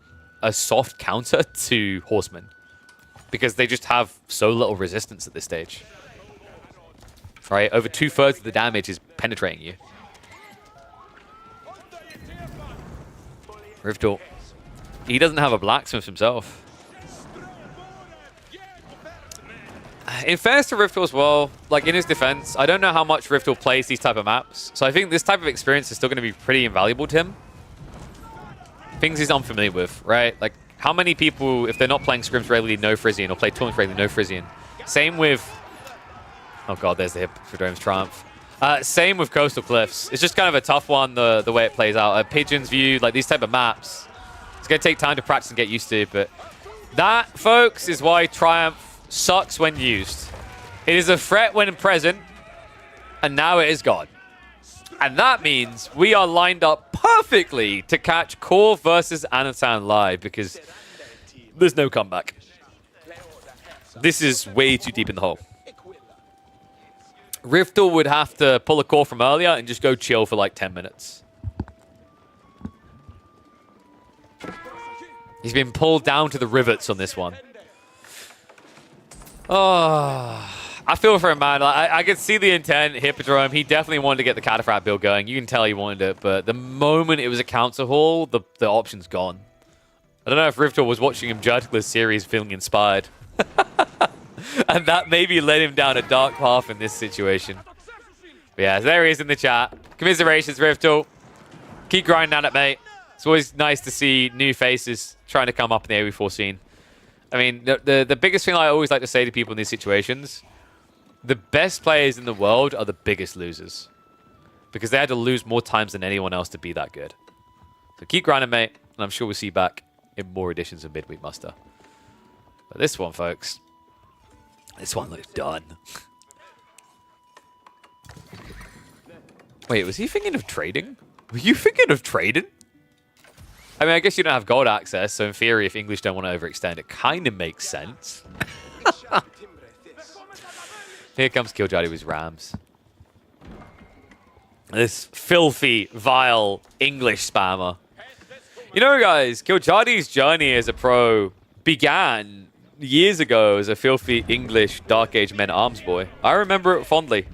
a soft counter to Horseman. Because they just have so little resistance at this stage. Right? Over 2/3 of the damage is penetrating you. Rivdal. He doesn't have a blacksmith himself. In fairness to Rivdal as well, like in his defense, I don't know how much Rivdal plays these type of maps. So I think this type of experience is still going to be pretty invaluable to him. Things he's unfamiliar with, right? Like how many people, if they're not playing scrims regularly, know Frisian, or play tournaments regularly, know Frisian. Same with... Oh god, there's the Hippodrome's Triumph. Same with Coastal Cliffs. It's just kind of a tough one, the way it plays out. Pigeon's View, like these type of maps, it's going to take time to practice and get used to. But that, folks, is why Triumph sucks when used. It is a threat when present, and now it is gone. And that means we are lined up perfectly to catch Core versus Anatan live, because there's no comeback. This is way too deep in the hole. Rivdal would have to pull a Core from earlier and just go chill for like 10 minutes. He's been pulled down to the rivets on this one. Oh, I feel for him, man. I could see the intent, Hippodrome. He definitely wanted to get the Cataphract build going. You can tell he wanted it, but the moment it was a council hall, the option's gone. I don't know if Rivdal was watching him judge this series feeling inspired. And that maybe led him down a dark path in this situation. But yeah, there he is in the chat. Commiserations, Riftle. Keep grinding at it, mate. It's always nice to see new faces trying to come up in the AoE4 scene. I mean, the biggest thing I always like to say to people in these situations, the best players in the world are the biggest losers. Because they had to lose more times than anyone else to be that good. So keep grinding, mate. And I'm sure we'll see you back in more editions of Midweek Muster. But this one, folks, this one looks done. Wait, was he thinking of trading? Were you thinking of trading? I mean, I guess you don't have gold access, so in theory, if English don't want to overextend, it kind of makes sense. Here comes KillerPigeon with his Rams. This filthy, vile English spammer. You know, guys, KillerPigeon's journey as a pro began years ago as a filthy English Dark Age men-at-arms boy. I remember it fondly.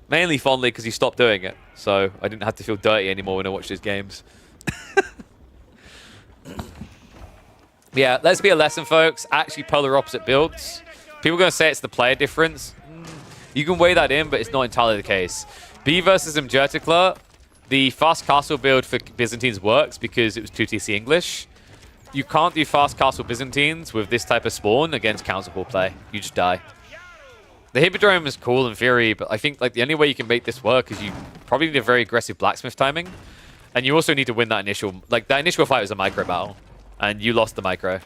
Mainly fondly because he stopped doing it, so I didn't have to feel dirty anymore when I watched his games. Yeah, let's be a lesson, folks. Actually, polar opposite builds. People are going to say it's the player difference. You can weigh that in, but it's not entirely the case. B versus Mjertikla, the fast castle build for Byzantines works because it was 2TC English. You can't do fast castle Byzantines with this type of spawn against counterport play. You just die. The Hippodrome is cool in theory, but I think like the only way you can make this work is you probably need a very aggressive blacksmith timing. And you also need to win that initial... Like, that initial fight was a micro battle. And you lost the micro.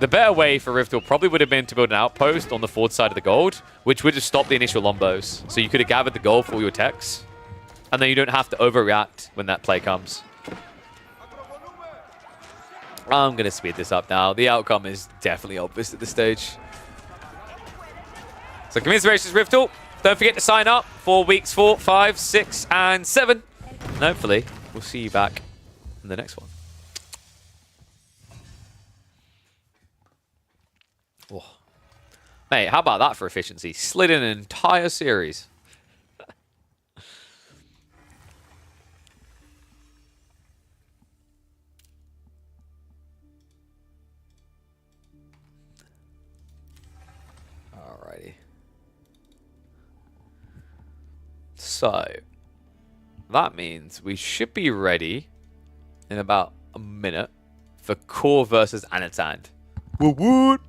The better way for Riftle probably would have been to build an outpost on the forward side of the gold, which would have stopped the initial lombos. So you could have gathered the gold for all your techs. And then you don't have to overreact when that play comes. I'm going to speed this up now. The outcome is definitely obvious at this stage. So commiserations, Riftle. Don't forget to sign up for weeks 4, 5, 6, and 7. And hopefully, we'll see you back in the next one. Oh. Mate, how about that for efficiency? Slid in an entire series. Alrighty. So, that means we should be ready in about a minute for Core versus Anatand. Woot woot!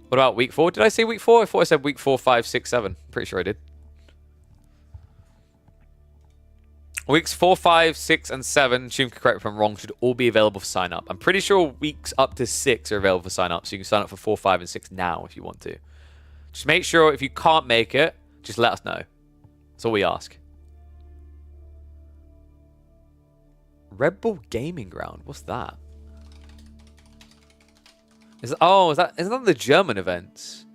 What about week 4? Did I say week 4? I thought I said week 4, 5, 6, 7. Pretty sure I did. Weeks 4, 5, 6, and 7, Shum can correct me if I'm wrong, should all be available for sign up. I'm pretty sure weeks up to 6 are available for sign up, so you can sign up for 4, 5, and 6 now if you want to. Just make sure if you can't make it, just let us know. That's all we ask. Red Bull Gaming Ground, what's that? Isn't that the German events?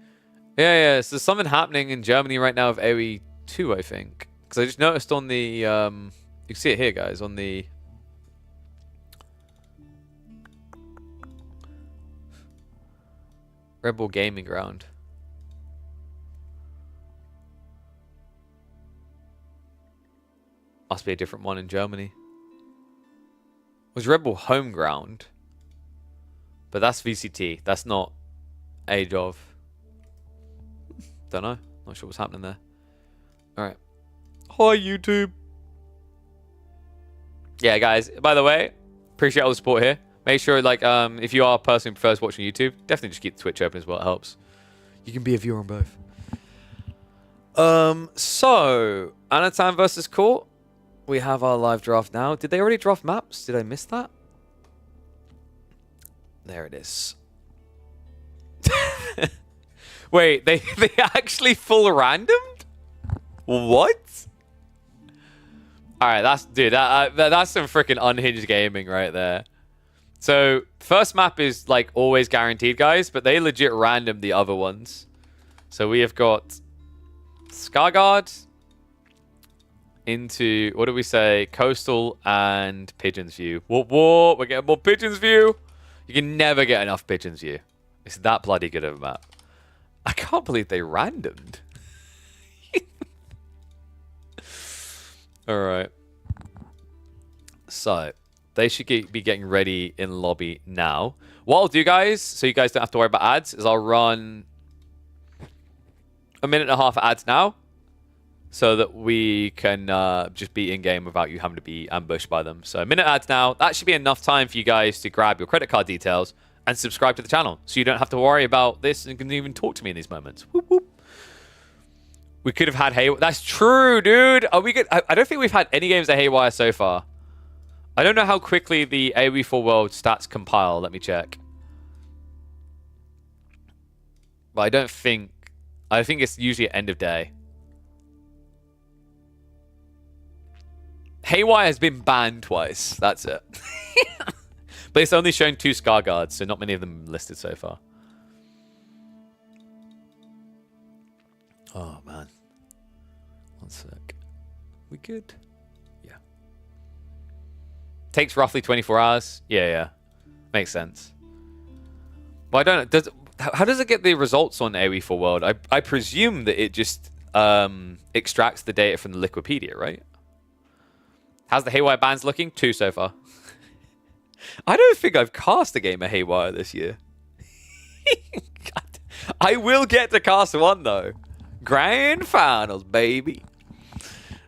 Yeah, so there's something happening in Germany right now with AoE 2, I think. Because I just noticed on the, you can see it here, guys, on the... Red Bull Gaming Ground. Must be a different one in Germany. It was Red Bull Home Ground. But that's VCT. That's not Age of. Don't know. Not sure what's happening there. Alright. Hi, YouTube. Yeah, guys. By the way, appreciate all the support here. Make sure, like, if you are a person who prefers watching YouTube, definitely just keep Twitch open as well. It helps. You can be a viewer on both. So, Anatan versus Court. We have our live draft now. Did they already draft maps? Did I miss that? There it is. Wait, they actually full randomed? What? All right, that's some freaking unhinged gaming right there. So first map is like always guaranteed, guys, but they legit random the other ones. So we have got Scarguard into, what do we say, Coastal and Pigeon's View. What? We're getting more Pigeon's View. You can never get enough Pigeon's View. It's that bloody good of a map. I can't believe they randomed. Alright. So, They should be getting ready in lobby now. What I'll do, guys, so you guys don't have to worry about ads, is I'll run a minute and a half ads now so that we can just be in-game without you having to be ambushed by them. So a minute ads now. That should be enough time for you guys to grab your credit card details and subscribe to the channel so you don't have to worry about this and can even talk to me in these moments. Whoop, whoop. We could have had Haywire. That's true, dude. Are we good? I don't think we've had any games at Haywire so far. I don't know how quickly the AoE4 World stats compile. Let me check. But I don't think... I think it's usually at end of day. Haywire has been banned twice. That's it. But it's only shown 2 Scar Guards, so not many of them listed so far. Oh, man. One sec. We good? Yeah. Takes roughly 24 hours. Yeah. Makes sense. But I don't know. How does it get the results on AoE4 World? I presume that it just extracts the data from the Liquipedia, right? How's the Haywire bans looking? 2 so far. I don't think I've cast a game of Haywire this year. God. I will get to cast one, though. Grand finals, baby.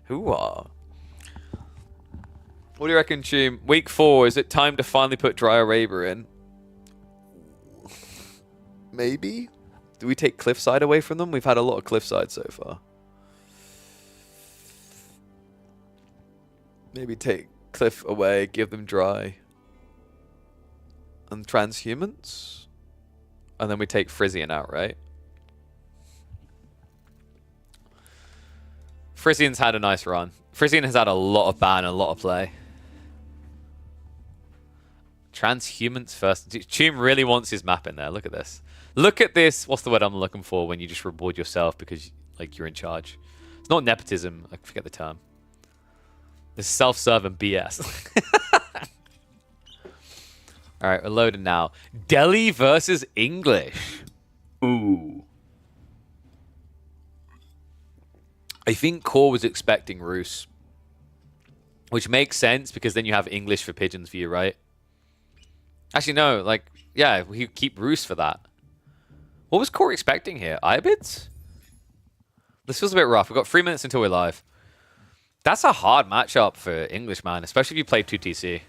Hoo-ah. What do you reckon, Chum? Week 4, is it time to finally put Dry Arabia in? Maybe? Do we take Cliffside away from them? We've had a lot of Cliffside so far. Maybe take Cliff away, give them Dry. And Transhumans? And then we take Frisian out, right? Frisian's had a nice run. Frisian has had a lot of ban and a lot of play. Transhumans first. Chum really wants his map in there. Look at this. Look at this. What's the word I'm looking for when you just reward yourself because like you're in charge? It's not nepotism. I forget the term. It's self-serve and BS. All right, we're loading now. Delhi versus English. Ooh. I think Core was expecting Roos. Which makes sense because then you have English for pigeons for you, right? Actually, no. Like, yeah, we keep Roos for that. What was Core expecting here? Ibids? This feels a bit rough. We've got 3 minutes until we're live. That's a hard matchup for English, man. Especially if you play 2TC.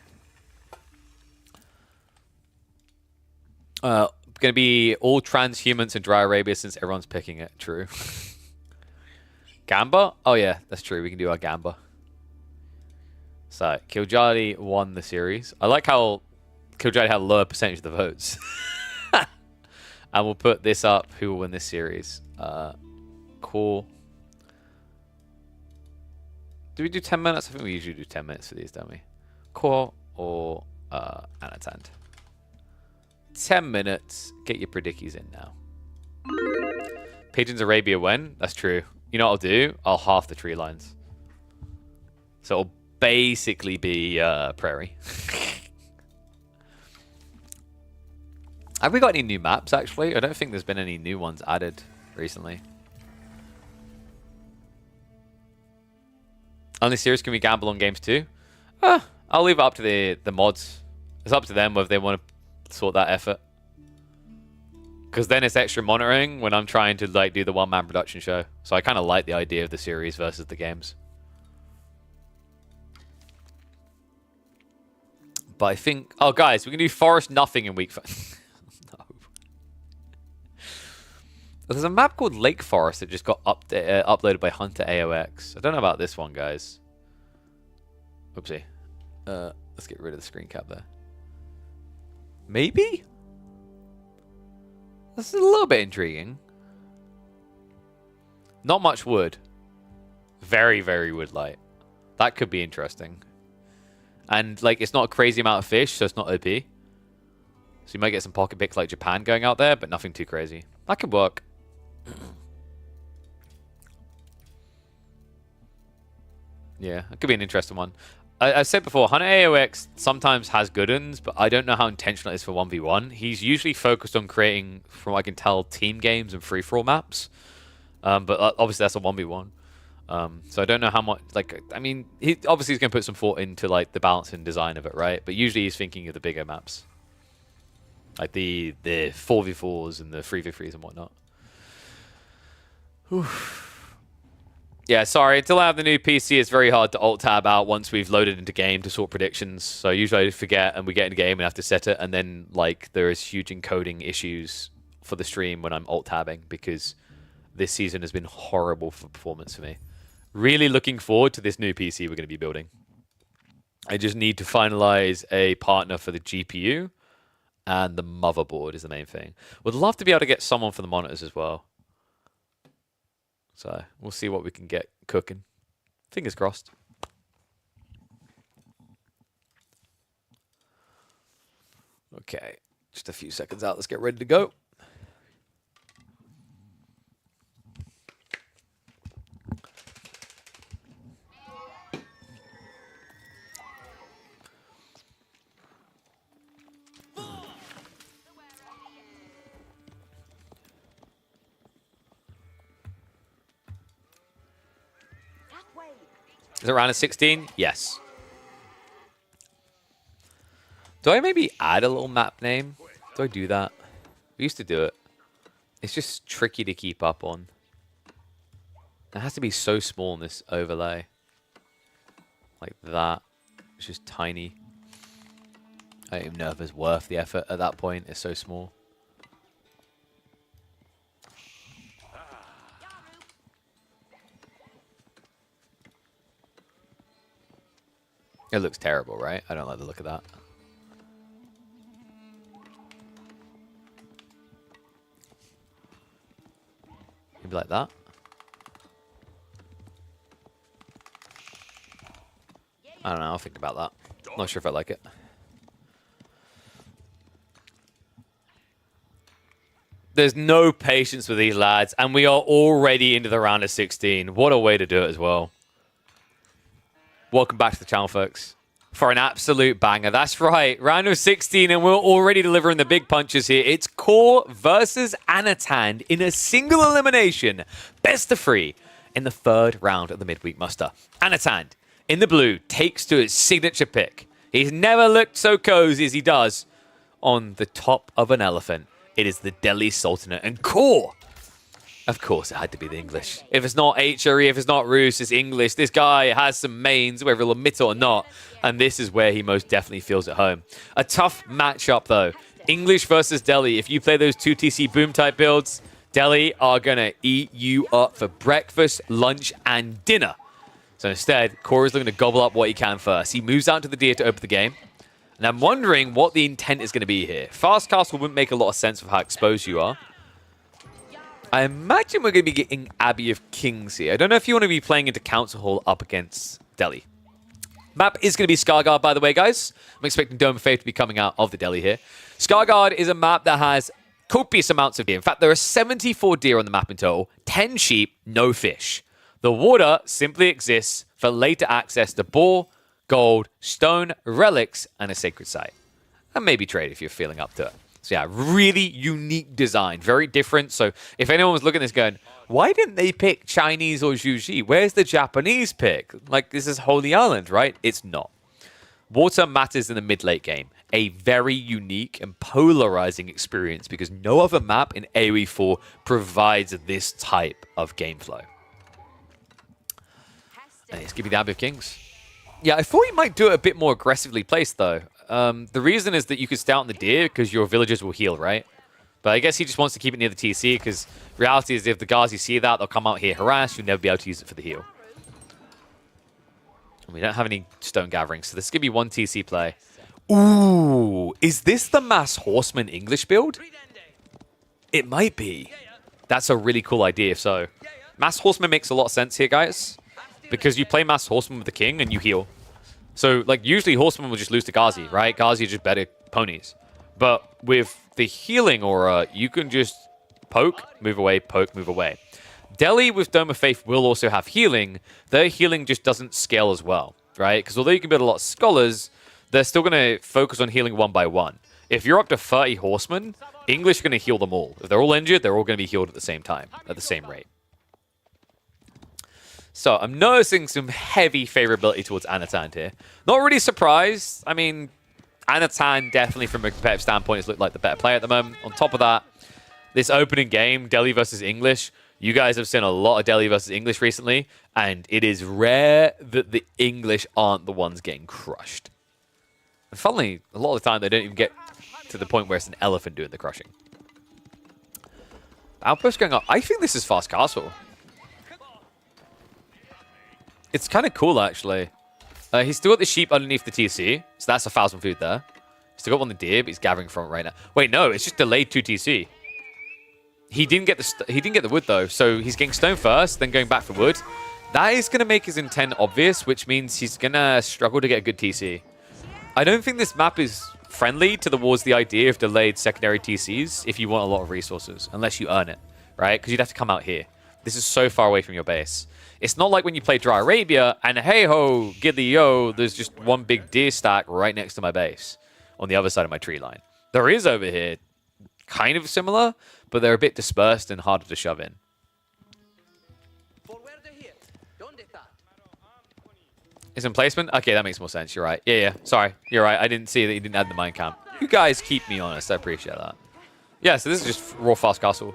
Going to be all transhumans and Dry Arabia since everyone's picking it. True. Gamba? Oh, yeah. That's true. We can do our Gamba. So, Killjoy won the series. I like how Killjoy had a lower percentage of the votes. And we'll put this up. Who will win this series? Cool. Do we do 10 minutes? I think we usually do 10 minutes for these, don't we? Core or Anatand. 10 minutes. Get your predickies in now. Pigeons Arabia when? That's true. You know what I'll do? I'll half the tree lines. So it'll basically be prairie. Have we got any new maps, actually? I don't think there's been any new ones added recently. Only series can we gamble on games too? I'll leave it up to the mods. It's up to them whether they want to sort that effort. Because then it's extra monitoring when I'm trying to like do the one-man production show. So I kind of like the idea of the series versus the games. But I think... Oh, guys, we can do Forest Nothing in week 5. No. There's a map called Lake Forest that just got uploaded by Hunter AOX. I don't know about this one, guys. Oopsie. Let's get rid of the screen cap there. Maybe? This is a little bit intriguing. Not much wood. Very, very wood light. That could be interesting. And, like, it's not a crazy amount of fish, so it's not OP. So you might get some pocket picks like Japan going out there, but nothing too crazy. That could work. Yeah, it could be an interesting one. I said before, Hunter AOX sometimes has good ones, but I don't know how intentional it is for 1v1. He's usually focused on creating, from what I can tell, team games and free-for-all maps. But obviously that's a 1v1. So I don't know how much, like, I mean, he obviously he's going to put some thought into, like, the balance and design of it, right? But usually he's thinking of the bigger maps. Like the 4v4s and the 3v3s and whatnot. Whew. Yeah, sorry, until I have the new PC, it's very hard to alt-tab out once we've loaded into game to sort predictions. So usually I forget and we get into game and have to set it, and then, like, there is huge encoding issues for the stream when I'm alt-tabbing because this season has been horrible for performance for me. Really looking forward to this new PC we're going to be building. I just need to finalize a partner for the GPU, and the motherboard is the main thing. Would love to be able to get someone for the monitors as well. So we'll see what we can get cooking. Fingers crossed. Okay, just a few seconds out. Let's get ready to go. Is it round of 16? Yes. Do I maybe add a little map name? Do I do that? We used to do it. It's just tricky to keep up on. It has to be so small in this overlay. Like that. It's just tiny. I don't even know if it's worth the effort at that point. It's so small. It looks terrible, right? I don't like the look of that. Maybe like that. I don't know. I'll think about that. Not sure if I like it. There's no patience with these lads, and we are already into the round of 16. What a way to do it as well. Welcome back to the channel, folks, for an absolute banger. That's right, round of 16, and we're already delivering the big punches here. It's Core versus Anatand in a single elimination, best of 3 in the 3rd round of the midweek muster. Anatand, in the blue, takes to his signature pick. He's never looked so cozy as he does on the top of an elephant. It is the Delhi Sultanate, and Core, of course, it had to be the English. If it's not HRE, if it's not Roos, it's English. This guy has some mains, whether he'll admit it or not, and this is where he most definitely feels at home. A tough matchup, though. English versus Delhi. If you play those 2 TC boom type builds, Delhi are going to eat you up for breakfast, lunch, and dinner. So instead, Core is looking to gobble up what he can first. He moves out to the deer to open the game. And I'm wondering what the intent is going to be here. Fast Castle wouldn't make a lot of sense with how exposed you are. I imagine we're going to be getting Abbey of Kings here. I don't know if you want to be playing into Council Hall up against Delhi. Map is going to be Scarguard, by the way, guys. I'm expecting Dome of Faith to be coming out of the Delhi here. Scarguard is a map that has copious amounts of deer. In fact, there are 74 deer on the map in total, 10 sheep, no fish. The water simply exists for later access to boar, gold, stone, relics, and a sacred site. And maybe trade if you're feeling up to it. So yeah, really unique design, very different. So if anyone was looking at this going, why didn't they pick Chinese or Zhuji? Where's the Japanese pick? Like, this is Holy Island, right? It's not. Water matters in the mid-late game. A very unique and polarizing experience because no other map in AoE 4 provides this type of game flow. And it's giving the Abbey of Kings. Yeah, I thought he might do it a bit more aggressively placed, though. The reason is that you can stay out on the deer because your villagers will heal, right? But I guess he just wants to keep it near the TC because reality is if the guards you see that, they'll come out here harass. You'll never be able to use it for the heal. And we don't have any stone gatherings, so this is going to be 1 TC play. Ooh, is this the Mass Horseman English build? It might be. That's a really cool idea, if so. Mass Horseman makes a lot of sense here, guys, because you play Mass Horseman with the king and you heal. So, like, usually Horsemen will just lose to Ghazi, right? Ghazi are just better ponies. But with the healing aura, you can just poke, move away, poke, move away. Delhi with Dome of Faith will also have healing. Their healing just doesn't scale as well, right? Because although you can build a lot of scholars, they're still going to focus on healing 1 by 1. If you're up to 30 horsemen, English are going to heal them all. If they're all injured, they're all going to be healed at the same time, at the same rate. So I'm noticing some heavy favorability towards Anatan here. Not really surprised. I mean, Anatan definitely from a competitive standpoint has looked like the better player at the moment. On top of that, this opening game, Delhi versus English, you guys have seen a lot of Delhi versus English recently, and it is rare that the English aren't the ones getting crushed. And funnily, a lot of the time they don't even get to the point where it's an elephant doing the crushing. Outpost going up. I think this is fast castle. It's kind of cool, actually. He's still got the sheep underneath the TC, so that's 1,000 food there. He's still got one the deer, but he's gathering from it right now. Wait, no, it's just delayed 2 TC. He didn't get the wood though, so he's getting stone first, then going back for wood. That is going to make his intent obvious, which means he's going to struggle to get a good TC. I don't think this map is friendly towards the idea of delayed secondary TCs if you want a lot of resources, unless you earn it, right? Because you'd have to come out here. This is so far away from your base. It's not like when you play Dry Arabia and hey-ho, giddy-yo, there's just one big deer stack right next to my base on the other side of my tree line. There is over here, kind of similar, but they're a bit dispersed and harder to shove in. Is in placement? Okay, that makes more sense. You're right. Yeah. Sorry. You're right. I didn't see that you didn't add the mine camp. You guys keep me honest. I appreciate that. Yeah, so this is just raw fast castle.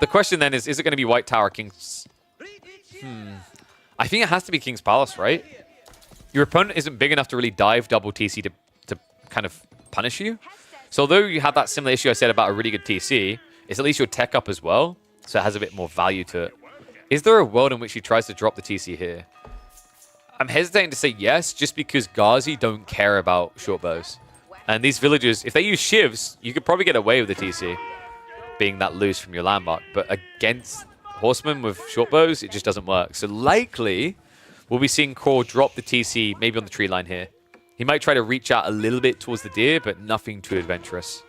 The question then is it going to be White Tower King's... I think it has to be King's Palace, right? Your opponent isn't big enough to really dive double TC to kind of punish you. So although you have that similar issue I said about a really good TC, it's at least your tech up as well, so it has a bit more value to it. Is there a world in which he tries to drop the TC here? I'm hesitating to say yes, just because Ghazi don't care about short bows. And these villagers, if they use shivs, you could probably get away with the TC being that loose from your landmark. But against horsemen with short bows, it just doesn't work. So likely, we'll be seeing Core drop the TC maybe on the tree line here. He might try to reach out a little bit towards the deer, but nothing too adventurous.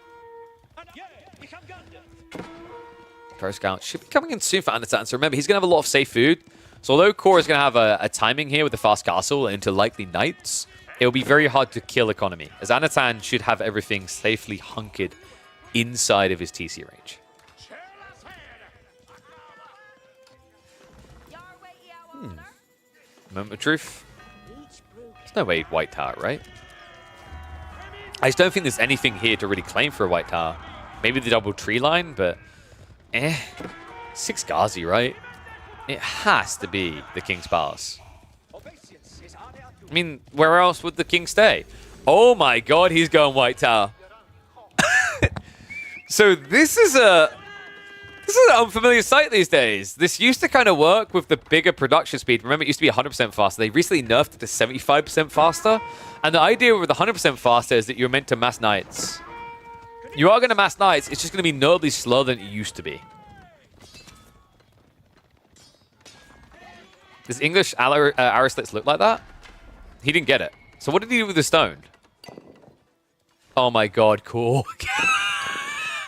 Pro Scout should be coming in soon for Anatan. So remember, he's going to have a lot of safe food. So although Core is going to have a timing here with the fast castle into likely knights, it will be very hard to kill economy, as Anatan should have everything safely hunkered inside of his TC range. Moment of truth. There's no way White Tower, right? I just don't think there's anything here to really claim for a White Tower. Maybe the double tree line, but 6 Ghazi, right? It has to be the King's Palace. I mean, where else would the king stay? Oh my god, he's going White Tower. So this is an unfamiliar sight these days. This used to kind of work with the bigger production speed. Remember, it used to be 100% faster. They recently nerfed it to 75% faster. And the idea with the 100% faster is that you're meant to mass knights. You are going to mass knights. It's just going to be notably slower than it used to be. Does English Arislitz look like that? He didn't get it. So what did he do with the stone? Oh my god, cool.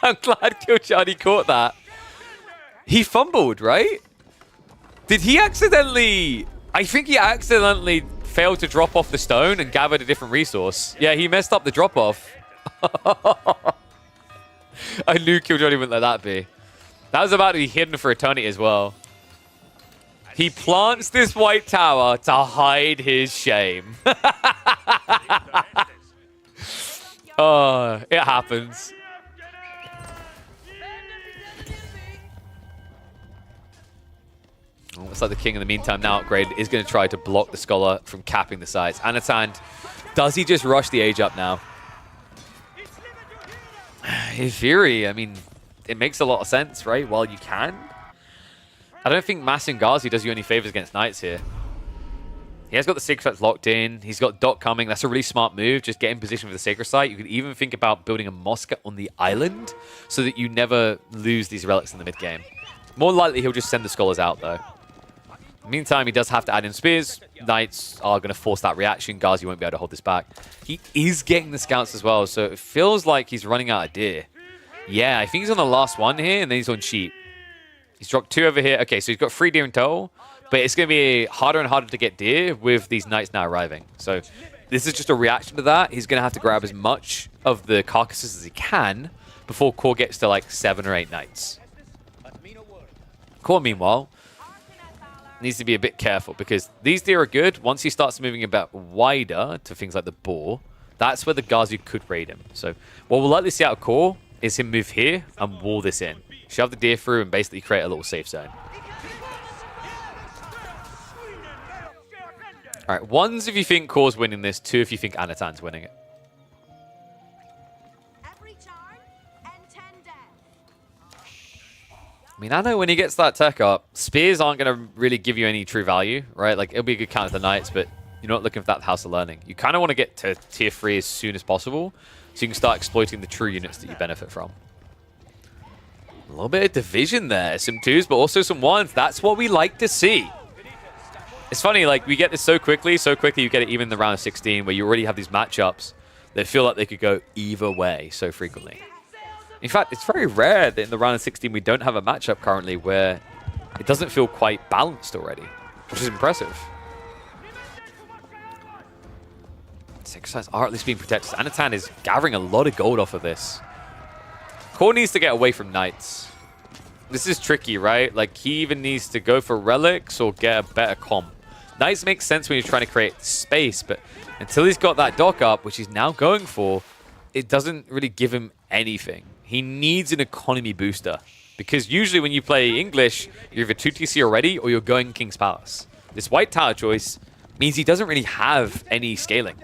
I'm glad KillerPigeon caught that. He fumbled, right? Did he accidentally... I think he accidentally failed to drop off the stone and gathered a different resource. Yeah, he messed up the drop-off. I knew KillerPigeon wouldn't let that be. That was about to be hidden for eternity as well. He plants this White Tower to hide his shame. Oh, it happens. Looks like the king in the meantime now upgraded is going to try to block the scholar from capping the sides. Anatan, does he just rush the age up now? In theory, I mean, it makes a lot of sense, right? While you can. I don't think massing Ghazi does you any favors against knights here. He has got the Sacred Sites locked in. He's got Dot coming. That's a really smart move. Just get in position for the Sacred Site. You could even think about building a mosque on the island so that you never lose these relics in the mid-game. More likely, he'll just send the scholars out, though. In the meantime, he does have to add in spears. Knights are going to force that reaction. Ghazi won't be able to hold this back. He is getting the scouts as well, so it feels like he's running out of deer. Yeah, I think he's on the last one here, and then he's on sheep. He's dropped 2 over here. Okay, so he's got 3 deer in total, but it's going to be harder and harder to get deer with these knights now arriving. So this is just a reaction to that. He's going to have to grab as much of the carcasses as he can before Core gets to like 7 or 8 knights. Core, meanwhile, needs to be a bit careful because these deer are good. Once he starts moving a bit wider to things like the boar, that's where the Ghazi could raid him. So what we'll likely see out of core is him move here and wall this in. Shove the deer through and basically create a little safe zone. All right, ones if you think Core's winning this, two if you think Anatan's winning it. I mean, I know when he gets that tech up, spears aren't going to really give you any true value, right? Like, it'll be a good counter to the knights, but you're not looking for that House of Learning. You kind of want to get to tier 3 as soon as possible, so you can start exploiting the true units that you benefit from. A little bit of division there. Some 2s, but also some 1s. That's what we like to see. It's funny, like, we get this so quickly you get it even in the round of 16, where you already have these matchups that feel like they could go either way so frequently. In fact, it's very rare that in the round of 16 we don't have a matchup currently where it doesn't feel quite balanced already, which is impressive. Exercise are at least being protected. Anatan is gathering a lot of gold off of this. Core needs to get away from knights. This is tricky, right? Like, he even needs to go for relics or get a better comp. Knights make sense when you're trying to create space, but until he's got that dock up, which he's now going for, it doesn't really give him anything. He needs an economy booster, because usually when you play English, you're either 2 TC already or you're going King's Palace. This white tower choice means he doesn't really have any scaling.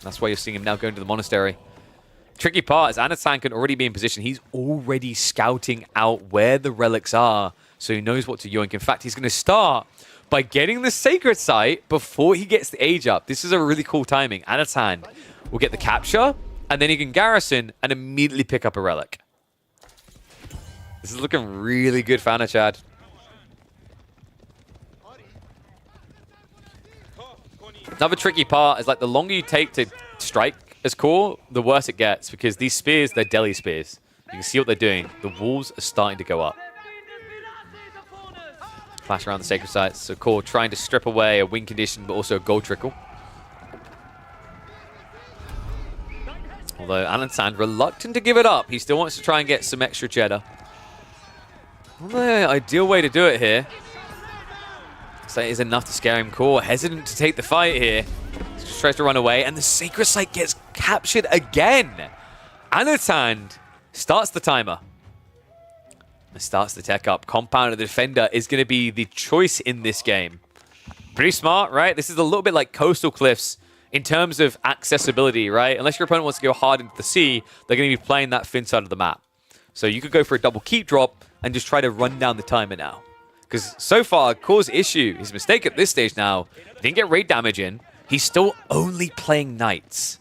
That's why you're seeing him now going to the monastery. Tricky part is Anatan can already be in position. He's already scouting out where the relics are, so he knows what to yoink. In fact, he's going to start by getting the sacred site before he gets the age up. This is a really cool timing. Anatan will get the capture, and then he can garrison and immediately pick up a relic. This is looking really good for Anachad. Another tricky part is, like, the longer you take to strike as core, the worse it gets, because these spears, they're deli spears. You can see what they're doing. The walls are starting to go up. Flash around the sacred sites. So core trying to strip away a win condition, but also a gold trickle. Although Anatan reluctant to give it up. He still wants to try and get some extra cheddar. Not the ideal way to do it here. So it is enough to scare him. Core hesitant to take the fight here. Just tries to run away, and the sacred site gets captured again. Anatan starts the timer. And starts the tech up. Compound of the defender is going to be the choice in this game. Pretty smart, right? This is a little bit like Coastal Cliffs in terms of accessibility, right? Unless your opponent wants to go hard into the sea, they're going to be playing that thin side of the map. So you could go for a double keep drop and just try to run down the timer now. Because so far, Core's issue, his mistake at this stage now, he didn't get raid damage in. He's still only playing knights.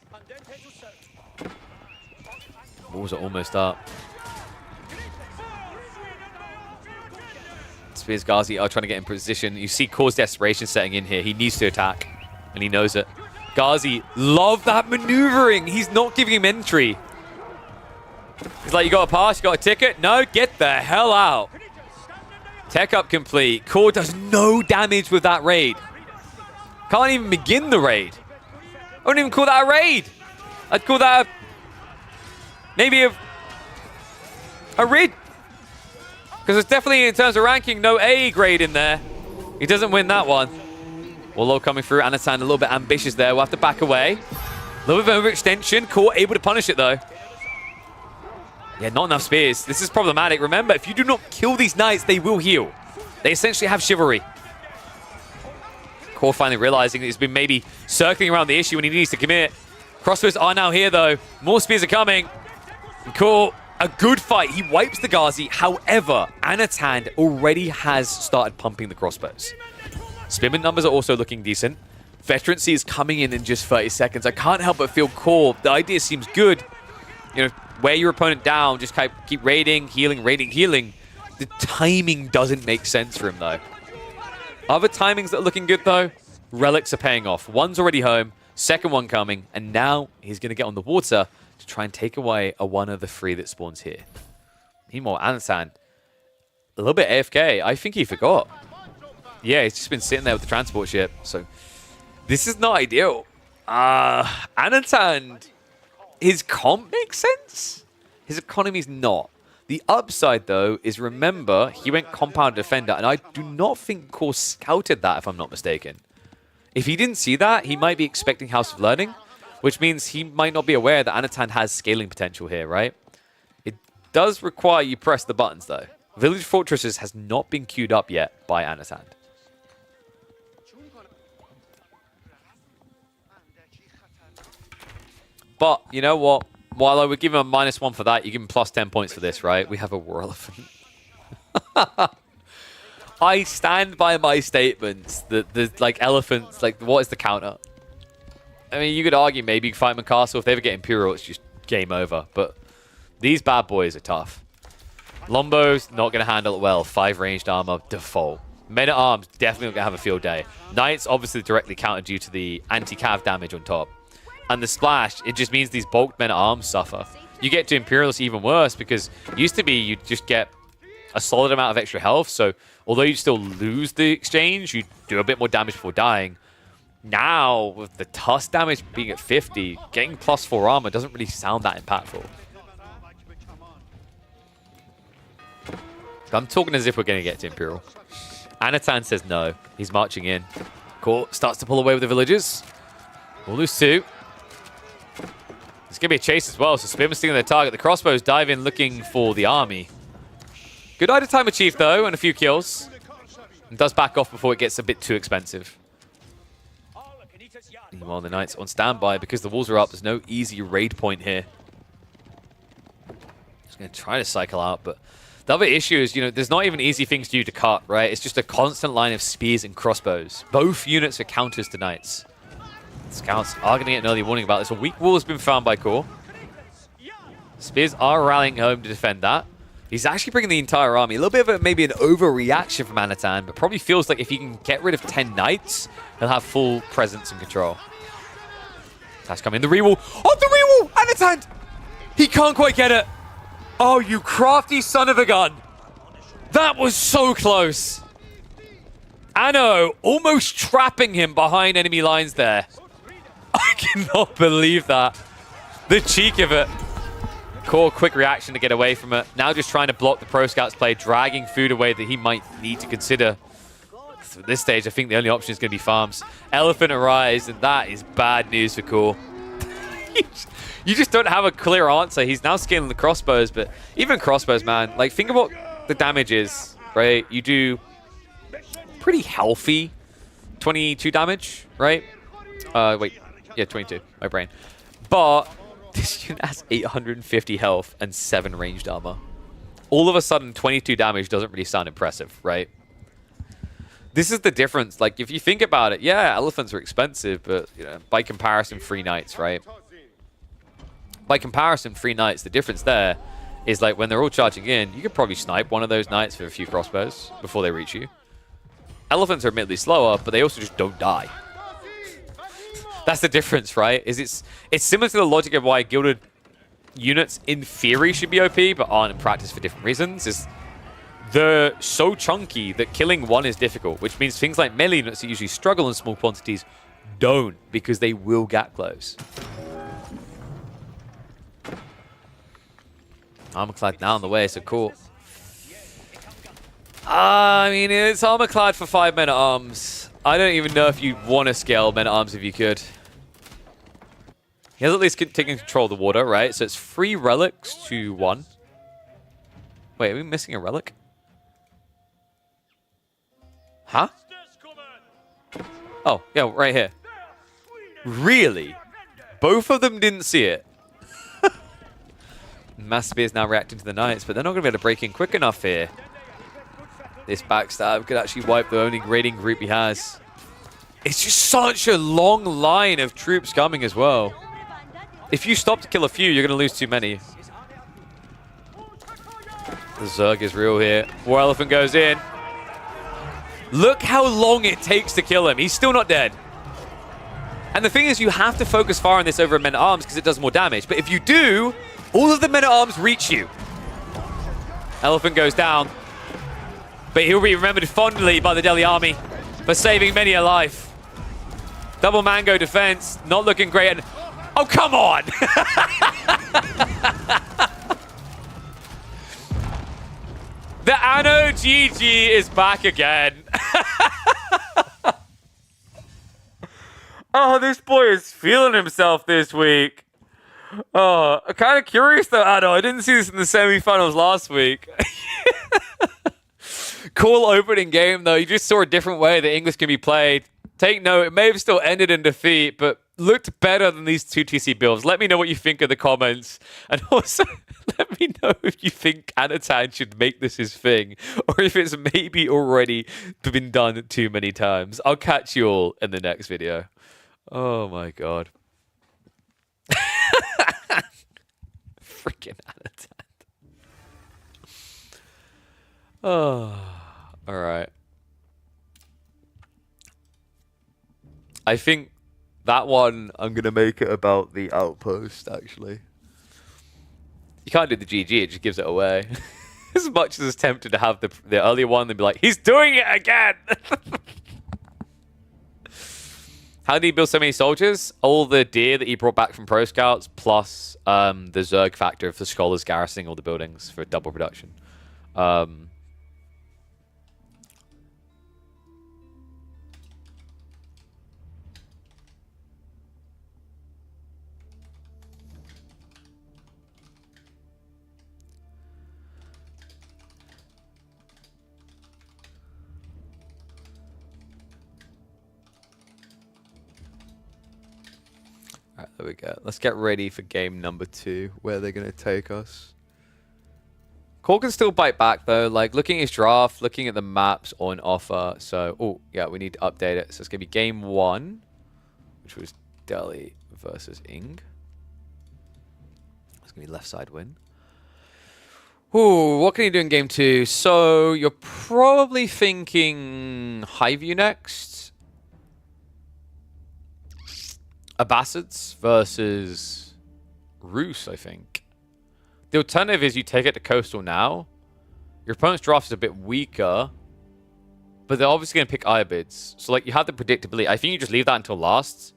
Walls are almost up. Spears Ghazi are trying to get in position. You see Core's desperation setting in here. He needs to attack, and he knows it. Ghazi, love that maneuvering. He's not giving him entry. He's like, you got a pass, you got a ticket? No, get the hell out. Tech up complete. Core does no damage with that raid. Can't even begin the raid. I wouldn't even call that a raid. I'd call that maybe a rid. Because it's definitely, in terms of ranking, no A grade in there. He doesn't win that one. Wallow coming through. Anatan a little bit ambitious there. We'll have to back away. A little bit of overextension. Core able to punish it, though. Yeah, not enough spears. This is problematic. Remember, if you do not kill these knights, they will heal. They essentially have chivalry. Core finally realizing that he's been maybe circling around the issue when he needs to commit. Crossbows are now here, though. More spears are coming. And Core, a good fight. He wipes the Ghazi. However, Anatan already has started pumping the crossbows. Spearman numbers are also looking decent. Veterancy is coming in just 30 seconds. I can't help but feel Core. The idea seems good. You know, wear your opponent down, just keep raiding, healing, raiding, healing. The timing doesn't make sense for him, though. Other timings that are looking good, though, relics are paying off. One's already home, second one coming, and now he's going to get on the water to try and take away one of the 3 that spawns here. Meanwhile, Anatan, a little bit AFK. I think he forgot. Yeah, he's just been sitting there with the transport ship, so this is not ideal. Anatan, his comp makes sense. His economy's not. The upside, though, is remember, he went compound defender, and I do not think Core scouted that, if I'm not mistaken. If he didn't see that, he might be expecting House of Learning, which means he might not be aware that Anatan has scaling potential here, right? It does require you press the buttons, though. Village Fortresses has not been queued up yet by Anatan. But, you know what? While I would give him a -1 for that, you give him plus 10 points for this, right? We have a War Elephant. I stand by my statements that the elephants, what is the counter? I mean, you could argue maybe Fightman Castle. If they ever get Imperial, it's just game over. But these bad boys are tough. Lombo's not going to handle it well. 5 ranged armor, default. Men-at-Arms definitely not going to have a field day. Knights obviously directly counter due to the anti-cav damage on top. And the splash, it just means these bulked men-at-arms suffer. You get to Imperials even worse because it used to be you just get a solid amount of extra health. So although you still lose the exchange, you do a bit more damage before dying. Now, with the Tusk damage being at 50, getting +4 armor doesn't really sound that impactful. I'm talking as if we're going to get to Imperial. Anatan says no. He's marching in. Court starts to pull away with the villagers. We'll lose 2. It's going to be a chase as well, so Spearman's sticking on their target. The crossbows dive in looking for the army. Good idle time achieved, though, and a few kills. And does back off before it gets a bit too expensive. Meanwhile, the Knights on standby because the walls are up. There's no easy raid point here. Just going to try to cycle out, but the other issue is, there's not even easy things for you to cut, right? It's just a constant line of spears and crossbows. Both units are counters to Knights. Scouts are going to get an early warning about this. A weak wall has been found by Core. Spears are rallying home to defend that. He's actually bringing the entire army. A little bit of maybe an overreaction from Anatan, but probably feels like if he can get rid of 10 Knights, he'll have full presence and control. That's coming. The rewall. Oh, the rewall! Anatan! He can't quite get it. Oh, you crafty son of a gun. That was so close. Anno almost trapping him behind enemy lines there. I cannot believe that. The cheek of it. Core quick reaction to get away from it. Now just trying to block the Pro Scouts play, dragging food away that he might need to consider. At this stage, I think the only option is going to be farms. Elephant arrives, and that is bad news for Core. You just don't have a clear answer. He's now scaling the crossbows, but even crossbows, man, think of what the damage is, right? You do pretty healthy 22 damage, right? Wait. Yeah, 22. My brain. But this unit has 850 health and 7 ranged armor. All of a sudden, 22 damage doesn't really sound impressive, right? This is the difference. If you think about it, yeah, elephants are expensive, but by comparison, 3 Knights, right? By comparison, 3 Knights, the difference there is when they're all charging in, you could probably snipe one of those Knights with a few crossbows before they reach you. Elephants are admittedly slower, but they also just don't die. That's the difference, right? It's similar to the logic of why gilded units in theory should be OP, but aren't in practice for different reasons. They're so chunky that killing one is difficult, which means things like melee units that usually struggle in small quantities don't, because they will gap close. Armorclad now on the way, so cool. I mean, it's armorclad for 5 men-at-arms. I don't even know if you'd want to scale men-at-arms if you could. He has at least taken control of the water, right? So it's 3 relics to 1. Wait, are we missing a relic? Huh? Oh, yeah, right here. Really? Both of them didn't see it. Mass Spear's now reacting to the Knights, but they're not going to be able to break in quick enough here. This backstab could actually wipe the only raiding group he has. It's just such a long line of troops coming as well. If you stop to kill a few, you're going to lose too many. The Zerg is real here. War Elephant goes in. Look how long it takes to kill him. He's still not dead. And the thing is, you have to focus fire on this over men-at-arms because it does more damage. But if you do, all of the men-at-arms reach you. Elephant goes down. But he'll be remembered fondly by the Delhi army for saving many a life. Double mango defense, not looking great. And oh, come on! The Anno GG is back again. Oh, this boy is feeling himself this week. Oh, I'm kind of curious though, Anno. I didn't see this in the semi-finals last week. Cool opening game though. You just saw a different way that English can be played. Take note, it may have still ended in defeat, but looked better than these two TC builds. Let me know what you think in the comments. And also, let me know if you think Anatan should make this his thing, or if it's maybe already been done too many times. I'll catch you all in the next video. Oh my god. Freaking Anatan. Oh, alright. I think that one, I'm going to make it about the outpost, actually. You can't do the GG, it just gives it away. As much as it's tempted to have the earlier one, they'd be like, he's doing it again! How did he build so many soldiers? All the deer that he brought back from Pro Scouts, plus the Zerg factor of the scholars garrisoning all the buildings for double production. Alright, there we go. Let's get ready for game number 2, where they're going to take us. Cole can still bite back, though. Like, looking at his draft, looking at the maps on offer. So, oh, yeah, we need to update it. So, it's going to be game 1, which was Delhi versus Ing. It's going to be left side win. Ooh, what can you do in game 2? So, you're probably thinking Highview next. Abbasids versus Roos, I think. The alternative is you take it to Coastal now. Your opponent's draft is a bit weaker, but they're obviously going to pick Iabids. So, like, you have the predictability. I think you just leave that until last.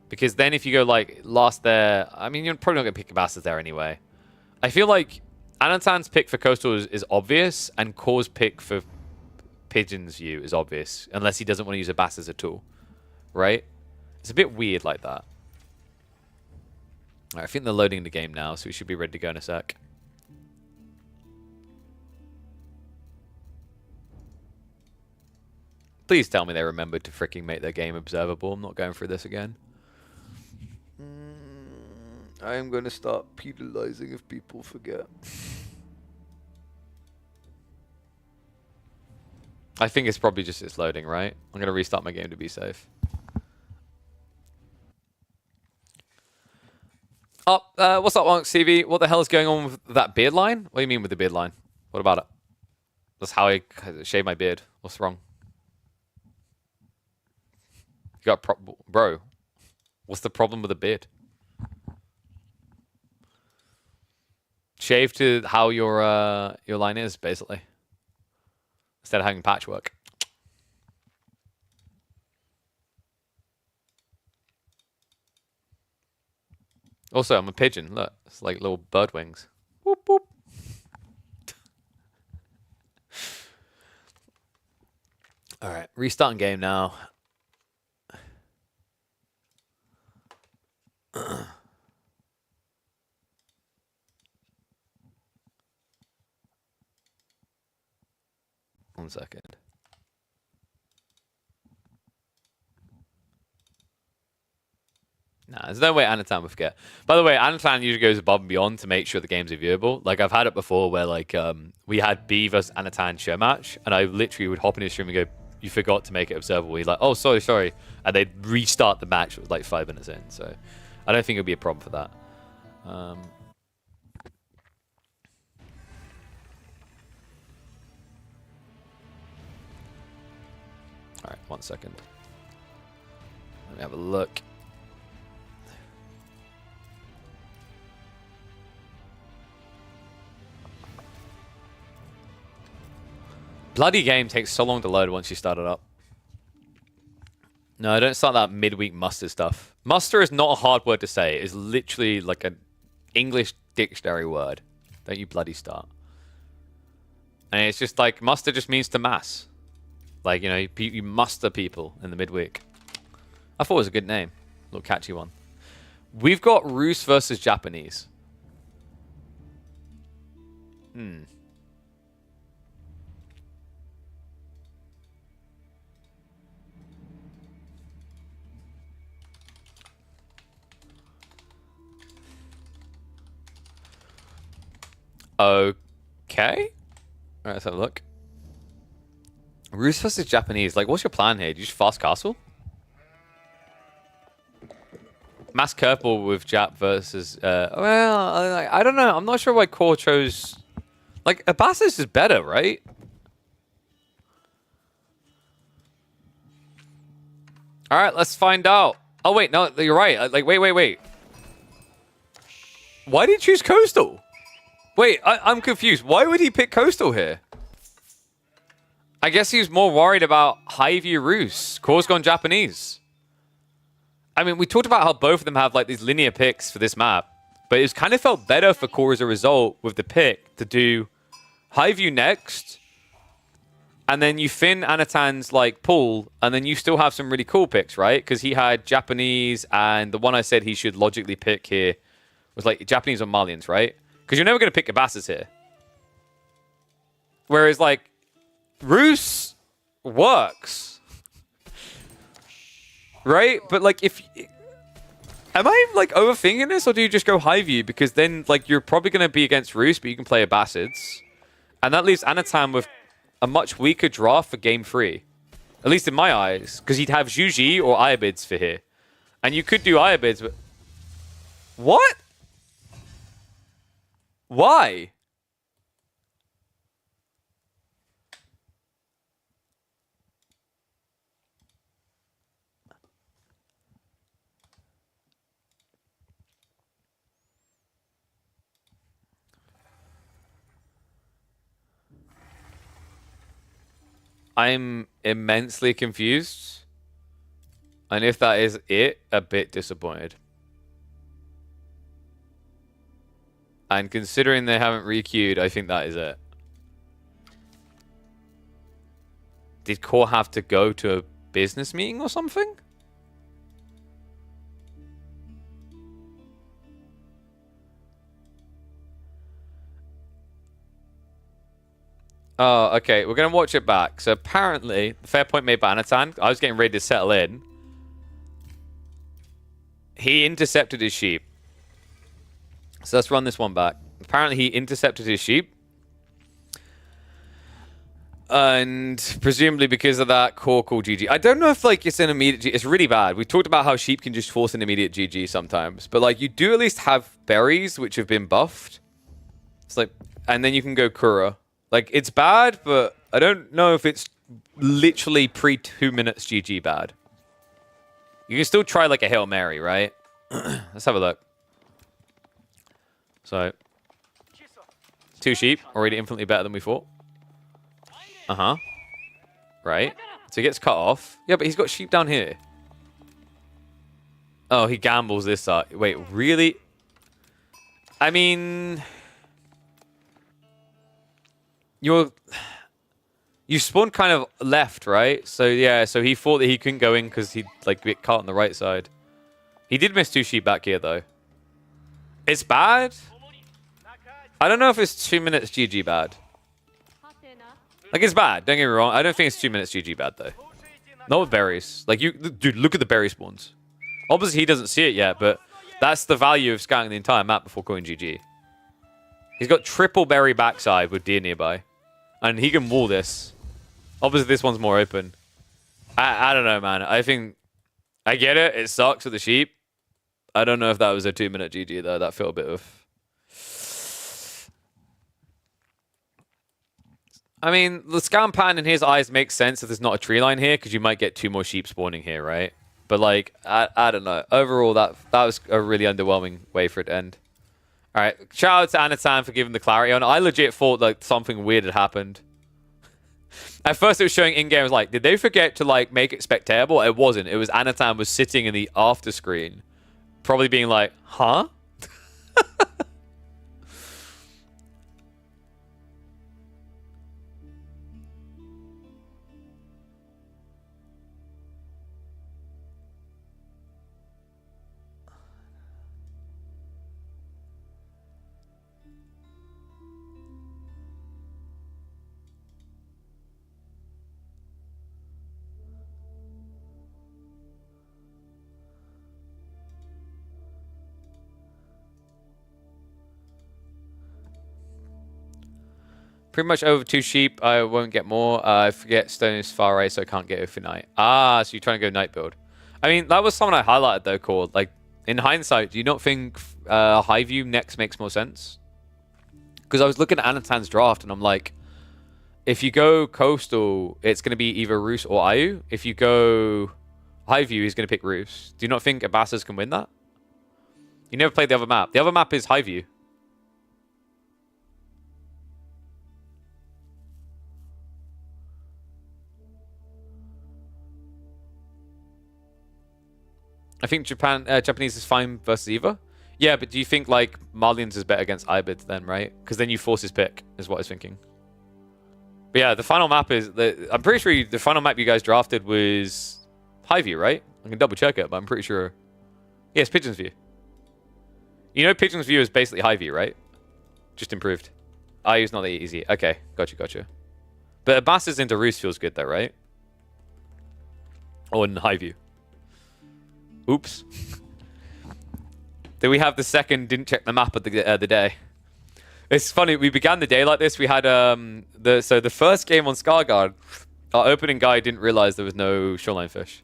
Because then if you go, like, last there... I mean, you're probably not going to pick Abbasids there anyway. I feel like Anatan's pick for Coastal is obvious, and Kore's pick for Pigeon's view is obvious, unless he doesn't want to use Abbasids at all. Right? It's a bit weird like that. Right, I think they're loading the game now, so we should be ready to go in a sec. Please tell me they remembered to freaking make their game observable. I'm not going through this again. I am going to start penalizing if people forget. I think it's probably just it's loading, right? I'm going to restart my game to be safe. Oh, what's up, Monk CV? What the hell is going on with that beard line? What do you mean with the beard line? What about it? That's how I shave my beard. What's wrong? You got bro, what's the problem with the beard? Shave to how your line is, basically. Instead of having patchwork. Also, I'm a pigeon. Look, it's like little bird wings. Whoop, whoop. All right, restarting game now. One second. Nah, there's no way Anatan would forget. By the way, Anatan usually goes above and beyond to make sure the games are viewable. Like, I've had it before where, like, we had B versus Anatan show match, and I literally would hop in his stream and go, you forgot to make it observable. He's like, oh, sorry. And they'd restart the match with, like, 5 minutes in. So, I don't think it'll be a problem for that. All right, 1 second. Let me have a look. Bloody game takes so long to load once you start it up. No, don't start that midweek muster stuff. Muster is not a hard word to say. It's literally like an English dictionary word. Don't you bloody start. And it's just like, muster just means to mass. Like, you know, you muster people in the midweek. I thought it was a good name. A little catchy one. We've got Rus versus Japanese. Okay. Alright, let's have a look. Rus versus Japanese. Like, what's your plan here? Do you just fast castle? Mass curveball with Jap versus... well, I don't know. I'm not sure why Core chose... Like, Abasis is better, right? Alright, let's find out. Oh, wait. No, you're right. Like, wait. Why did he choose Coastal? Wait, I'm confused. Why would he pick Coastal here? I guess he was more worried about Hy-View Rus. Core's gone Japanese. I mean, we talked about how both of them have like these linear picks for this map, but it's kind of felt better for Core as a result with the pick to do Hy-View next, and then you Finn Anatan's like pool, and then you still have some really cool picks, right? Because he had Japanese, and the one I said he should logically pick here was like Japanese or Malians, right? Because you're never going to pick Abasas here. Whereas, like, Rus works. Right? But, like, if... Am I, like, overthinking this? Or do you just go Hy-View? Because then, like, you're probably going to be against Rus, but you can play Abasids. And that leaves Anatan with a much weaker draft for game 3. At least in my eyes. Because he'd have Juji or Iabids for here. And you could do Iabids, but... What? Why? I'm immensely confused. And if that is it, a bit disappointed. And considering they haven't re-queued, I think that is it. Did Core have to go to a business meeting or something? Oh, okay. We're going to watch it back. So apparently, the fair point made by Anatan, I was getting ready to settle in. He intercepted his sheep. So let's run this one back. Apparently, he intercepted his sheep. And presumably because of that, Core called GG. I don't know if like it's an immediate GG. It's really bad. We talked about how sheep can just force an immediate GG sometimes. But like you do at least have berries which have been buffed. It's like, and then you can go Kura. Like it's bad, but I don't know if it's literally pre 2 minutes GG bad. You can still try like a Hail Mary, right? Let's have a look. So, 2 sheep, already infinitely better than we thought. Uh-huh. Right. So he gets cut off. Yeah, but he's got sheep down here. Oh, he gambles this side. Wait, really? I mean... You spawned kind of left, right? So, yeah, so he thought that he couldn't go in because he'd, like, get caught on the right side. He did miss 2 sheep back here, though. It's bad. I don't know if it's 2 minutes GG bad. Like, it's bad. Don't get me wrong. I don't think it's 2 minutes GG bad, though. Not with berries. Like, dude, look at the berry spawns. Obviously, he doesn't see it yet, but that's the value of scouting the entire map before going GG. He's got triple berry backside with deer nearby. And he can wall this. Obviously, this one's more open. I don't know, man. I think... I get it. It sucks with the sheep. I don't know if that was a 2 minute GG, though. That felt a bit of... I mean, the scan pattern in his eyes makes sense if there's not a tree line here, because you might get 2 more sheep spawning here, right? But, like, I don't know. Overall, that was a really underwhelming way for it to end. All right, shout out to Anatan for giving the clarity on. I legit thought, like, something weird had happened. At first, it was showing in-game. I was like, did they forget to, like, make it spectatable? It wasn't. It was Anatan was sitting in the after screen, probably being like, huh? Pretty much over 2 sheep. I won't get more. I forget stone is far right, so I can't get Ufi Knight. Ah, so you're trying to go Knight build. I mean, that was someone I highlighted though, called. Like, in hindsight, do you not think High View next makes more sense? Because I was looking at Anatan's draft, and I'm like, if you go Coastal, it's going to be either Roos or Ayu. If you go High View, he's going to pick Roos. Do you not think Abasas can win that? You never played the other map. The other map is High View. I think Japanese is fine versus Eva. Yeah, but do you think like Marlians is better against Ibid then, right? Because then you force his pick, is what I was thinking. But yeah, the final map is... I'm pretty sure the final map you guys drafted was High View, right? I can double check it, but I'm pretty sure... Yeah, it's Pigeon's View. You know Pigeon's View is basically High View, right? Just improved. Ayu's not that easy. Okay, gotcha. But Abasas into Roos feels good though, right? Or in High View. Oops. Then we have the second didn't check the map of the day. It's funny, we began the day like this. We had the first game on Scarguard, our opening guy didn't realize there was no shoreline fish.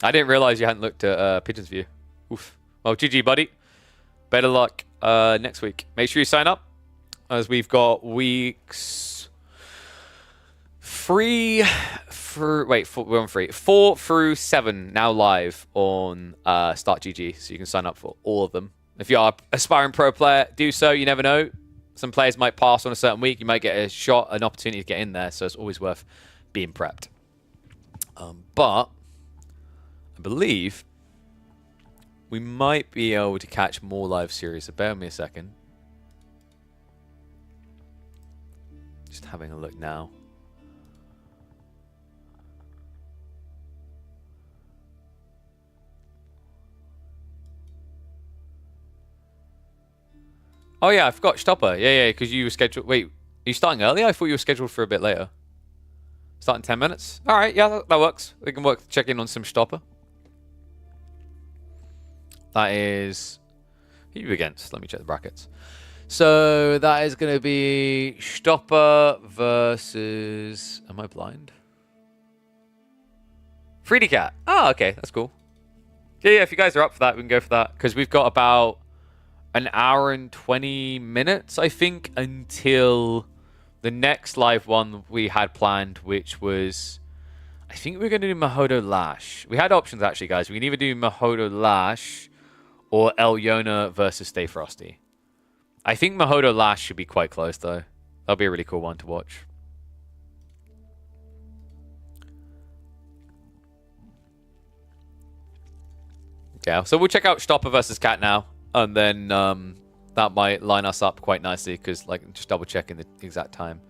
I didn't realize you hadn't looked at Pigeon's View. Oof. Well, GG, buddy. Better luck next week. Make sure you sign up, as we've got weeks 4 through 7 now live on Start GG, so you can sign up for all of them. If you are an aspiring pro player, do so. You never know. Some players might pass on a certain week. You might get a shot, an opportunity to get in there, so it's always worth being prepped. But I believe we might be able to catch more live series, so bear with me a second. Just having a look now. Oh yeah, I forgot Stopper. Yeah, because you were scheduled... Wait, are you starting early? I thought you were scheduled for a bit later. Starting 10 minutes? Alright, yeah, that works. We can check in on some Stopper. That is... Who are you against? Let me check the brackets. So, that is going to be Stopper versus... Am I blind? Freedy Cat. Oh, okay, that's cool. Yeah, if you guys are up for that, we can go for that. Because we've got about... an hour and 20 minutes, I think, until the next live one we had planned, which was... I think we're going to do Mahodo Lash. We had options, actually, guys. We can either do Mahodo Lash or El Yona versus Stay Frosty. I think Mahodo Lash should be quite close, though. That'll be a really cool one to watch. Yeah, so we'll check out Stopper versus Cat now. And then that might line us up quite nicely, because like just double checking the exact time.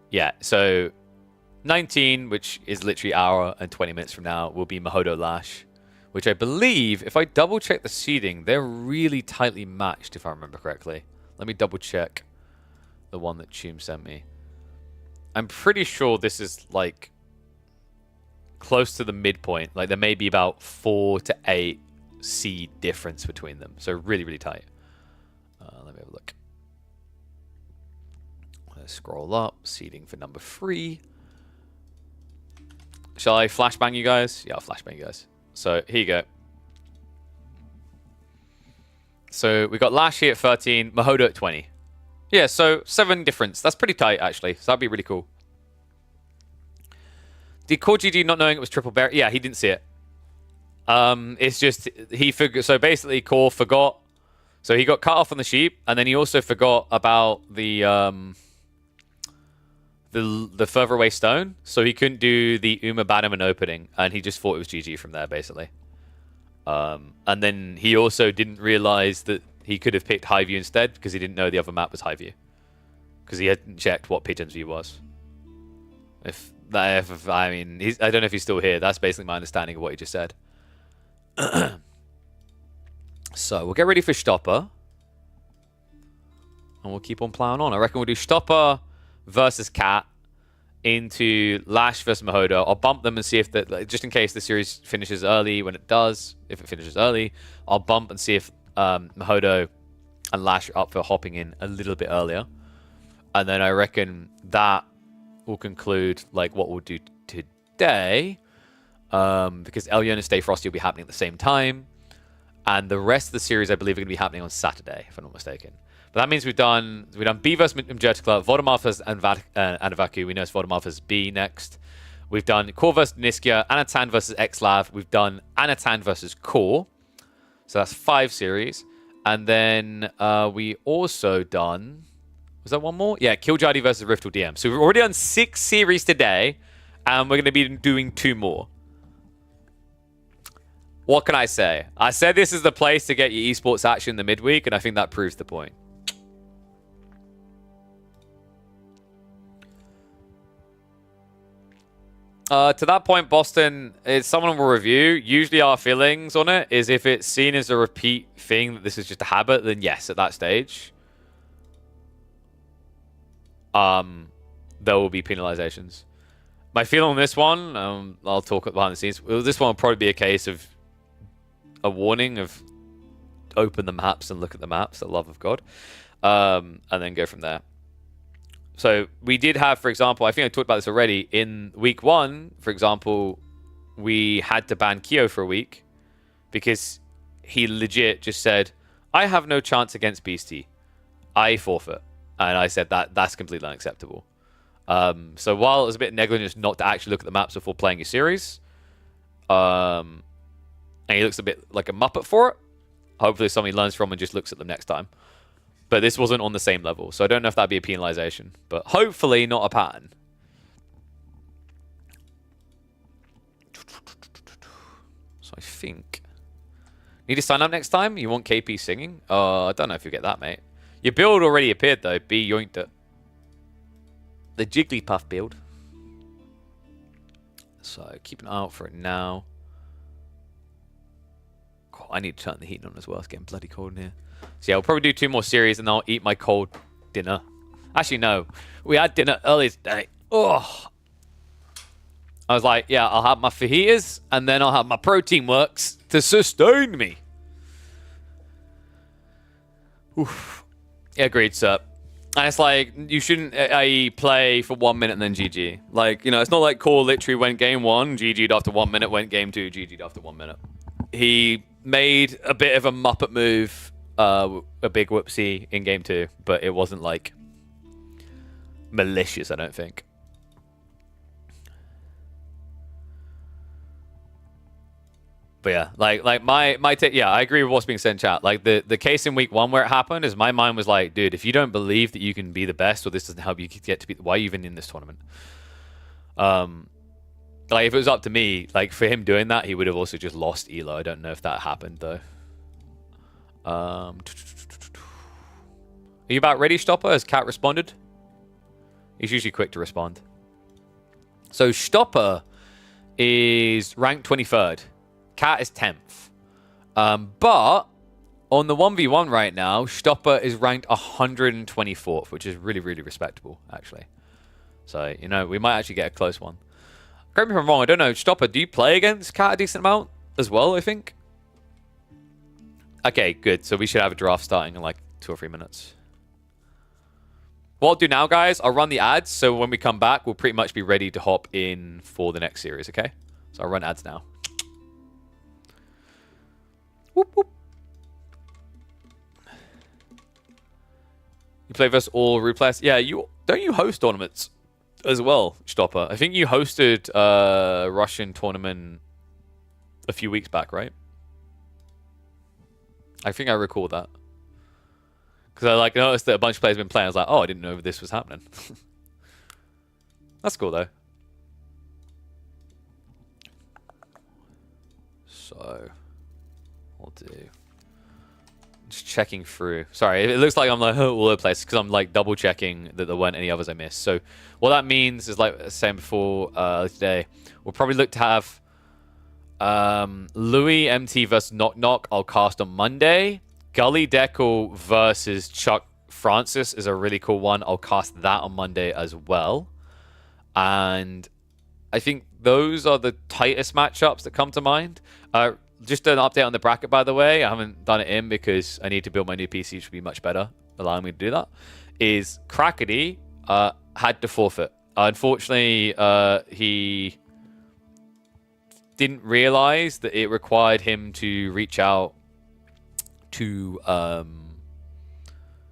Yeah, so 19, which is literally hour and 20 minutes from now, will be Mahodo Lash, which I believe, if I double check the seeding, they're really tightly matched, if I remember correctly. Let me double check the one that Choom sent me. I'm pretty sure this is like close to the midpoint. Like there may be about 4 to 8 seed difference between them, so really, really tight. Let me have a look. Let's scroll up. Seeding for number 3. Shall I flashbang you guys? Yeah, I'll flashbang you guys. So here you go. So we got Lash here at 13, Mahodo at 20. Yeah, so 7 difference. That's pretty tight, actually. So that'd be really cool. Did Core GG not knowing it was triple bear? Yeah, he didn't see it. It's just he forgot. So basically, Core forgot. So he got cut off on the sheep, and then he also forgot about the further away stone. So he couldn't do the Uma Bannerman opening, and he just thought it was GG from there, basically. And then he also didn't realize that he could have picked High View instead because he didn't know the other map was High View, because he hadn't checked what Pigeon's View was. I mean, I don't know if he's still here. That's basically my understanding of what he just said. So we'll get ready for Stopper, and we'll keep on plowing on. I reckon we'll do Stopper versus Cat into Lash versus Mahodo. I'll bump them and see if just in case the series finishes early. When it does, if it finishes early, I'll bump and see if Mahodo and Lash are up for hopping in a little bit earlier. And then I reckon that will conclude like what we'll do today. Because Elyon and Stay Frosty will be happening at the same time. And the rest of the series, I believe, are going to be happening on Saturday, if I'm not mistaken. But that means we've done B versus Mjertkla, Vodomar versus Anavaku. We know it's Vodomar versus B next. We've done Core versus Niskia, Anatan versus Xlav. We've done Anatan versus Core. So that's 5 series. And then we also done... Was that one more? Yeah, Killjadi versus Riftle DM. So we've already done 6 series today, and we're going to be doing 2 more. What can I say? I said this is the place to get your esports action in the midweek, and I think that proves the point. To that point, Boston, it's someone will review. Usually our feelings on it is if it's seen as a repeat thing, that this is just a habit, then yes, at that stage. There will be penalizations. My feeling on this one, I'll talk behind the scenes. This one will probably be a case of a warning of open the maps and look at the maps, the love of God, and then go from there. So we did have, for example, I think I talked about this already, in week 1, for example, we had to ban Kyo for a week because he legit just said, I have no chance against Beastie. I forfeit. And I said that's completely unacceptable. So while it was a bit negligent not to actually look at the maps before playing your series, and he looks a bit like a muppet for it, hopefully something he learns from and just looks at them next time. But this wasn't on the same level, so I don't know if that'd be a penalization. But hopefully not a pattern. So I think... Need to sign up next time? You want KP singing? I don't know if you get that, mate. Your build already appeared, though. B yoinked it. The Jigglypuff build. So keep an eye out for it now. God, I need to turn the heat on as well. It's getting bloody cold in here. So yeah, I'll probably do 2 more series and I'll eat my cold dinner. Actually, no. We had dinner earlier today. Oh. I was like, yeah, I'll have my fajitas and then I'll have my protein works to sustain me. Oof. Yeah, agreed, sir. And it's like, you shouldn't play for 1 minute and then GG. Like, you know, it's not like Core literally went game 1, GG'd after 1 minute, went game 2, GG'd after 1 minute. He made a bit of a Muppet move, a big whoopsie in game 2, but it wasn't like malicious, I don't think. But yeah, like my take, yeah, I agree with what's being said in chat. Like the case in week 1 where it happened is my mind was like, dude, if you don't believe that you can be the best or this doesn't help you get to be, why are you even in this tournament? Like if it was up to me, like for him doing that, he would have also just lost Elo. I don't know if that happened though. Are you about ready, Stopper? Has Cat responded? He's usually quick to respond. So Stopper is ranked 23rd. Cat is 10th. But on the 1v1 right now, Stopper is ranked 124th, which is really, really respectable, actually. So, you know, we might actually get a close one. Correct me if I'm wrong, I don't know. Stopper, do you play against Cat a decent amount as well, I think? Okay, good. So we should have a draft starting in like 2 or 3 minutes. What I'll do now, guys, I'll run the ads. So when we come back, we'll pretty much be ready to hop in for the next series, okay? So I'll run ads now. Whoop, whoop. You play versus all replays? Yeah, don't you host tournaments as well, Stopper? I think you hosted a Russian tournament a few weeks back, right? I think I recall that. Because I like noticed that a bunch of players have been playing. I was like, oh, I didn't know this was happening. That's cool, though. So... I'll do. Just checking through. Sorry, it looks like I'm like all over the place because I'm like double checking that there weren't any others I missed. So what that means is, like I was saying before today, we'll probably look to have Louis MT versus Knock Knock. I'll cast on Monday. Gully Deckle versus Chuck Francis is a really cool one. I'll cast that on Monday as well. And I think those are the tightest matchups that come to mind. Just an update on the bracket, by the way. I haven't done it in because I need to build my new PC, which would be much better, allowing me to do that. Is Crackety had to forfeit. Unfortunately, he didn't realize that it required him to reach out to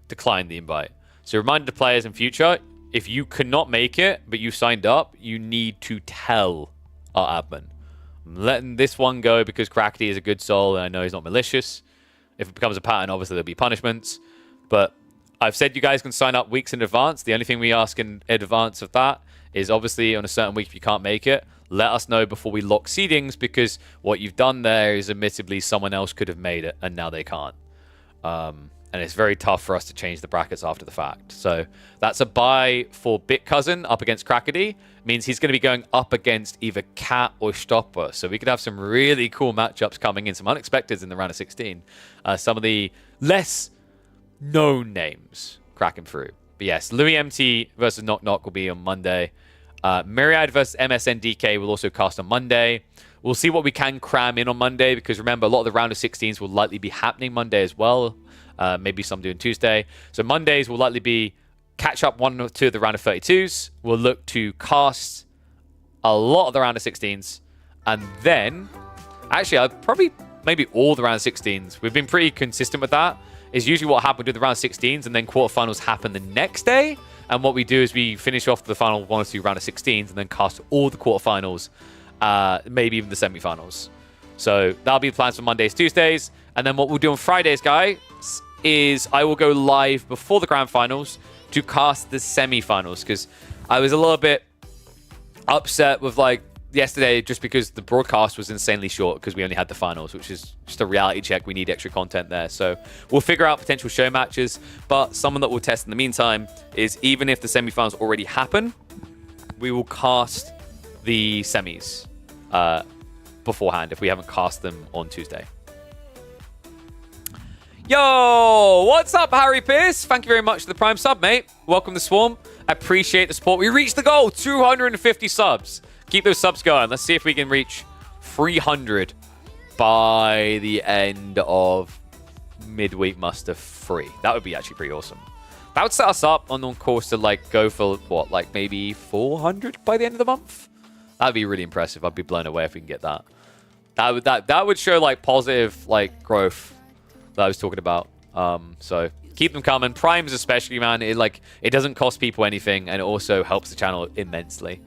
decline the invite. So reminder to players in future, if you cannot make it, but you signed up, you need to tell our admin. I'm letting this one go because Crackety is a good soul and I know he's not malicious. If it becomes a pattern, obviously there'll be punishments. But I've said you guys can sign up weeks in advance. The only thing we ask in advance of that is obviously on a certain week if you can't make it, let us know before we lock seedings, because what you've done there is admittedly someone else could have made it and now they can't. And it's very tough for us to change the brackets after the fact. So that's a bye for BitCousin up against Crackety. Means he's going to be going up against either Cat or Stopper. So we could have some really cool matchups coming in, some unexpecteds in the round of 16. Some of the less known names cracking through. But yes, Louis MT versus Knock Knock will be on Monday. Myriad versus MSNDK will also cast on Monday. We'll see what we can cram in on Monday, because remember, a lot of the round of 16s will likely be happening Monday as well. Maybe some doing Tuesday. So Mondays will likely be catch up 1 or 2 of the round of 32s. We'll look to cast a lot of the round of 16s. And then, actually, I'd probably maybe all the round of 16s. We've been pretty consistent with that. Is usually what happened with the round of 16s, and then quarterfinals happen the next day. And what we do is we finish off the final 1 or 2 round of 16s and then cast all the quarterfinals, maybe even the semifinals. So that'll be the plans for Mondays, Tuesdays. And then what we'll do on Fridays, guys, is I will go live before the grand finals to cast the semi-finals, because I was a little bit upset with like yesterday just because the broadcast was insanely short because we only had the finals, which is just a reality check. We need extra content there. So we'll figure out potential show matches, but someone that we'll test in the meantime is even if the semi-finals already happen, we will cast the semis beforehand if we haven't cast them on Tuesday. Yo, what's up, Harry Pierce? Thank you very much for the Prime sub, mate. Welcome to Swarm. I appreciate the support. We reached the goal, 250 subs. Keep those subs going. Let's see if we can reach 300 by the end of Midweek Muster 3. That would be actually pretty awesome. That would set us up on course to like go for what, like maybe 400 by the end of the month? That'd be really impressive. I'd be blown away if we can get that. That would show like positive like growth that I was talking about. So keep them coming. Primes especially, man. It doesn't cost people anything, and it also helps the channel immensely.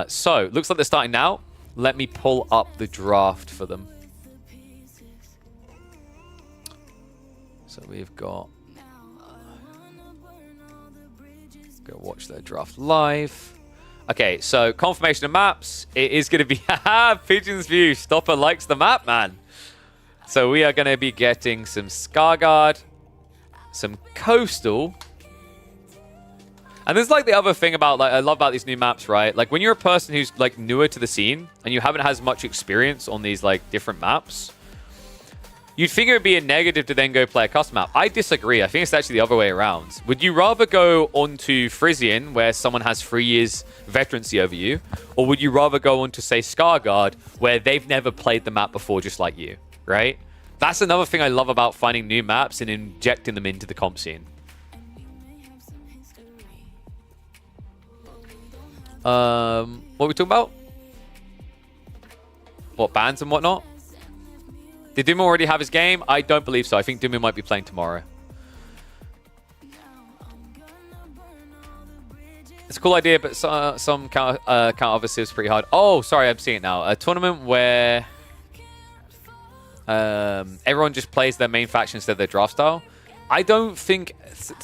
So looks like they're starting now. Let me pull up the draft for them. So we've got. Go watch their draft live. Okay, so confirmation of maps. It is going to be Pigeon's View. Stopper likes the map, man. So we are going to be getting some Scarguard, some Coastal. And there's like the other thing about, like, I love about these new maps, right? Like when you're a person who's like newer to the scene and you haven't had as much experience on these like different maps, you'd figure it'd be a negative to then go play a custom map. I disagree. I think it's actually the other way around. Would you rather go onto Frisian, where someone has 3 years veterancy over you, or would you rather go onto, say, Scarguard, where they've never played the map before just like you, right? That's another thing I love about finding new maps and injecting them into the comp scene. What are we talking about? What, bans and whatnot? Did Doomer already have his game? I don't believe so. I think Doomer might be playing tomorrow. It's a cool idea, but some count obviously is pretty hard. Oh, sorry, I'm seeing it now. A tournament where everyone just plays their main faction instead of their draft style. I don't think...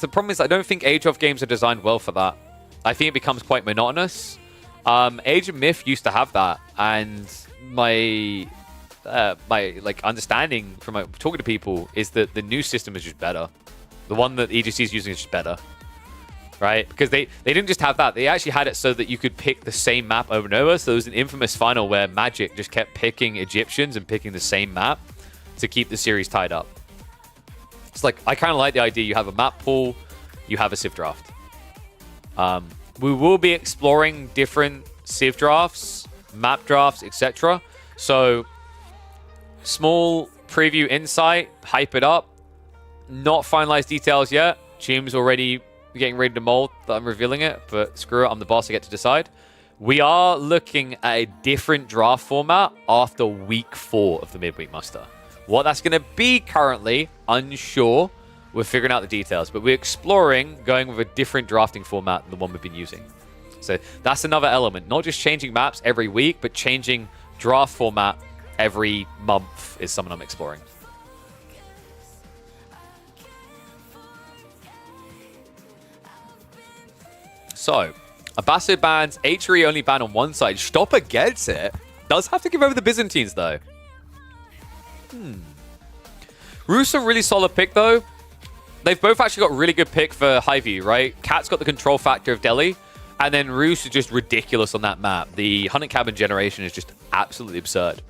The problem is I don't think Age of games are designed well for that. I think it becomes quite monotonous. Age of Myth used to have that, and my like understanding from talking to people is that the new system is just better. The one that EGC is using is just better, right? Because they didn't just have that; they actually had it so that you could pick the same map over and over. So there was an infamous final where Magic just kept picking Egyptians and picking the same map to keep the series tied up. It's like I kind of like the idea. You have a map pool, you have a Civ draft. We will be exploring different Civ drafts, map drafts, etc. So, small preview insight, hype it up. Not finalized details yet. Jim's already getting ready to mold that I'm revealing it, but screw it, I'm the boss, I get to decide. We are looking at a different draft format after week 4 of the midweek muster. What that's going to be currently, unsure. We're figuring out the details, but we're exploring going with a different drafting format than the one we've been using. So that's another element. Not just changing maps every week, but changing draft format every month is something I'm exploring. So, Abbasid bans, HRE only ban on one side. Stopper gets it. Does have to give over the Byzantines, though. Roos a really solid pick, though. They've both actually got really good pick for Highview, right? Cat's got the control factor of Delhi, and then Roos is just ridiculous on that map. The hunting cabin generation is just absolutely absurd.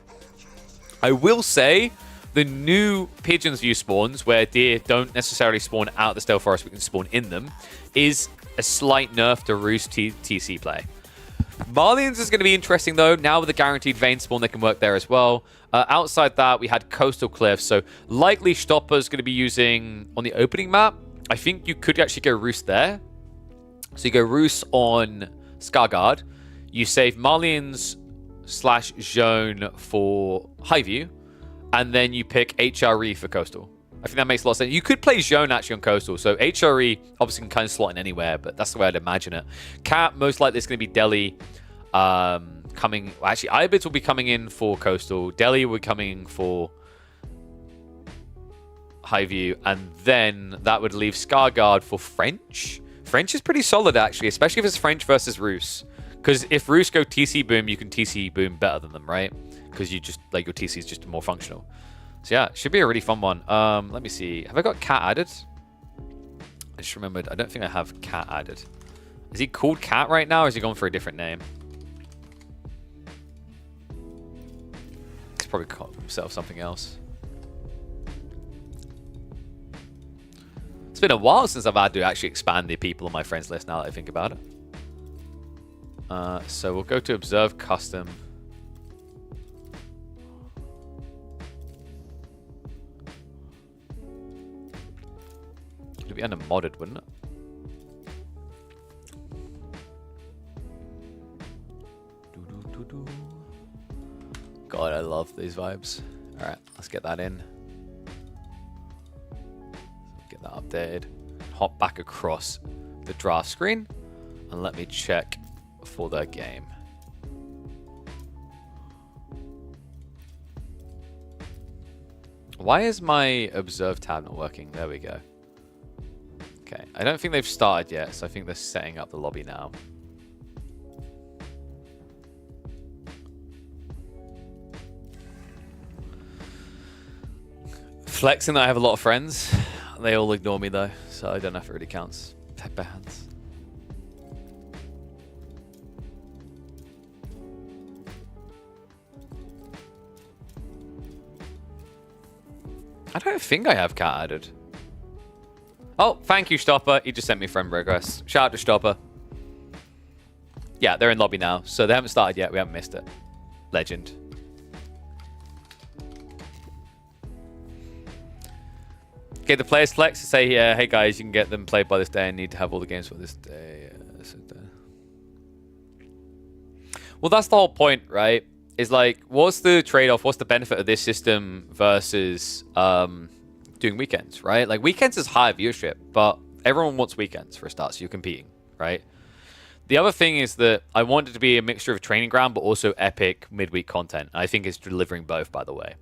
I will say, the new Pigeons View spawns, where deer don't necessarily spawn out the Stealth Forest, we can spawn in them, is a slight nerf to Roos TC play. Marlians is going to be interesting, though. Now with the guaranteed vein spawn, they can work there as well. Outside that, we had Coastal Cliffs, so likely Stopper's going to be using on the opening map. I think you could actually go Roos there. So you go Roos on Skargard. You save Marlians / Zone for Highview, and then you pick HRE for Coastal. I think that makes a lot of sense. You could play Zone actually on Coastal, so HRE obviously can kind of slot in anywhere, but that's the way I'd imagine it. Cat, most likely it's going to be Delhi coming... Well, actually, Ibids will be coming in for Coastal. Delhi will be coming for Highview, and then that would leave Skargard for French. French is pretty solid, actually, especially if it's French versus Roos. Because if Roos go TC Boom, you can TC Boom better than them, right? Because you just, like, your TC is just more functional. So yeah, it should be a really fun one. Let me see. Have I got Cat added? I just remembered. I don't think I have Cat added. Is he called Cat right now, or is he going for a different name? He's probably called himself something else. It's been a while since I've had to actually expand the people on my friends list now that I think about it. So we'll go to Observe Custom. It'd be under modded, wouldn't it? God, I love these vibes. All right, let's get that in. Get that updated. Hop back across the draft screen and let me check for the game. Why is my Observe tab not working? There we go. Okay, I don't think they've started yet, so I think they're setting up the lobby now. Flexing that I have a lot of friends. They all ignore me though, so I don't know if it really counts. Pepper hands. I don't think I have Cat added. Oh, thank you, Stopper. He just sent me friend request. Shout out to Stopper. Yeah, they're in lobby now, so they haven't started yet. We haven't missed it. Legend. Okay, the players flex to say, yeah, hey guys, you can get them played by this day and need to have all the games for this day. Well, that's the whole point, right? Is like, what's the trade-off? What's the benefit of this system versus doing weekends, right? Like, weekends is high viewership, but everyone wants weekends for a start, so you're competing, right? The other thing is that I want it to be a mixture of training ground, but also epic midweek content. I think it's delivering both, by the way.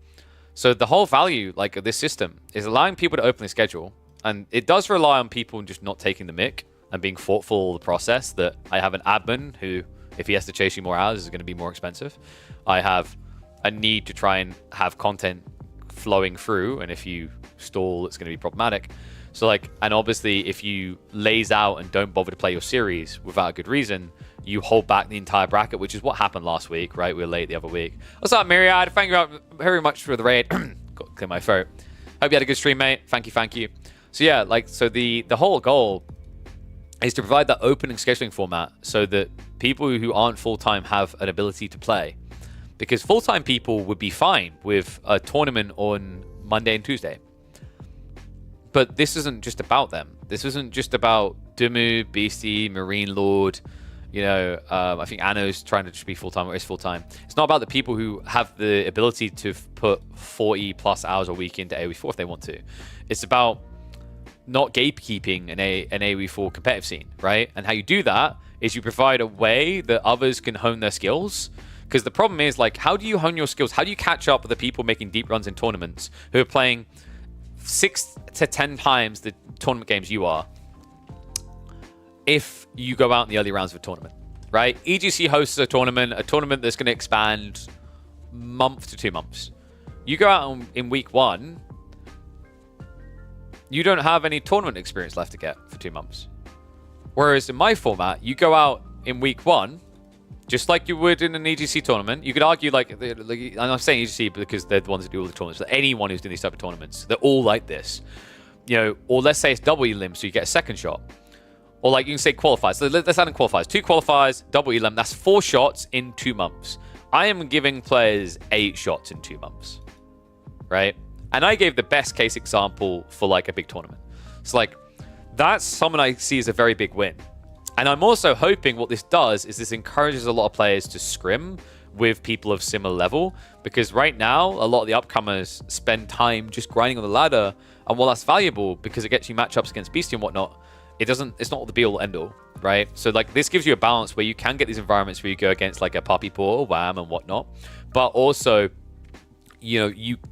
So the whole value, like, of this system is allowing people to open the schedule, and it does rely on people just not taking the mick and being thoughtful of the process. That I have an admin who, if he has to chase you more hours, is going to be more expensive. I have a need to try and have content flowing through, and if you stall, it's going to be problematic. So, like, and obviously, if you laze out and don't bother to play your series without a good reason, you hold back the entire bracket, which is what happened last week, right? We were late the other week. What's up, Myriad? Thank you very much for the raid. Got to clear my throat. Hope you had a good stream, mate. Thank you, thank you. So yeah, like, so the whole goal is to provide that opening scheduling format so that people who aren't full-time have an ability to play. Because full-time people would be fine with a tournament on Monday and Tuesday. But this isn't just about them. This isn't just about Dumu, Beastie, Marine Lord. You know, I think Anno's trying to just be full-time or is full-time. It's not about the people who have the ability to put 40 plus hours a week into AoE4 if they want to. It's about not gatekeeping an AoE4 competitive scene, right? And how you do that is you provide a way that others can hone their skills. Because the problem is, like, how do you hone your skills? How do you catch up with the people making deep runs in tournaments who are playing 6 to 10 times the tournament games you are if you go out in the early rounds of a tournament, right? EGC hosts a tournament that's going to expand month to 2 months. You go out in week 1, you don't have any tournament experience left to get for 2 months. Whereas in my format, you go out in week 1, just like you would in an EGC tournament. You could argue, like I'm saying EGC because they're the ones that do all the tournaments. But anyone who's doing these type of tournaments, they're all like this. You know, or let's say it's double elim, so you get a second shot. Or like you can say qualifiers. So let's add in qualifiers. 2 qualifiers, double elim. That's 4 shots in 2 months. I am giving players 8 shots in 2 months, right? And I gave the best case example for like a big tournament. So like that's someone I see as a very big win. And I'm also hoping what this does is this encourages a lot of players to scrim with people of similar level. Because right now, a lot of the upcomers spend time just grinding on the ladder. And while that's valuable because it gets you matchups against Beastie and whatnot, it's not the be all end all, right? So like this gives you a balance where you can get these environments where you go against like a Puppy Paw or Wham and whatnot. But also, you know,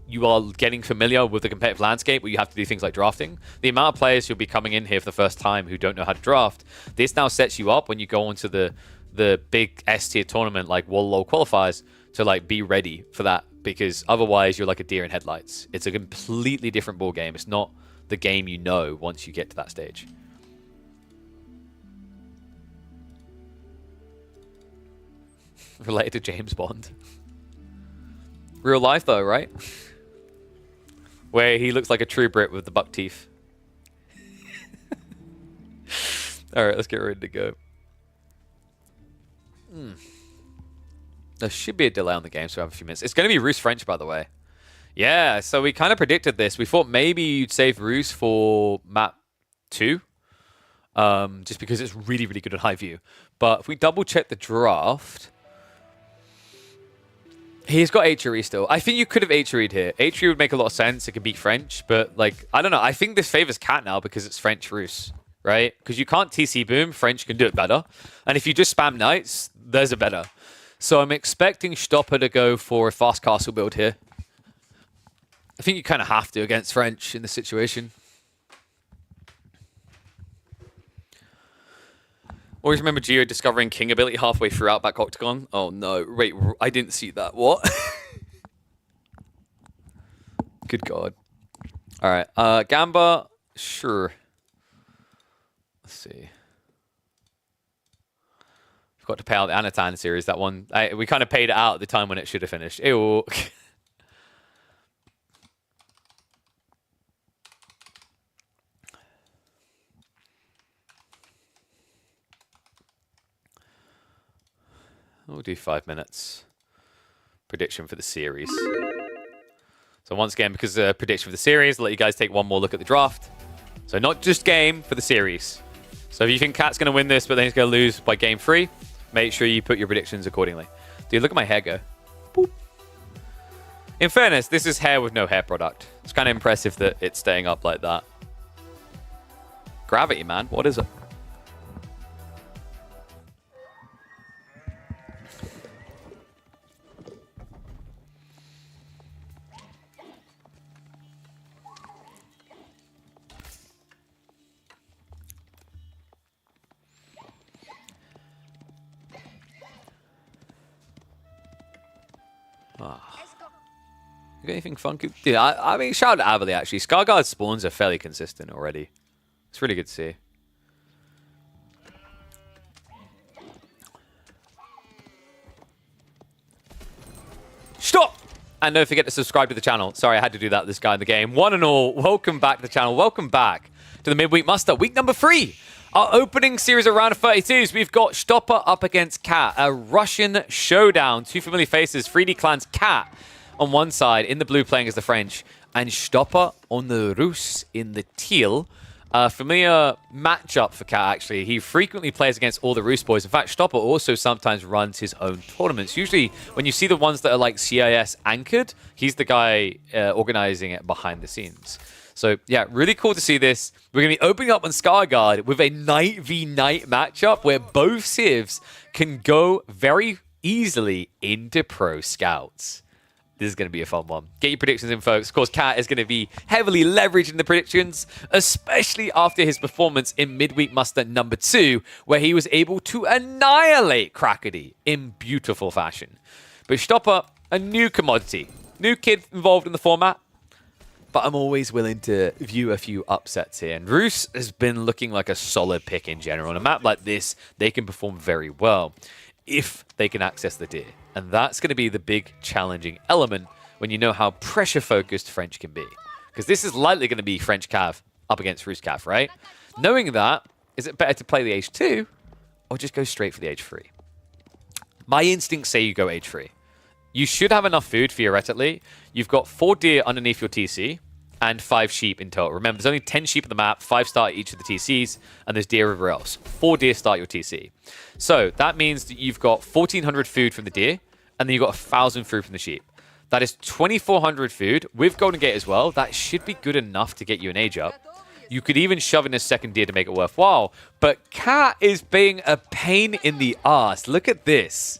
you are getting familiar with the competitive landscape where you have to do things like drafting. The amount of players who'll be coming in here for the first time who don't know how to draft, this now sets you up when you go into the big S tier tournament like Wall qualifiers to like be ready for that, because otherwise you're like a deer in headlights. It's a completely different ball game. It's not the game you know once you get to that stage. Related to James Bond. Real life though, right? Where he looks like a true Brit with the buck teeth. Alright, let's get ready to go. There should be a delay on the game, so I have a few minutes. It's going to be Roos French, by the way. Yeah, so we kind of predicted this. We thought maybe you'd save Roos for map 2. Just because it's really, really good at high view. But if we double check the draft... He's got HRE still. I think you could have HRE'd here. HRE would make a lot of sense. It could beat French, but like, I don't know. I think this favors Cat now because it's French Roos, right? Because you can't TC boom. French can do it better. And if you just spam Knights, there's a better. So I'm expecting Stopper to go for a fast castle build here. I think you kind of have to against French in this situation. Always remember Geo discovering King ability halfway through Outback Octagon. Oh no, wait, I didn't see that. What? Good God. Alright, Gamba, sure. Let's see. Forgot to pay out the Anatan series, that one. We kind of paid it out at the time when it should have finished. Ew. We'll do 5 minutes. Prediction for the series. So once again, because prediction for the series, I'll let you guys take one more look at the draft. So not just game, for the series. So if you think Cat's going to win this, but then he's going to lose by game 3, make sure you put your predictions accordingly. Dude, look at my hair go. Boop. In fairness, this is hair with no hair product. It's kind of impressive that it's staying up like that. Gravity, man. What is it? You got anything fun? Dude, I mean, shout out to Averly, actually. Scarguard spawns are fairly consistent already. It's really good to see. Stop! And don't forget to subscribe to the channel. Sorry, I had to do that with this guy in the game. One and all, welcome back to the channel. Welcome back to the Midweek Muster. Week number 3. Our opening series of round of 32s. We've got Stopper up against Cat. A Russian showdown. 2 familiar faces. 3D Clan's Cat on one side, in the blue playing as the French, and Stopper on the Rus in the teal. Familiar matchup for Cat, actually. He frequently plays against all the Roost Boys. In fact, Stopper also sometimes runs his own tournaments. Usually, when you see the ones that are like CIS anchored, he's the guy organizing it behind the scenes. So, yeah, really cool to see this. We're going to be opening up on Skyguard with a Knight v Knight matchup where both Civs can go very easily into Pro Scouts. This is going to be a fun one. Get your predictions in, folks. Of course, Cat is going to be heavily leveraged in the predictions, especially after his performance in Midweek Muster number 2, where he was able to annihilate Crackety in beautiful fashion. But Stopper, a new commodity. New kid involved in the format. But I'm always willing to view a few upsets here. And Roos has been looking like a solid pick in general. On a map like this, they can perform very well if they can access the deer. And that's going to be the big challenging element when you know how pressure-focused French can be. Because this is likely going to be French Cav up against Roos Cav, right? Knowing that, is it better to play the H2 or just go straight for the H3? My instincts say you go H3. You should have enough food, theoretically. You've got 4 deer underneath your TC and 5 sheep in total. Remember, there's only 10 sheep on the map, 5 start each of the TCs, and there's deer everywhere else. 4 deer start your TC. So that means that you've got 1,400 food from the deer, and then you've got 1,000 food from the sheep. That is 2,400 food with Golden Gate as well. That should be good enough to get you an age up. You could even shove in a second deer to make it worthwhile. But Cat is being a pain in the ass. Look at this.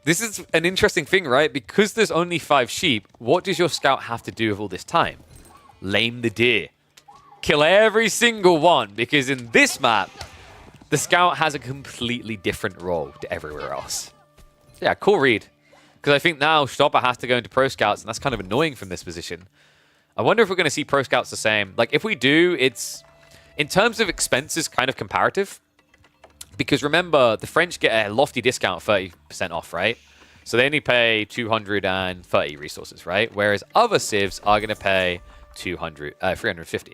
This is an interesting thing, right? Because there's only 5 sheep, what does your scout have to do with all this time? Lame the deer. Kill every single one, because in this map, the scout has a completely different role to everywhere else. So yeah, cool read. Because I think now Stopper has to go into Pro Scouts, and that's kind of annoying from this position. I wonder if we're going to see Pro Scouts the same. Like, if we do, it's, in terms of expenses, kind of comparative. Because remember, the French get a lofty discount, 30% off, right? So they only pay 230 resources, right? Whereas other civs are going to pay 350.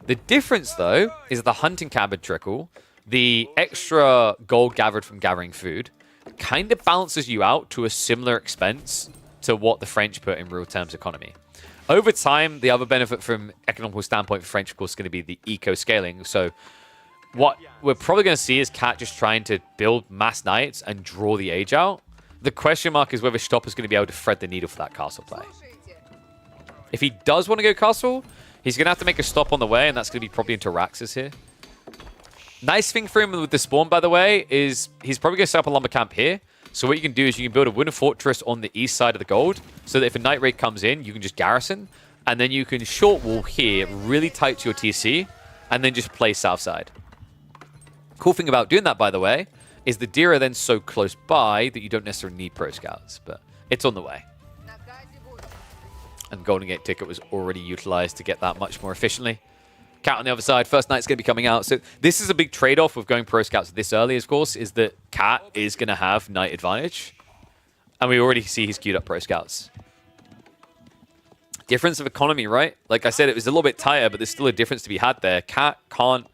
The difference, though, is the hunting cabin trickle, the extra gold gathered from gathering food, kind of balances you out to a similar expense to what the French put in real terms economy. Over time, the other benefit from economical standpoint for French, of course, is going to be the eco-scaling. So what we're probably going to see is Cat just trying to build mass knights and draw the age out. The question mark is whether Stopper's going to be able to thread the needle for that castle play. If he does want to go castle, he's going to have to make a stop on the way, and that's going to be probably into Raxus here. Nice thing for him with the spawn, by the way, is he's probably going to set up a lumber camp here. So what you can do is you can build a wooden fortress on the east side of the gold, so that if a night raid comes in, you can just garrison, and then you can short wall here, really tight to your TC, and then just play south side. Cool thing about doing that, by the way, is the deer are then so close by that you don't necessarily need Pro Scouts, but it's on the way. And Golden Gate ticket was already utilized to get that much more efficiently. Cat on the other side, first Knight's going to be coming out. So this is a big trade-off with going Pro Scouts this early, of course, is that Cat is going to have Knight advantage. And we already see he's queued up Pro Scouts. Difference of economy, right? Like I said, it was a little bit tighter, but there's still a difference to be had there. Cat can't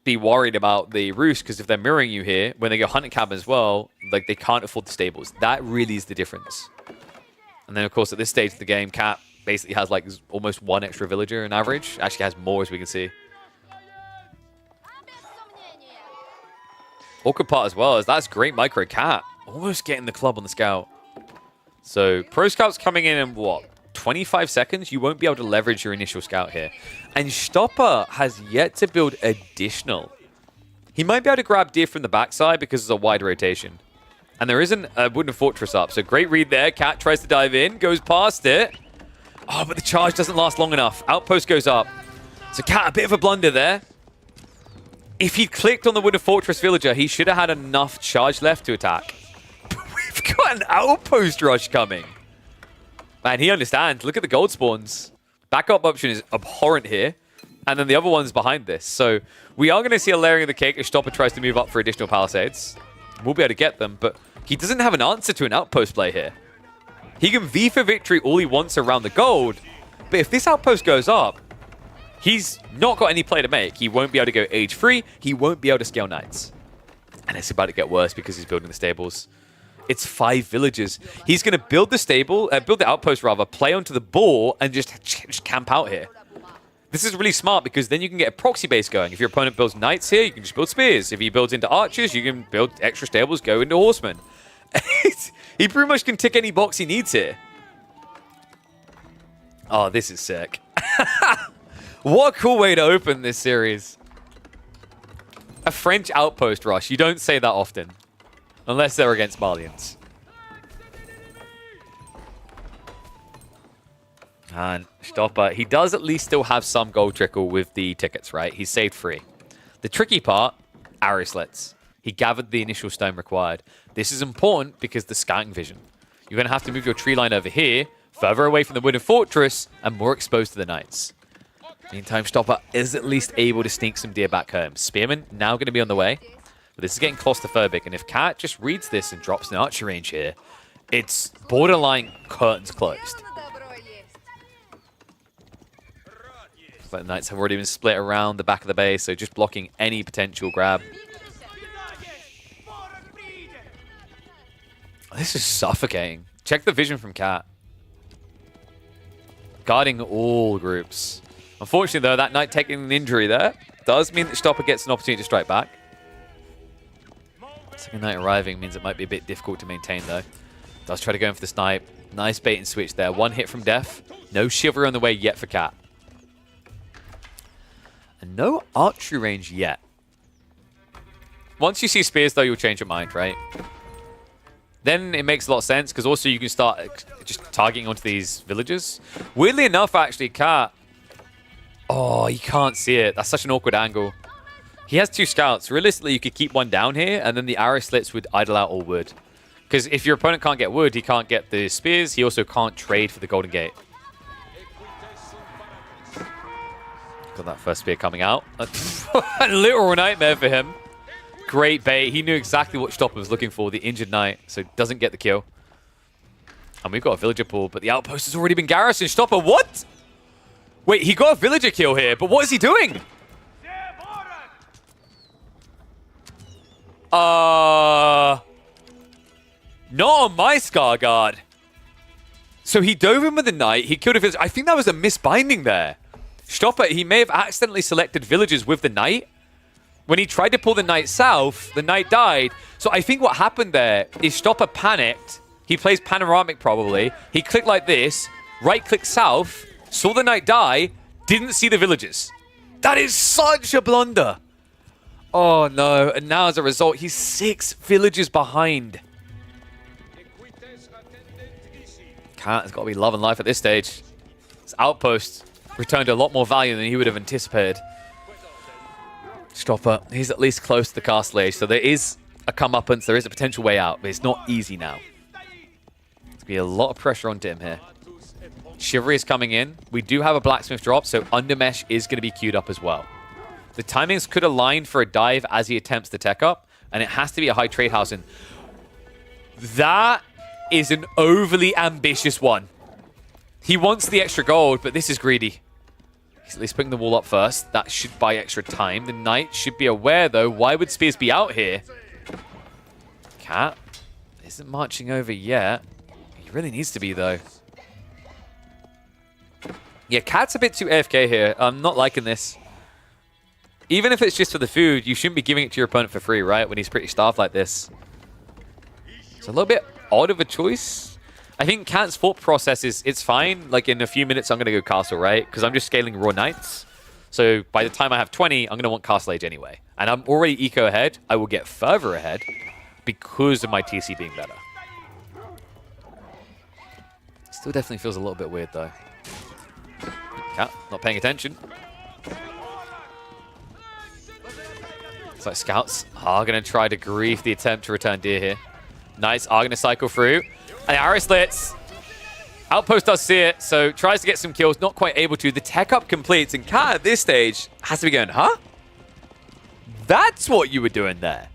be worried about the roost, because if they're mirroring you here, when they go hunting cabin as well, like they can't afford the stables. That really is the difference. And then, of course, at this stage of the game, Cat basically has like almost 1 extra villager in average. Actually has more, as we can see. Awkward part as well is that's great micro. Cat almost getting the club on the scout. So Pro Scout's coming in what, 25 seconds? You won't be able to leverage your initial scout here. And Stopper has yet to build additional. He might be able to grab deer from the backside because there's a wide rotation. And there isn't a wooden fortress up. So great read there. Cat tries to dive in, goes past it. Oh, but the charge doesn't last long enough. Outpost goes up. So Cat, a bit of a blunder there. If he'd clicked on the wooden fortress villager, he should have had enough charge left to attack. But we've got an outpost rush coming. Man, he understands. Look at the gold spawns. Backup option is abhorrent here. And then the other one's behind this. So we are going to see a layering of the cake as Stopper tries to move up for additional palisades. We'll be able to get them, but he doesn't have an answer to an outpost play here. He can V for victory all he wants around the gold, but if this outpost goes up, he's not got any play to make. He won't be able to go age free. He won't be able to scale knights. And it's about to get worse because he's building the stables. It's 5 villages. He's going to build the stable, build the outpost rather, play onto the boar, and just camp out here. This is really smart because then you can get a proxy base going. If your opponent builds knights here, you can just build spears. If he builds into archers, you can build extra stables, go into horsemen. He pretty much can tick any box he needs here. Oh, this is sick. What a cool way to open this series. A French outpost rush. You don't say that often. Unless they're against Malians. And Stopper, he does at least still have some gold trickle with the tickets, right? He's saved free. The tricky part, Arislets. He gathered the initial stone required. This is important because the scouting vision. You're going to have to move your tree line over here, further away from the wooden fortress, and more exposed to the knights. Meantime, Stopper is at least able to sneak some deer back home. Spearman now going to be on the way. But this is getting claustrophobic, and if Cat just reads this and drops an archer range here, it's borderline curtains closed. But the knights have already been split around the back of the base, so just blocking any potential grab. This is suffocating. Check the vision from Cat. Guarding all groups. Unfortunately, though, that knight taking an injury there does mean that Stopper gets an opportunity to strike back. Second knight arriving means it might be a bit difficult to maintain, though. Does try to go in for the snipe. Nice bait and switch there. One hit from Def. No chivalry on the way yet for Cat. And no archery range yet. Once you see spears, though, you'll change your mind, right? Then it makes a lot of sense, because also you can start just targeting onto these villagers. Weirdly enough, actually, Cat... Oh, you can't see it. That's such an awkward angle. He has 2 scouts. Realistically, you could keep one down here, and then the arrow slits would idle out all wood. Because if your opponent can't get wood, he can't get the spears. He also can't trade for the Golden Gate. Got that first spear coming out. A literal nightmare for him. Great bait. He knew exactly what Stopper was looking for, the injured knight, so doesn't get the kill. And we've got a villager pool, but the outpost has already been garrisoned. Stopper, what? Wait, he got a villager kill here, but what is he doing? Not on my Scar Guard. So he dove in with the knight. He killed a villager. I think that was a misbinding there. Stopper, he may have accidentally selected villagers with the knight. When he tried to pull the knight south, the knight died. So I think what happened there is Stopper panicked. He plays panoramic probably. He clicked like this, right-click south, saw the knight die, didn't see the villagers. That is such a blunder. Oh no, and now as a result, he's 6 villagers behind. Cat has got to be loving life at this stage. His outpost returned a lot more value than he would have anticipated. Stopper, he's at least close to the castle age, so there is a comeuppance, there is a potential way out, but it's not easy now. There's going to be a lot of pressure onto him here. Chivalry is coming in. We do have a blacksmith drop, so Undermesh is going to be queued up as well. The timings could align for a dive as he attempts the tech up, and it has to be a high trade house. And that is an overly ambitious one. He wants the extra gold, but this is greedy. He's at least putting the wall up first. That should buy extra time. The knight should be aware, though. Why would spears be out here? Cat isn't marching over yet. He really needs to be, though. Yeah, Cat's a bit too AFK here. I'm not liking this. Even if it's just for the food, you shouldn't be giving it to your opponent for free, right? When he's pretty starved like this. It's a little bit odd of a choice. I think Cat's thought process is, it's fine. Like, in a few minutes, I'm going to go castle, right? Because I'm just scaling raw knights. So by the time I have 20, I'm going to want castle age anyway. And I'm already eco ahead. I will get further ahead because of my TC being better. Still definitely feels a little bit weird, though. Cat, not paying attention. It's like scouts are going to try to grief the attempt to return deer here. Knights are going to cycle through. And arrow slits. Outpost does see it, so tries to get some kills. Not quite able to. The tech up completes, and Cat at this stage has to be going, huh? That's what you were doing there.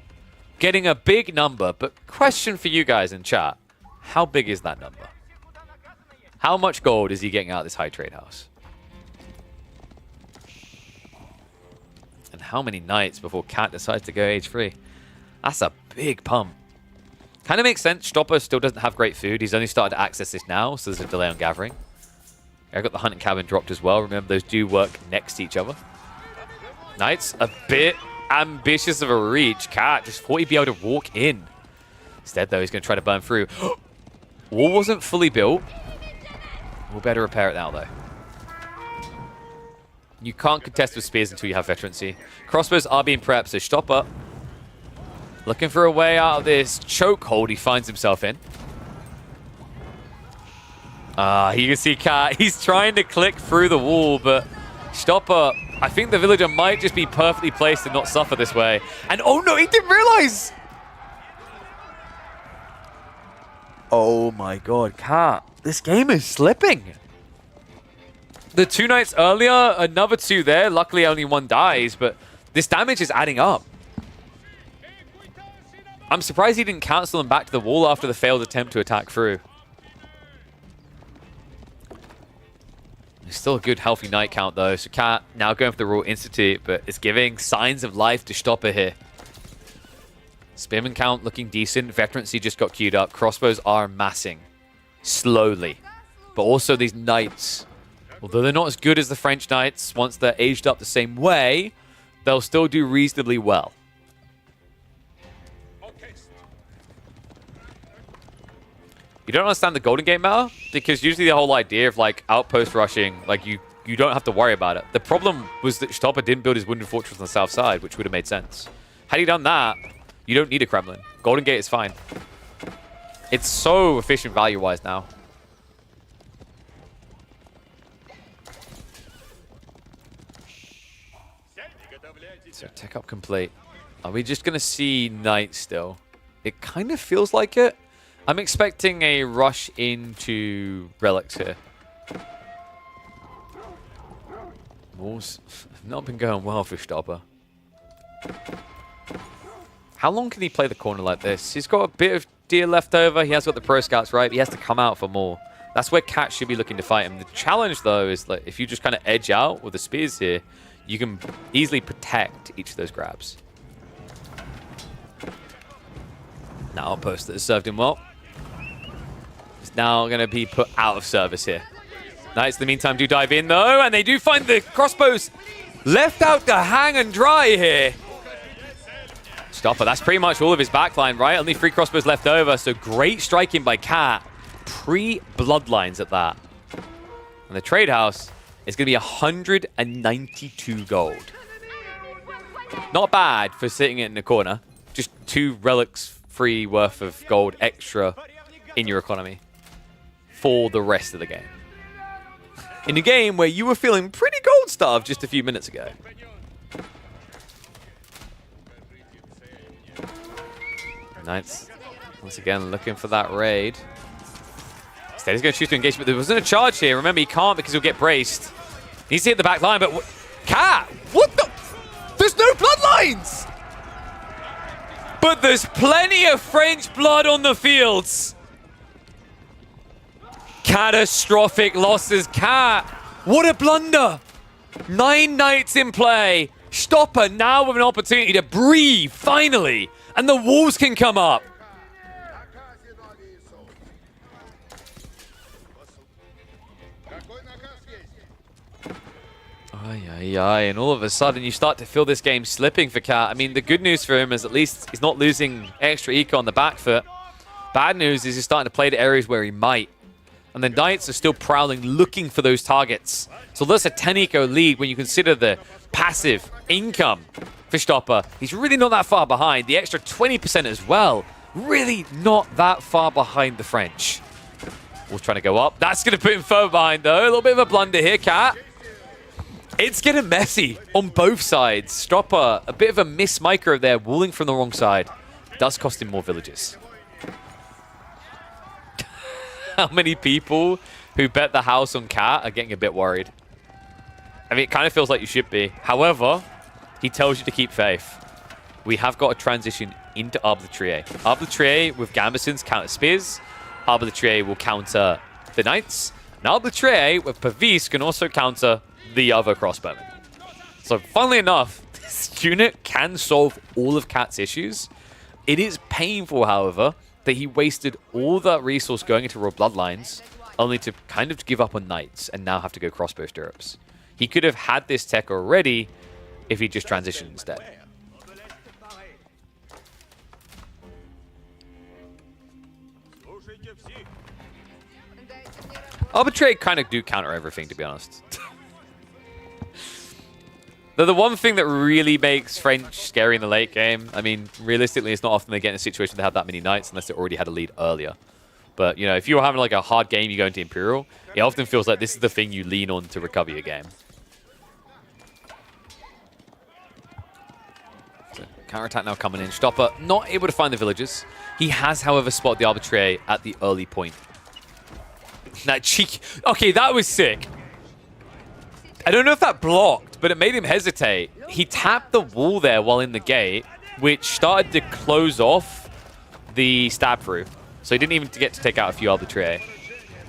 Getting a big number, but question for you guys in chat. How big is that number? How much gold is he getting out of this high trade house? And how many nights before Cat decides to go age free? That's a big pump. Kind of makes sense. Stopper still doesn't have great food. He's only started to access this now, so there's a delay on gathering. I got the hunting cabin dropped as well. Remember, those do work next to each other. Knights, a bit ambitious of a reach. Cat just thought he'd be able to walk in. Instead, though, he's going to try to burn through. Wall wasn't fully built. We'll better repair it now, though. You can't contest with spears until you have veterancy. Crossbows are being prepped, so Stopper looking for a way out of this chokehold he finds himself in. You can see Cat. He's trying to click through the wall, but Stopper, I think the villager might just be perfectly placed to not suffer this way. And oh no, he didn't realize! Oh my god, Cat. This game is slipping. The 2 Knights earlier, another 2 there. Luckily, only 1 dies, but this damage is adding up. I'm surprised he didn't cancel him back to the wall after the failed attempt to attack through. There's still a good, healthy Knight count, though. So Cat now going for the Royal Institute, but it's giving signs of life to Stopper here. Spearman count looking decent. Veterancy just got queued up. Crossbows are amassing slowly. But also these Knights, although they're not as good as the French Knights, once they're aged up the same way, they'll still do reasonably well. You don't understand the Golden Gate meta? Because usually the whole idea of like outpost rushing, like you don't have to worry about it. The problem was that Stopper didn't build his Wounded Fortress on the south side, which would have made sense. Had he done that, you don't need a Kremlin. Golden Gate is fine. It's so efficient value-wise now. So tech up complete. Are we just going to see Knight still? It kind of feels like it. I'm expecting a rush into relics here. Wars have not been going well for Stopper. How long can he play the corner like this? He's got a bit of deer left over. He has got the pro scouts, right? He has to come out for more. That's where Cat should be looking to fight him. The challenge, though, is that if you just kind of edge out with the spears here, you can easily protect each of those grabs. Now outpost that has served him well. It's now going to be put out of service here. Knights, in the meantime, do dive in, though, and they do find the crossbows left out to hang and dry here. Stopper, that's pretty much all of his backline, right? Only 3 crossbows left over, so great striking by Cat. Pre-bloodlines at that. And the trade house is going to be 192 gold. Not bad for sitting in the corner. Just 2 relics free worth of gold extra in your economy for the rest of the game. In a game where you were feeling pretty gold starved just a few minutes ago. Knights, once again, looking for that raid. Instead, he's going to choose to engage, but there wasn't a charge here. Remember, he can't because he'll get braced. He needs to hit the back line, but... Cat! What the... There's no bloodlines! But there's plenty of French blood on the fields. Catastrophic losses. Cat, what a blunder. 9 Knights in play. Stopper now with an opportunity to breathe, finally. And the walls can come up. And all of a sudden you start to feel this game slipping for Cat. I mean, the good news for him is at least he's not losing extra eco on the back foot. Bad news is he's starting to play to areas where he might. And the Knights are still prowling, looking for those targets. So that's a 10 eco lead when you consider the passive income for Stopper. He's really not that far behind. The extra 20% as well. Really not that far behind the French. Wolf's trying to go up. That's going to put him further behind, though. A little bit of a blunder here, Cat. It's getting messy on both sides. Stopper, a bit of a miss micro there, walling from the wrong side. Does cost him more villages. How many people who bet the house on Cat are getting a bit worried? I mean, it kind of feels like you should be. However, he tells you to keep faith. We have got to transition into Arbitrier. Arbitrier with Gambesons counter spears. Arbitrier will counter the Knights. And Arbitrier with Pavis can also counter the other crossbowmen. So funnily enough, this unit can solve all of Cat's issues. It is painful, however, that he wasted all that resource going into Raw Bloodlines only to kind of give up on Knights and now have to go crossbow stirrups. He could have had this tech already if he just transitioned instead. Arbitrate kind of do counter everything, to be honest. They're the one thing that really makes French scary in the late game. I mean, realistically, it's not often they get in a situation they have that many Knights unless they already had a lead earlier. But, you know, if you're having like a hard game, you go into Imperial, it often feels like this is the thing you lean on to recover your game. So, counterattack now coming in. Stopper not able to find the villagers. He has, however, spotted the Arbitrary at the early point. That cheeky... Okay, that was sick. I don't know if that blocked, but it made him hesitate. He tapped the wall there while in the gate, which started to close off the stab through. So he didn't even get to take out a few Arbitrary.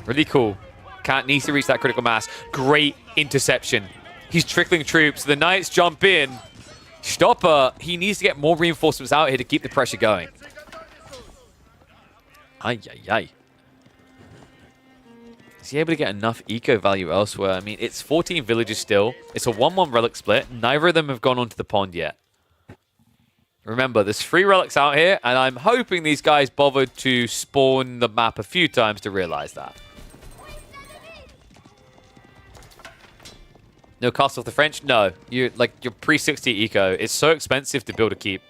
Really cool. Cat needs to reach that critical mass. Great interception. He's trickling troops. The Knights jump in. Stopper, he needs to get more reinforcements out here to keep the pressure going. Ay, ay, ay. Is he able to get enough eco value elsewhere? I mean, it's 14 villages still. It's a 1-1 relic split. Neither of them have gone onto the pond yet. Remember, there's 3 relics out here, and I'm hoping these guys bothered to spawn the map a few times to realize that. No Castle of the French? No. You're pre-60 eco. It's so expensive to build a keep.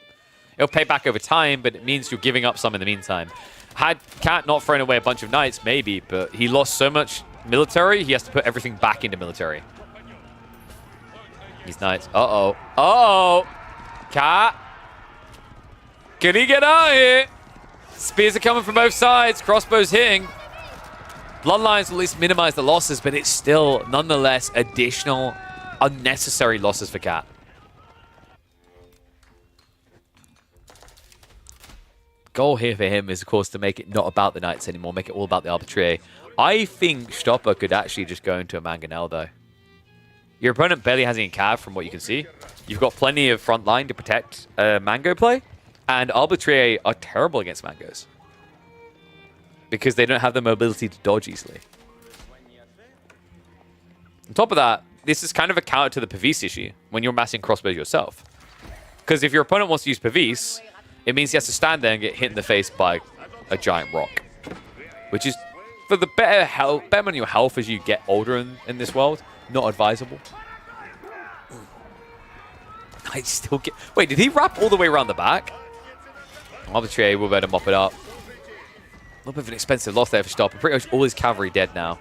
It'll pay back over time, but it means you're giving up some in the meantime. Had Cat not thrown away a bunch of Knights, maybe, but he lost so much military, he has to put everything back into military. These Knights. Uh-oh. Uh-oh! Cat! Can he get out of here? Spears are coming from both sides. Crossbows hitting. Bloodlines will at least minimize the losses, but it's still, nonetheless, additional, unnecessary losses for Cat. Goal here for him is, of course, to make it not about the Knights anymore, make it all about the Arbitrary. I think Stopper could actually just go into a Mangonel, though. Your opponent barely has any cav from what you can see. You've got plenty of front line to protect Mango play, and Arbitrary are terrible against Mangos because they don't have the mobility to dodge easily. On top of that, this is kind of a counter to the Pavis issue when you're massing crossbows yourself. Because if your opponent wants to use Pavis, it means he has to stand there and get hit in the face by a giant rock. Which is, for the better on your health as you get older in this world, not advisable. I still get... Wait, did he wrap all the way around the back? Arbitrary will be able to mop it up. A little bit of an expensive loss there for Stopper. Pretty much all his cavalry dead now.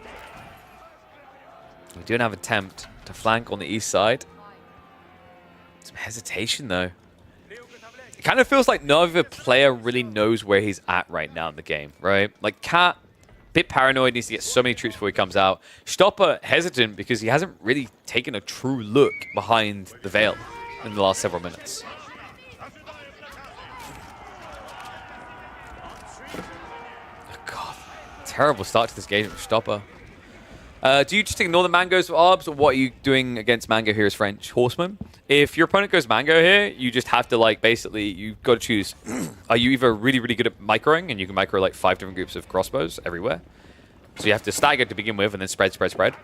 We do have an attempt to flank on the east side. Some hesitation, though. It kind of feels like no other player really knows where he's at right now in the game, right? Like, Cat, bit paranoid, needs to get so many troops before he comes out. Stopper, hesitant because he hasn't really taken a true look behind the veil in the last several minutes. Oh, God. Terrible start to this game with Stopper. Do you just ignore the Mangos with Arbs, or what are you doing against Mango here as French Horseman? If your opponent goes Mango here, you just have to, like, basically, you've got to choose. Are you either really, really good at microing, and you can micro, like, 5 different groups of crossbows everywhere? So you have to stagger to begin with, and then spread, spread, spread.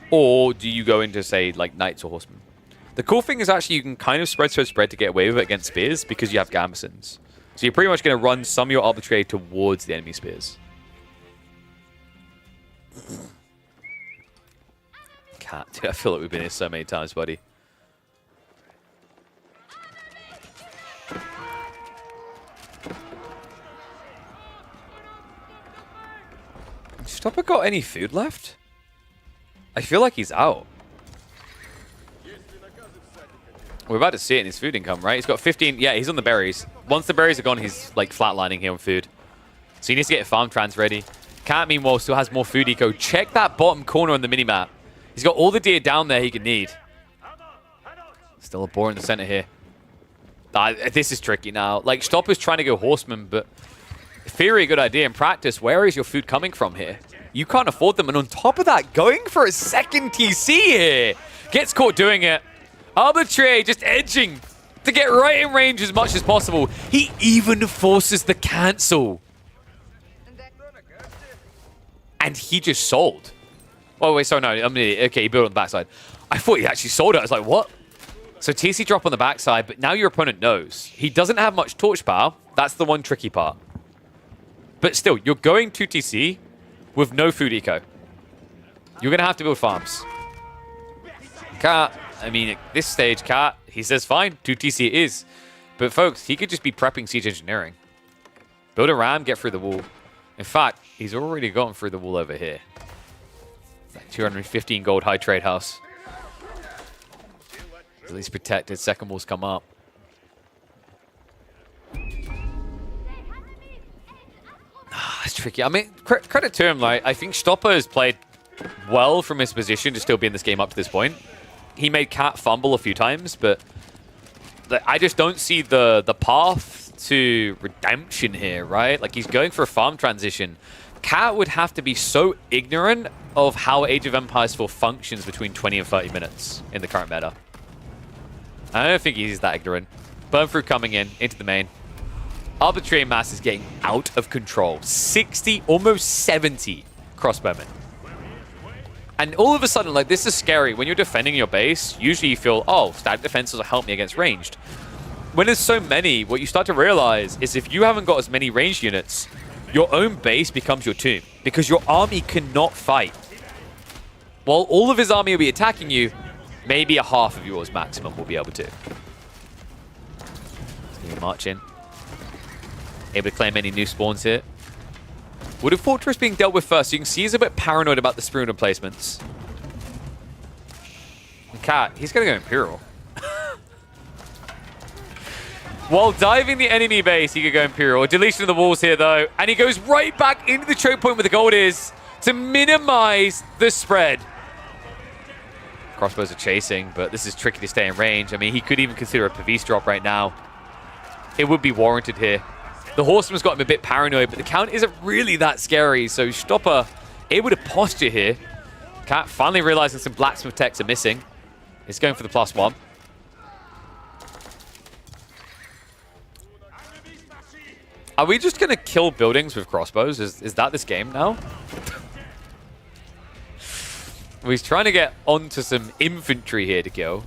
Or do you go into, say, like, Knights or Horsemen? The cool thing is actually you can kind of spread, spread, spread to get away with it against Spears, because you have Gambesons. So you're pretty much going to run some of your Arbitrary towards the enemy Spears. Cat, dude, I feel like we've been here so many times, buddy. Stopper got any food left? I feel like he's out. We're about to see it in his food income, right? He's got 15. Yeah, he's on the berries. Once the berries are gone, he's like flatlining here on food. So he needs to get farm trans ready. Cat, meanwhile, still has more food eco. Check that bottom corner on the minimap. He's got all the deer down there he could need. Still a boar in the center here. This is tricky now. Like, Stopper's trying to go Horseman, but theory, good idea. In practice, where is your food coming from here? You can't afford them. And on top of that, going for a second TC here. Gets caught doing it. Arbitrary just edging to get right in range as much as possible. He even forces the cancel. And he just sold. Oh, wait, sorry, no. I'm an idiot. Okay, he built on the backside. I thought he actually sold it. I was like, what? So TC drop on the backside, but now your opponent knows. He doesn't have much torch power. That's the one tricky part. But still, you're going to TC with no food eco. You're going to have to build farms. Cat, I mean, at this stage, Cat, he says, fine, 2 TC it is. But folks, he could just be prepping siege engineering. Build a ram, get through the wall. In fact, he's already gotten through the wall over here. That 215 gold high trade house. At least protected. Second wall's come up. It's tricky. I mean, credit to him. Like, I think Stopper has played well from his position to still be in this game up to this point. He made Cat fumble a few times, but I just don't see the path to redemption here, right? Like, he's going for a farm transition. Cat would have to be so ignorant of how Age of Empires 4 functions between 20 and 30 minutes in the current meta. I don't think he's that ignorant. Burn through coming in, into the main. Arbitrary Mass is getting out of control. 60, almost 70 crossbowmen. And all of a sudden, like, this is scary. When you're defending your base, usually you feel, oh, static defenses will help me against ranged. When there's so many, what you start to realize is if you haven't got as many ranged units, your own base becomes your tomb. Because your army cannot fight. While all of his army will be attacking you, maybe a half of yours maximum will be able to. March in. Able to claim any new spawns here. Wood of Fortress being dealt with first. You can see he's a bit paranoid about the spoon replacements. And Cat, he's going to go Imperial. While diving the enemy base, he could go Imperial. Deletion of the walls here, though. And he goes right back into the choke point where the gold is to minimize the spread. Crossbows are chasing, but this is tricky to stay in range. I mean, he could even consider a Pavis drop right now. It would be warranted here. The Horseman's got him a bit paranoid, but the count isn't really that scary. So Stopper able to posture here. Cat finally realizing some blacksmith techs are missing. He's going for the +1. Are we just going to kill buildings with crossbows? Is that this game now? He's trying to get onto some infantry here to kill.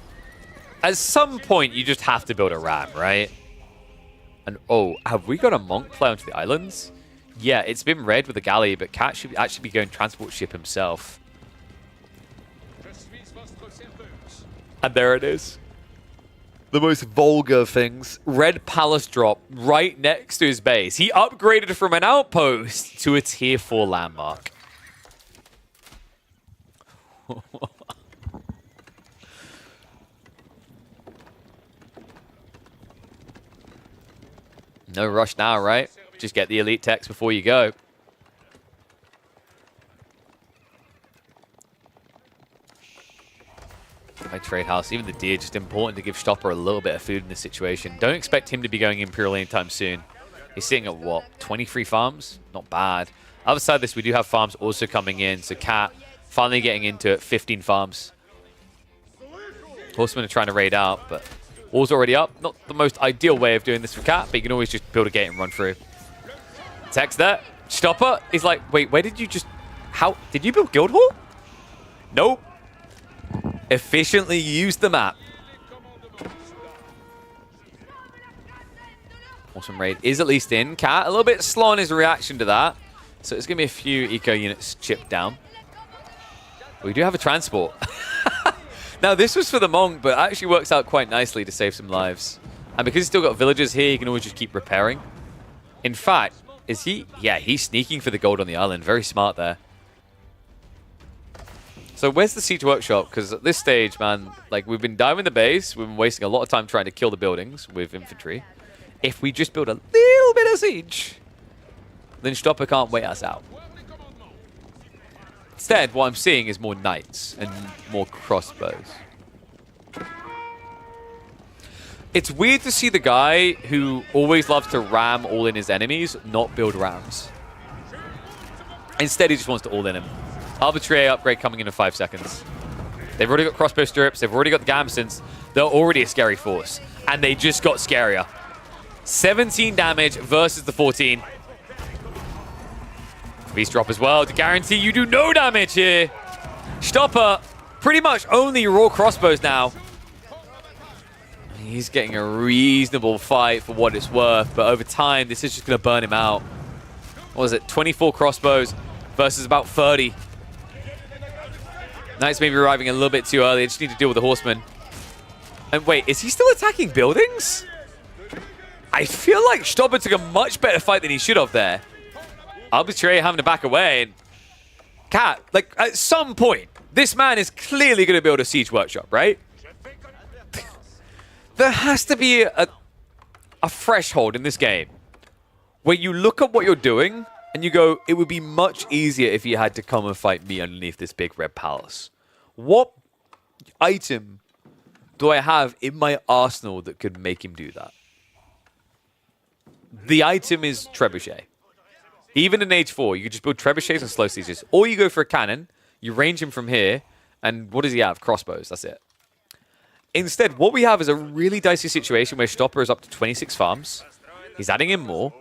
At some point, you just have to build a ram, right? And oh, have we got a monk play onto the islands? Yeah, it's been red with a galley, but Cat should actually be going transport ship himself. And there it is. The most vulgar things. Red palace drop right next to his base. He upgraded from an outpost to a tier 4 landmark. No rush now, right? Just get the elite techs before you go. My trade house, even the deer, just important to give Stopper a little bit of food in this situation. Don't expect him to be going Imperial anytime soon. He's sitting at what, 23 farms? Not bad. Other side of this, we do have farms also coming in. So Cat finally getting into it, 15 farms. Horsemen are trying to raid out, but wall's already up. Not the most ideal way of doing this for Cat, but you can always just build a gate and run through. Text there. Stopper is like, wait, where did you just... How? Did you build Guild Hall? Nope. Efficiently use the map. Awesome raid is at least in. Cat, a little bit slow on his reaction to that. So it's going to be a few eco units chipped down. We do have a transport. Now, this was for the Monk, but it actually works out quite nicely to save some lives. And because he's still got villagers here, he can always just keep repairing. In fact, is he... Yeah, he's sneaking for the gold on the island. Very smart there. So where's the Siege Workshop? Because at this stage, man, like, we've been diving the base. We've been wasting a lot of time trying to kill the buildings with infantry. If we just build a little bit of siege, then Stopper can't wait us out. Instead, what I'm seeing is more knights and more crossbows. It's weird to see the guy who always loves to ram all in his enemies not build rams. Instead, he just wants to all in him. Arbitrary upgrade coming in 5 seconds. They've already got crossbow stirrups. They've already got the gambesons. They're already a scary force. And they just got scarier. 17 damage versus the 14. Beast drop as well to guarantee you do no damage here. Stopper pretty much only raw crossbows now. He's getting a reasonable fight for what it's worth, but over time, this is just going to burn him out. What was it? 24 crossbows versus about 30. Knights maybe arriving a little bit too early. They just need to deal with the horsemen. And wait, is he still attacking buildings? I feel like Stopper took a much better fight than he should have there. Arbitrary having to back away. And Cat, like, at some point, this man is clearly going to build a siege workshop, right? There has to be a threshold in this game where you look at what you're doing and you go, it would be much easier if you had to come and fight me underneath this big red palace. What item do I have in my arsenal that could make him do that? The item is Trebuchet. Even in Age 4, you could just build Trebuchets and slow sieges. Or you go for a cannon, you range him from here, and what does he have? Crossbows, that's it. Instead, what we have is a really dicey situation where Stopper is up to 26 farms. He's adding in more.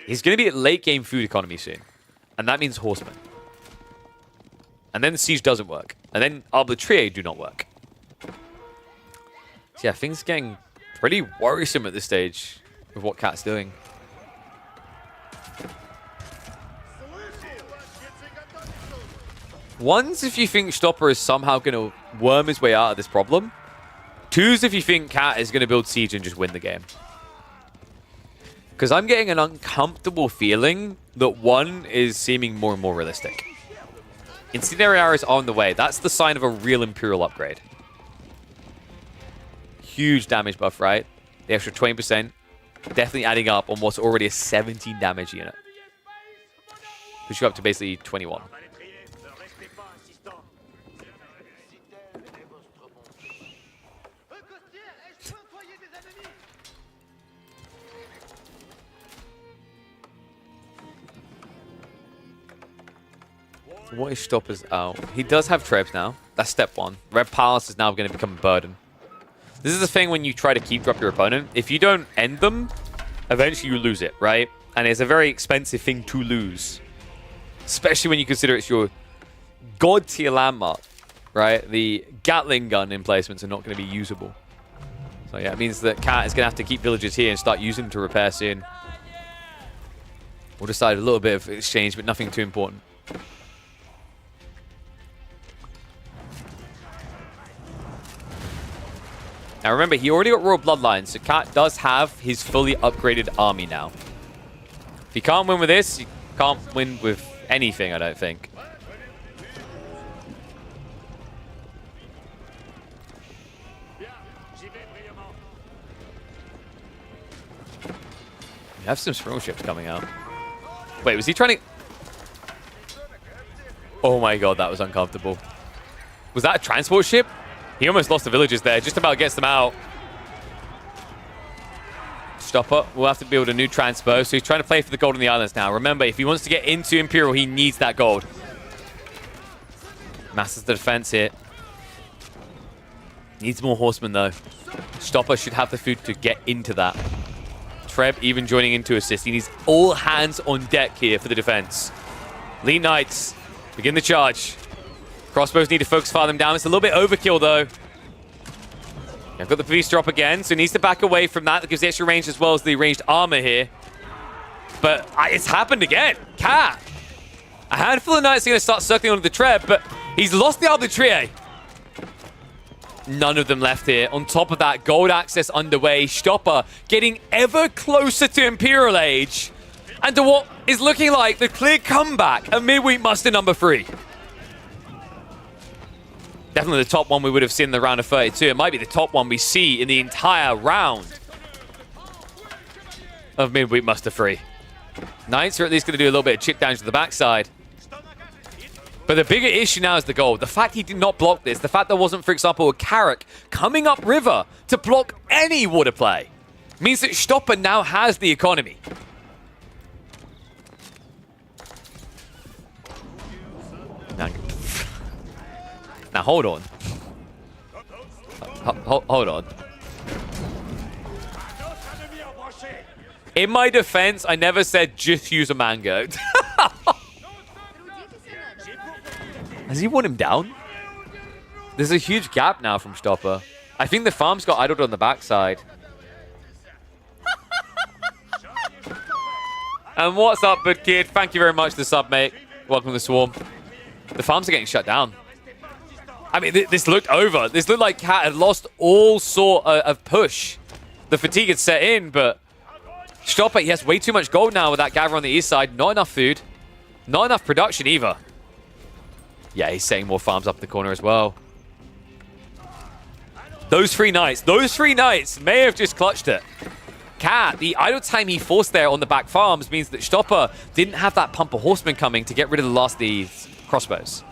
He's going to be at late game food economy soon. And that means horsemen. And then the siege doesn't work. And then Arbitrier do not work. So yeah, things are getting pretty worrisome at this stage with what Cat's doing. One's if you think Stopper is somehow going to worm his way out of this problem. Two's if you think Cat is going to build siege and just win the game. Because I'm getting an uncomfortable feeling that one is seeming more and more realistic. Incendiary arrows are on the way. That's the sign of a real Imperial upgrade. Huge damage buff, right? The extra 20%. Definitely adding up on what's already a 17 damage unit. Push you up to basically 21. What is Stopper's out? He does have Trebs now. That's step one. Red Palace is now going to become a burden. This is the thing when you try to keep drop your opponent. If you don't end them, eventually you lose it, right? And it's a very expensive thing to lose. Especially when you consider it's your god tier landmark, right? The Gatling gun emplacements are not going to be usable. So yeah, it means that Cat is going to have to keep villagers here and start using them to repair soon. We'll decide a little bit of exchange, but nothing too important. Now remember, he already got Royal Bloodlines, so Cat does have his fully upgraded army now. If you can't win with this, you can't win with anything, I don't think. We have some scroll ships coming out. Wait, was he trying to... Oh my god, that was uncomfortable. Was that a transport ship? He almost lost the villagers there. Just about gets them out. Stopper will have to build a new transpo. So he's trying to play for the gold on the islands now. Remember, if he wants to get into Imperial, he needs that gold. Masses the defense here. Needs more horsemen, though. Stopper should have the food to get into that. Treb even joining in to assist. He needs all hands on deck here for the defense. Lean Knights begin the charge. Crossbows need to focus fire them down. It's a little bit overkill, though. I've got the beast drop again, so he needs to back away from that. That gives the extra range as well as the ranged armor here. But it's happened again. Cat. A handful of knights are going to start circling onto the Treb, but he's lost the Arbitrier. None of them left here. On top of that, gold access underway. Stopper getting ever closer to Imperial Age and to what is looking like the clear comeback of Midweek Muster number 3. Definitely the top one we would have seen in the round of 32. It might be the top one we see in the entire round of Midweek Muster 3. Knights are at least going to do a little bit of chip damage to the backside. But the bigger issue now is the gold. The fact he did not block this, the fact there wasn't, for example, a Carrack coming up river to block any water play, means that Stopper now has the economy. Now, hold on. Hold on. In my defense, I never said just use a mango. Has he won him down? There's a huge gap now from Stopper. I think the farm's got idled on the backside. And what's up, Bud Kid? Thank you very much for the sub, mate. Welcome to the Swarm. The farms are getting shut down. I mean, this looked over. This looked like Cat had lost all sort of push. The fatigue had set in, but Stopper, he has way too much gold now with that gather on the east side. Not enough food. Not enough production either. Yeah, he's setting more farms up in the corner as well. Those three knights may have just clutched it. Cat, the idle time he forced there on the back farms means that Stopper didn't have that pump of horsemen coming to get rid of the last of these crossbows.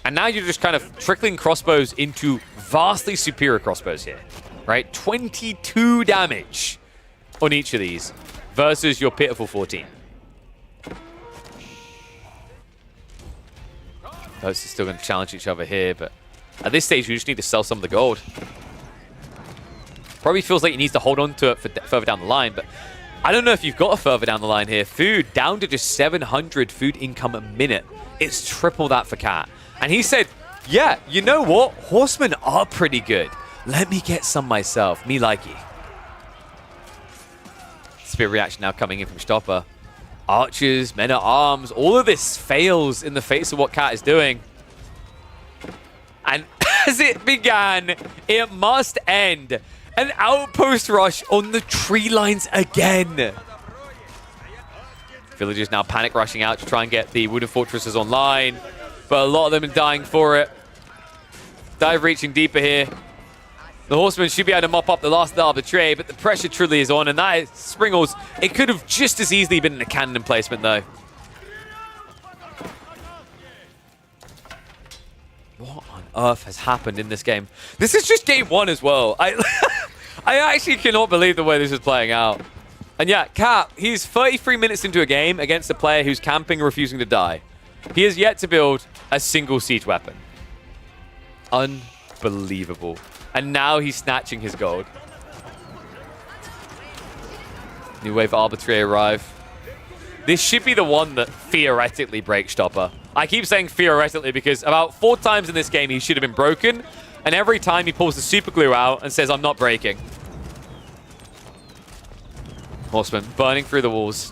And now you're just kind of trickling crossbows into vastly superior crossbows here, right? 22 damage on each of these versus your pitiful 14. Both are still going to challenge each other here, but at this stage, you just need to sell some of the gold. Probably feels like he needs to hold on to it for further down the line, but I don't know if you've got a further down the line here. Food down to just 700 food income a minute. It's triple that for Cat. And he said, yeah, you know what? Horsemen are pretty good. Let me get some myself. Me likey. Spear reaction now coming in from Stopper. Archers, men-at-arms, all of this fails in the face of what Cat is doing. And as it began, it must end. An outpost rush on the tree lines again. Villagers now panic rushing out to try and get the wooden fortresses online, but a lot of them are dying for it. Dive reaching deeper here. The horsemen should be able to mop up the last of the tray, but the pressure truly is on, and that is Springles. It could have just as easily been a cannon emplacement, though. What on earth has happened in this game? This is just game one as well. I actually cannot believe the way this is playing out. And yeah, Cat, he's 33 minutes into a game against a player who's camping and refusing to die. He has yet to build a single siege weapon. Unbelievable. And now he's snatching his gold. New wave arbitrary arrive. This should be the one that theoretically breaks Stopper. I keep saying theoretically because about 4 times in this game he should have been broken, and every time he pulls the super glue out and says, I'm not breaking. Horseman burning through the walls.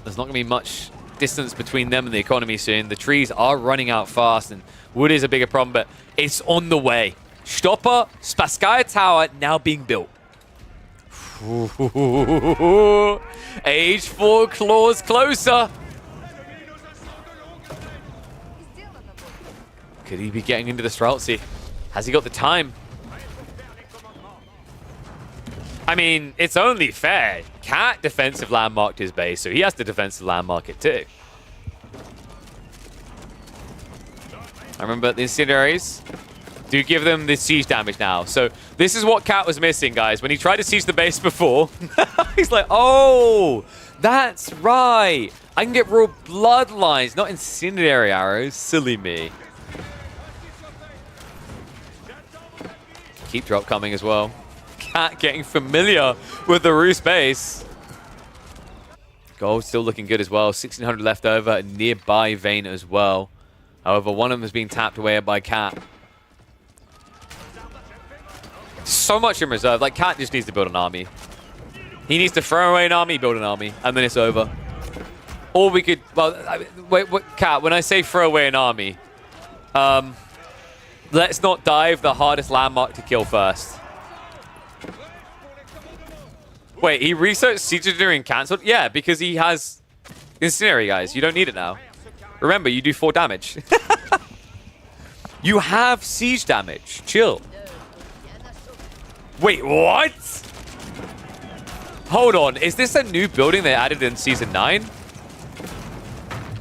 There's not going to be much distance between them and the economy soon. The trees are running out fast, and wood is a bigger problem, but it's on the way. Stopper, Spaskaya Tower now being built. Age 4 claws closer. Could he be getting into the Streltsy? Has he got the time? I mean, it's only fair. Cat defensive landmarked his base, so he has to defensive landmark it too. I remember the incendiaries do give them the siege damage now. So this is what Cat was missing, guys. When he tried to siege the base before, he's like, oh, that's right. I can get raw bloodlines, not incendiary arrows. Silly me. Keep drop coming as well. Cat getting familiar with the Roost base. Gold still looking good as well. 1,600 left over. A nearby vein as well. However, one of them is being tapped away by Cat. So much in reserve. Like, Cat just needs to build an army. He needs to throw away an army, build an army, and then it's over. Or we could... Well, wait, Cat, when I say throw away an army, let's not dive the hardest landmark to kill first. Wait, he researched Siege Engineering cancelled? Yeah, because he has Incendiary, guys. You don't need it now. Remember, you do 4 damage. You have siege damage. Chill. Wait, what? Hold on. Is this a new building they added in Season 9?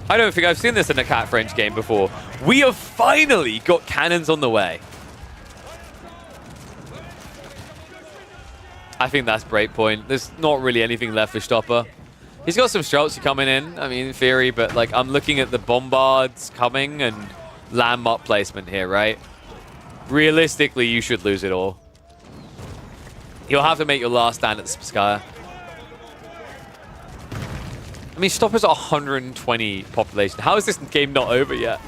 I don't think I've seen this in a Cat French game before. We have finally got cannons on the way. I think that's breakpoint. There's not really anything left for Stopper. He's got some Streltsy coming in, I mean, in theory, but like I'm looking at the bombards coming and landmark placement here, right? Realistically, you should lose it all. You'll have to make your last stand at the Spaskaya. I mean, Stopper's at 120 population. How is this game not over yet?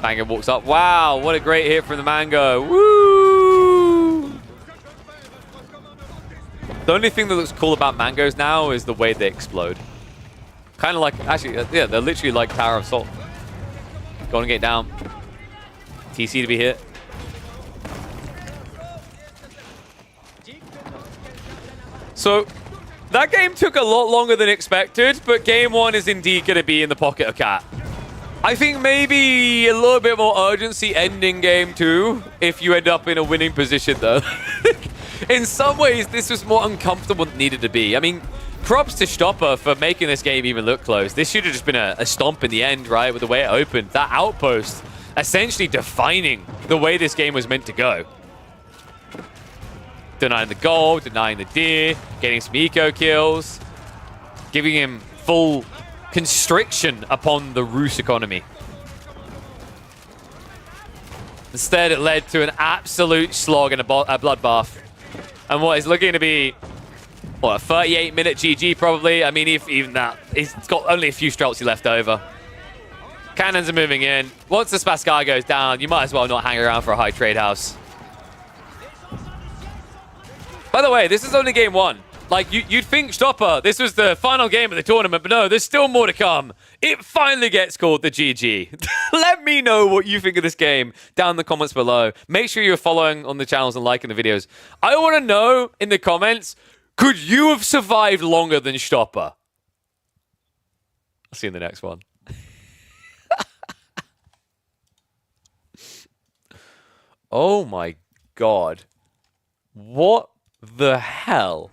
Mango walks up. Wow, what a great hit from the Mango. Woo! The only thing that looks cool about Mangoes now is the way they explode. Kind of like, actually, yeah, they're literally like Tower of Salt. Going to get down. TC to be hit. So, that game took a lot longer than expected, but game one is indeed going to be in the pocket of Cat. I think maybe a little bit more urgency ending game two if you end up in a winning position, though. In some ways, this was more uncomfortable than it needed to be. I mean, props to Stopper for making this game even look close. This should have just been a stomp in the end, right, with the way it opened. That outpost essentially defining the way this game was meant to go. Denying the gold, denying the deer, getting some eco kills, giving him full constriction upon the Roos economy. Instead, it led to an absolute slog and a bloodbath. And what is looking to be, what, a 38-minute GG probably? I mean, if even that, he's got only a few Streltsy left over. Cannons are moving in. Once the Spaskar goes down, you might as well not hang around for a high trade house. By the way, this is only game one. Like, you'd think, Stopper, this was the final game of the tournament, but no, there's still more to come. It finally gets called the GG. Let me know what you think of this game down in the comments below. Make sure you're following on the channels and liking the videos. I want to know in the comments, could you have survived longer than Stopper? I'll see you in the next one. Oh my god. What the hell?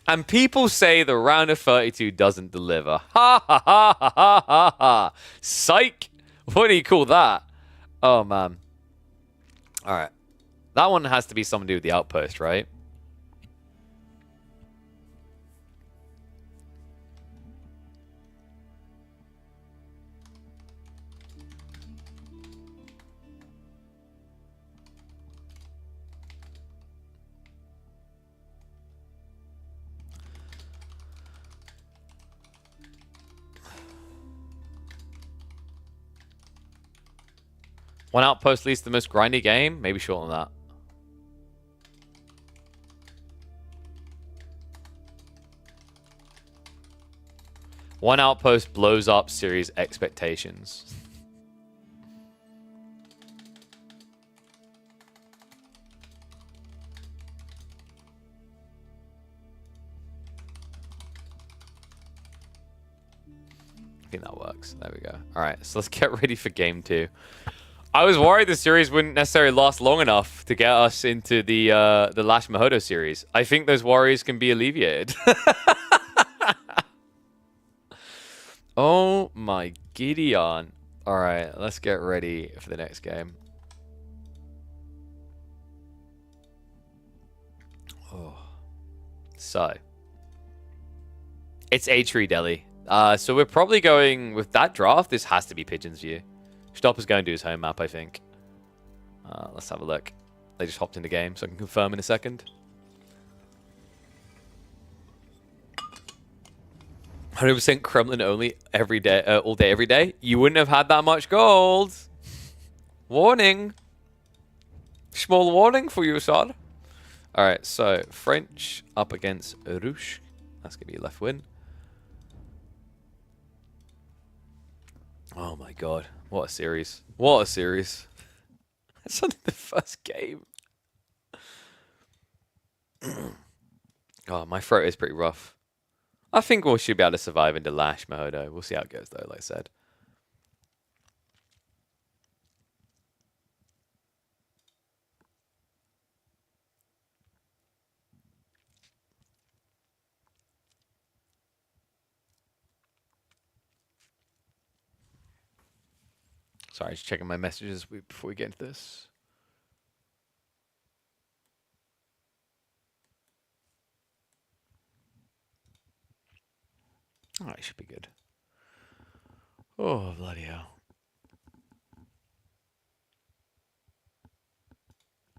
And people say the round of 32 doesn't deliver. Ha ha ha ha ha ha ha. Psych. What do you call that? Oh man. Alright. That one has to be something to do with the outpost, right? One outpost leads to the most grindy game? Maybe short on that. One outpost blows up series expectations. I think that works. There we go. All right, so let's get ready for game two. I was worried the series wouldn't necessarily last long enough to get us into the Lash Mahodo series. I think those worries can be alleviated. Oh my Gideon. All right, let's get ready for the next game. Oh. So, it's A-Tree Delhi. So we're probably going with that draft. This has to be Pigeon's View. Stopper's going to do his home map, I think. Let's have a look. They just hopped in the game, so I can confirm in a second. 100% Kremlin only every day, all day, every day. You wouldn't have had that much gold. Warning. Small warning for you, son. All right, so French up against Rouge. That's going to be left win. Oh my god. What a series. What a series. That's only the first game. Oh, my throat is pretty rough. I think we should be able to survive into Lash Mahodo. We'll see how it goes though, like I said. Sorry, just checking my messages before we get into this. All right, should be good. Oh, bloody hell.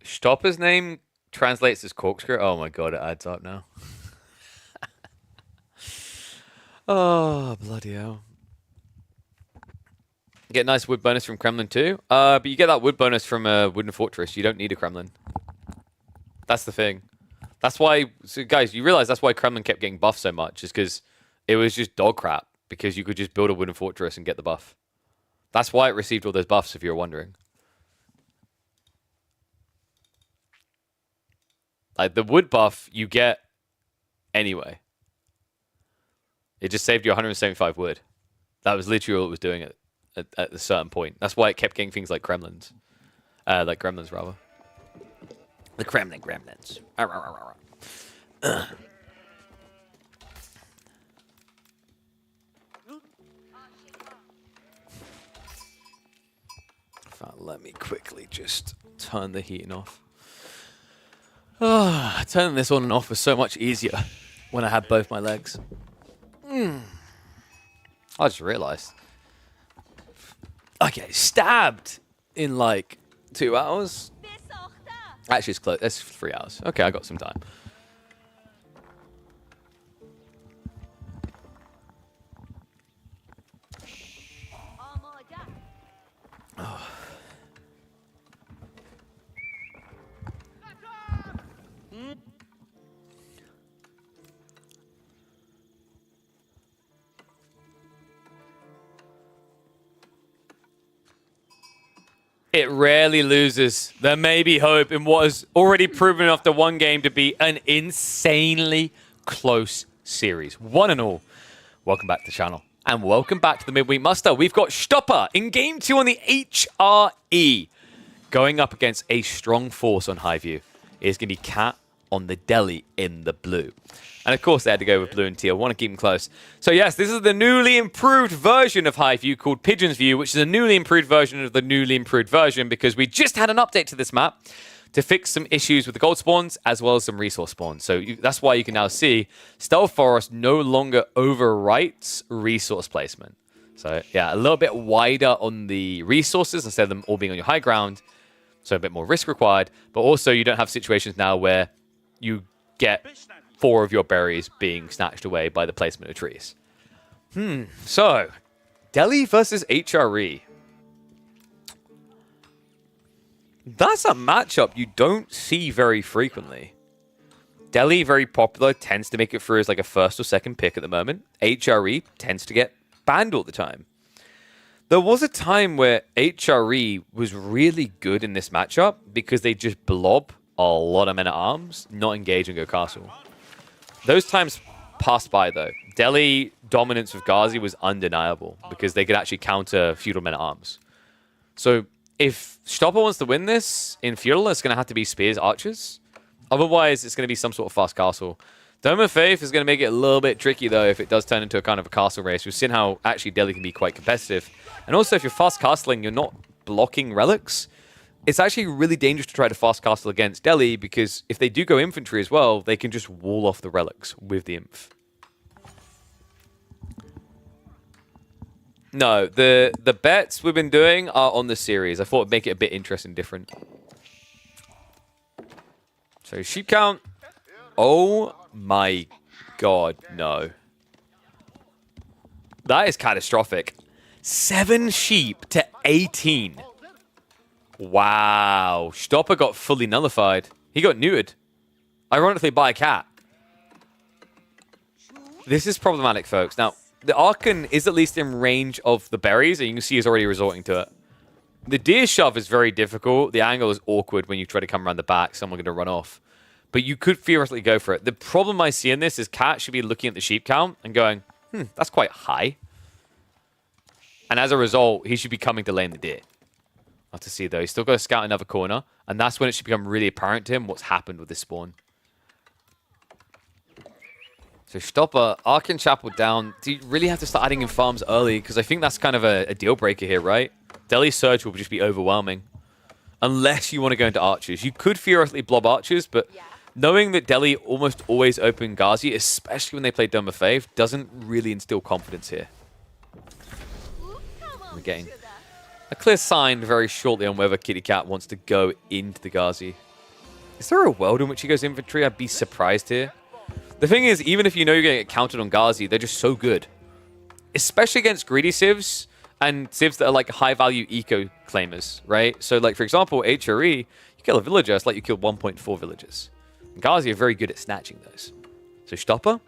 Stopper's name translates as corkscrew. Oh my god, it adds up now. Oh, bloody hell. Get a nice wood bonus from Kremlin too. But you get that wood bonus from a wooden fortress. You don't need a Kremlin. That's the thing. That's why, so guys, you realize that's why Kremlin kept getting buffed so much, is because it was just dog crap, because you could just build a wooden fortress and get the buff. That's why it received all those buffs, if you're wondering. Like, the wood buff you get anyway. It just saved you 175 wood. That was literally all it was doing at a certain point. That's why it kept getting things like Kremlins. Like Gremlins, rather. The Kremlin Gremlins. Let me quickly just turn the heating off. Turning this on and off was so much easier when I had both my legs. I just realized. Okay, stabbed in like 2 hours. Actually, it's close. That's 3 hours. Okay, I got some time. Oh. It rarely loses. There may be hope in what has already proven after one game to be an insanely close series. One and all, welcome back to the channel. And welcome back to the Midweek Muster. We've got Stopper in Game 2 on the HRE. Going up against a strong force on Highview. It's going to be Cat on the Delhi in the blue. And of course, they had to go with blue and teal. Want to keep them close. So yes, this is the newly improved version of Highview called Pigeon's View, which is a newly improved version of the newly improved version because we just had an update to this map to fix some issues with the gold spawns as well as some resource spawns. So that's why you can now see Stealth Forest no longer overwrites resource placement. So yeah, a little bit wider on the resources instead of them all being on your high ground. So a bit more risk required. But also you don't have situations now where you get 4 of your berries being snatched away by the placement of trees. So, Delhi versus HRE. That's a matchup you don't see very frequently. Delhi, very popular, tends to make it through as like a first or second pick at the moment. HRE tends to get banned all the time. There was a time where HRE was really good in this matchup because they just blob a lot of men-at-arms, not engage and go castle. Those times passed by, though. Delhi dominance of Ghazi was undeniable because they could actually counter feudal men-at-arms. So if Stopper wants to win this in feudal, it's going to have to be spears, archers. Otherwise, it's going to be some sort of fast castle. Dome of Faith is going to make it a little bit tricky, though, if it does turn into a kind of a castle race. We've seen how actually Delhi can be quite competitive. And also, if you're fast castling, you're not blocking relics. It's actually really dangerous to try to fast castle against Delhi because if they do go infantry as well, they can just wall off the relics with the inf. No, the bets we've been doing are on the series. I thought it'd make it a bit interesting and different. So sheep count. Oh my god, no. That is catastrophic. 7 sheep to 18. Wow. Stopper got fully nullified. He got neutered. Ironically, by a cat. This is problematic, folks. Now, the Archon is at least in range of the berries, and you can see he's already resorting to it. The deer shove is very difficult. The angle is awkward when you try to come around the back. Someone's going to run off. But you could theoretically go for it. The problem I see in this is Cat should be looking at the sheep count and going, that's quite high. And as a result, he should be coming to lane the deer. Not to see, though. He's still got to scout another corner. And that's when it should become really apparent to him what's happened with this spawn. So Stopper, Archon Chapel down. Do you really have to start adding in farms early? Because I think that's kind of a deal breaker here, right? Delhi Surge will just be overwhelming. Unless you want to go into archers. You could theoretically blob archers, but knowing that Delhi almost always open Ghazi, especially when they play Dome of Faith, doesn't really instill confidence here. We're getting a clear sign very shortly on whether Kitty Cat wants to go into the Ghazi. Is there a world in which he goes infantry? I'd be surprised here. The thing is, even if you know you're going to get counted on Ghazi, they're just so good especially against greedy civs and civs that are like high-value eco claimers, right? So, like, for example, HRE, you kill a villager, it's like you kill 1.4 villagers. And Ghazi are very good at snatching those. So Stopper,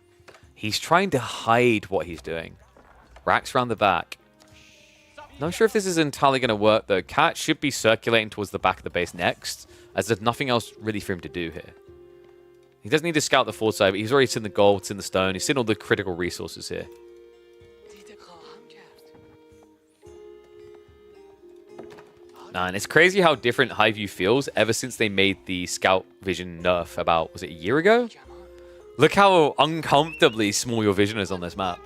he's trying to hide what he's doing. Racks around the back. Not sure if this is entirely going to work, though. Cat should be circulating towards the back of the base next, as there's nothing else really for him to do here. He doesn't need to scout the forward side, but he's already seen the gold, it's in the stone. He's seen all the critical resources here. Man, it's crazy how different Highview feels ever since they made the scout vision nerf about, was it a year ago? Look how uncomfortably small your vision is on this map.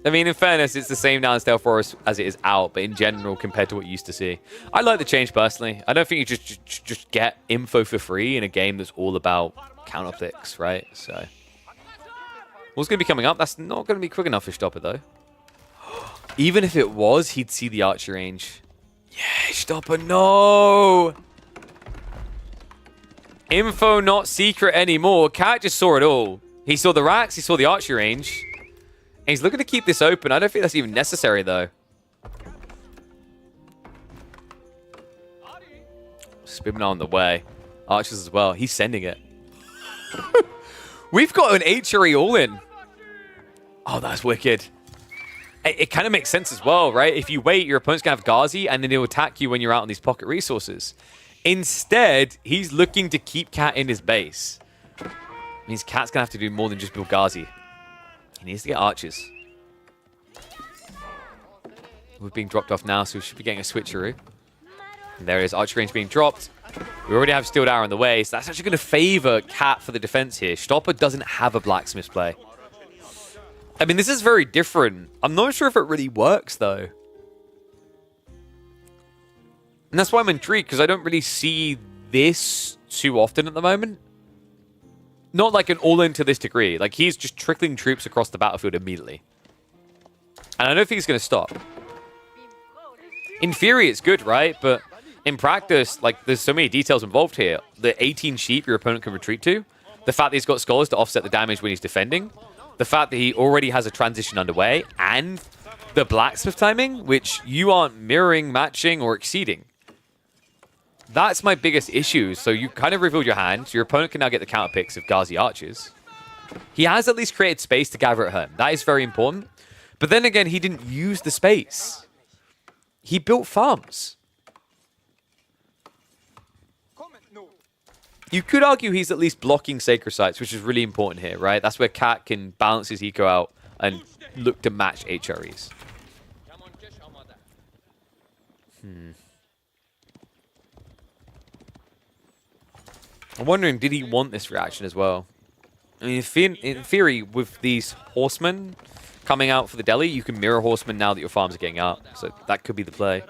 I mean, in fairness, it's the same now in Stealth Forest as it is out, but in general, compared to what you used to see. I like the change personally. I don't think you just get info for free in a game that's all about counter picks, right? So, what's going to be coming up? That's not going to be quick enough for Stopper, though. Even if it was, he'd see the archer range. Yeah, Stopper, no! Info not secret anymore. Cat just saw it all. He saw the racks, he saw the archer range. And he's looking to keep this open. I don't think that's even necessary, though. Spinning on the way. Archers as well. He's sending it. We've got an HRE all-in. Oh, that's wicked. It kind of makes sense as well, right? If you wait, your opponent's going to have Ghazi, and then he'll attack you when you're out on these pocket resources. Instead, he's looking to keep Cat in his base. Means Cat's going to have to do more than just build Ghazi. He needs to get archers. We're being dropped off now, so we should be getting a switcheroo. And there it is, archer range being dropped. We already have Steeled Arrow in the way, so that's actually going to favor Cat for the defense here. Stopper doesn't have a blacksmith's play. I mean, this is very different. I'm not sure if it really works, though. And that's why I'm intrigued, because I don't really see this too often at the moment. Not like an all-in to this degree. Like, he's just trickling troops across the battlefield immediately. And I don't think he's going to stop. In theory, it's good, right? But in practice, like, there's so many details involved here. The 18 sheep your opponent can retreat to. The fact that he's got scholars to offset the damage when he's defending. The fact that he already has a transition underway. And the blacksmith timing, which you aren't mirroring, matching, or exceeding. That's my biggest issue. So you kind of revealed your hand. Your opponent can now get the counter picks of Ghazi archers. He has at least created space to gather at home. That is very important. But then again, he didn't use the space. He built farms. You could argue he's at least blocking sacred sites, which is really important here, right? That's where Cat can balance his eco out and look to match HREs. I'm wondering, did he want this reaction as well? I mean, in theory, with these horsemen coming out for the deli, you can mirror horsemen now that your farms are getting out. So that could be the play.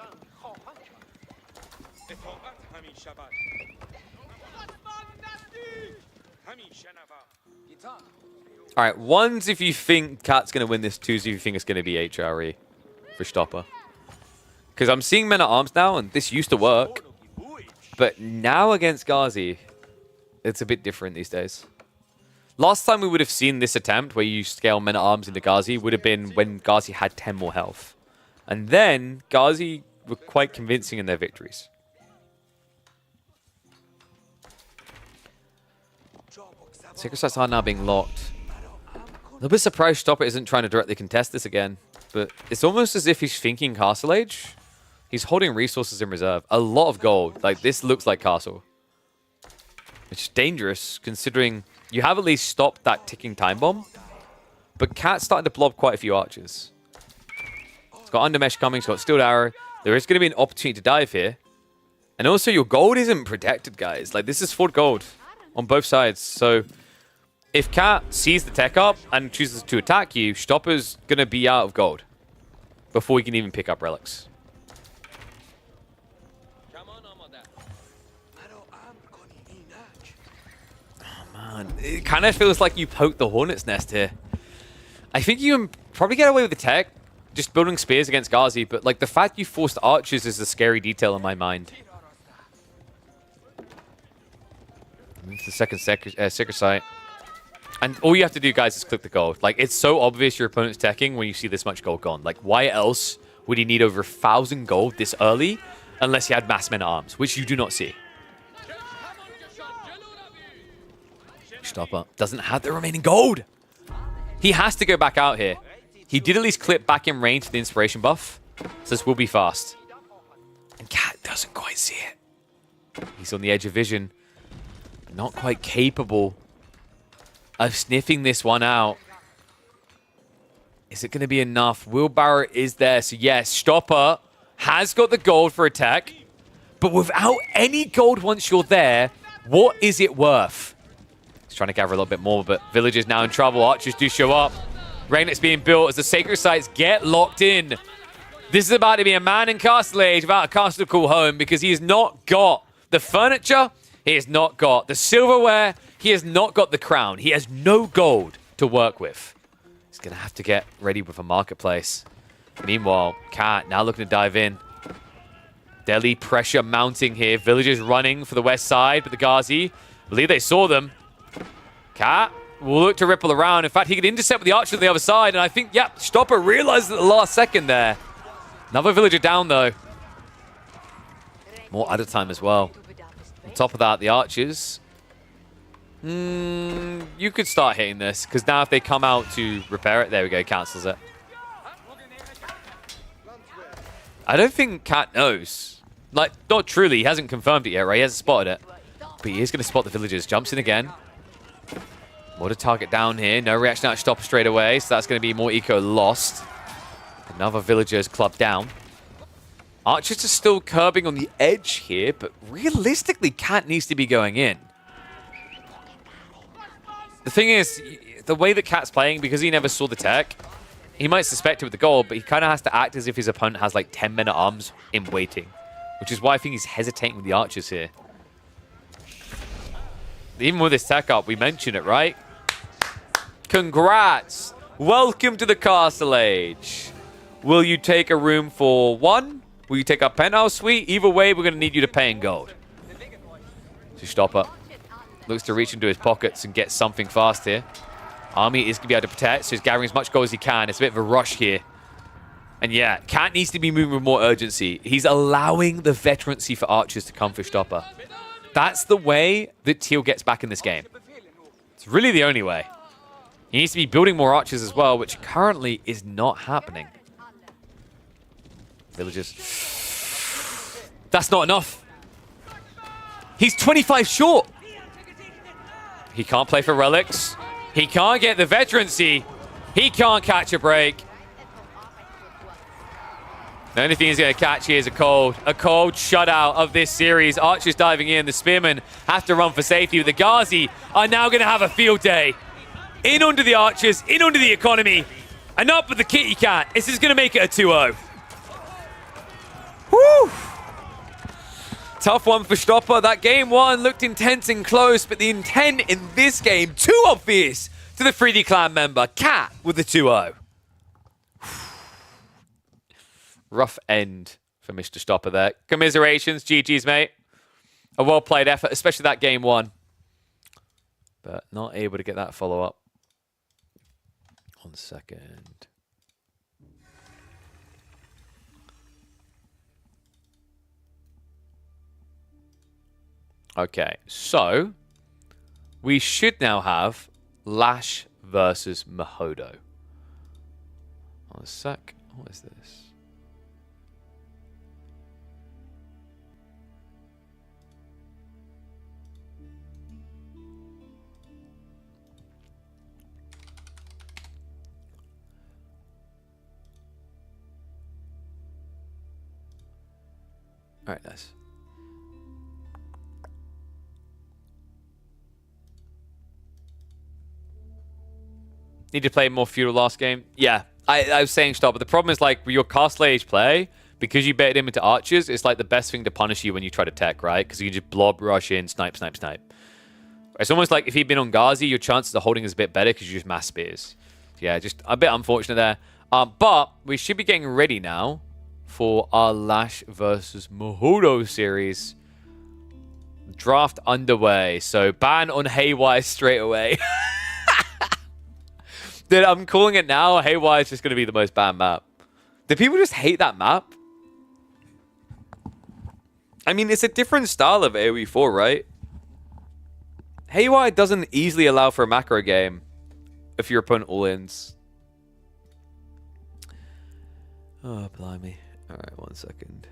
All right, one's if you think Cat's going to win this, two's if you think it's going to be HRE for Stopper. Because I'm seeing men at arms now, and this used to work. But now against Ghazi, it's a bit different these days. Last time we would have seen this attempt where you scale men at arms into Ghazi would have been when Ghazi had 10 more health. And then Ghazi were quite convincing in their victories. Sacred sites are now being locked. A little bit surprised Stopper isn't trying to directly contest this again. But it's almost as if he's thinking Castle Age. He's holding resources in reserve. A lot of gold. Like, this looks like Castle. It's dangerous, considering you have at least stopped that ticking time bomb. But Cat's starting to blob quite a few archers. It's got Undermesh coming, it's got Steeled Arrow. There is going to be an opportunity to dive here. And also, your gold isn't protected, guys. Like, this is Fort Gold on both sides. So, if Cat sees the tech up and chooses to attack you, Stopper's going to be out of gold before he can even pick up relics. It kind of feels like you poked the hornet's nest here. I think you can probably get away with the tech, just building spears against Ghazi, but like the fact you forced archers is a scary detail in my mind. Move to the second sacred site. And all you have to do, guys, is click the gold. Like, it's so obvious your opponent's teching when you see this much gold gone. Like, why else would he need over 1,000 gold this early unless he had mass men-at-arms, which you do not see. Stopper doesn't have the remaining gold. He has to go back out here. He did at least clip back in range for the inspiration buff, so this will be fast. And Cat doesn't quite see it. He's on the edge of vision, but not quite capable of sniffing this one out. Is it going to be enough? Wheelbarrow is there, so yes, Stopper has got the gold for attack, but without any gold once you're there, what is it worth? He's trying to gather a little bit more, but Villagers now in trouble. Archers do show up. Ragnet's being built as the Sacred Sites get locked in. This is about to be a man in Castle Age without a castle to call home because he has not got the furniture, he has not got the silverware, he has not got the crown. He has no gold to work with. He's going to have to get ready with a marketplace. Meanwhile, Cat now looking to dive in. Deadly pressure mounting here. Villagers running for the west side, but the Ghazi, I believe they saw them. Cat will look to ripple around. In fact, he could intercept with the archer on the other side, and I think, yep, Stopper realized at the last second there. Another villager down, though. More at a time as well. On top of that, the archers. You could start hitting this, because now if they come out to repair it, there we go, cancels it. I don't think Cat knows. Like, not truly. He hasn't confirmed it yet, right? He hasn't spotted it. But he is going to spot the villagers. Jumps in again. More to target down here. No reaction out Stopper straight away, so that's going to be more eco lost. Another villager's clubbed down. Archers are still curbing on the edge here, but realistically, Cat needs to be going in. The thing is, the way that Cat's playing, because he never saw the tech, he might suspect it with the gold, but he kind of has to act as if his opponent has like 10 men at arms in waiting, which is why I think he's hesitating with the archers here. Even with this tech up, we mentioned it, right? Congrats! Welcome to the Castle Age. Will you take a room for one? Will you take a penthouse suite? Either way, we're going to need you to pay in gold. So Stopper looks to reach into his pockets and get something fast here. Army is going to be able to protect, so he's gathering as much gold as he can. It's a bit of a rush here. And yeah, Cat needs to be moving with more urgency. He's allowing the veterancy for archers to come for Stopper. That's the way that Teal gets back in this game. It's really the only way. He needs to be building more archers as well, which currently is not happening. Villagers. That's not enough. He's 25 short. He can't play for relics. He can't get the veterancy. He can't catch a break. The only thing he's going to catch here is a cold shutout of this series. Archers diving in. The Spearmen have to run for safety. But the Ghazi are now going to have a field day. In under the Archers, in under the economy. And up with the Kitty Cat. This is going to make it a 2-0. Woo! Tough one for Stopper. That game one looked intense and close, but the intent in this game, too obvious to the 3D Clan member. Cat with the 2-0. Rough end for Mr. Stopper there. Commiserations, GG's, mate. A well-played effort, especially that game one. But not able to get that follow-up. 1 second. Okay, so we should now have Lash versus Mahodo. 1 sec. What is this? All right, nice. Need to play more feudal last game? Yeah, I was saying stop, but the problem is like with your Castle Age play, because you baited him into archers, it's like the best thing to punish you when you try to tech, right? Because you can just blob, rush in, snipe, snipe, snipe. It's almost like if he'd been on Ghazi, your chances of holding is a bit better because you just mass spears. So yeah, just a bit unfortunate there. But we should be getting ready now for our Lash versus Mahodo series. Draft underway. So ban on Haywire straight away. Dude, I'm calling it now. Haywire is just going to be the most banned map. Do people just hate that map? I mean, it's a different style of AoE 4, right? Haywire doesn't easily allow for a macro game if your opponent all-ins. Oh, blimey. Alright, 1 second.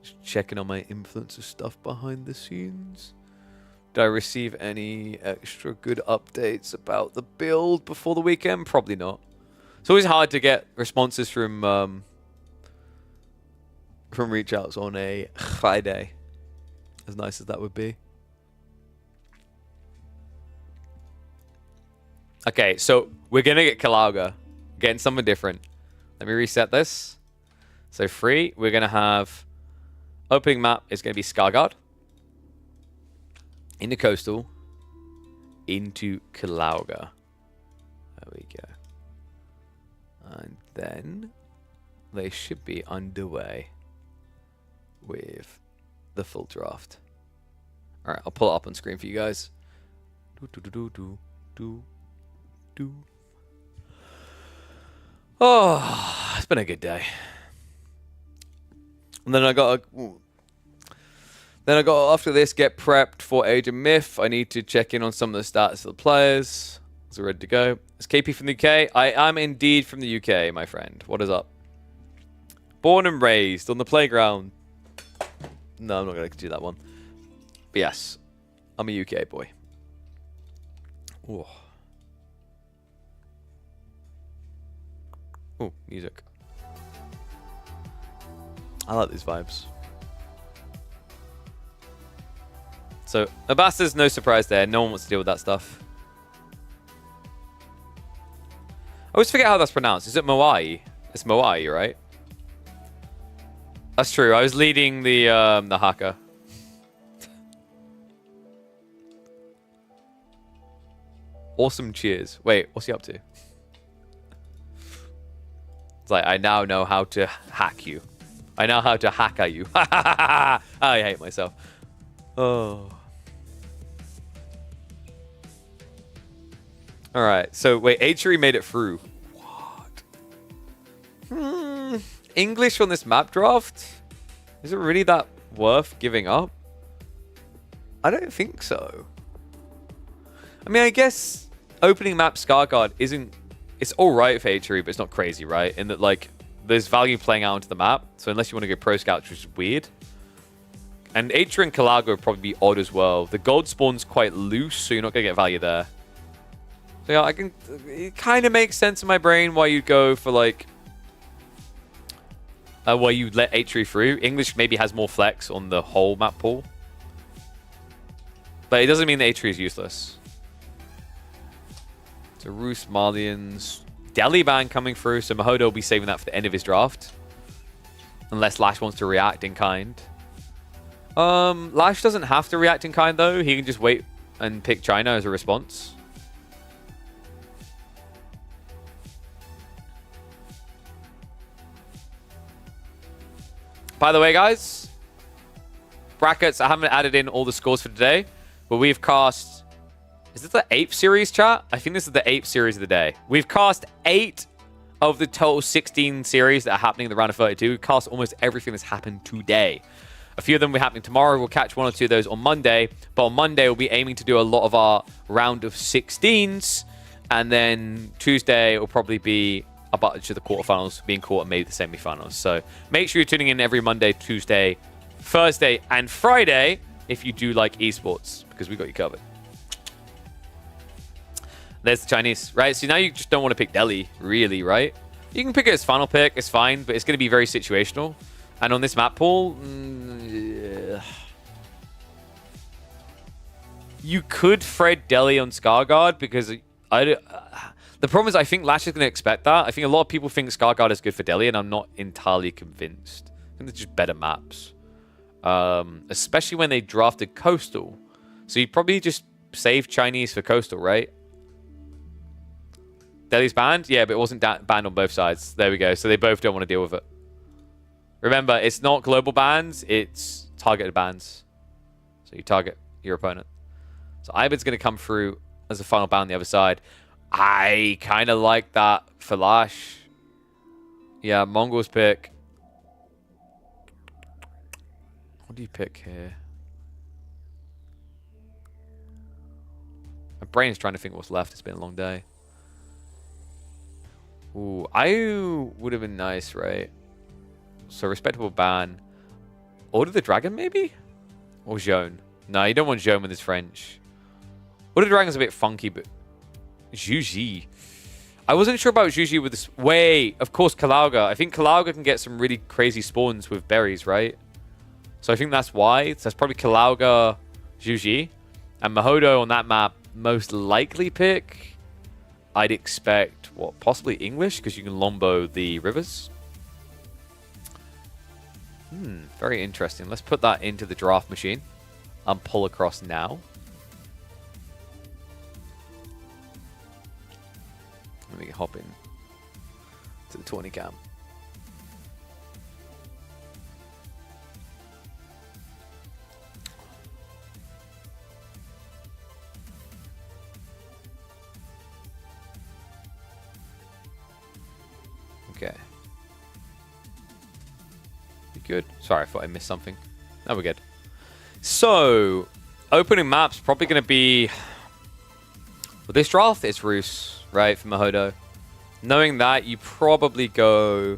Just checking on my influencer stuff behind the scenes. Did I receive any extra good updates about the build before the weekend? Probably not. It's always hard to get responses from reach outs on a Friday. As nice as that would be. Okay, so we're going to get Kalauga. Getting something different. Let me reset this. So free, we're going to have... Opening map is going to be Skarsgård. Into Coastal. Into Kalauga. There we go. And then they should be underway with the full draft. Alright, I'll pull it up on screen for you guys. Oh, it's been a good day. And then I got after this get prepped for Age of Myth. I need to check in on some of the stats of the players. So ready to go. It's KP from the UK. I am indeed from the UK, my friend. What is up? Born and raised on the playground. No, I'm not going to do that one. But yes, I'm a UK boy. Ooh. Ooh, music. I like these vibes. So, Abasta's no surprise there. No one wants to deal with that stuff. I always forget how that's pronounced. Is it Moai? It's Moai, right? That's true. I was leading the haka. Awesome cheers. Wait, what's he up to? It's like, I now know how to hack you. I know how to hack at you. I hate myself. Oh. Alright, so wait, H3 made it through. What? English on this map draft? Is it really that worth giving up? I don't think so. I mean, I guess opening map Skarsgård isn't... It's alright for H3, but it's not crazy, right? In that, like, there's value playing out into the map. So unless you want to go pro scout, which is weird. And H3 and Kalauga would probably be odd as well. The gold spawn's quite loose, so you're not going to get value there. So yeah, it kind of makes sense in my brain why you'd go for, like... why you'd let H3 through. English maybe has more flex on the whole map pool. But it doesn't mean that H3 is useless. So Roos, Malians, Delhi ban coming through, so Mahodo will be saving that for the end of his draft. Unless Lash wants to react in kind. Lash doesn't have to react in kind though. He can just wait and pick China as a response. By the way, guys, brackets, I haven't added in all the scores for today, but we've cast... Is this the 8th series, chat? I think this is the 8th series of the day. We've cast 8 of the total 16 series that are happening in the round of 32. We've cast almost everything that's happened today. A few of them will be happening tomorrow. We'll catch 1 or 2 of those on Monday. But on Monday, we'll be aiming to do a lot of our round of 16s. And then Tuesday will probably be a bunch of the quarterfinals being caught and maybe the semifinals. So make sure you're tuning in every Monday, Tuesday, Thursday, and Friday if you do like esports, because we got you covered. There's the Chinese, right? So now you just don't want to pick Delhi, really, right? You can pick it as final pick, it's fine, but it's going to be very situational. And on this map pool, you could thread Delhi on Skarsgård because the problem is I think Lash is going to expect that. I think a lot of people think Skarsgård is good for Delhi, and I'm not entirely convinced. I think they're just better maps. Especially when they drafted Coastal. So you'd probably just save Chinese for Coastal, right? Delhi's banned? Yeah, but it wasn't banned on both sides. There we go. So they both don't want to deal with it. Remember, it's not global bans, it's targeted bans. So you target your opponent. So Ibid's going to come through as a final ban on the other side. I kind of like that for Lash. Yeah, Mongols pick. What do you pick here? My brain's trying to think what's left. It's been a long day. Ooh, I would have been nice, right? So respectable ban. Order the Dragon, maybe? Or Jeune? No, you don't want Jeune with his French. Order the Dragon's a bit funky, but Juji. I wasn't sure about Juji with this. Wait, of course, Kalauga. I think Kalauga can get some really crazy spawns with berries, right? So I think that's why. So that's probably Kalauga, Juji. And Mahodo on that map, most likely pick. I'd expect, what, possibly English? Because you can Lombo the rivers. Very interesting. Let's put that into the draft machine and pull across now. Let me hop in to the 20 cam. Okay. Good. Sorry, I thought I missed something. No, we're good. So, opening map's probably going to be... Well, this draft is Roos, right, for Mahodo. Knowing that, you probably go...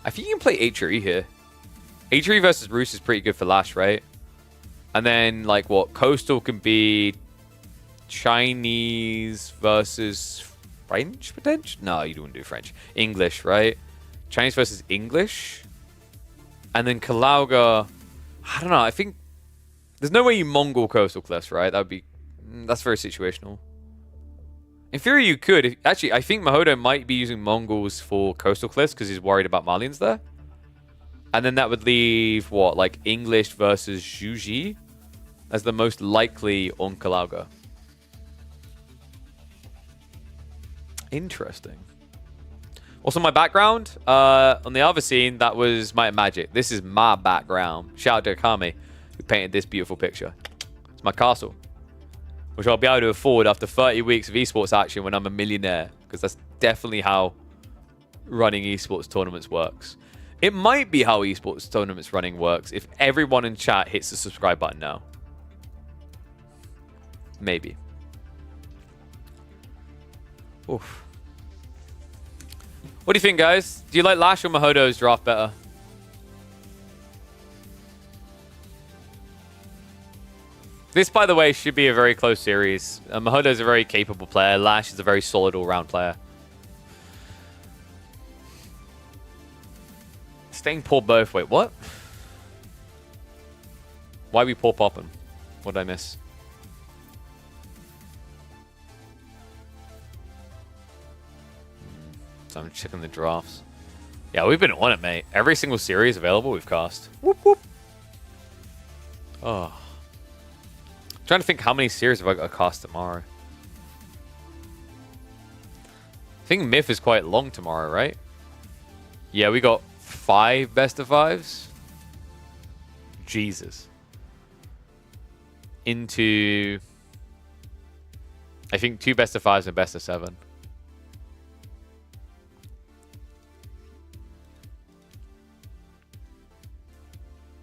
I think you can play HRE here. HRE versus Roos is pretty good for Lash, right? And then, like, what? Coastal can be Chinese versus French, potentially? No, you don't do French. English, right? Chinese versus English. And then Kalauga, I don't know, I think there's no way you Mongol Coastal Cliffs, right? That would be, that's very situational. In theory, you could. Actually, I think Mahodo might be using Mongols for Coastal Cliffs because he's worried about Malians there. And then that would leave, what, like English versus Juji as the most likely on Kalauga. Interesting. Also, my background on the other scene, that was my Magic. This is my background. Shout out to Akami, who painted this beautiful picture. It's my castle, which I'll be able to afford after 30 weeks of esports action when I'm a millionaire, because that's definitely how running esports tournaments works. It might be how esports tournaments running works if everyone in chat hits the subscribe button now. Maybe. Oof. What do you think, guys? Do you like Lash or Mahodo's draft better? This, by the way, should be a very close series. Mahodo's a very capable player. Lash is a very solid all-round player. Staying poor both. Wait, what? Why we poor popping? What did I miss? So I'm checking the drafts. Yeah, we've been on it, mate. Every single series available, we've cast. Whoop, whoop. Oh. I'm trying to think how many series have I got to cast tomorrow. I think Myth is quite long tomorrow, right? Yeah, we got 5 best of 5s. Jesus. Into... I think 2 best of 5s and best of 7.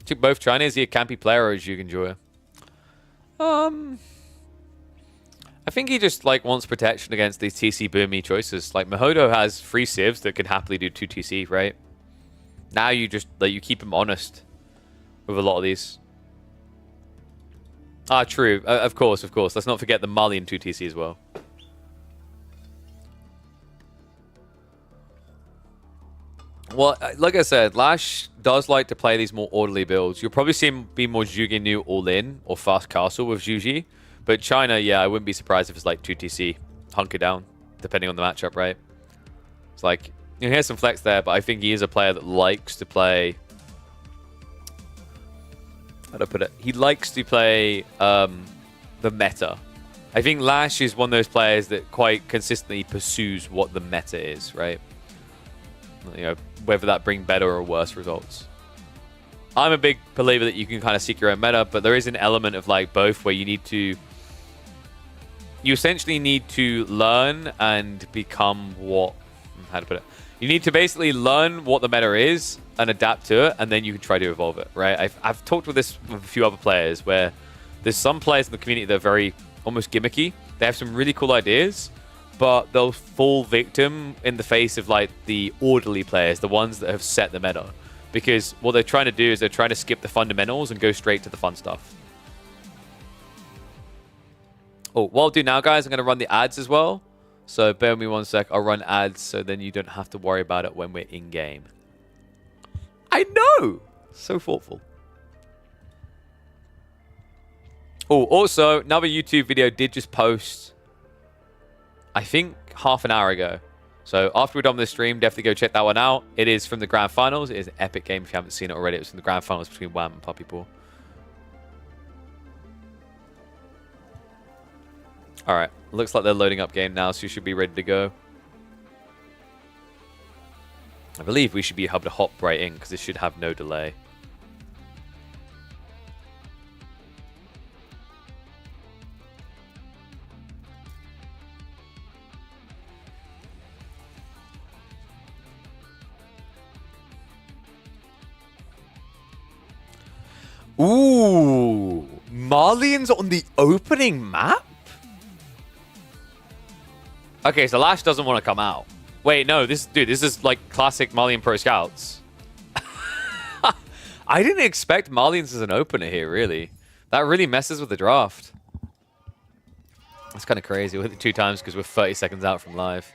Took both China. Is he a campy player or is Yugen Joya? I think he just like wants protection against these TC boomy choices. Like Mahodo has 3 civs that can happily do 2 TC, right? Now you just like you keep him honest with a lot of these. Ah, true. Of course, of course. Let's not forget the Malian 2 TC as well. Well, like I said, Lash does like to play these more orderly builds. You'll probably see him be more Jugi all-in or fast castle with Juji. But China, yeah, I wouldn't be surprised if it's like 2 TC, hunker down, depending on the matchup, right? It's like, you know, here's some flex there, but I think he is a player that likes to play... How do I put it? He likes to play the meta. I think Lash is one of those players that quite consistently pursues what the meta is, right? You know, whether that bring better or worse results. I'm a big believer that you can kind of seek your own meta, but there is an element of like both where you need to you essentially need to learn and become what... How to put it? You need to basically learn what the meta is and adapt to it, and then you can try to evolve it, right? I've talked with this with a few other players where there's some players in the community that are very almost gimmicky. They have some really cool ideas, but they'll fall victim in the face of like the orderly players, the ones that have set the meta. Because what they're trying to do is they're trying to skip the fundamentals and go straight to the fun stuff. Oh, what I'll do now, guys, I'm going to run the ads as well. So bear with me 1 sec. I'll run ads so then you don't have to worry about it when we're in-game. I know! So thoughtful. Oh, also, another YouTube video did just post, I think, half an hour ago. So after we're done with the stream, definitely go check that one out. It is from the Grand Finals. It is an epic game if you haven't seen it already. It was from the Grand Finals between Wham and Puppy Pool. Alright, looks like they're loading up game now, so you should be ready to go. I believe we should be able to hop right in, because this should have no delay. Ooh! Marlians on the opening map? Okay, so Lash doesn't want to come out. Wait, no, this is like classic Malian Pro Scouts. I didn't expect Marlians as an opener here, really. That really messes with the draft. That's kind of crazy. We'll hit it 2 times because we're 30 seconds out from live.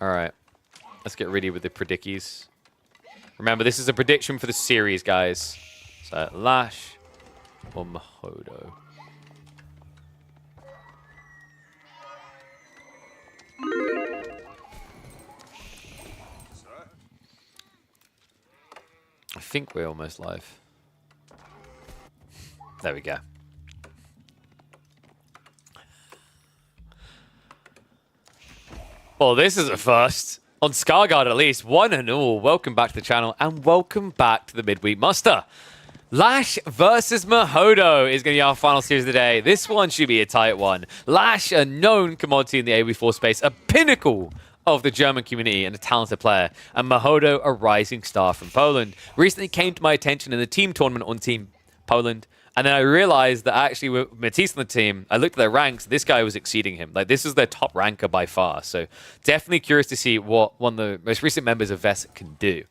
Alright. Let's get ready with the predickies. Remember, this is a prediction for the series, guys. So, Lash or Mahodo. I think we're almost live. There we go. Well, this is a first. On Scarguard, at least. 1-0. Welcome back to the channel, and welcome back to the Midweek Muster. Lash versus Mahodo is going to be our final series of the day. This one should be a tight one. Lash, a known commodity in the AoE4 space, a pinnacle of the German community and a talented player. And Mahodo, a rising star from Poland. Recently came to my attention in the team tournament on Team Poland. And then I realized that actually with Matisse on the team, I looked at their ranks, this guy was exceeding him. Like, this is their top ranker by far. So definitely curious to see what one of the most recent members of VES can do.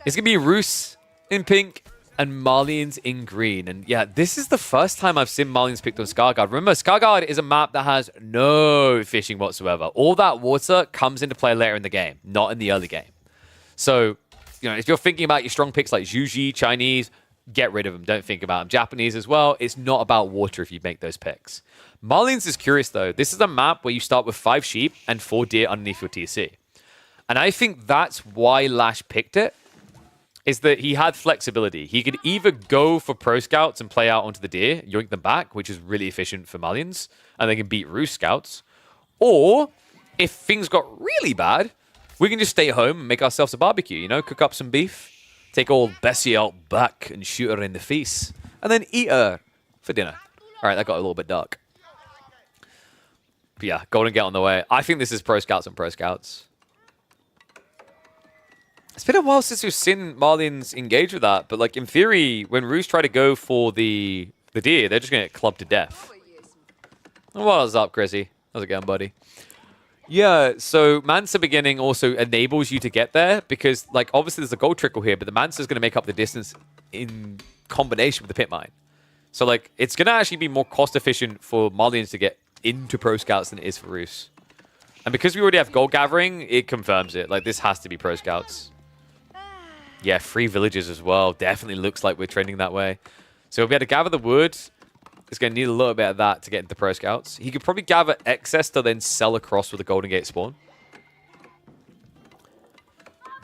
It's going to be Roos in pink and Marlians in green. And yeah, this is the first time I've seen Marlians picked on Scarguard. Remember, Scarguard is a map that has no fishing whatsoever. All that water comes into play later in the game, not in the early game. So, you know, if you're thinking about your strong picks like Zhuji, Chinese, get rid of them. Don't think about them. Japanese as well. It's not about water if you make those picks. Marlians is curious, though. This is a map where you start with 5 sheep and 4 deer underneath your TC. And I think that's why Lash picked it, is that he had flexibility. He could either go for Pro Scouts and play out onto the deer, yoink them back, which is really efficient for Marlians, and they can beat Roost Scouts. Or, if things got really bad, we can just stay home and make ourselves a barbecue, you know, cook up some beef, take old Bessie out back and shoot her in the face, and then eat her for dinner. All right, that got a little bit dark. But yeah, Golden Gate on the way. I think this is Pro Scouts and Pro Scouts. It's been a while since we've seen Marlians engage with that, but like in theory, when Roos try to go for the deer, they're just going to get clubbed to death. What is up, Chrissy? How's it going, buddy? Yeah, so Mansa beginning also enables you to get there because, like, obviously there's a gold trickle here, but the Mansa is going to make up the distance in combination with the pit mine. So, like, it's going to actually be more cost efficient for Marlians to get into Pro Scouts than it is for Roos. And because we already have gold gathering, it confirms it. Like, this has to be Pro Scouts. Yeah, 3 villages as well. Definitely looks like we're trending that way. So we'll be able to gather the wood. It's going to need a little bit of that to get into Pro Scouts. He could probably gather excess to then sell across with the Golden Gate spawn.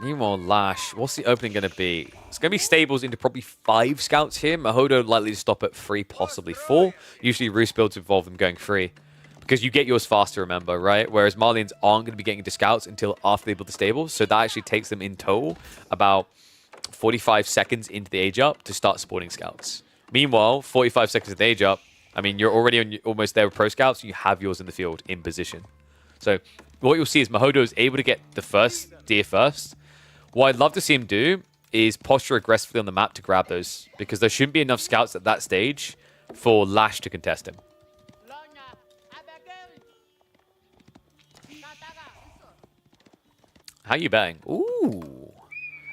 Meanwhile, Lash, what's the opening going to be? It's going to be stables into probably 5 scouts here. Mahodo likely to stop at 3, possibly 4. Usually Roost builds involve them going 3. Because you get yours faster, remember, right? Whereas Marlians aren't going to be getting into scouts until after they build the stables. So that actually takes them in total about 45 seconds into the age up to start spawning scouts. Meanwhile, 45 seconds of the age up, I mean, you're already almost there with Pro Scouts. You have yours in the field in position. So what you'll see is Mahodo is able to get the first deer first. What I'd love to see him do is posture aggressively on the map to grab those, because there shouldn't be enough scouts at that stage for Lash to contest him. How you betting? Ooh.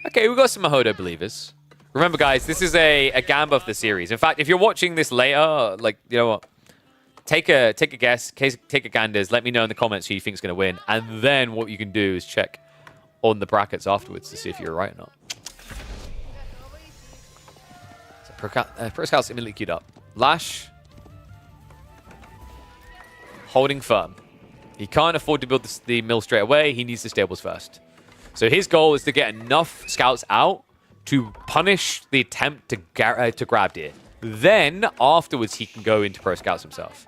Okay, we got some Mahodo believers. Remember, guys, this is a gamble of the series. In fact, if you're watching this later, like, you know what? Take a guess, take a ganders. Let me know in the comments who you think is going to win. And then what you can do is check on the brackets afterwards to see if you're right or not. So Pro Scout's immediately queued up. Lash. Holding firm. He can't afford to build the mill straight away. He needs the stables first. So his goal is to get enough scouts out to punish the attempt to grab deer. Then, afterwards, he can go into Pro Scouts himself.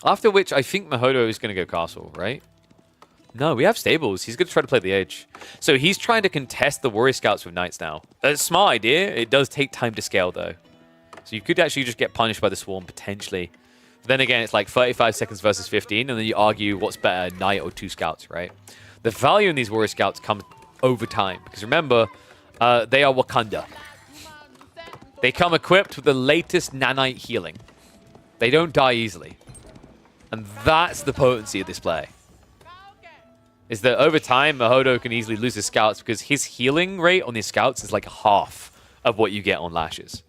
After which, I think Mahodo is going to go castle, right? No, we have stables. He's going to try to play the edge. So he's trying to contest the Warrior Scouts with Knights now. That's a smart idea. It does take time to scale, though. So you could actually just get punished by the Swarm, potentially. But then again, it's like 35 seconds versus 15, and then you argue what's better, Knight or 2 Scouts, right? The value in these Warrior Scouts comes over time. Because remember, they are Wakanda. They come equipped with the latest nanite healing. They don't die easily. And that's the potency of this play. Is that over time, Mahodo can easily lose his scouts because his healing rate on his scouts is like half of what you get on Lashes.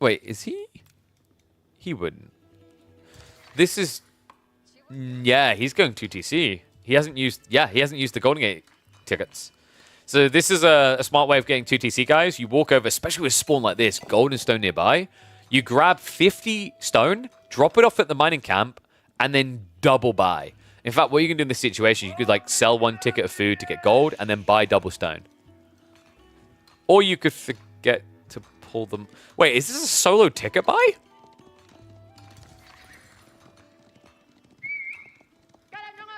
Wait, is he? He wouldn't. This is... Yeah, he's going 2TC. He hasn't used... Yeah, he hasn't used the Golden Gate tickets. So this is a smart way of getting 2TC, guys. You walk over, especially with spawn like this, gold and stone nearby. You grab 50 stone, drop it off at the mining camp, and then double buy. In fact, what you can do in this situation, you could like sell 1 ticket of food to get gold, and then buy double stone. Or you could forget to pull them... Wait, is this a solo ticket buy?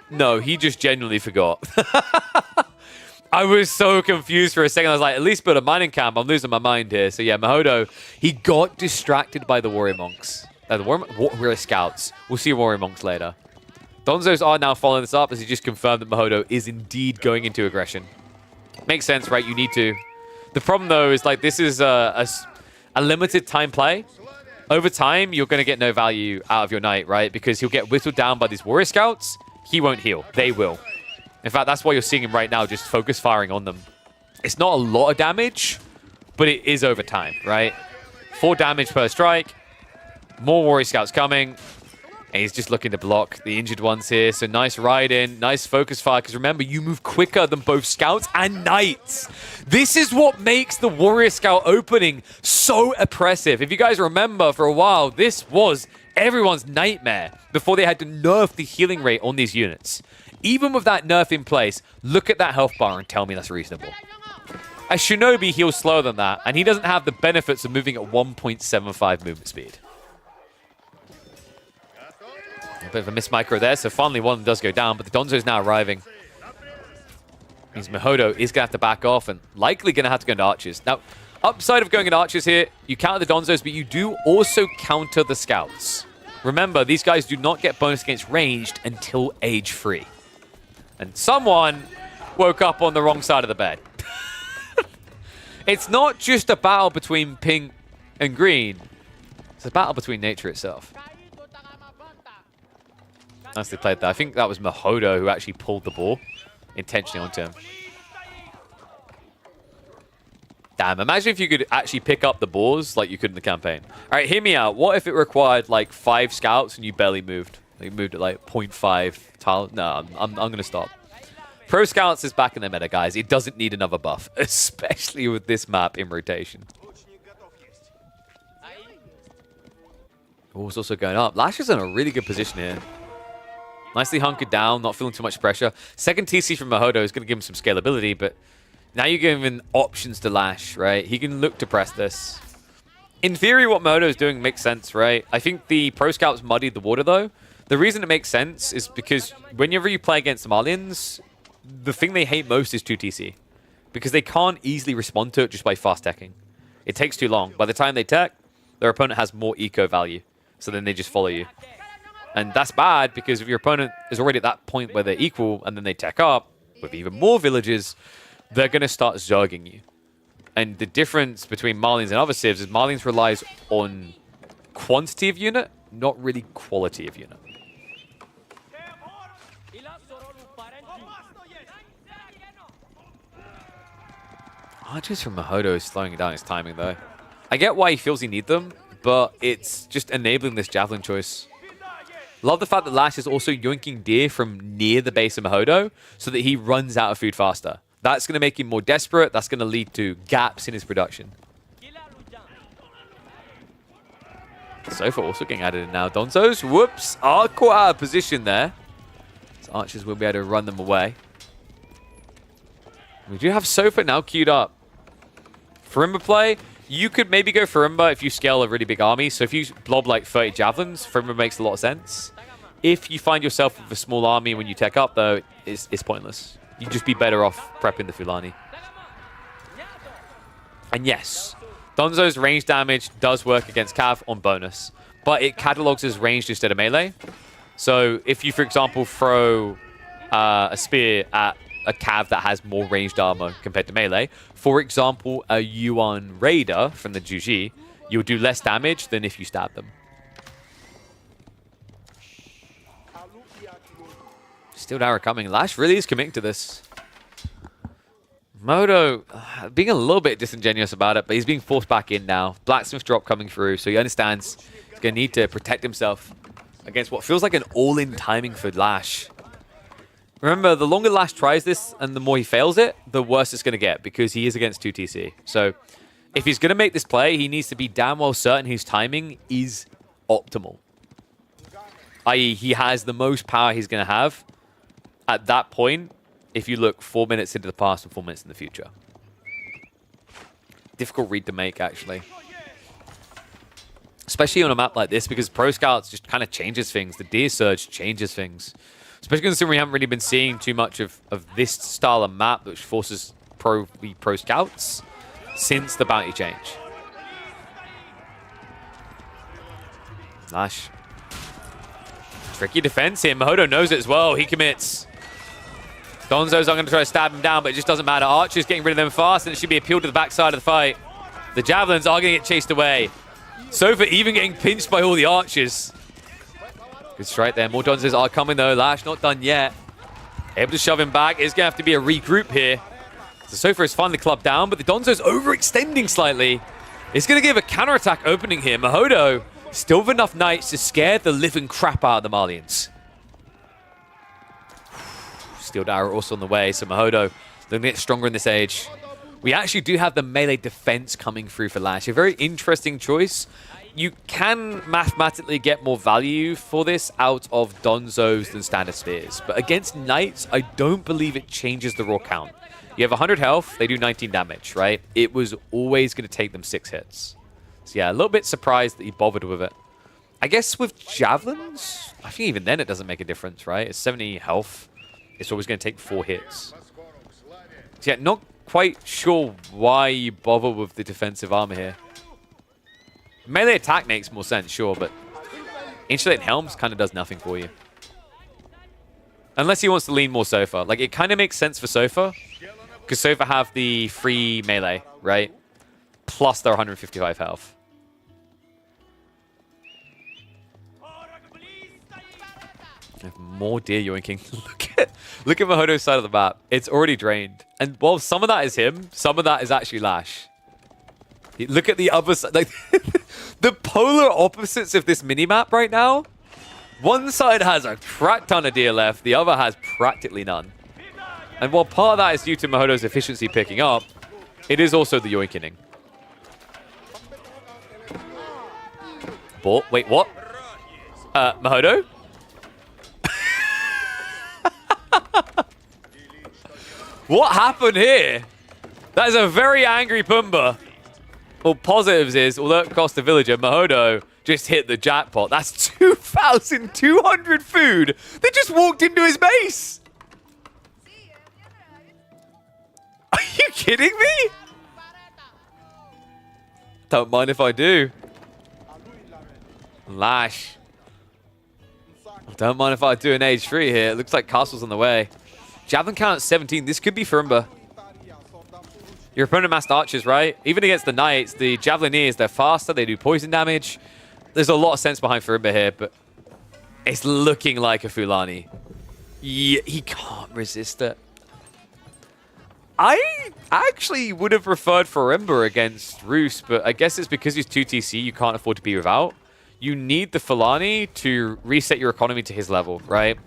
No, he just genuinely forgot. I was so confused for a second. I was like, at least build a mining camp. I'm losing my mind here. So yeah, Mahodo, he got distracted by the Warrior Monks. The Warrior Scouts. We'll see Warrior Monks later. Donzos are now following this up as he just confirmed that Mahodo is indeed going into aggression. Makes sense, right? You need to. The problem, though, is like this is a limited time play. Over time, you're going to get no value out of your knight, right? Because he'll get whittled down by these Warrior Scouts. He won't heal. They will. In fact, that's why you're seeing him right now, just focus firing on them. It's not a lot of damage, but it is over time, right? 4 damage per strike. More Warrior Scouts coming. And he's just looking to block the injured ones here. So nice ride in, nice focus fire. Because remember, you move quicker than both Scouts and Knights. This is what makes the Warrior Scout opening so oppressive. If you guys remember, for a while, this was everyone's nightmare before they had to nerf the healing rate on these units. Even with that nerf in place, look at that health bar and tell me that's reasonable. A Shinobi heals slower than that, and he doesn't have the benefits of moving at 1.75 movement speed. A bit of a miss micro there, so finally one of them does go down, but the Donzo is now arriving. Means Mahodo is going to have to back off and likely going to have to go into Archers. Now, upside of going into Archers here, you counter the Donzos, but you do also counter the Scouts. Remember, these guys do not get bonus against ranged until age 3. And someone woke up on the wrong side of the bed. It's not just a battle between pink and green. It's a battle between nature itself. Nicely played there. I think that was Mahodo who actually pulled the ball intentionally onto him. Damn, imagine if you could actually pick up the balls like you could in the campaign. All right, hear me out. What if it required like 5 scouts and you barely moved? Like, you moved at like 0.5 tile? No, I'm going to stop. Pro Scouts is back in the meta, guys. It doesn't need another buff, especially with this map in rotation. Oh, it's also going up. Lash is in a really good position here. Nicely hunkered down, not feeling too much pressure. Second TC from Mahodo is going to give him some scalability, but now you're giving options to Lash, right? He can look to press this. In theory, what Mahodo is doing makes sense, right? I think the Pro Scouts muddied the water, though. The reason it makes sense is because whenever you play against the Malians, the thing they hate most is 2TC. Because they can't easily respond to it just by fast teching. It takes too long. By the time they tech, their opponent has more eco value. So then they just follow you. And that's bad because if your opponent is already at that point where they're equal and then they tech up with even more villages, they're going to start zerging you. And the difference between Malians and other civs is Malians relies on quantity of unit, not really quality of unit. Archers from Mahodo is slowing down his timing, though. I get why he feels he needs them, but it's just enabling this Javelin choice. Love the fact that Lash is also yoinking deer from near the base of Mahodo so that he runs out of food faster. That's going to make him more desperate. That's going to lead to gaps in his production. Sofa also getting added in now. Donzos, whoops, are caught out of position there. So Archers will be able to run them away. We do have Sofa now queued up. Farimba play, you could maybe go Farimba if you scale a really big army. So if you blob like 30 Javelins, Farimba makes a lot of sense. If you find yourself with a small army when you tech up, though, it's pointless. You'd just be better off prepping the Fulani. And yes, Donzo's range damage does work against Cav on bonus, but it catalogs as ranged instead of melee. So if you, for example, throw a spear at a Cav that has more ranged armor compared to melee, for example, a Yuan Raider from the Juji, you'll do less damage than if you stab them. Still arrow coming. Lash really is committing to this. Modo being a little bit disingenuous about it, but he's being forced back in now. Blacksmith drop coming through, so he understands he's going to need to protect himself against what feels like an all-in timing for Lash. Remember, the longer Lash tries this and the more he fails it, the worse it's going to get because he is against 2TC. So if he's going to make this play, he needs to be damn well certain his timing is optimal. I.e., he has the most power he's going to have at that point if you look 4 minutes into the past and 4 minutes in the future. Difficult read to make, actually. Especially on a map like this because Pro Scouts just kind of changes things. The Deer Surge changes things. Especially considering we haven't really been seeing too much of this style of map which forces Pro Scouts since the bounty change. Lash. Tricky defense here. Mahodo knows it as well. He commits. Donzo's not going to try to stab him down, but it just doesn't matter. Archer's getting rid of them fast, and it should be appealed to the backside of the fight. The Javelins are going to get chased away. Sofa even getting pinched by all the Archers. Good strike there. More Donzos are coming, though. Lash not done yet. Able to shove him back. It's going to have to be a regroup here. So Sofa is finally clubbed down, but the Donzo's overextending slightly. It's going to give a counterattack opening here. Mahodo still with enough knights to scare the living crap out of the Malians. Steel Arrow also on the way, so Mahodo looking to get stronger in this age. We actually do have the melee defense coming through for Lash. A very interesting choice. You can mathematically get more value for this out of Donzos than standard spears. But against Knights, I don't believe it changes the raw count. You have 100 health, they do 19 damage, right? It was always going to take them 6 hits. So yeah, a little bit surprised that he bothered with it. I guess with Javelins, I think even then it doesn't make a difference, right? It's 70 health. It's always going to take 4 hits. So yeah, not quite sure why you bother with the defensive armor here. Melee attack makes more sense, sure, but Insulated Helms kind of does nothing for you. Unless he wants to lean more Sofa. Like, it kind of makes sense for Sofa, because Sofa have the free melee, right? Plus their 155 health. More deer yoinking. Look at Mahodo's side of the map. It's already drained. And while some of that is him, some of that is actually Lash. Look at the other side. Like, the polar opposites of this minimap right now. One side has a crap ton of deer left. The other has practically none. And while part of that is due to Mahodo's efficiency picking up, it is also the yoinking. Wait, what? Mahodo? What happened here? That is a very angry Pumbaa. Well, positives is, although it cost the villager, Mahodo just hit the jackpot. That's 2,200 food. They just walked into his base. Are you kidding me? Don't mind if I do. Lash. Don't mind if I do an age 3 here. It looks like Castle's on the way. Javelin count at 17. This could be Furumba. Your opponent massed archers, right? Even against the knights, the Javelineers, they're faster. They do poison damage. There's a lot of sense behind Furumba here, but it's looking like a Fulani. Yeah, he can't resist it. I actually would have preferred Furumba against Roos, but I guess it's because he's 2 TC, you can't afford to be without. You need the Fulani to reset your economy to his level, right?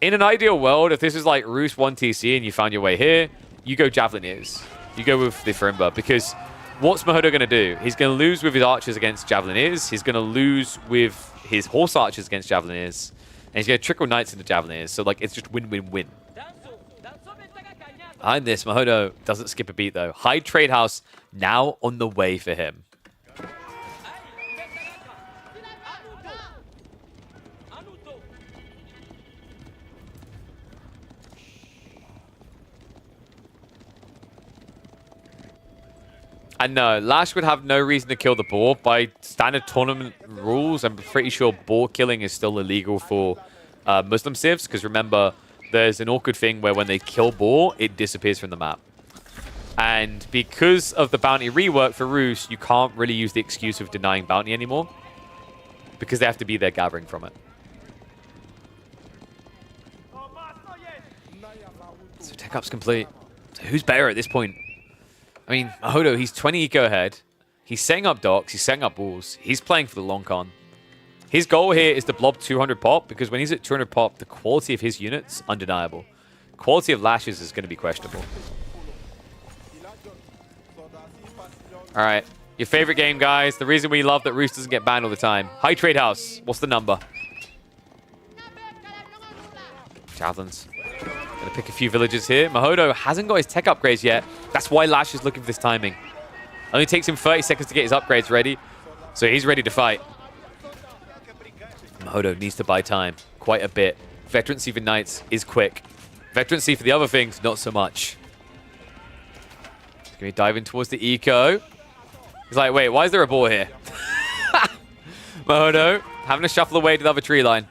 In an ideal world, if this is like Roos 1 TC and you found your way here, you go Javelineers. You go with the Furumba, because what's Mahodo going to do? He's going to lose with his archers against Javelineers. He's going to lose with his horse archers against Javelineers. And he's going to trickle knights into Javelineers. So, like, it's just win-win-win. Behind this, Mahodo doesn't skip a beat, though. High Trade House now on the way for him. And no, Lash would have no reason to kill the boar. By standard tournament rules, I'm pretty sure boar killing is still illegal for Muslim civs, because remember, there's an awkward thing where when they kill boar, it disappears from the map. And because of the bounty rework for Roos, you can't really use the excuse of denying bounty anymore, because they have to be there gathering from it. So tech up's complete. So who's better at this point? I mean, Mahodo, he's 20 eco ahead. He's setting up docks. He's setting up walls. He's playing for the long con. His goal here is to blob 200 pop, because when he's at 200 pop, the quality of his units, undeniable. Quality of lashes is going to be questionable. All right. Your favorite game, guys. The reason we love that Roos doesn't get banned all the time. High Trade House. What's the number? Javelins. Gonna pick a few villages here. Mahodo hasn't got his tech upgrades yet. That's why Lash is looking for this timing. Only takes him 30 seconds to get his upgrades ready. So he's ready to fight. Mahodo needs to buy time quite a bit. Veterancy for Knights is quick. Veterancy for the other things, not so much. He's going to be diving towards the eco. He's like, wait, why is there a boar here? Mahodo having to shuffle away to the other tree line.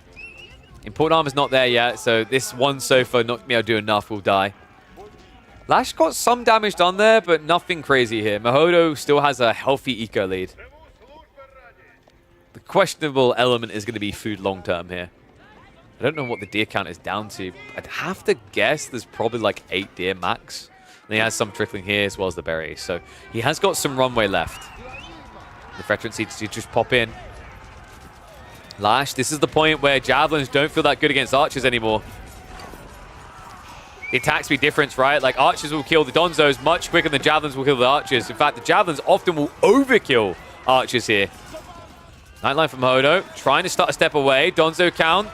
Important armor's not there yet, so this one sofa not be able to do enough, will die. Lash got some damage done there, but nothing crazy here. Mahodo still has a healthy eco lead. The questionable element is going to be food long-term here. I don't know what the deer count is down to. I'd have to guess there's probably like 8 deer max. And he has some trickling here as well as the berries. So he has got some runway left. The veterans need to just pop in. Lash, this is the point where Javelins don't feel that good against archers anymore. The attack speed difference, right? Like, archers will kill the Donzos much quicker than Javelins will kill the archers. In fact, the Javelins often will overkill archers here. Nightline from Hodo, trying to start a step away. Donzo count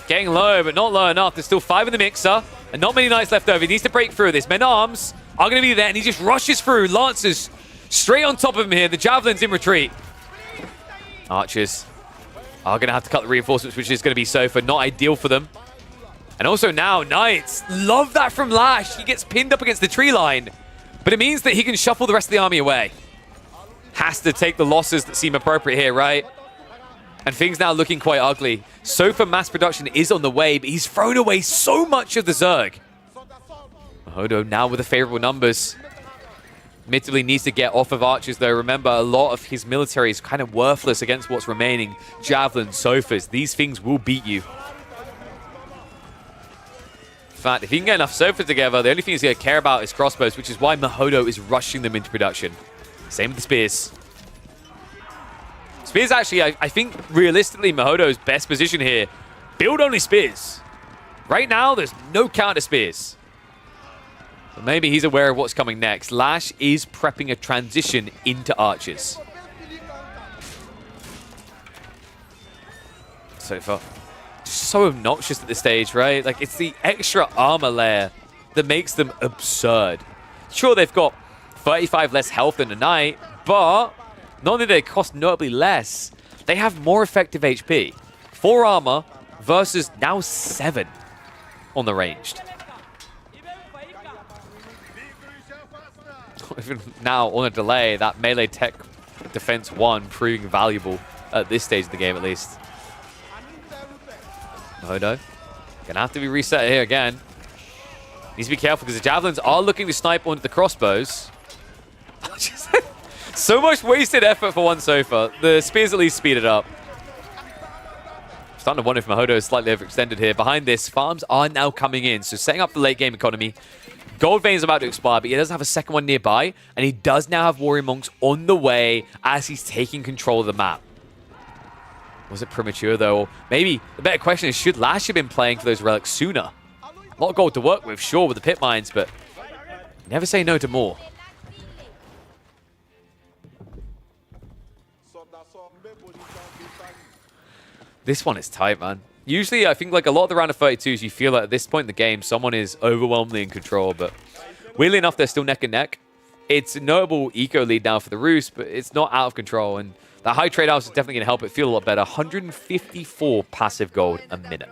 getting low, but not low enough. There's still 5 in the mixer, and not many knights left over. He needs to break through this. Men-Arms are going to be there, and he just rushes through. Lancers straight on top of him here. The Javelins in retreat. Archers are going to have to cut the reinforcements, which is going to be Sofa. Not ideal for them. And also now, Knights. Love that from Lash. He gets pinned up against the tree line. But it means that he can shuffle the rest of the army away. Has to take the losses that seem appropriate here, right? And things now looking quite ugly. Sofa mass production is on the way, but he's thrown away so much of the Zerg. Mahodo now with the favorable numbers. Admittedly needs to get off of archers, though. Remember, a lot of his military is kind of worthless against what's remaining. Javelin, Sofas, these things will beat you. In fact, if he can get enough Sofas together, the only thing he's going to care about is crossbows, which is why Mahodo is rushing them into production. Same with the spears. Spears actually, I think, realistically, Mahodo's best position here. Build only spears. Right now, there's no counter spears. But maybe he's aware of what's coming next. Lash is prepping a transition into archers. So far, just so obnoxious at this stage, right? Like, it's the extra armor layer that makes them absurd. Sure, they've got 35 less health than a knight, but not only do they cost notably less, they have more effective HP. 4 armor versus now 7 on the ranged. Even now, on a delay, that melee tech defense 1 proving valuable at this stage of the game, at least. Hodo gonna have to be reset here again. Needs to be careful because the javelins are looking to snipe onto the crossbows. So much wasted effort for one so far. The spears at least speed it up. Starting to wonder if Mahodo is slightly overextended here. Behind this, farms are now coming in, so setting up the late game economy. Gold Vein is about to expire, but he does have a second one nearby, and he does now have Warrior Monks on the way as he's taking control of the map. Was it premature, though? Or maybe the better question is, should Lash have been playing for those relics sooner? A lot of gold to work with, sure, with the pit mines, but never say no to more. This one is tight, man. Usually, I think like a lot of the round of 32s, you feel like at this point in the game, someone is overwhelmingly in control, but weirdly enough, they're still neck and neck. It's a notable eco lead now for the Roost, but it's not out of control, and that high trade house is definitely going to help it feel a lot better. 154 passive gold a minute.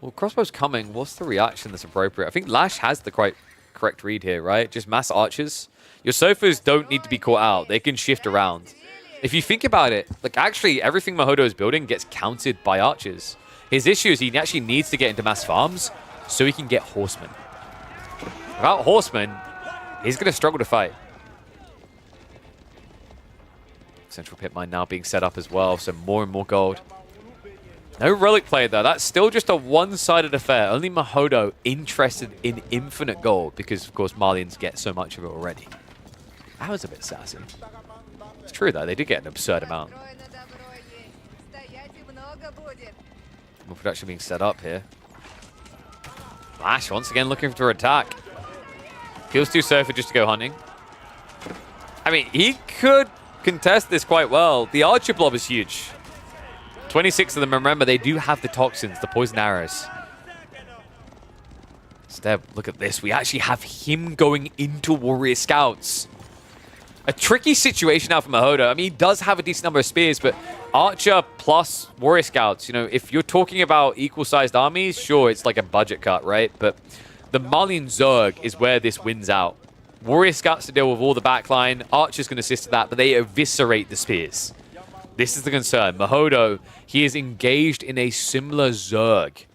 Well, crossbow's coming. What's the reaction that's appropriate? I think Lash has the correct read here, right? Just mass archers. Your sofas don't need to be caught out. They can shift around. If you think about it, like actually everything Mahodo is building gets countered by archers. His issue is he actually needs to get into mass farms so he can get horsemen. Without horsemen, he's going to struggle to fight. Central pit mine now being set up as well, so more and more gold. No relic play though. That's still just a one-sided affair. Only Mahodo interested in infinite gold because, of course, Malians get so much of it already. That was a bit sassy. It's true though. They did get an absurd amount. More production being set up here. Lash once again looking for attack. Feels too safe for just to go hunting. I mean, he could contest this quite well. The archer blob is huge. 26 of them, remember, they do have the toxins, the poison arrows. Steb, look at this. We actually have him going into Warrior Scouts. A tricky situation now for Mahodo. I mean, he does have a decent number of spears, but Archer plus Warrior Scouts, you know, if you're talking about equal-sized armies, sure, it's like a budget cut, right? But the Malian Zerg is where this wins out. Warrior Scouts to deal with all the backline. Archer's going to assist to that, but they eviscerate the spears. This is the concern. Mahodo, he is engaged in a similar Zerg.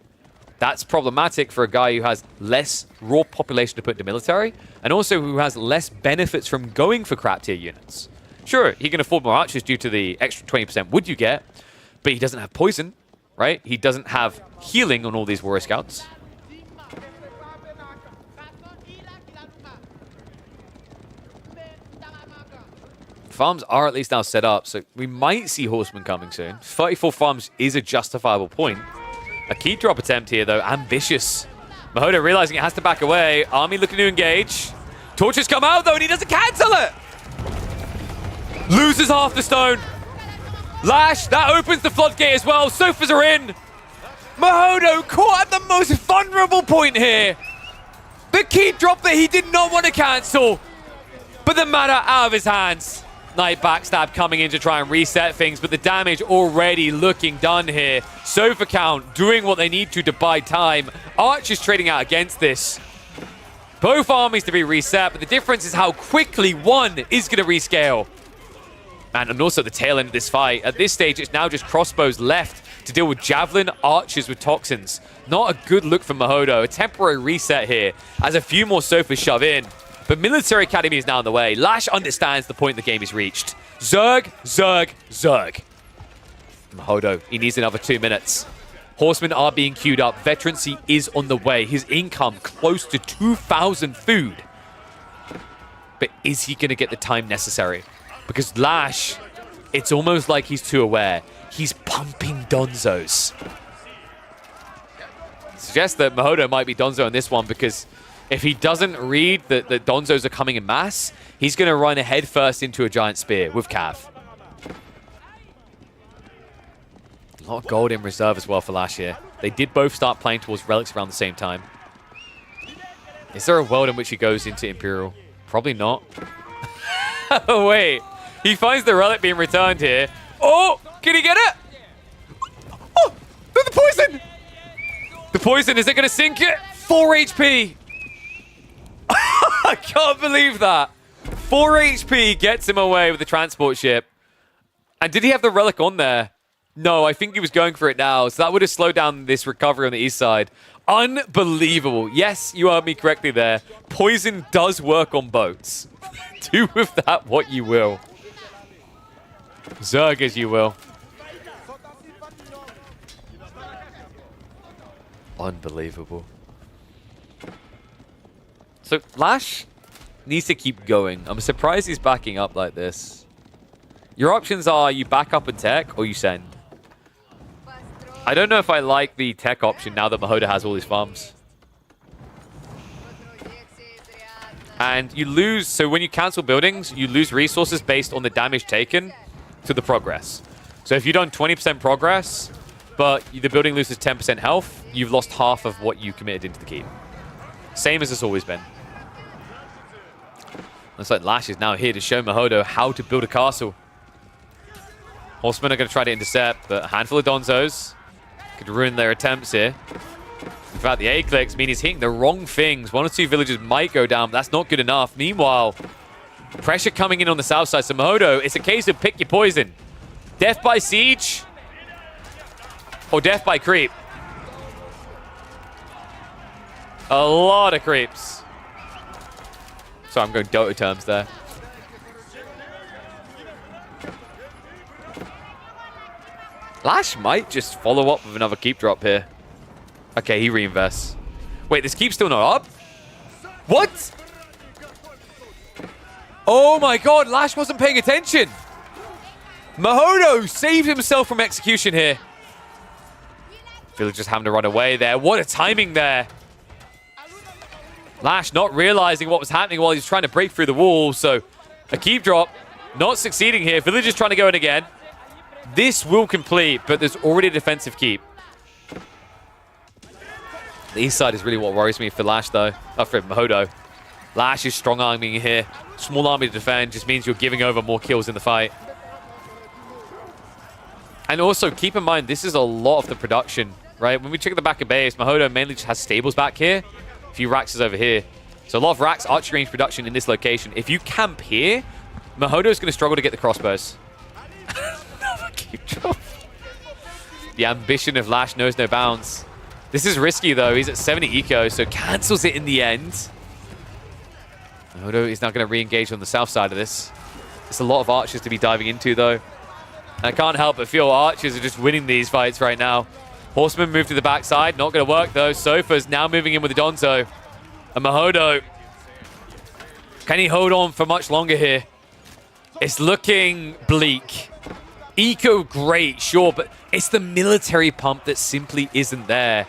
That's problematic for a guy who has less raw population to put into military, and also who has less benefits from going for crap tier units. Sure, he can afford more archers due to the extra 20% wood you get, but he doesn't have poison, right? He doesn't have healing on all these Warrior Scouts. Farms are at least now set up, so we might see horsemen coming soon. 34 farms is a justifiable point. A key drop attempt here, though. Ambitious. Mahodo realizing it has to back away. Army looking to engage. Torches come out, though, and he doesn't cancel it! Loses half the stone. Lash, that opens the floodgate as well. Sofas are in. Mahodo caught at the most vulnerable point here. The key drop that he did not want to cancel. But the matter out of his hands. Knight backstab coming in to try and reset things, but the damage already looking done here. Sofa count doing what they need to buy time. Archers trading out against this. Both armies to be reset, but the difference is how quickly one is going to rescale. And also the tail end of this fight. At this stage, it's now just crossbows left to deal with javelin archers with toxins. Not a good look for Mahodo. A temporary reset here as a few more sofas shove in. But Military Academy is now on the way. Lash understands the point the game is reached. Zerg, Zerg, Zerg. Mahodo, he needs another 2 minutes. Horsemen are being queued up. Veterancy is on the way. His income close to 2,000 food. But is he going to get the time necessary? Because Lash, it's almost like he's too aware. He's pumping Donzos. Suggests that Mahodo might be Donzo in this one because if he doesn't read that the Donzos are coming in mass, he's going to run head first into a giant spear with Cav. A lot of gold in reserve as well for Lash here. They did both start playing towards relics around the same time. Is there a world in which he goes into Imperial? Probably not. Wait. He finds the relic being returned here. Oh, can he get it? Oh, the poison. The poison, is it going to sink it? 4 HP. I can't believe that. 4 HP gets him away with the transport ship. And did he have the relic on there? No, I think he was going for it now. So that would have slowed down this recovery on the east side. Unbelievable. Yes, you heard me correctly there. Poison does work on boats. Do with that what you will. Zerg as you will. Unbelievable. So Lash needs to keep going. I'm surprised he's backing up like this. Your options are you back up and tech or you send. I don't know if I like the tech option now that Mahoda has all his farms. And you lose, so when you cancel buildings, you lose resources based on the damage taken to the progress. So if you've done 20% progress, but the building loses 10% health, you've lost half of what you committed into the keep. Same as it's always been. Looks like Lash is now here to show Mahodo how to build a castle. Horsemen are going to try to intercept, but a handful of Donzos could ruin their attempts here. In fact, the A clicks mean he's hitting the wrong things. 1 or 2 villagers might go down, but that's not good enough. Meanwhile, pressure coming in on the south side. So Mahodo, it's a case of pick your poison. Death by siege or death by creep. A lot of creeps. So I'm going Dota terms there. Lash might just follow up with another keep drop here. Okay, he reinvests. Wait, this keep's still not up? What? Oh my god, Lash wasn't paying attention. Mahodo saved himself from execution here. Villagers having to run away there. What a timing there. Lash not realizing what was happening while he was trying to break through the wall. So a keep drop, not succeeding here. Villagers trying to go in again. This will complete, but there's already a defensive keep. The east side is really what worries me for Lash, though. Oh, for Mahodo. Lash is strong-arming here. Small army to defend just means you're giving over more kills in the fight. And also, keep in mind, this is a lot of the production, right? When we check the back of base, Mahodo mainly just has stables back here. A few racks is over here. So a lot of racks, archery range production in this location. If you camp here, Mahodo's going to struggle to get the crossbows. Keep drop. The ambition of Lash knows no bounds. This is risky, though. He's at 70 eco, so cancels it in the end. Mahodo is now going to re-engage on the south side of this. It's a lot of archers to be diving into, though. And I can't help but feel archers are just winning these fights right now. Horsemen move to the backside. Not going to work, though. Sofa's now moving in with the Donzo. And Mahodo, can he hold on for much longer here? It's looking bleak. Eco, great, sure, but it's the military pump that simply isn't there.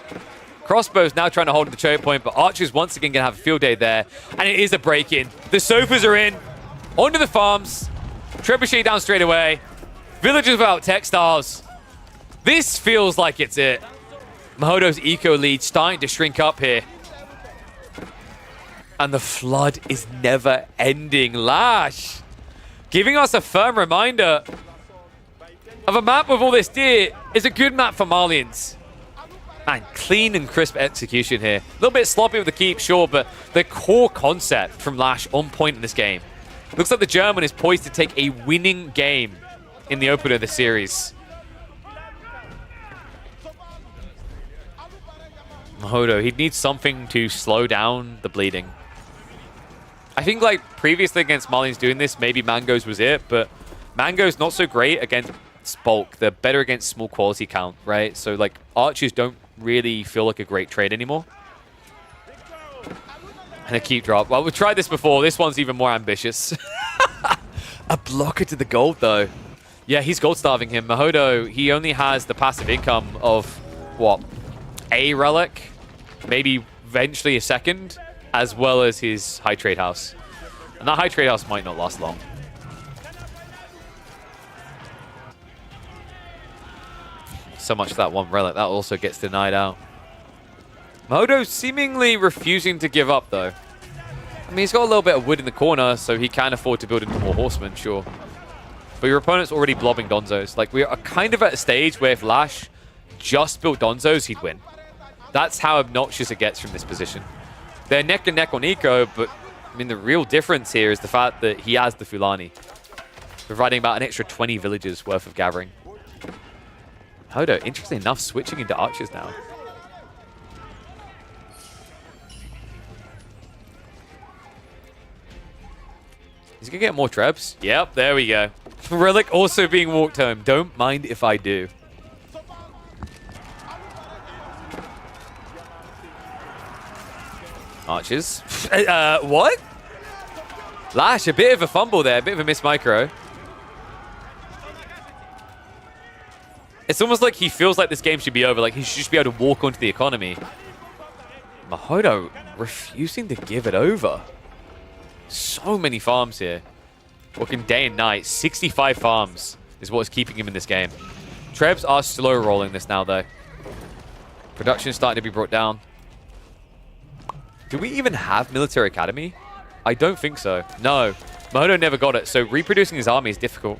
Crossbow's now trying to hold the choke point, but Archer's once again going to have a field day there. And it is a break-in. The Sofas are in. Onto the farms. Trebuchet down straight away. Villagers without textiles. This feels like it's it. Mahodo's eco lead starting to shrink up here. And the flood is never ending. Lash giving us a firm reminder of a map with all this deer is a good map for Malians. And clean and crisp execution here. A little bit sloppy with the keep, sure, but the core concept from Lash on point in this game. Looks like the German is poised to take a winning game in the opener of the series. Mahodo, he'd need something to slow down the bleeding. I think like previously against Malians doing this, maybe Mango's was it, but Mango's not so great against bulk. They're better against small quality count, right? So like archers don't really feel like a great trade anymore. And a keep drop. Well, we've tried this before. This one's even more ambitious. A blocker to the gold, though. Yeah, he's gold starving him. Mahodo, he only has the passive income of, what, a relic? Maybe eventually a second, as well as his high trade house. And that high trade house might not last long. So much for that one relic. That also gets denied out. Mahodo seemingly refusing to give up, though. I mean, he's got a little bit of wood in the corner, so he can afford to build into more horsemen, sure. But your opponent's already blobbing Donzos. Like, we are kind of at a stage where if Lash just built Donzos, he'd win. That's how obnoxious it gets from this position. They're neck and neck on Eco, but I mean, the real difference here is the fact that he has the Fulani, providing about an extra 20 villages worth of gathering. Hodo, interestingly enough, switching into archers now. He's going to get more trebs. Yep, there we go. Relic also being walked home. Don't mind if I do. Archers. What? Lash, a bit of a fumble there. A bit of a missed micro. It's almost like he feels like this game should be over. Like he should just be able to walk onto the economy. Mahodo refusing to give it over. So many farms here. Working day and night. 65 farms is what's keeping him in this game. Trebs are slow rolling this now, though. Production is starting to be brought down. Do we even have military academy? I don't think so. No. Mahodo never got it, so reproducing his army is difficult.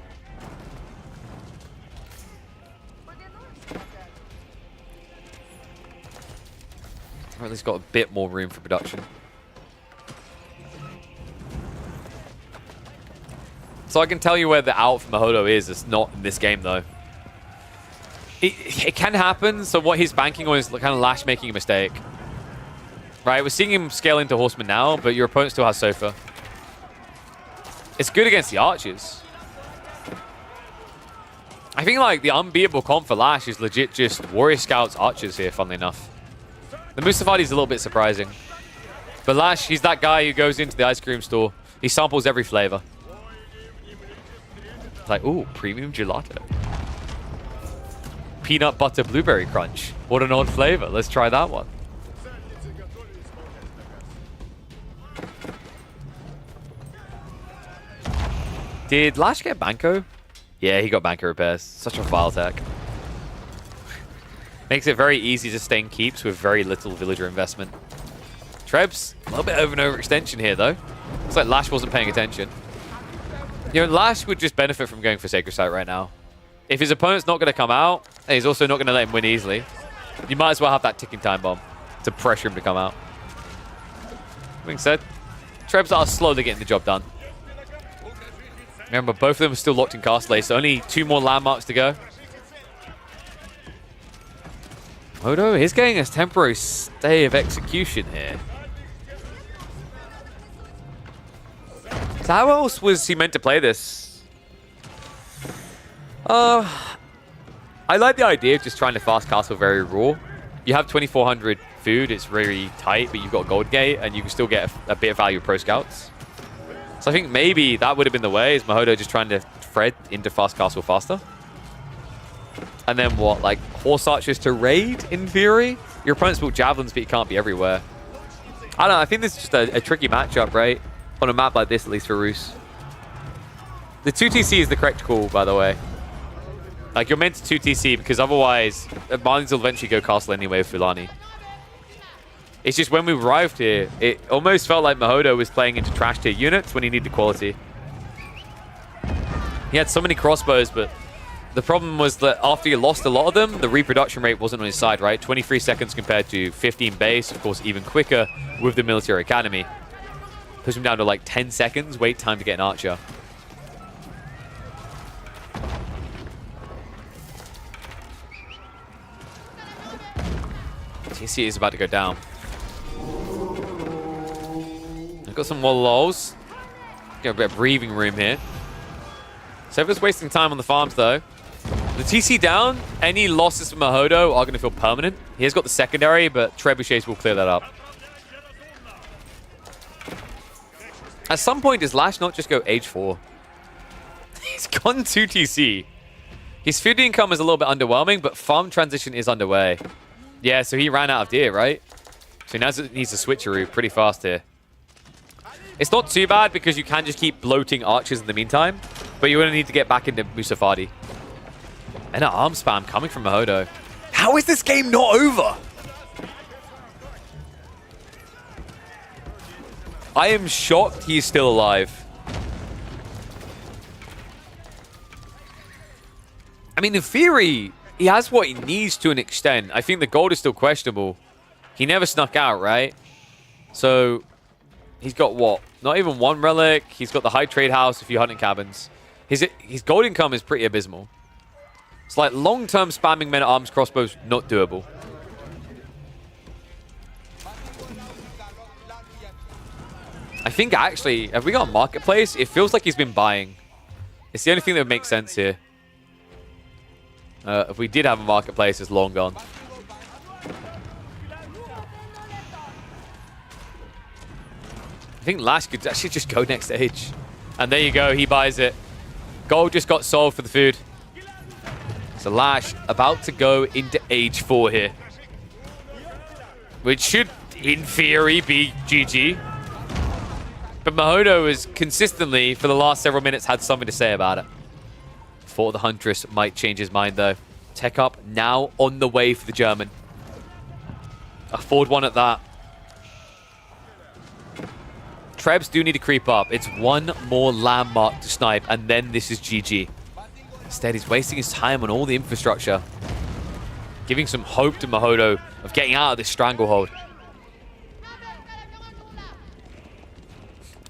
Or at least got a bit more room for production. So I can tell you where the out for Mahodo is. It's not in this game, though. It can happen. So what he's banking on is kind of Lash making a mistake. Right, we're seeing him scale into Horseman now, but your opponent still has Sofa. It's good against the Archers. I think, like, the unbeatable comp for Lash is legit just Warrior Scouts Archers here, funnily enough. The Mustafadi's a little bit surprising. But Lash, he's that guy who goes into the ice cream store. He samples every flavor. It's like, ooh, premium gelato. Peanut butter blueberry crunch. What an odd flavor. Let's try that one. Did Lash get Banco? Yeah, he got Banco repairs. Such a vile tech. Makes it very easy to stay in keeps with very little villager investment. Trebs, a little bit of an overextension here, though. Looks like Lash wasn't paying attention. You know, Lash would just benefit from going for Sacred Site right now. If his opponent's not going to come out, he's also not going to let him win easily. You might as well have that ticking time bomb to pressure him to come out. Being said, Trebs are slowly getting the job done. Remember, both of them are still locked in Castle, so only 2 more landmarks to go. Odo is getting a temporary stay of execution here. So how else was he meant to play this? I like the idea of just trying to fast castle very raw. You have 2,400 food, it's very tight, but you've got Gold Gate, and you can still get a bit of value of Pro Scouts. So I think maybe that would have been the way, is Mahodo just trying to thread into fast castle faster. And then what, like horse archers to raid, in theory? Your opponent's built javelins, but you can't be everywhere. I don't know, I think this is just a tricky matchup, right? On a map like this, at least for Roos. The 2TC is the correct call, by the way. Like, you're meant to 2TC because otherwise, Marlins will eventually go castle anyway with Fulani. It's just when we arrived here, it almost felt like Mahodo was playing into trash tier units when he needed quality. He had so many crossbows, but the problem was that after you lost a lot of them, the reproduction rate wasn't on his side, right? 23 seconds compared to 15 base, of course, even quicker with the military academy. Puts him down to like 10 seconds wait time to get an archer. TC is about to go down. I've got some more lulls. Got a bit of breathing room here. Sever's wasting time on the farms, though. The TC down, any losses from Mahodo are going to feel permanent. He has got the secondary, but Trebuchets will clear that up. At some point, does Lash not just go age 4? He's gone 2 TC. His food income is a little bit underwhelming, but farm transition is underway. Yeah, so he ran out of deer, right? So he now needs to switcheroo pretty fast here. It's not too bad because you can just keep bloating archers in the meantime, but you're going to need to get back into Musafadi. And an arm spam coming from Mahodo. How is this game not over? I am shocked he's still alive. I mean, in theory, he has what he needs to an extent. I think the gold is still questionable. He never snuck out, right? So, he's got what? Not even one relic. He's got the high trade house, a few hunting cabins. His gold income is pretty abysmal. It's like long-term spamming men-at-arms crossbows, not doable. I think actually, have we got a marketplace? It feels like he's been buying. It's the only thing that would make sense here. If we did have a marketplace, it's long gone. I think Lash could actually just go next stage. And there you go, he buys it. Gold just got sold for the food. So Lash about to go into Age 4 here. Which should, in theory, be GG. But Mahodo has consistently, for the last several minutes, had something to say about it. Thought the Huntress might change his mind, though. Tech up now on the way for the German. A forward one at that. Trebs do need to creep up. It's one more landmark to snipe, and then this is GG. Instead, he's wasting his time on all the infrastructure. Giving some hope to Mahodo of getting out of this stranglehold.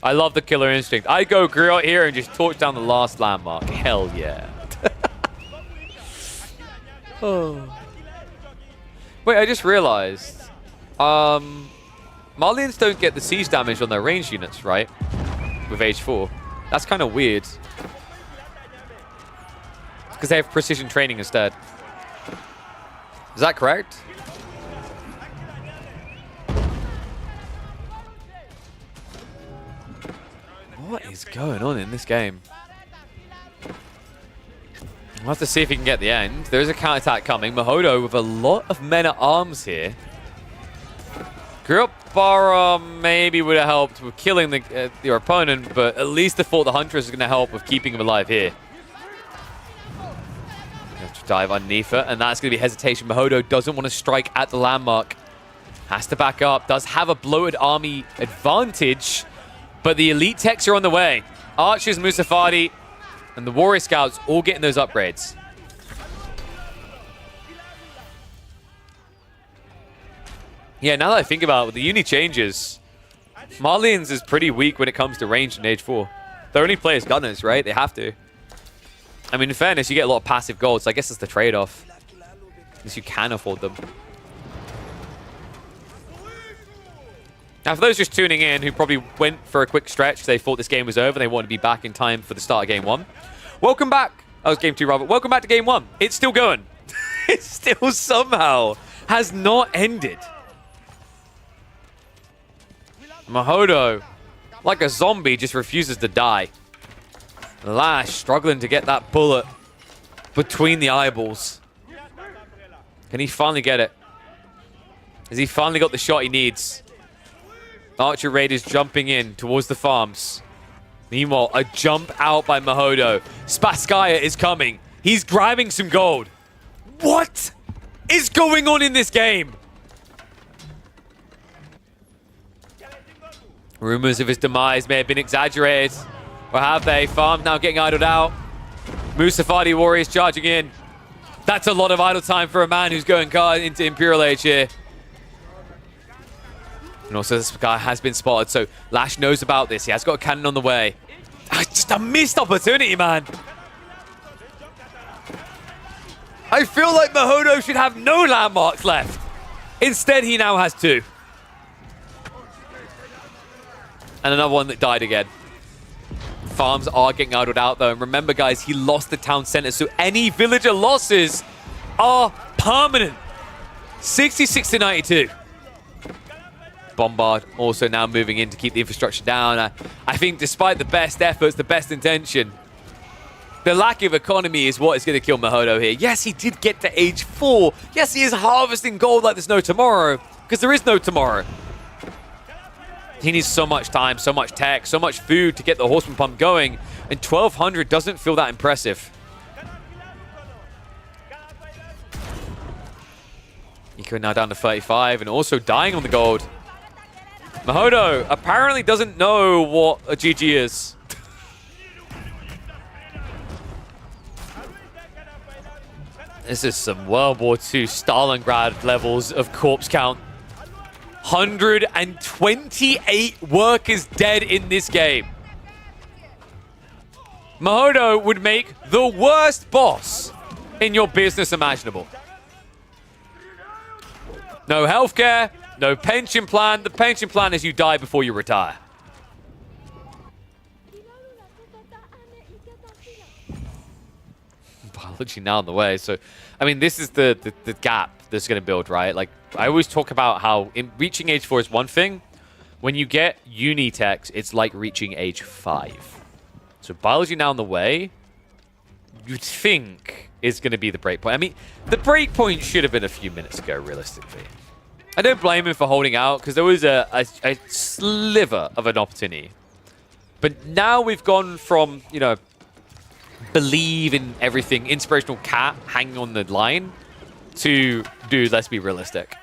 I love the killer instinct. I go grill out here and just torch down the last landmark. Hell yeah. Oh. Wait, I just realized. Marlians don't get the siege damage on their ranged units, right? With Age 4. That's kind of weird. Because they have precision training instead. Is that correct? What is going on in this game? We'll have to see if he can get the end. There is a counterattack coming. Mahodo with a lot of men-at-arms here. Grillbar maybe would have helped with killing your opponent, but at least the Fort the Huntress is going to help with keeping him alive here. Have to dive underneath it, and that's going to be hesitation. Mahodo doesn't want to strike at the landmark. Has to back up. Does have a bloated army advantage, but the elite techs are on the way. Archers, Musafadi, and the Warrior Scouts all getting those upgrades. Yeah, now that I think about it, with the uni changes, Marlians is pretty weak when it comes to range in Age 4. They only play as gunners, right? They have to. I mean, in fairness, you get a lot of passive gold, so I guess it's the trade-off. At least you can afford them. Now, for those just tuning in who probably went for a quick stretch because they thought this game was over, they want to be back in time for the start of Game 1. Welcome back. That was Game 2, rather. Welcome back to Game 1. It's still going. It still somehow has not ended. Mahodo, like a zombie, just refuses to die. Lash struggling to get that bullet between the eyeballs. Can he finally get it? Has he finally got the shot he needs? Archer Raiders jumping in towards the farms. Meanwhile, a jump out by Mahodo. Spaskaya is coming. He's grabbing some gold. What is going on in this game? Rumors of his demise may have been exaggerated. Or have they? Farm now getting idled out. Musafadi Warriors charging in. That's a lot of idle time for a man who's going into Imperial Age here. And also this guy has been spotted, so Lash knows about this. He has got a cannon on the way. Just a missed opportunity, man. I feel like Mahodo should have no landmarks left. Instead, he now has 2. And another one that died again. Farms are getting idled out, though. And remember, guys, he lost the town center, so any villager losses are permanent. 66 to 92. Bombard also now moving in to keep the infrastructure down. I think despite the best efforts, the best intention, the lack of economy is what is going to kill Mahodo here. Yes, he did get to Age 4. Yes, he is harvesting gold like there's no tomorrow, because there is no tomorrow. He needs so much time, so much tech, so much food to get the horseman pump going, and 1200 doesn't feel that impressive. Eco now down to 35 and also dying on the gold. Mahodo apparently doesn't know what a GG is. This is some World War II Stalingrad levels of corpse count. 128 workers dead in this game. Mahodo would make the worst boss in your business imaginable. No healthcare, no pension plan. The pension plan is you die before you retire. Biology now on the way. So, I mean, this is the gap that's going to build, right? Like, I always talk about how reaching age 4 is one thing. When you get uni techs, it's like reaching age 5. So biology now on the way, you'd think is going to be the breakpoint. I mean, the breakpoint should have been a few minutes ago, realistically. I don't blame him for holding out, because there was a sliver of an opportunity. But now we've gone from, you know, believe in everything, inspirational cat hanging on the line, to, dude, let's be realistic.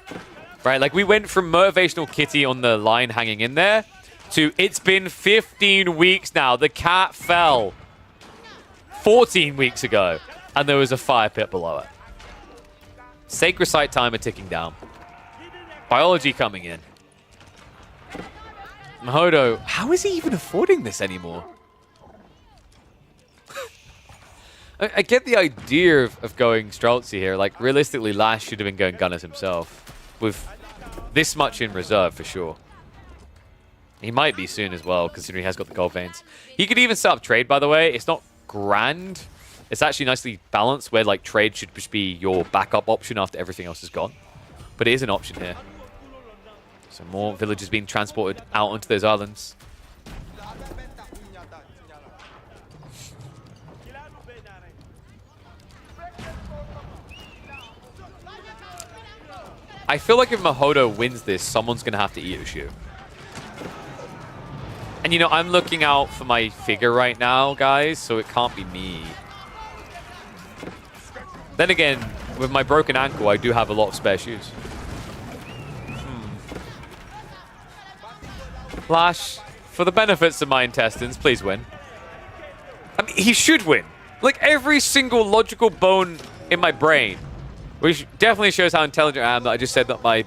Right? Like, we went from motivational kitty on the line hanging in there to it's been 15 weeks now. The cat fell 14 weeks ago, and there was a fire pit below it. Sacred Site timer ticking down. Biology coming in. Mahodo, how is he even affording this anymore? I get the idea of going Streltsy here. Like, realistically, Lash should have been going Gunners himself. With this much in reserve, for sure. He might be soon as well, considering he has got the gold veins. He could even set up trade, by the way. It's not grand. It's actually nicely balanced, where, like, trade should just be your backup option after everything else is gone. But it is an option here. So more villagers being transported out onto those islands. I feel like if Mahodo wins this, someone's going to have to eat a shoe. And, you know, I'm looking out for my figure right now, guys, so it can't be me. Then again, with my broken ankle, I do have a lot of spare shoes. Lash, for the benefits of my intestines, please win. I mean, he should win. Like, every single logical bone in my brain, which definitely shows how intelligent I am that I just said that my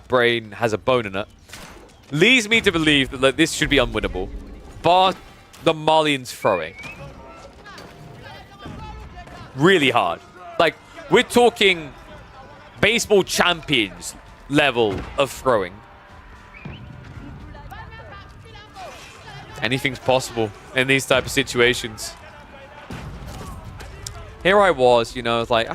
brain has a bone in it, leads me to believe that, like, this should be unwinnable. Bar the Malians throwing. Really hard. Like, we're talking baseball champions level of throwing. Anything's possible in these type of situations. Here I was, you know, it's like,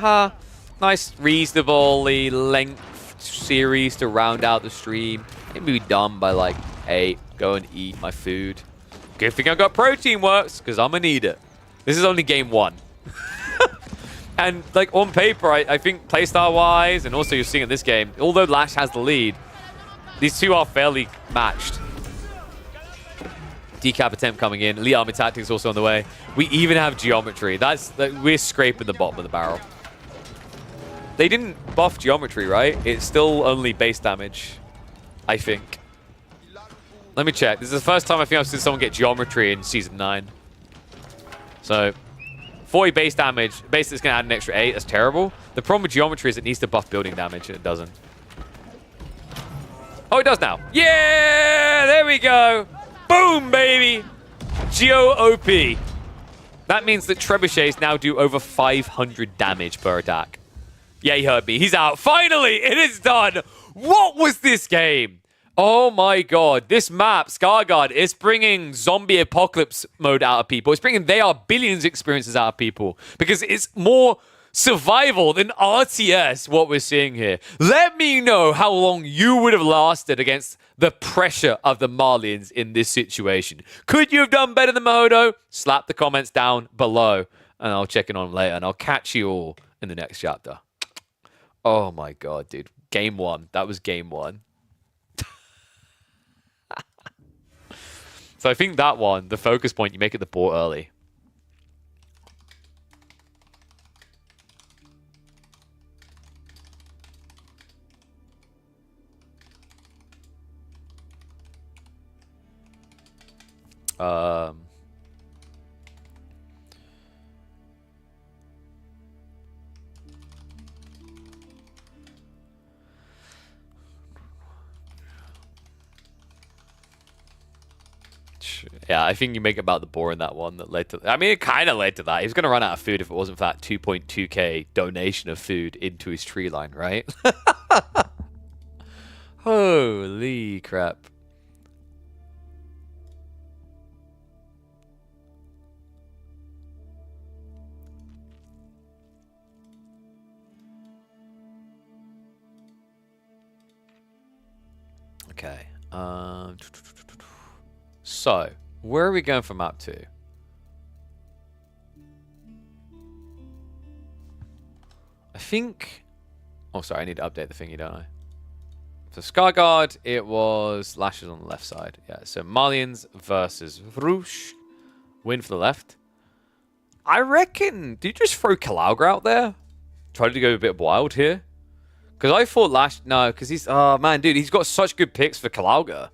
nice, reasonably length series to round out the stream. Maybe be done by like 8. Go and eat my food. Good thing I got protein works, because I'm gonna need it. This is only game 1. And like on paper, I think playstyle-wise, and also you're seeing in this game, although Lash has the lead, these two are fairly matched. Decap attempt coming in. Elite Army Tactics also on the way. We even have Geometry. We're scraping the bottom of the barrel. They didn't buff Geometry, right? It's still only base damage, I think. Let me check. This is the first time I think I've seen someone get Geometry in Season 9. So, 40 base damage. Basically, it's going to add an extra 8. That's terrible. The problem with Geometry is it needs to buff building damage, and it doesn't. Oh, it does now. Yeah! There we go. Boom, baby! Geo OP. That means that trebuchets now do over 500 damage per attack. Yeah, he heard me. He's out. Finally, it is done. What was this game? Oh my god. This map, Scarguard, is bringing zombie apocalypse mode out of people. It's bringing They Are Billions experiences out of people. Because it's more survival than RTS, what we're seeing here. Let me know how long you would have lasted against the pressure of the Malians in this situation. Could you have done better than Mahodo? Slap the comments down below, and I'll check in on them later, and I'll catch you all in the next chapter. Oh my god, dude. Game 1. That was game 1. So I think that one, the focus point, you make it the port early. Yeah, I think you make about the boring that one that led to... I mean, it kind of led to that. He's going to run out of food if it wasn't for that 2.2k donation of food into his tree line, right? Holy crap. Okay. So, where are we going for map 2? I think... Oh, sorry, I need to update the thingy, don't I? So, Scarguard, it was Lashes on the left side. Yeah, so Malians versus Vrush. Win for the left. I reckon... Do you just throw Kalauga out there? Try to go a bit wild here? Because I thought No, because he's... Oh, man, dude, he's got such good picks for Kalauga.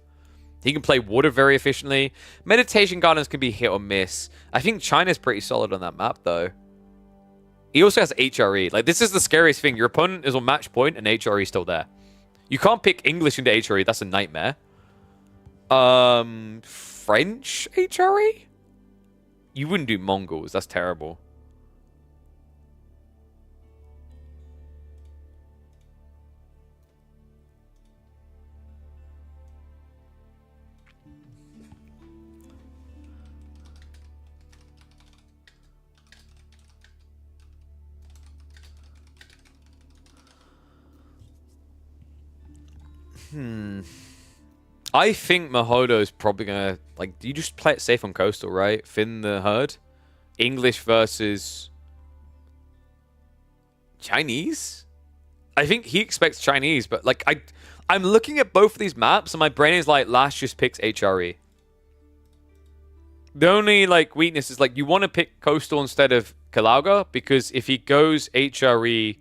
He can play water very efficiently. Meditation Gardens can be hit or miss. I think China's pretty solid on that map, though. He also has HRE. Like, this is the scariest thing. Your opponent is on match point and HRE is still there. You can't pick English into HRE. That's a nightmare. French HRE? You wouldn't do Mongols. That's terrible. I think Mahodo's probably going to... Like, you just play it safe on Coastal, right? Thin the herd. English versus... Chinese? I think he expects Chinese, but, like, I'm looking at both of these maps, and my brain is like, Lash just picks HRE. The only, like, weakness is, like, you want to pick Coastal instead of Kalauga, because if he goes HRE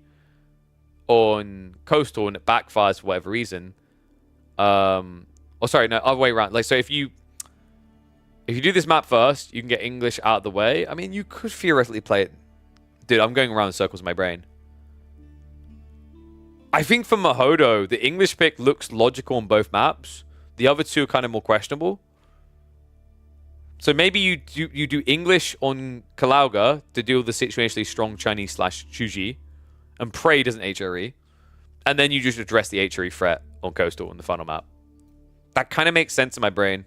on Coastal and it backfires for whatever reason... Oh, sorry, no, other way around. Like, so if you do this map first, you can get English out of the way. I mean, you could theoretically play it. Dude, I'm going around in circles in my brain. I think for Mahodo, the English pick looks logical on both maps. The other two are kind of more questionable. So maybe you do English on Kalauga to deal with the situationally strong Chinese / Chuji, and pray doesn't HRE. And then you just address the HRE threat on Coastal on the final map. That kind of makes sense in my brain.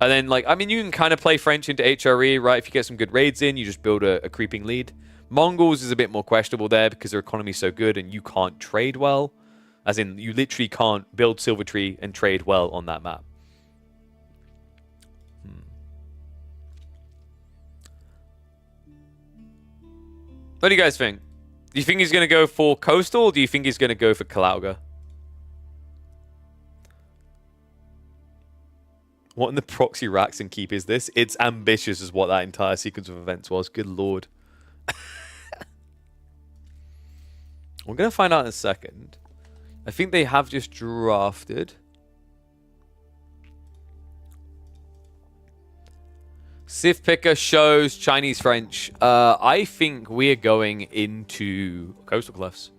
And then, like, I mean, you can kind of play French into HRE, right? If you get some good raids in, you just build a creeping lead. Mongols is a bit more questionable there because their economy is so good and you can't trade well. As in, you literally can't build Silver Tree and trade well on that map. What do you guys think? Do you think he's going to go for Coastal, or do you think he's going to go for Kalauga? What in the proxy racks and keep is this? It's ambitious is what that entire sequence of events was. Good lord. We're going to find out in a second. I think they have just drafted. Civ Picker shows Chinese French. I think we're going into Coastal Cliffs.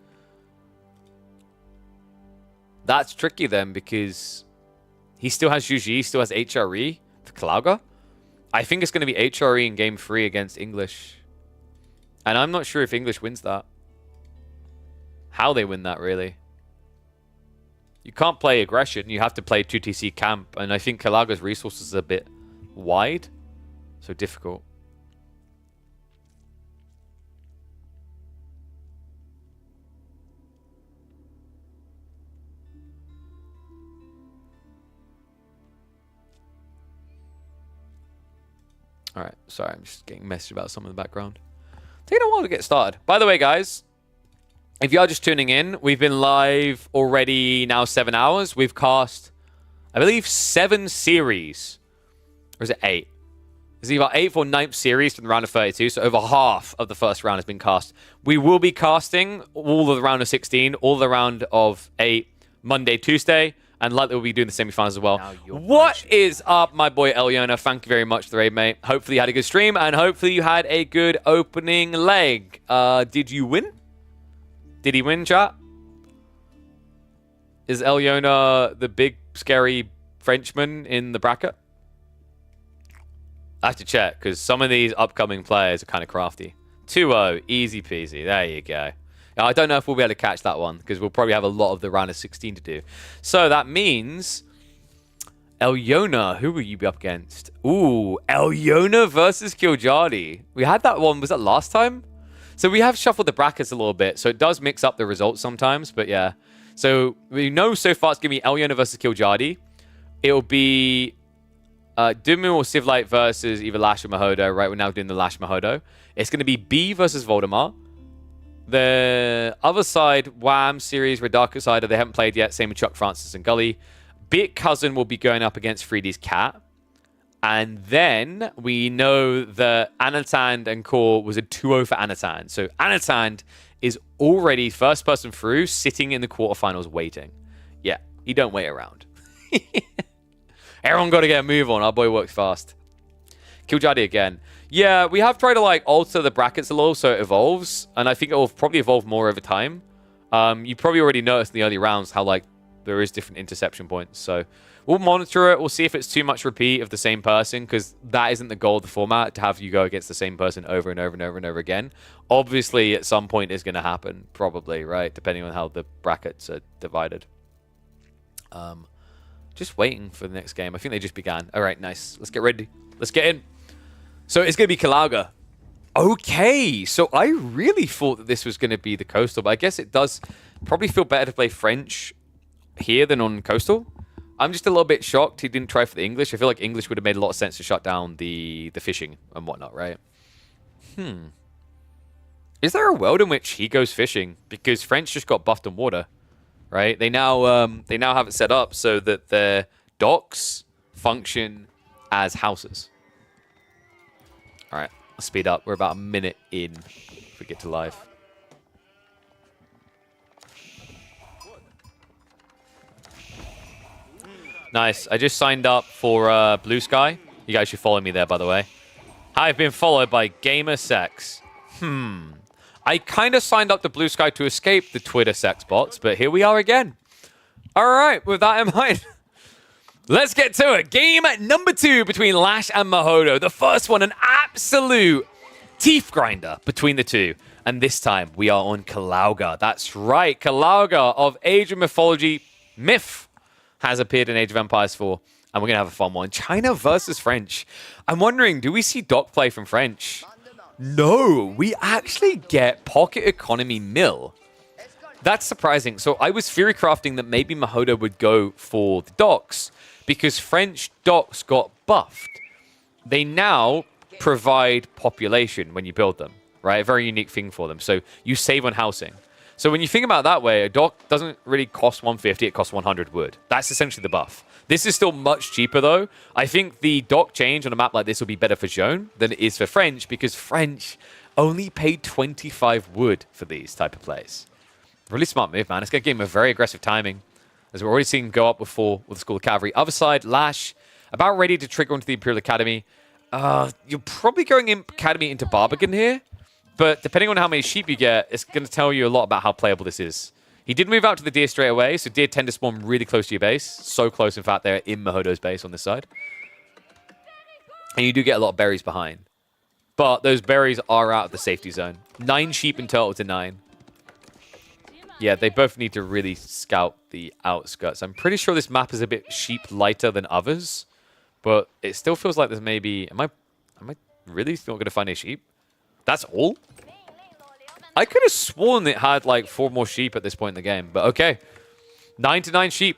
That's tricky then because he still has Juji, he still has HRE for Kalauga. I think it's going to be HRE in game 3 against English. And I'm not sure if English wins that. How they win that, really. You can't play aggression. You have to play 2TC camp. And I think Kalauga's resources are a bit wide. So difficult. Alright, sorry, I'm just getting messaged about something in the background. Taking a while to get started. By the way, guys, if you are just tuning in, we've been live already now 7 hours. We've cast, I believe, 7 series. Or is it 8? It's either 8th or 9th series from the round of 32, so over half of the first round has been cast. We will be casting all of the round of 16, all the round of 8, Monday, Tuesday, And likely we'll be doing the semifinals as well. Now What is up, my boy Eliona? Thank you very much for the raid, mate. Hopefully you had a good stream, and hopefully you had a good opening leg. Did you win? Did he win, chat? Is Eliona the big, scary Frenchman in the bracket? I have to check, because some of these upcoming players are kind of crafty. 2-0, easy peasy. There you go. Now, I don't know if we'll be able to catch that one, because we'll probably have a lot of the round of 16 to do. So that means Eliona, who will you be up against? Ooh, Eliona versus Kiljadi. We had that one, was that last time? So we have shuffled the brackets a little bit, so it does mix up the results sometimes, but yeah. So we know so far it's going to be Eliona versus Kiljadi. It'll be Dumu or Sivlight versus either Lash or Mahodo, right? We're now doing the Lash Mahodo. It's going to be B versus Voldemar. The other side, Wham series, Redaka side, they haven't played yet. Same with Chuck Francis and Gully. Bit Cousin will be going up against 3D's Cat. And then we know that Anatand and Core was a 2-0 for Anatand. So Anatand is already first person through, sitting in the quarterfinals waiting. Yeah, he don't wait around. Everyone got to get a move on. Our boy works fast. Kiljadi again. Yeah, we have tried to like alter the brackets a little so it evolves. And I think it will probably evolve more over time. You probably already noticed in the early rounds how like there is different interception points. So we'll monitor it. We'll see if it's too much repeat of the same person, because that isn't the goal of the format, to have you go against the same person over and over and over and over again. Obviously, at some point it's going to happen, probably, right? Depending on how the brackets are divided. Just waiting for the next game. I think they just began. All right, nice. Let's get ready. Let's get in. So it's going to be Kalauga. Okay, so I really thought that this was going to be the Coastal, but I guess it does probably feel better to play French here than on Coastal. I'm just a little bit shocked he didn't try for the English. I feel like English would have made a lot of sense to shut down the fishing and whatnot, right? Is there a world in which he goes fishing? Because French just got buffed on water, right? They now have it set up so that their docks function as houses. All right, let's speed up. We're about a minute in if we get to live. Nice. I just signed up for Blue Sky. You guys should follow me there, by the way. I've been followed by Gamer Sex. I kind of signed up to Blue Sky to escape the Twitter sex bots, but here we are again. All right, with that in mind, let's get to it. Game number 2 between Lash and Mahodo. The first one, an absolute teeth grinder between the two. And this time, we are on Kalauga. That's right, Kalauga of Age of Mythology Myth has appeared in Age of Empires 4, and we're going to have a fun one. China versus French. I'm wondering, do we see dock play from French? No, we actually get Pocket Economy Mill. That's surprising. So I was theory crafting that maybe Mahodo would go for the docks, because French docks got buffed. They now provide population when you build them, right? A very unique thing for them. So you save on housing. So when you think about it that way, a dock doesn't really cost 150, it costs 100 wood. That's essentially the buff. This is still much cheaper though. I think the dock change on a map like this will be better for Jaune than it is for French, because French only paid 25 wood for these type of plays. Really smart move, man. It's going to give him a very aggressive timing, as we're already seeing him go up before with the School of Cavalry. Other side, Lash, about ready to trigger onto the Imperial Academy. You're probably going Academy into Barbican here. But depending on how many sheep you get, it's going to tell you a lot about how playable this is. He did move out to the deer straight away, so deer tend to spawn really close to your base. So close, in fact, they're in Mahodo's base on this side. And you do get a lot of berries behind. But those berries are out of the safety zone. 9 sheep in total to 9. Yeah, they both need to really scout the outskirts. I'm pretty sure this map is a bit sheep lighter than others. But it still feels like there's maybe... Am I really not going to find a sheep? That's all? I could have sworn it had like 4 more sheep at this point in the game, but okay. 9 to 9 sheep.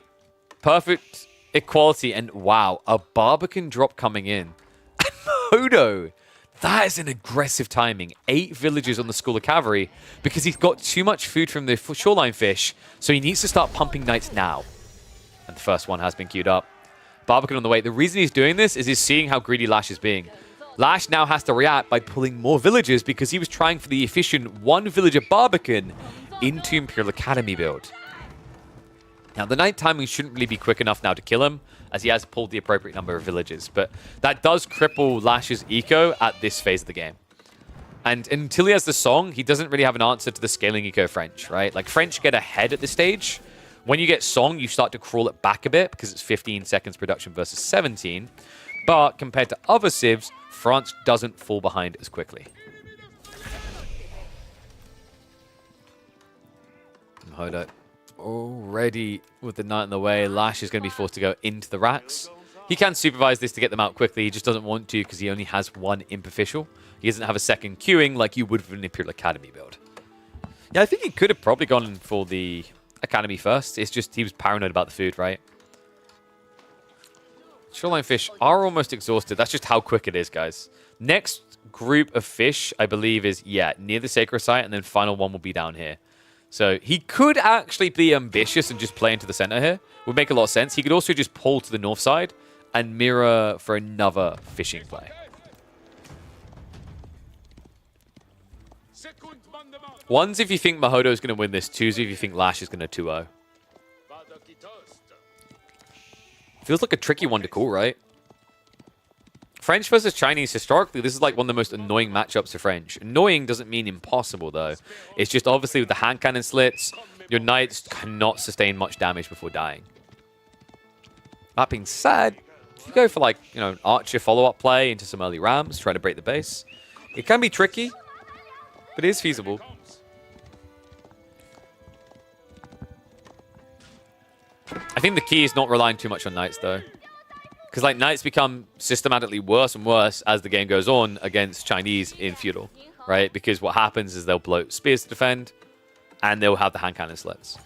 Perfect equality, and wow, a Barbican drop coming in. And Mahodo, that is an aggressive timing. 8 villages on the School of Cavalry, because he's got too much food from the shoreline fish, so he needs to start pumping knights now. And the first one has been queued up. Barbican on the way. The reason he's doing this is he's seeing how greedy Lash is being. Lash now has to react by pulling more villagers, because he was trying for the efficient 1 villager Barbican into Imperial Academy build. Now, the night timing shouldn't really be quick enough now to kill him, as he has pulled the appropriate number of villages. But that does cripple Lash's eco at this phase of the game. And until he has the song, he doesn't really have an answer to the scaling eco French, right? Like, French get ahead at this stage. When you get song, you start to crawl it back a bit because it's 15 seconds production versus 17. But compared to other civs, France doesn't fall behind as quickly. Hold up. Already with the knight in the way, Lash is going to be forced to go into the racks. He can supervise this to get them out quickly. He just doesn't want to because he only has one imp official. He doesn't have a second queuing like you would with an Imperial Academy build. Yeah, I think he could have probably gone for the Academy first. It's just he was paranoid about the food, right? Shoreline fish are almost exhausted. That's just how quick it is, guys. Next group of fish, I believe, is, yeah, near the sacred site, and then final one will be down here. So he could actually be ambitious and just play into the center here. Would make a lot of sense. He could also just pull to the north side and mirror for another fishing play. One's if you think Mahodo is going to win this. Two's if you think Lash is going to 2-0. Feels like a tricky one to call, right? French versus Chinese, historically, this is like one of the most annoying matchups for French. Annoying doesn't mean impossible, though. It's just obviously with the hand cannon slits, your knights cannot sustain much damage before dying. That being said, if you go for like, you know, an archer follow-up play into some early rams, trying to break the base, it can be tricky, but it is feasible. I think the key is not relying too much on knights, though. Because, like, knights become systematically worse and worse as the game goes on against Chinese in feudal, right? Because what happens is they'll bloat spears to defend, and they'll have the hand cannon slips.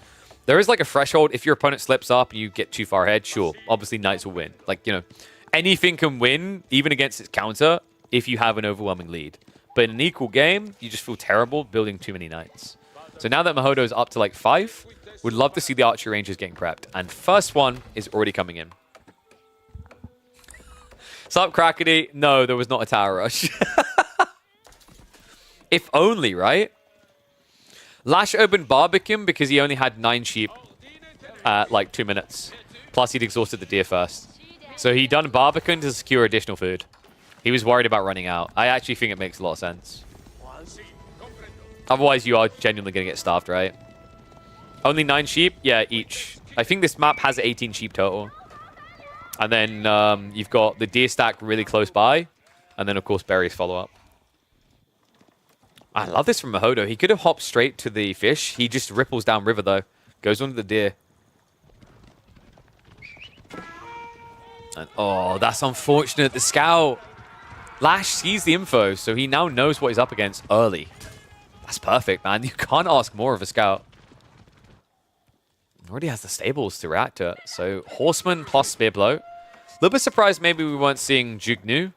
There is, like, a threshold. If your opponent slips up and you get too far ahead, sure, obviously knights will win. Like, you know, anything can win, even against its counter, if you have an overwhelming lead. But in an equal game, you just feel terrible building too many knights. So now that Mahodo is up to, like, 5, would love to see the archer rangers getting prepped. And first one is already coming in. Sup, Crackety? No, there was not a tower rush. If only, right? Lash opened Barbican because he only had 9 sheep at like 2 minutes. Plus, he'd exhausted the deer first. So he done Barbican to secure additional food. He was worried about running out. I actually think it makes a lot of sense. Otherwise, you are genuinely going to get starved, right? Only 9 sheep? Yeah, each. I think this map has 18 sheep total. And then you've got the deer stack really close by. And then, of course, berries follow up. I love this from Mahodo. He could have hopped straight to the fish. He just ripples down river, though. Goes onto the deer. And, oh, that's unfortunate. The scout. Lash sees the info, so he now knows what he's up against early. That's perfect, man. You can't ask more of a scout. Already has the stables to react to it. So Horseman plus Spear Blow. A little bit surprised maybe we weren't seeing Jugnu.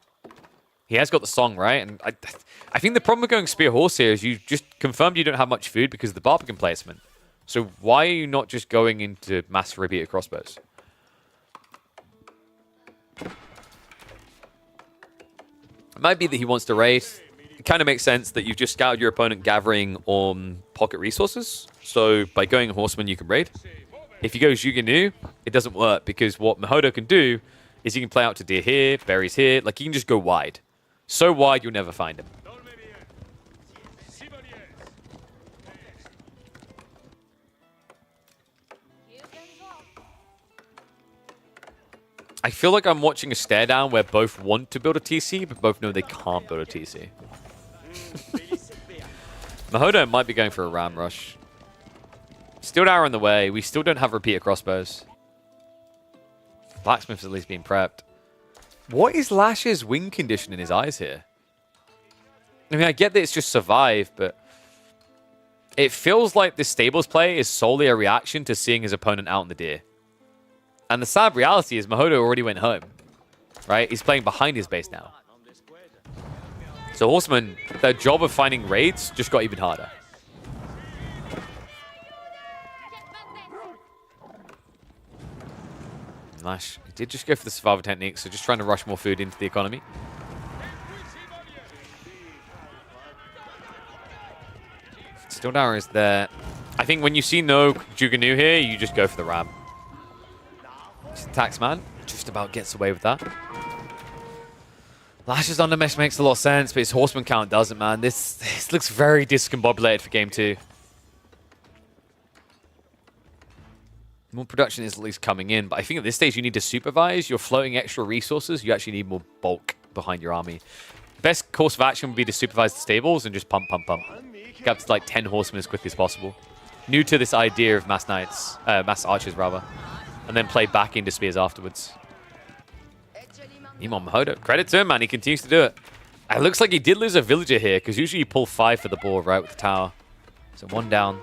He has got the song, right? And I think the problem with going Spear Horse here is you just confirmed you don't have much food because of the Barbican placement. So why are you not just going into mass repeated crossbows? It might be that he wants to race. It kind of makes sense that you've just scouted your opponent gathering on pocket resources. So by going Horseman, you can raid. If you go Jugnu, it doesn't work because what Mahodo can do is he can play out to deer here, berries here. Like, he can just go wide. So wide, you'll never find him. I feel like I'm watching a stare down where both want to build a TC, but both know they can't build a TC. Mahodo might be going for a ram rush. Steel Tower in the way. We still don't have repeater crossbows. Blacksmith's at least being prepped. What is Lash's wing condition in his eyes here? I mean, I get that it's just survive, but it feels like this stables play is solely a reaction to seeing his opponent out in the deer. And the sad reality is Mahodo already went home, right? He's playing behind his base now. So Horseman, their job of finding raids just got even harder. Lash, he did just go for the survival technique, so just trying to rush more food into the economy. Steel Tower is there. I think when you see no Juganu here, you just go for the ram. Taxman just about gets away with that. Lash's undermesh makes a lot of sense, but his horseman count doesn't, man. This looks very discombobulated for game 2. More production is at least coming in, but I think at this stage you need to supervise. You're floating extra resources. You actually need more bulk behind your army. Best course of action would be to supervise the stables and just pump, pump, pump. Get up to like 10 horsemen as quickly as possible. New to this idea of mass knights, mass archers rather, and then play back into spears afterwards. Imon Mahodo, credit to him, man. He continues to do it. It looks like he did lose a villager here, because usually you pull 5 for the board, right, with the tower. So 1 down.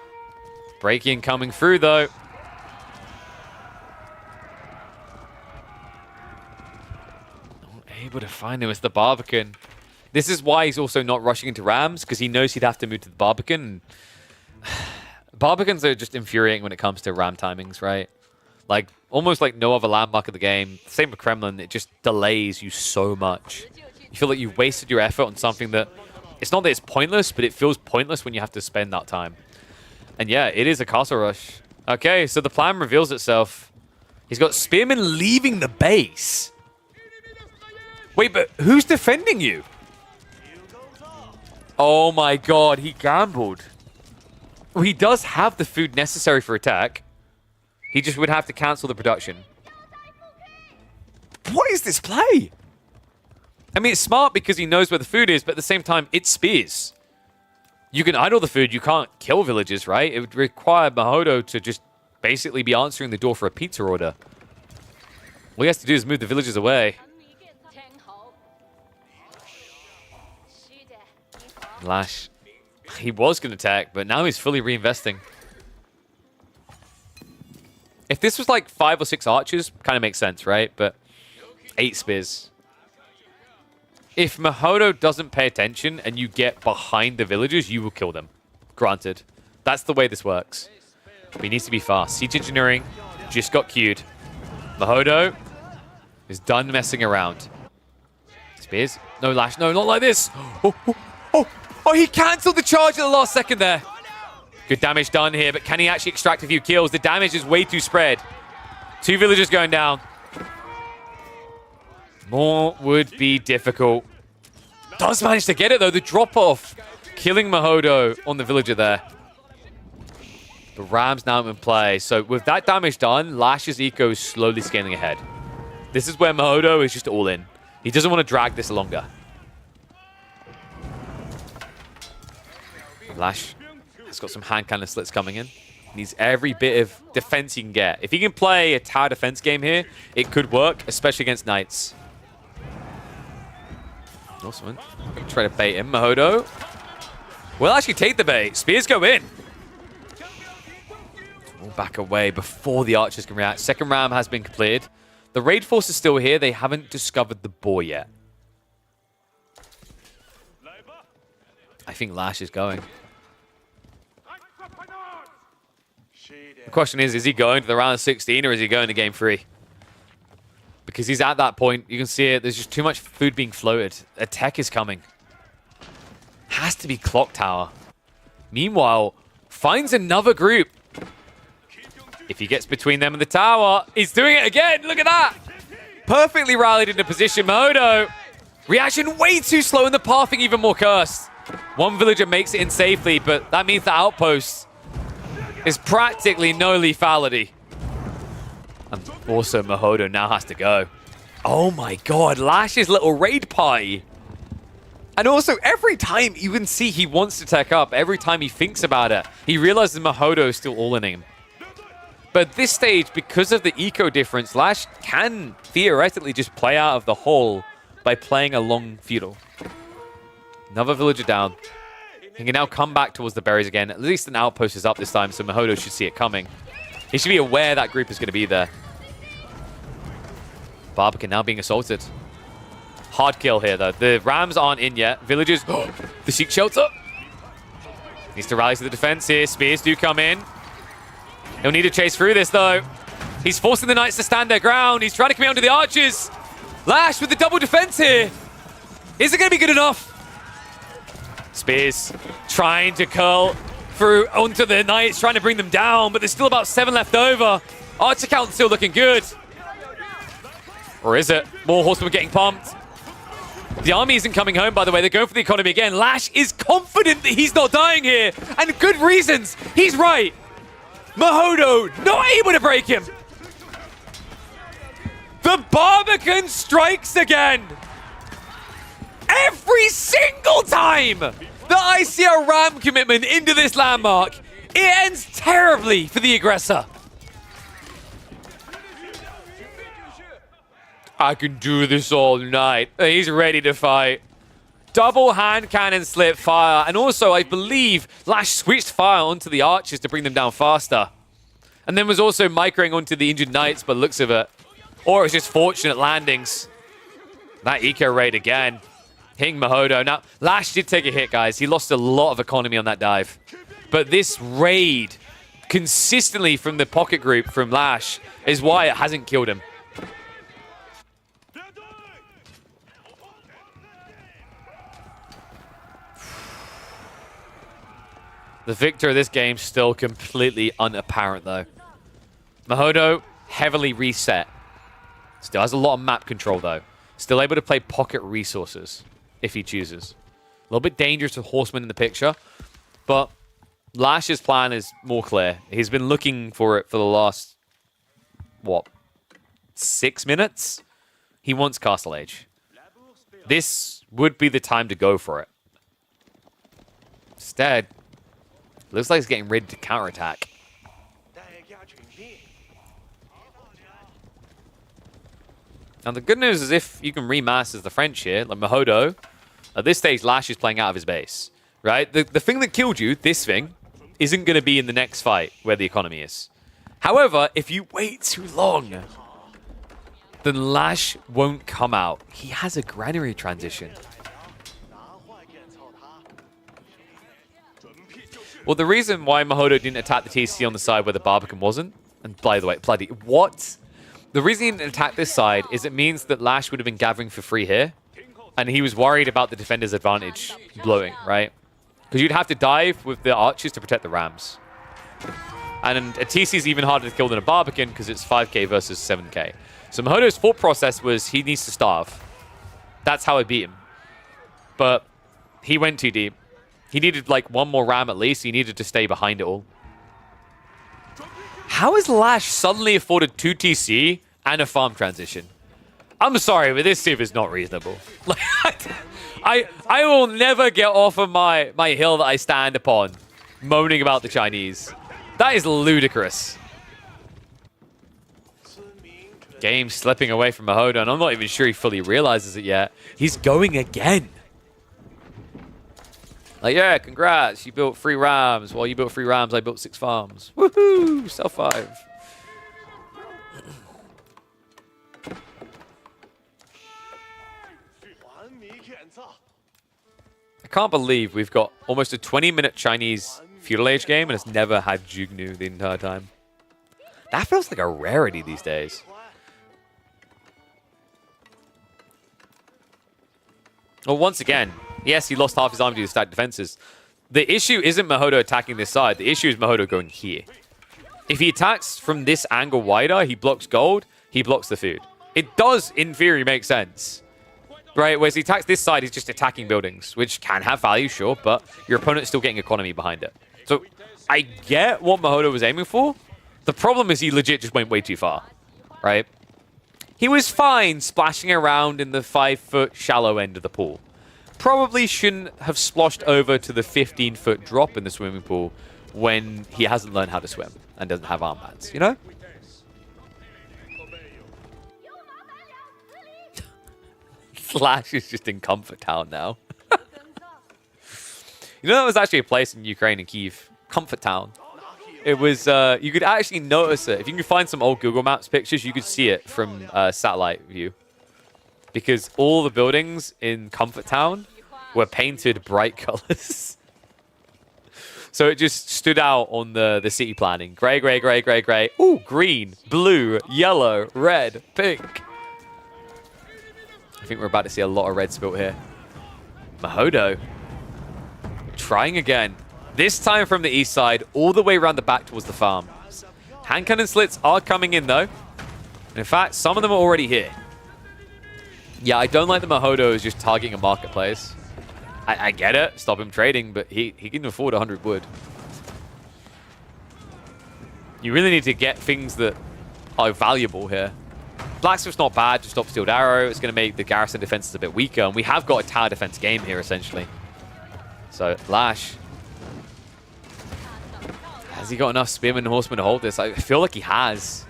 Breaking coming through, though. Not able to find him. It's the Barbican. This is why he's also not rushing into Rams, because he knows he'd have to move to the Barbican. Barbicans are just infuriating when it comes to Ram timings, right? Like, almost like no other landmark of the game. Same with Kremlin, it just delays you so much. You feel like you've wasted your effort on something that... It's not that it's pointless, but it feels pointless when you have to spend that time. And yeah, it is a castle rush. Okay, so the plan reveals itself. He's got Spearmen leaving the base. Wait, but who's defending you? Oh my god, he gambled. Well, he does have the food necessary for attack. He just would have to cancel the production. What is this play? I mean, it's smart because he knows where the food is, but at the same time, it's spears. You can idle the food, you can't kill villagers, right? It would require Mahodo to just basically be answering the door for a pizza order. All he has to do is move the villagers away. Lash. He was going to attack, but now he's fully reinvesting. If this was like 5 or 6 archers, kind of makes sense, right? But 8 spears. If Mahodo doesn't pay attention and you get behind the villagers, you will kill them. Granted. That's the way this works. But he needs to be fast. Siege engineering just got queued. Mahodo is done messing around. Spears? No, Lash. No, not like this. Oh, he cancelled the charge at the last second there. Good damage done here, but can he actually extract a few kills? The damage is way too spread. 2 villagers going down. More would be difficult. Does manage to get it, though. The drop-off. Killing Mahodo on the villager there. The Ram's now in play. So with that damage done, Lash's eco is slowly scaling ahead. This is where Mahodo is just all in. He doesn't want to drag this longer. Lash has got some hand cannon slits coming in. Needs every bit of defense he can get. If he can play a tower defense game here, it could work, especially against knights. Awesome. Try to bait him. Mahodo will actually take the bait. Spears go in. We'll back away before the archers can react. Second ram has been completed. The raid force is still here. They haven't discovered the boar yet. I think Lash is going. The question is he going to the round of 16 or is he going to game 3? Because he's at that point. You can see it. There's just too much food being floated. A tech is coming. Has to be Clock Tower. Meanwhile, finds another group. If he gets between them and the tower, he's doing it again. Look at that. Perfectly rallied into position. Mahodo. Reaction way too slow and the pathing even more cursed. One villager makes it in safely, but that means the outpost is practically no lethality. And also Mahodo now has to go. Oh my god, Lash's little raid pie. And also every time you can see he wants to tech up, every time he thinks about it, he realizes Mahodo is still all in him. But at this stage, because of the eco difference, Lash can theoretically just play out of the hole by playing a long feudal. Another villager down. He can now come back towards the berries again. At least an outpost is up this time, so Mahodo should see it coming. He should be aware that group is going to be there. Barbican now being assaulted. Hard kill here, though. The Rams aren't in yet. Villagers... the Sheik shelter. Needs to rally to the defense here. Spears do come in. He'll need to chase through this, though. He's forcing the Knights to stand their ground. He's trying to come out onto the archers. Lash with the double defense here. Is it going to be good enough? Spears trying to curl through onto the Knights, trying to bring them down, but there's still about 7 left over. Archer count still looking good. Or is it? More horsemen getting pumped. The army isn't coming home, by the way. They're going for the economy again. Lash is confident that he's not dying here. And good reasons. He's right. Mahodo not able to break him. The Barbican strikes again. Every single time that I see a ram commitment into this landmark, it ends terribly for the aggressor. I can do this all night. He's ready to fight. Double hand cannon slip fire. And also, I believe Lash switched fire onto the archers to bring them down faster. And then was also microing onto the injured knights, but looks of it. Or it's just fortunate landings. That eco raid again. Hitting Mahodo. Now, Lash did take a hit, guys. He lost a lot of economy on that dive. But this raid, consistently from the pocket group from Lash, is why it hasn't killed him. The victor of this game still completely unapparent, though. Mahodo heavily reset. Still has a lot of map control, though. Still able to play pocket resources if he chooses. A little bit dangerous with horsemen in the picture, but Lash's plan is more clear. He's been looking for it for the last, what, 6 minutes? He wants Castle Age. This would be the time to go for it. Instead, looks like he's getting ready to counterattack. Now, the good news is if you can remass as the French here, like Mahodo, at this stage, Lash is playing out of his base, right? The thing that killed you, this thing, isn't going to be in the next fight where the economy is. However, if you wait too long, then Lash won't come out. He has a granary transition. Well, the reason why Mahodo didn't attack the TC on the side where the Barbican wasn't, and by the way, bloody, what? The reason he didn't attack this side is it means that Lash would have been gathering for free here, and he was worried about the defender's advantage blowing, right? Because you'd have to dive with the archers to protect the rams. And a TC is even harder to kill than a Barbican because it's 5k versus 7k. So Mahodo's thought process was he needs to starve. That's how I beat him. But he went too deep. He needed like one more ram at least. He needed to stay behind it all. How is Lash suddenly afforded 2 TC and a farm transition? I'm sorry, but this tip is not reasonable. I will never get off of my hill that I stand upon moaning about the Chinese. That is ludicrous. Game slipping away from Mahodo, and I'm not even sure he fully realizes it yet. He's going again. Like, yeah, congrats. You built 3 rams. While you built 3 rams, I built 6 farms. Woohoo! Self 5. I can't believe we've got almost a 20-minute Chinese feudal age game and it's never had Jugnu the entire time. That feels like a rarity these days. Well, once again, yes, he lost half his army to the stacked defenses. The issue isn't Mahodo attacking this side. The issue is Mahodo going here. If he attacks from this angle wider, he blocks gold, he blocks the food. It does, in theory, make sense. Right, whereas he attacks this side, he's just attacking buildings, which can have value, sure, but your opponent's still getting economy behind it. So I get what Mahodo was aiming for. The problem is he legit just went way too far, right? He was fine splashing around in the 5-foot shallow end of the pool. Probably shouldn't have splashed over to the 15-foot drop in the swimming pool when he hasn't learned how to swim and doesn't have armbands, you know? Slash is just in Comfort Town now. You know, that was actually a place in Ukraine, in Kyiv. Comfort Town. It was, you could actually notice it. If you can find some old Google Maps pictures, you could see it from satellite view. Because all the buildings in Comfort Town were painted bright colors. So it just stood out on the city planning. Gray, gray, gray, gray, gray. Ooh, green, blue, yellow, red, pink. I think we're about to see a lot of red spilt here. Mahodo trying again. This time from the east side, all the way around the back towards the farm. Hand cannon slits are coming in though. And in fact, some of them are already here. Yeah, I don't like the Mahodo is just targeting a marketplace. I get it, stop him trading, but he can afford 100 wood. You really need to get things that are valuable here. Blacksmith's not bad to stop Steeled Arrow. It's going to make the Garrison defenses a bit weaker, and we have got a tower defense game here, essentially. So, Lash. Has he got enough Spearman and Horseman to hold this? I feel like he has.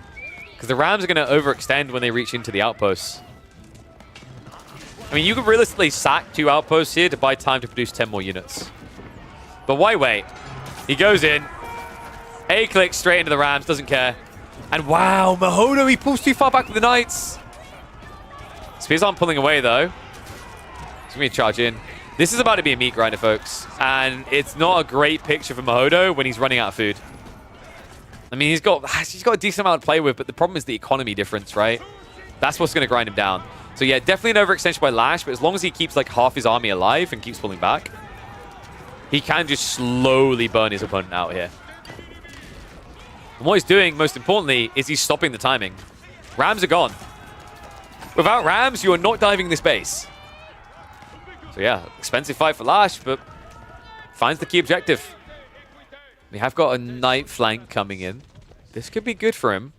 Because the Rams are going to overextend when they reach into the outposts. I mean, you could realistically sack 2 outposts here to buy time to produce 10 more units. But why wait? He goes in. A-click straight into the Rams, doesn't care. And wow, Mahodo, he pulls too far back with the Knights. Spears aren't pulling away, though. He's going to charge in. This is about to be a meat grinder, folks. And it's not a great picture for Mahodo when he's running out of food. I mean, he's got a decent amount to play with, but the problem is the economy difference, right? That's what's going to grind him down. So yeah, definitely an overextension by Lash, but as long as he keeps like half his army alive and keeps pulling back, he can just slowly burn his opponent out here. And what he's doing, most importantly, is he's stopping the timing. Rams are gone. Without Rams, you are not diving this base. So yeah, expensive fight for Lash, but finds the key objective. We have got a Knight flank coming in. This could be good for him.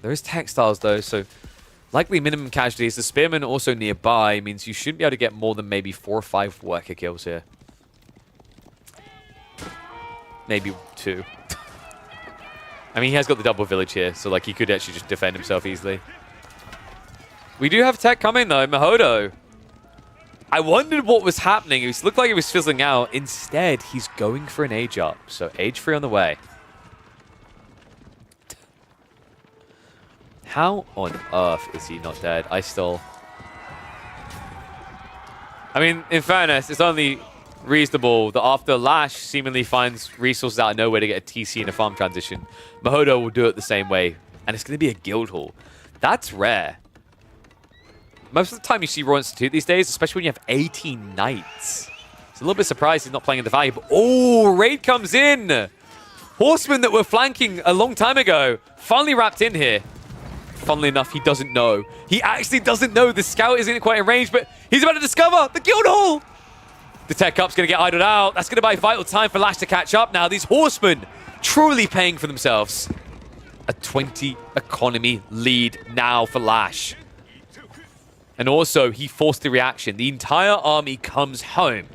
There is textiles though, so likely minimum casualties. The Spearman also nearby means you shouldn't be able to get more than maybe 4 or 5 worker kills here. Maybe 2. I mean, he has got the double village here, so like he could actually just defend himself easily. We do have tech coming though, Mahodo. I wondered what was happening. It looked like it was fizzling out. Instead, he's going for an age up. So age 3 on the way. How on earth is he not dead? I mean, in fairness, it's only reasonable that after Lash seemingly finds resources out of nowhere to get a TC in a farm transition, Mahodo will do it the same way. And it's going to be a guild hall. That's rare. Most of the time you see Raw Institute these days, especially when you have 18 Knights. It's a little bit surprised he's not playing in the value, but oh, raid comes in! Horsemen that were flanking a long time ago, finally wrapped in here. Funnily enough, he doesn't know. He actually doesn't know the scout isn't quite in range, but he's about to discover the guild hall! The tech up's going to get idled out. That's going to buy vital time for Lash to catch up now. These horsemen truly paying for themselves. A 20 economy lead now for Lash. And also, he forced the reaction. The entire army comes home,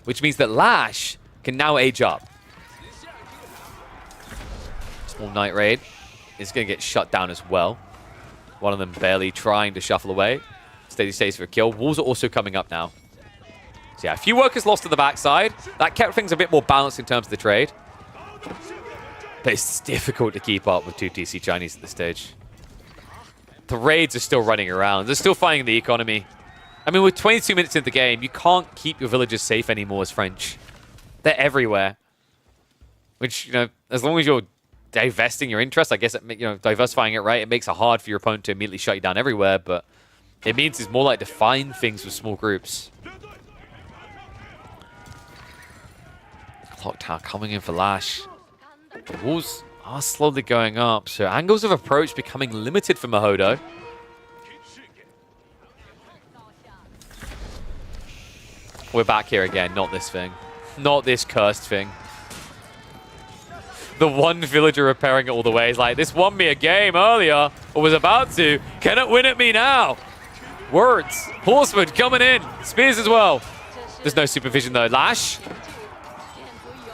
which means that Lash can now age up. Small Knight raid is going to get shut down as well. One of them barely trying to shuffle away. Steady stays for a kill. Walls are also coming up now. So yeah, a few workers lost to the backside. That kept things a bit more balanced in terms of the trade. But it's difficult to keep up with 2 TC Chinese at this stage. The raids are still running around. They're still fighting the economy. I mean, with 22 minutes into the game, you can't keep your villagers safe anymore as French. They're everywhere. Which, you know, as long as you're divesting your interest, I guess, diversifying it right, it makes it hard for your opponent to immediately shut you down everywhere, but it means it's more like to find things with small groups. Clock tower coming in for Lash. The walls are slowly going up, so angles of approach becoming limited for Mahodo. We're back here again, not this thing. Not this cursed thing. The one villager repairing it all the way is like, this won me a game earlier, or was about to. Can it win at me now? Words. Horseman coming in. Spears as well. There's no supervision though. Lash.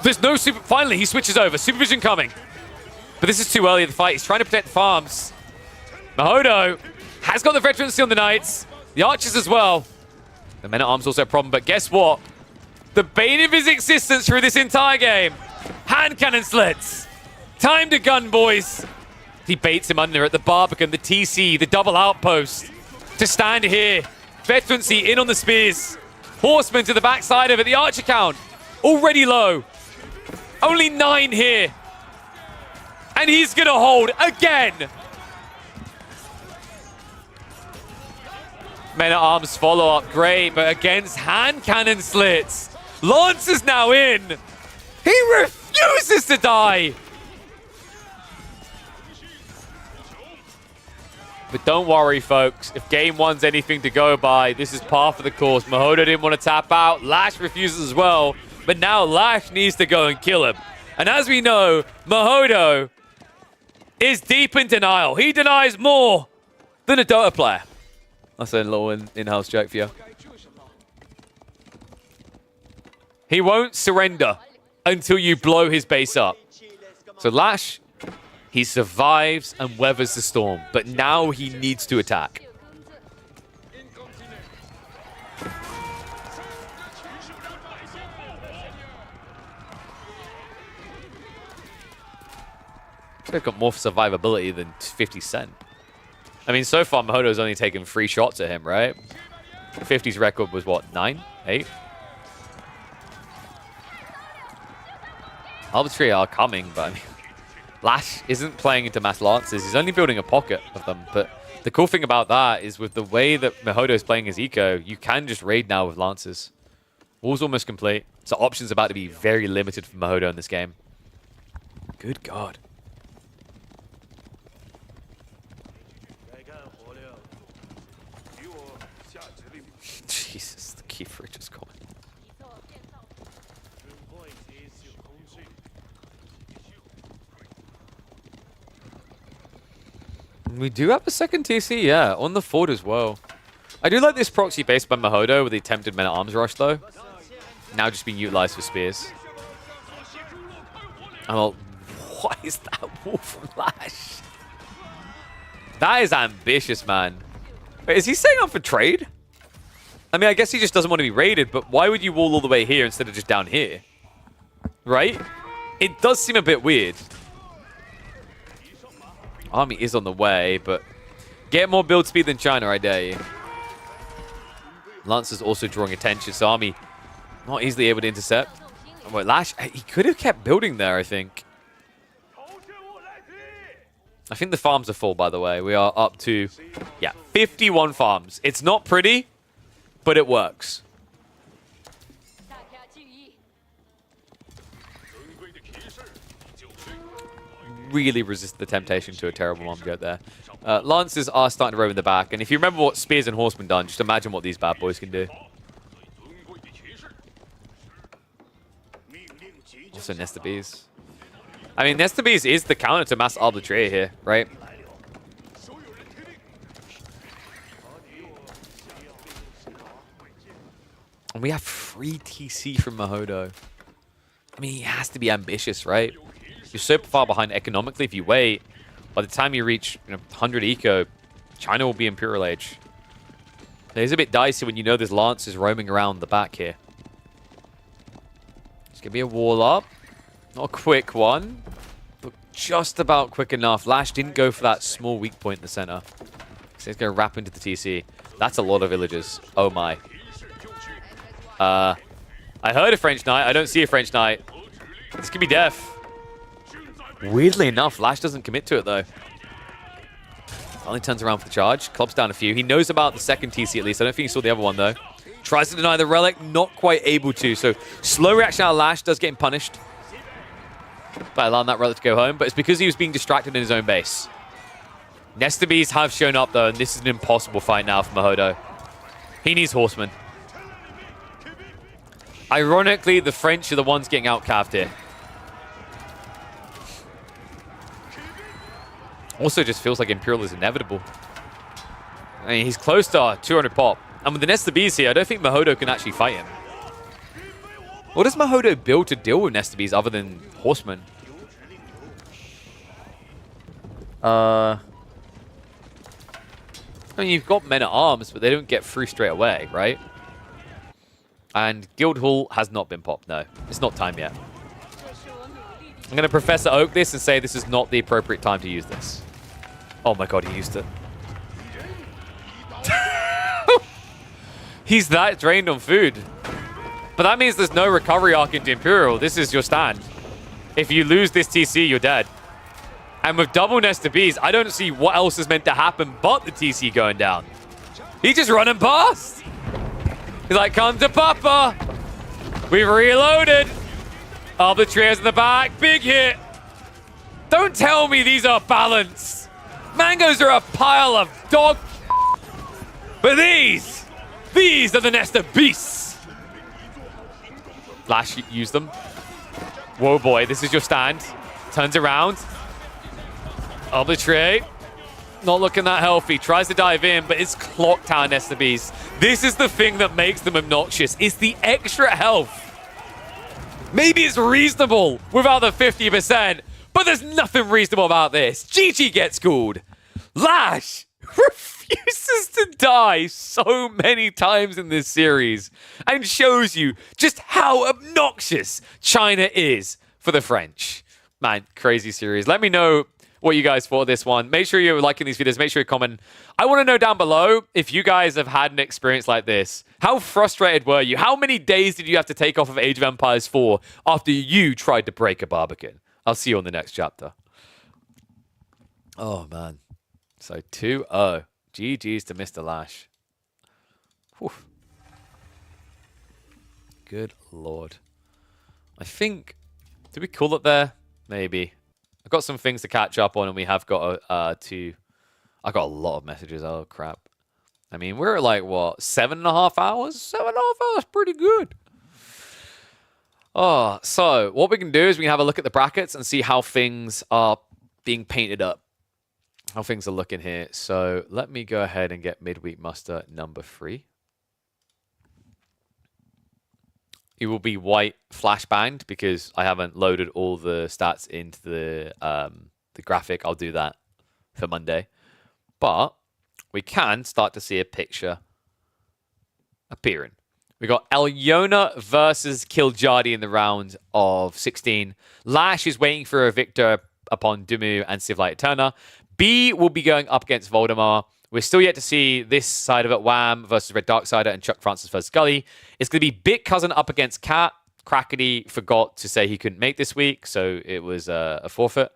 There's no super. Finally, he switches over. Supervision coming. But this is too early in the fight. He's trying to protect the farms. Mahodo has got the veterancy on the Knights. The archers as well. The men-at-arms also a problem, but guess what? The bane of his existence through this entire game. Hand cannon slits. Time to gun, boys. He baits him under at the Barbican, the TC, the double outpost. To stand here. Veterancy in on the spears. Horsemen to the backside of it. The archer count already low. Only 9 here. And he's going to hold again. Men-at-arms follow-up, great, but against hand cannon slits. Lance is now in. He refuses to die. But don't worry, folks. If game one's anything to go by, this is par for the course. Mahodo didn't want to tap out. Lash refuses as well. But now Lash needs to go and kill him. And as we know, Mahodo is deep in denial. He denies more than a Dota player. That's a little in-house joke for you. He won't surrender until you blow his base up. So Lash, he survives and weathers the storm. But now he needs to attack. They've got more survivability than 50 Cent. I mean, so far, Mahodo's only taken 3 shots at him, right? 50's record was, what, 9? 8? Arbitrary are coming, but I mean, Lash isn't playing into mass lances. He's only building a pocket of them. But the cool thing about that is with the way that Mahodo's playing his eco, you can just raid now with lances. Wall's almost complete. So options about to be very limited for Mahodo in this game. Good God. Jesus, the Kiefer just going. We do have a second TC, yeah, on the fort as well. I do like this proxy based by Mahodo with the attempted men-at-arms rush, though. Now just being utilized for spears. Oh, what is that wall from Lash? That is ambitious, man. Wait, is he saying up for trade? I mean, I guess he just doesn't want to be raided, but why would you wall all the way here instead of just down here? Right? It does seem a bit weird. Army is on the way, but get more build speed than China, I dare you. Lancer's also drawing attention, so Army not easily able to intercept. Oh, wait, Lash, he could have kept building there, I think. I think the farms are full, by the way. We are up to, yeah, 51 farms. It's not pretty, but it works. Really resist the temptation to a terrible mom goat there. Lancers are starting to roam in the back, and if you remember what Spears and Horsemen done, just imagine what these bad boys can do. Also Nesta Bees. I mean, Nesta Bees is the counter to Mass Arbitrary here, right? And we have free TC from Mahodo. I mean, he has to be ambitious, right? You're so far behind economically if you wait. By the time you reach 100 eco, China will be Imperial Age. It's a bit dicey when you know there's Lancers roaming around the back here. It's going to be a wall up. Not a quick one, but just about quick enough. Lash didn't go for that small weak point in the center. So he's going to wrap into the TC. That's a lot of villagers. Oh my. I heard a French Knight. I don't see a French Knight. This could be death. Weirdly enough, Lash doesn't commit to it, though. Only turns around for the charge. Clubs down a few. He knows about the second TC, at least. I don't think he saw the other one, though. Tries to deny the relic. Not quite able to. So, slow reaction out of Lash. Does get him punished. But allowing that relic to go home. But it's because he was being distracted in his own base. Nesta Bees have shown up, though. And this is an impossible fight now for Mahodo. He needs Horsemen. Ironically, the French are the ones getting out-calved here. Also just feels like Imperial is inevitable. I mean, he's close to 200 pop. And with the Nesta Bees here, I don't think Mahodo can actually fight him. What does Mahodo build to deal with Nesta Bees other than Horsemen? I mean, you've got men-at-arms, but they don't get through straight away, right? And Guildhall has not been popped, no. It's not time yet. I'm going to Professor Oak this and say this is not the appropriate time to use this. Oh my god, he used it. He's that drained on food. But that means there's no recovery arc into Imperial. This is your stand. If you lose this TC, you're dead. And with double Nesta Bees, I don't see what else is meant to happen but the TC going down. He's just running past. He's like, come to Papa. We've reloaded. Arbitraries in the back. Big hit. Don't tell me these are balanced. Mangoes are a pile of dog. But these are the nest of beasts. Lash used them. Whoa, boy, this is your stand. Turns around. Arbitrate. Not looking that healthy. Tries to dive in, but it's clocked out nest of beasts. This is the thing that makes them obnoxious. It's the extra health. Maybe it's reasonable without the 50%, but there's nothing reasonable about this. GG gets schooled. Lash refuses to die so many times in this series and shows you just how obnoxious China is for the French. Man, crazy series. Let me know what you guys thought of this one. Make sure you're liking these videos. Make sure you comment. I want to know down below if you guys have had an experience like this. How frustrated were you? How many days did you have to take off of Age of Empires 4 after you tried to break a Barbican? I'll see you on the next chapter. Oh, man. So 2-0. GG's to Mr. Lash. Whew. Good Lord. I think... Did we call it there? Maybe. I've got some things to catch up on, and we have got to... I got a lot of messages. Oh, crap. I mean, we're at like, what, 7.5 hours? 7.5 hours, pretty good. Oh, so what we can do is we can have a look at the brackets and see how things are being painted up. How things are looking here. So let me go ahead and get midweek muster number 3. It will be white flashbanged because I haven't loaded all the stats into the graphic. I'll do that for Monday. But we can start to see a picture appearing. We got Elyona versus Killjadi in the round of 16. Lash is waiting for a victor upon Dumu and Civ Light Eterna. B will be going up against Voldemar. We're still yet to see this side of it. Wham versus Red Darksider and Chuck Francis versus Gully. It's going to be Big Cousin up against Cat. Crackety forgot to say he couldn't make this week, so it was a forfeit.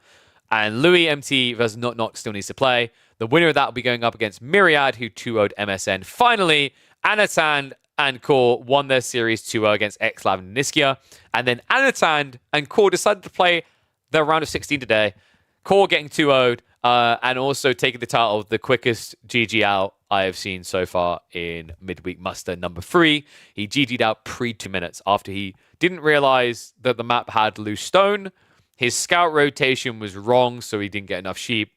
And Louis MT versus Knock Knock still needs to play. The winner of that will be going up against Myriad, who 2-0'd MSN. Finally, Anatan and Core won their series 2-0 against Xlav and Niskia. And then Anatan and Core decided to play their round of 16 today. Core getting 2-0'd. And also taking the title of the quickest GG out I have seen so far in midweek muster number 3. He GG'd out pre-2 minutes after he didn't realize that the map had loose stone. His scout rotation was wrong, so he didn't get enough sheep.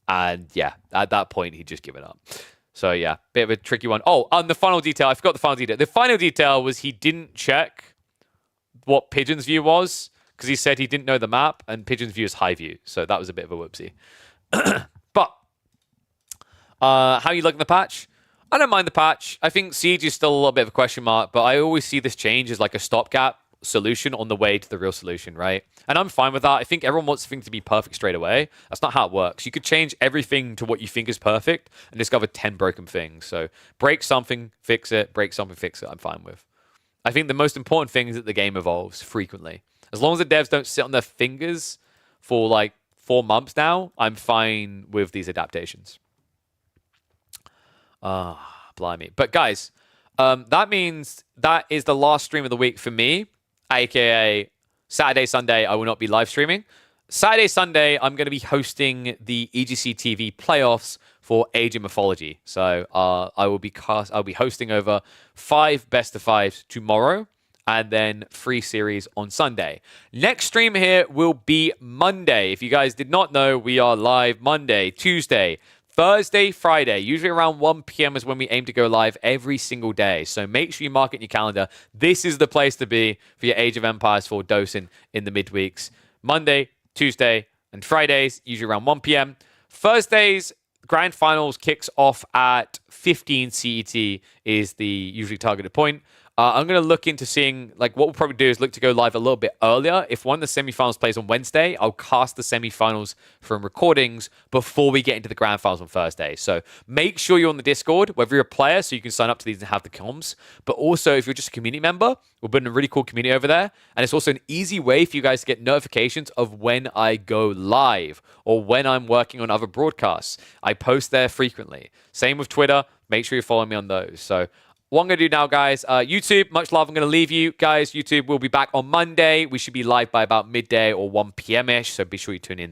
And yeah, at that point, he'd just given up. So yeah, bit of a tricky one. Oh, and the final detail, I forgot the final detail. The final detail was he didn't check what Pigeon's view was because he said he didn't know the map, and Pigeon's view is high view. So that was a bit of a whoopsie. But how you liking the patch? I don't mind the patch. I think Siege is still a little bit of a question mark, but I always see this change as like a stopgap solution on the way to the real solution, right? And I'm fine with that. I think everyone wants things to be perfect straight away. That's not how it works. You could change everything to what you think is perfect and discover 10 broken things. So break something, fix it, break something, fix it, I'm fine with. I think the most important thing is that the game evolves frequently. As long as the devs don't sit on their fingers for like 4 months now, I'm fine with these adaptations. Blimey. But guys, that means that is the last stream of the week for me, aka Saturday, Sunday, I will not be live streaming. Saturday, Sunday, I'm going to be hosting the EGC TV playoffs for Age of Mythology. So I'll be hosting over 5 best of 5s tomorrow, and then 3 series on Sunday. Next stream here will be Monday. If you guys did not know, we are live Monday, Tuesday, Thursday, Friday. Usually around 1 p.m. is when we aim to go live every single day. So make sure you mark it in your calendar. This is the place to be for your Age of Empires 4 dosing in the midweeks. Monday, Tuesday, and Fridays, usually around 1 p.m. Thursdays, Grand Finals kicks off at 15 CET is the usually targeted point. I'm going to look into seeing, like, what we'll probably do is look to go live a little bit earlier. If one of the semifinals plays on Wednesday, I'll cast the semifinals from recordings before we get into the grand finals on Thursday. So make sure you're on the Discord, whether you're a player, so you can sign up to these and have the comms. But also, if you're just a community member, we're building a really cool community over there. And it's also an easy way for you guys to get notifications of when I go live or when I'm working on other broadcasts. I post there frequently. Same with Twitter. Make sure you follow me on those. So what I'm going to do now, guys, YouTube, much love. I'm going to leave you guys. YouTube will be back on Monday. We should be live by about midday or 1 p.m.-ish, so be sure you tune in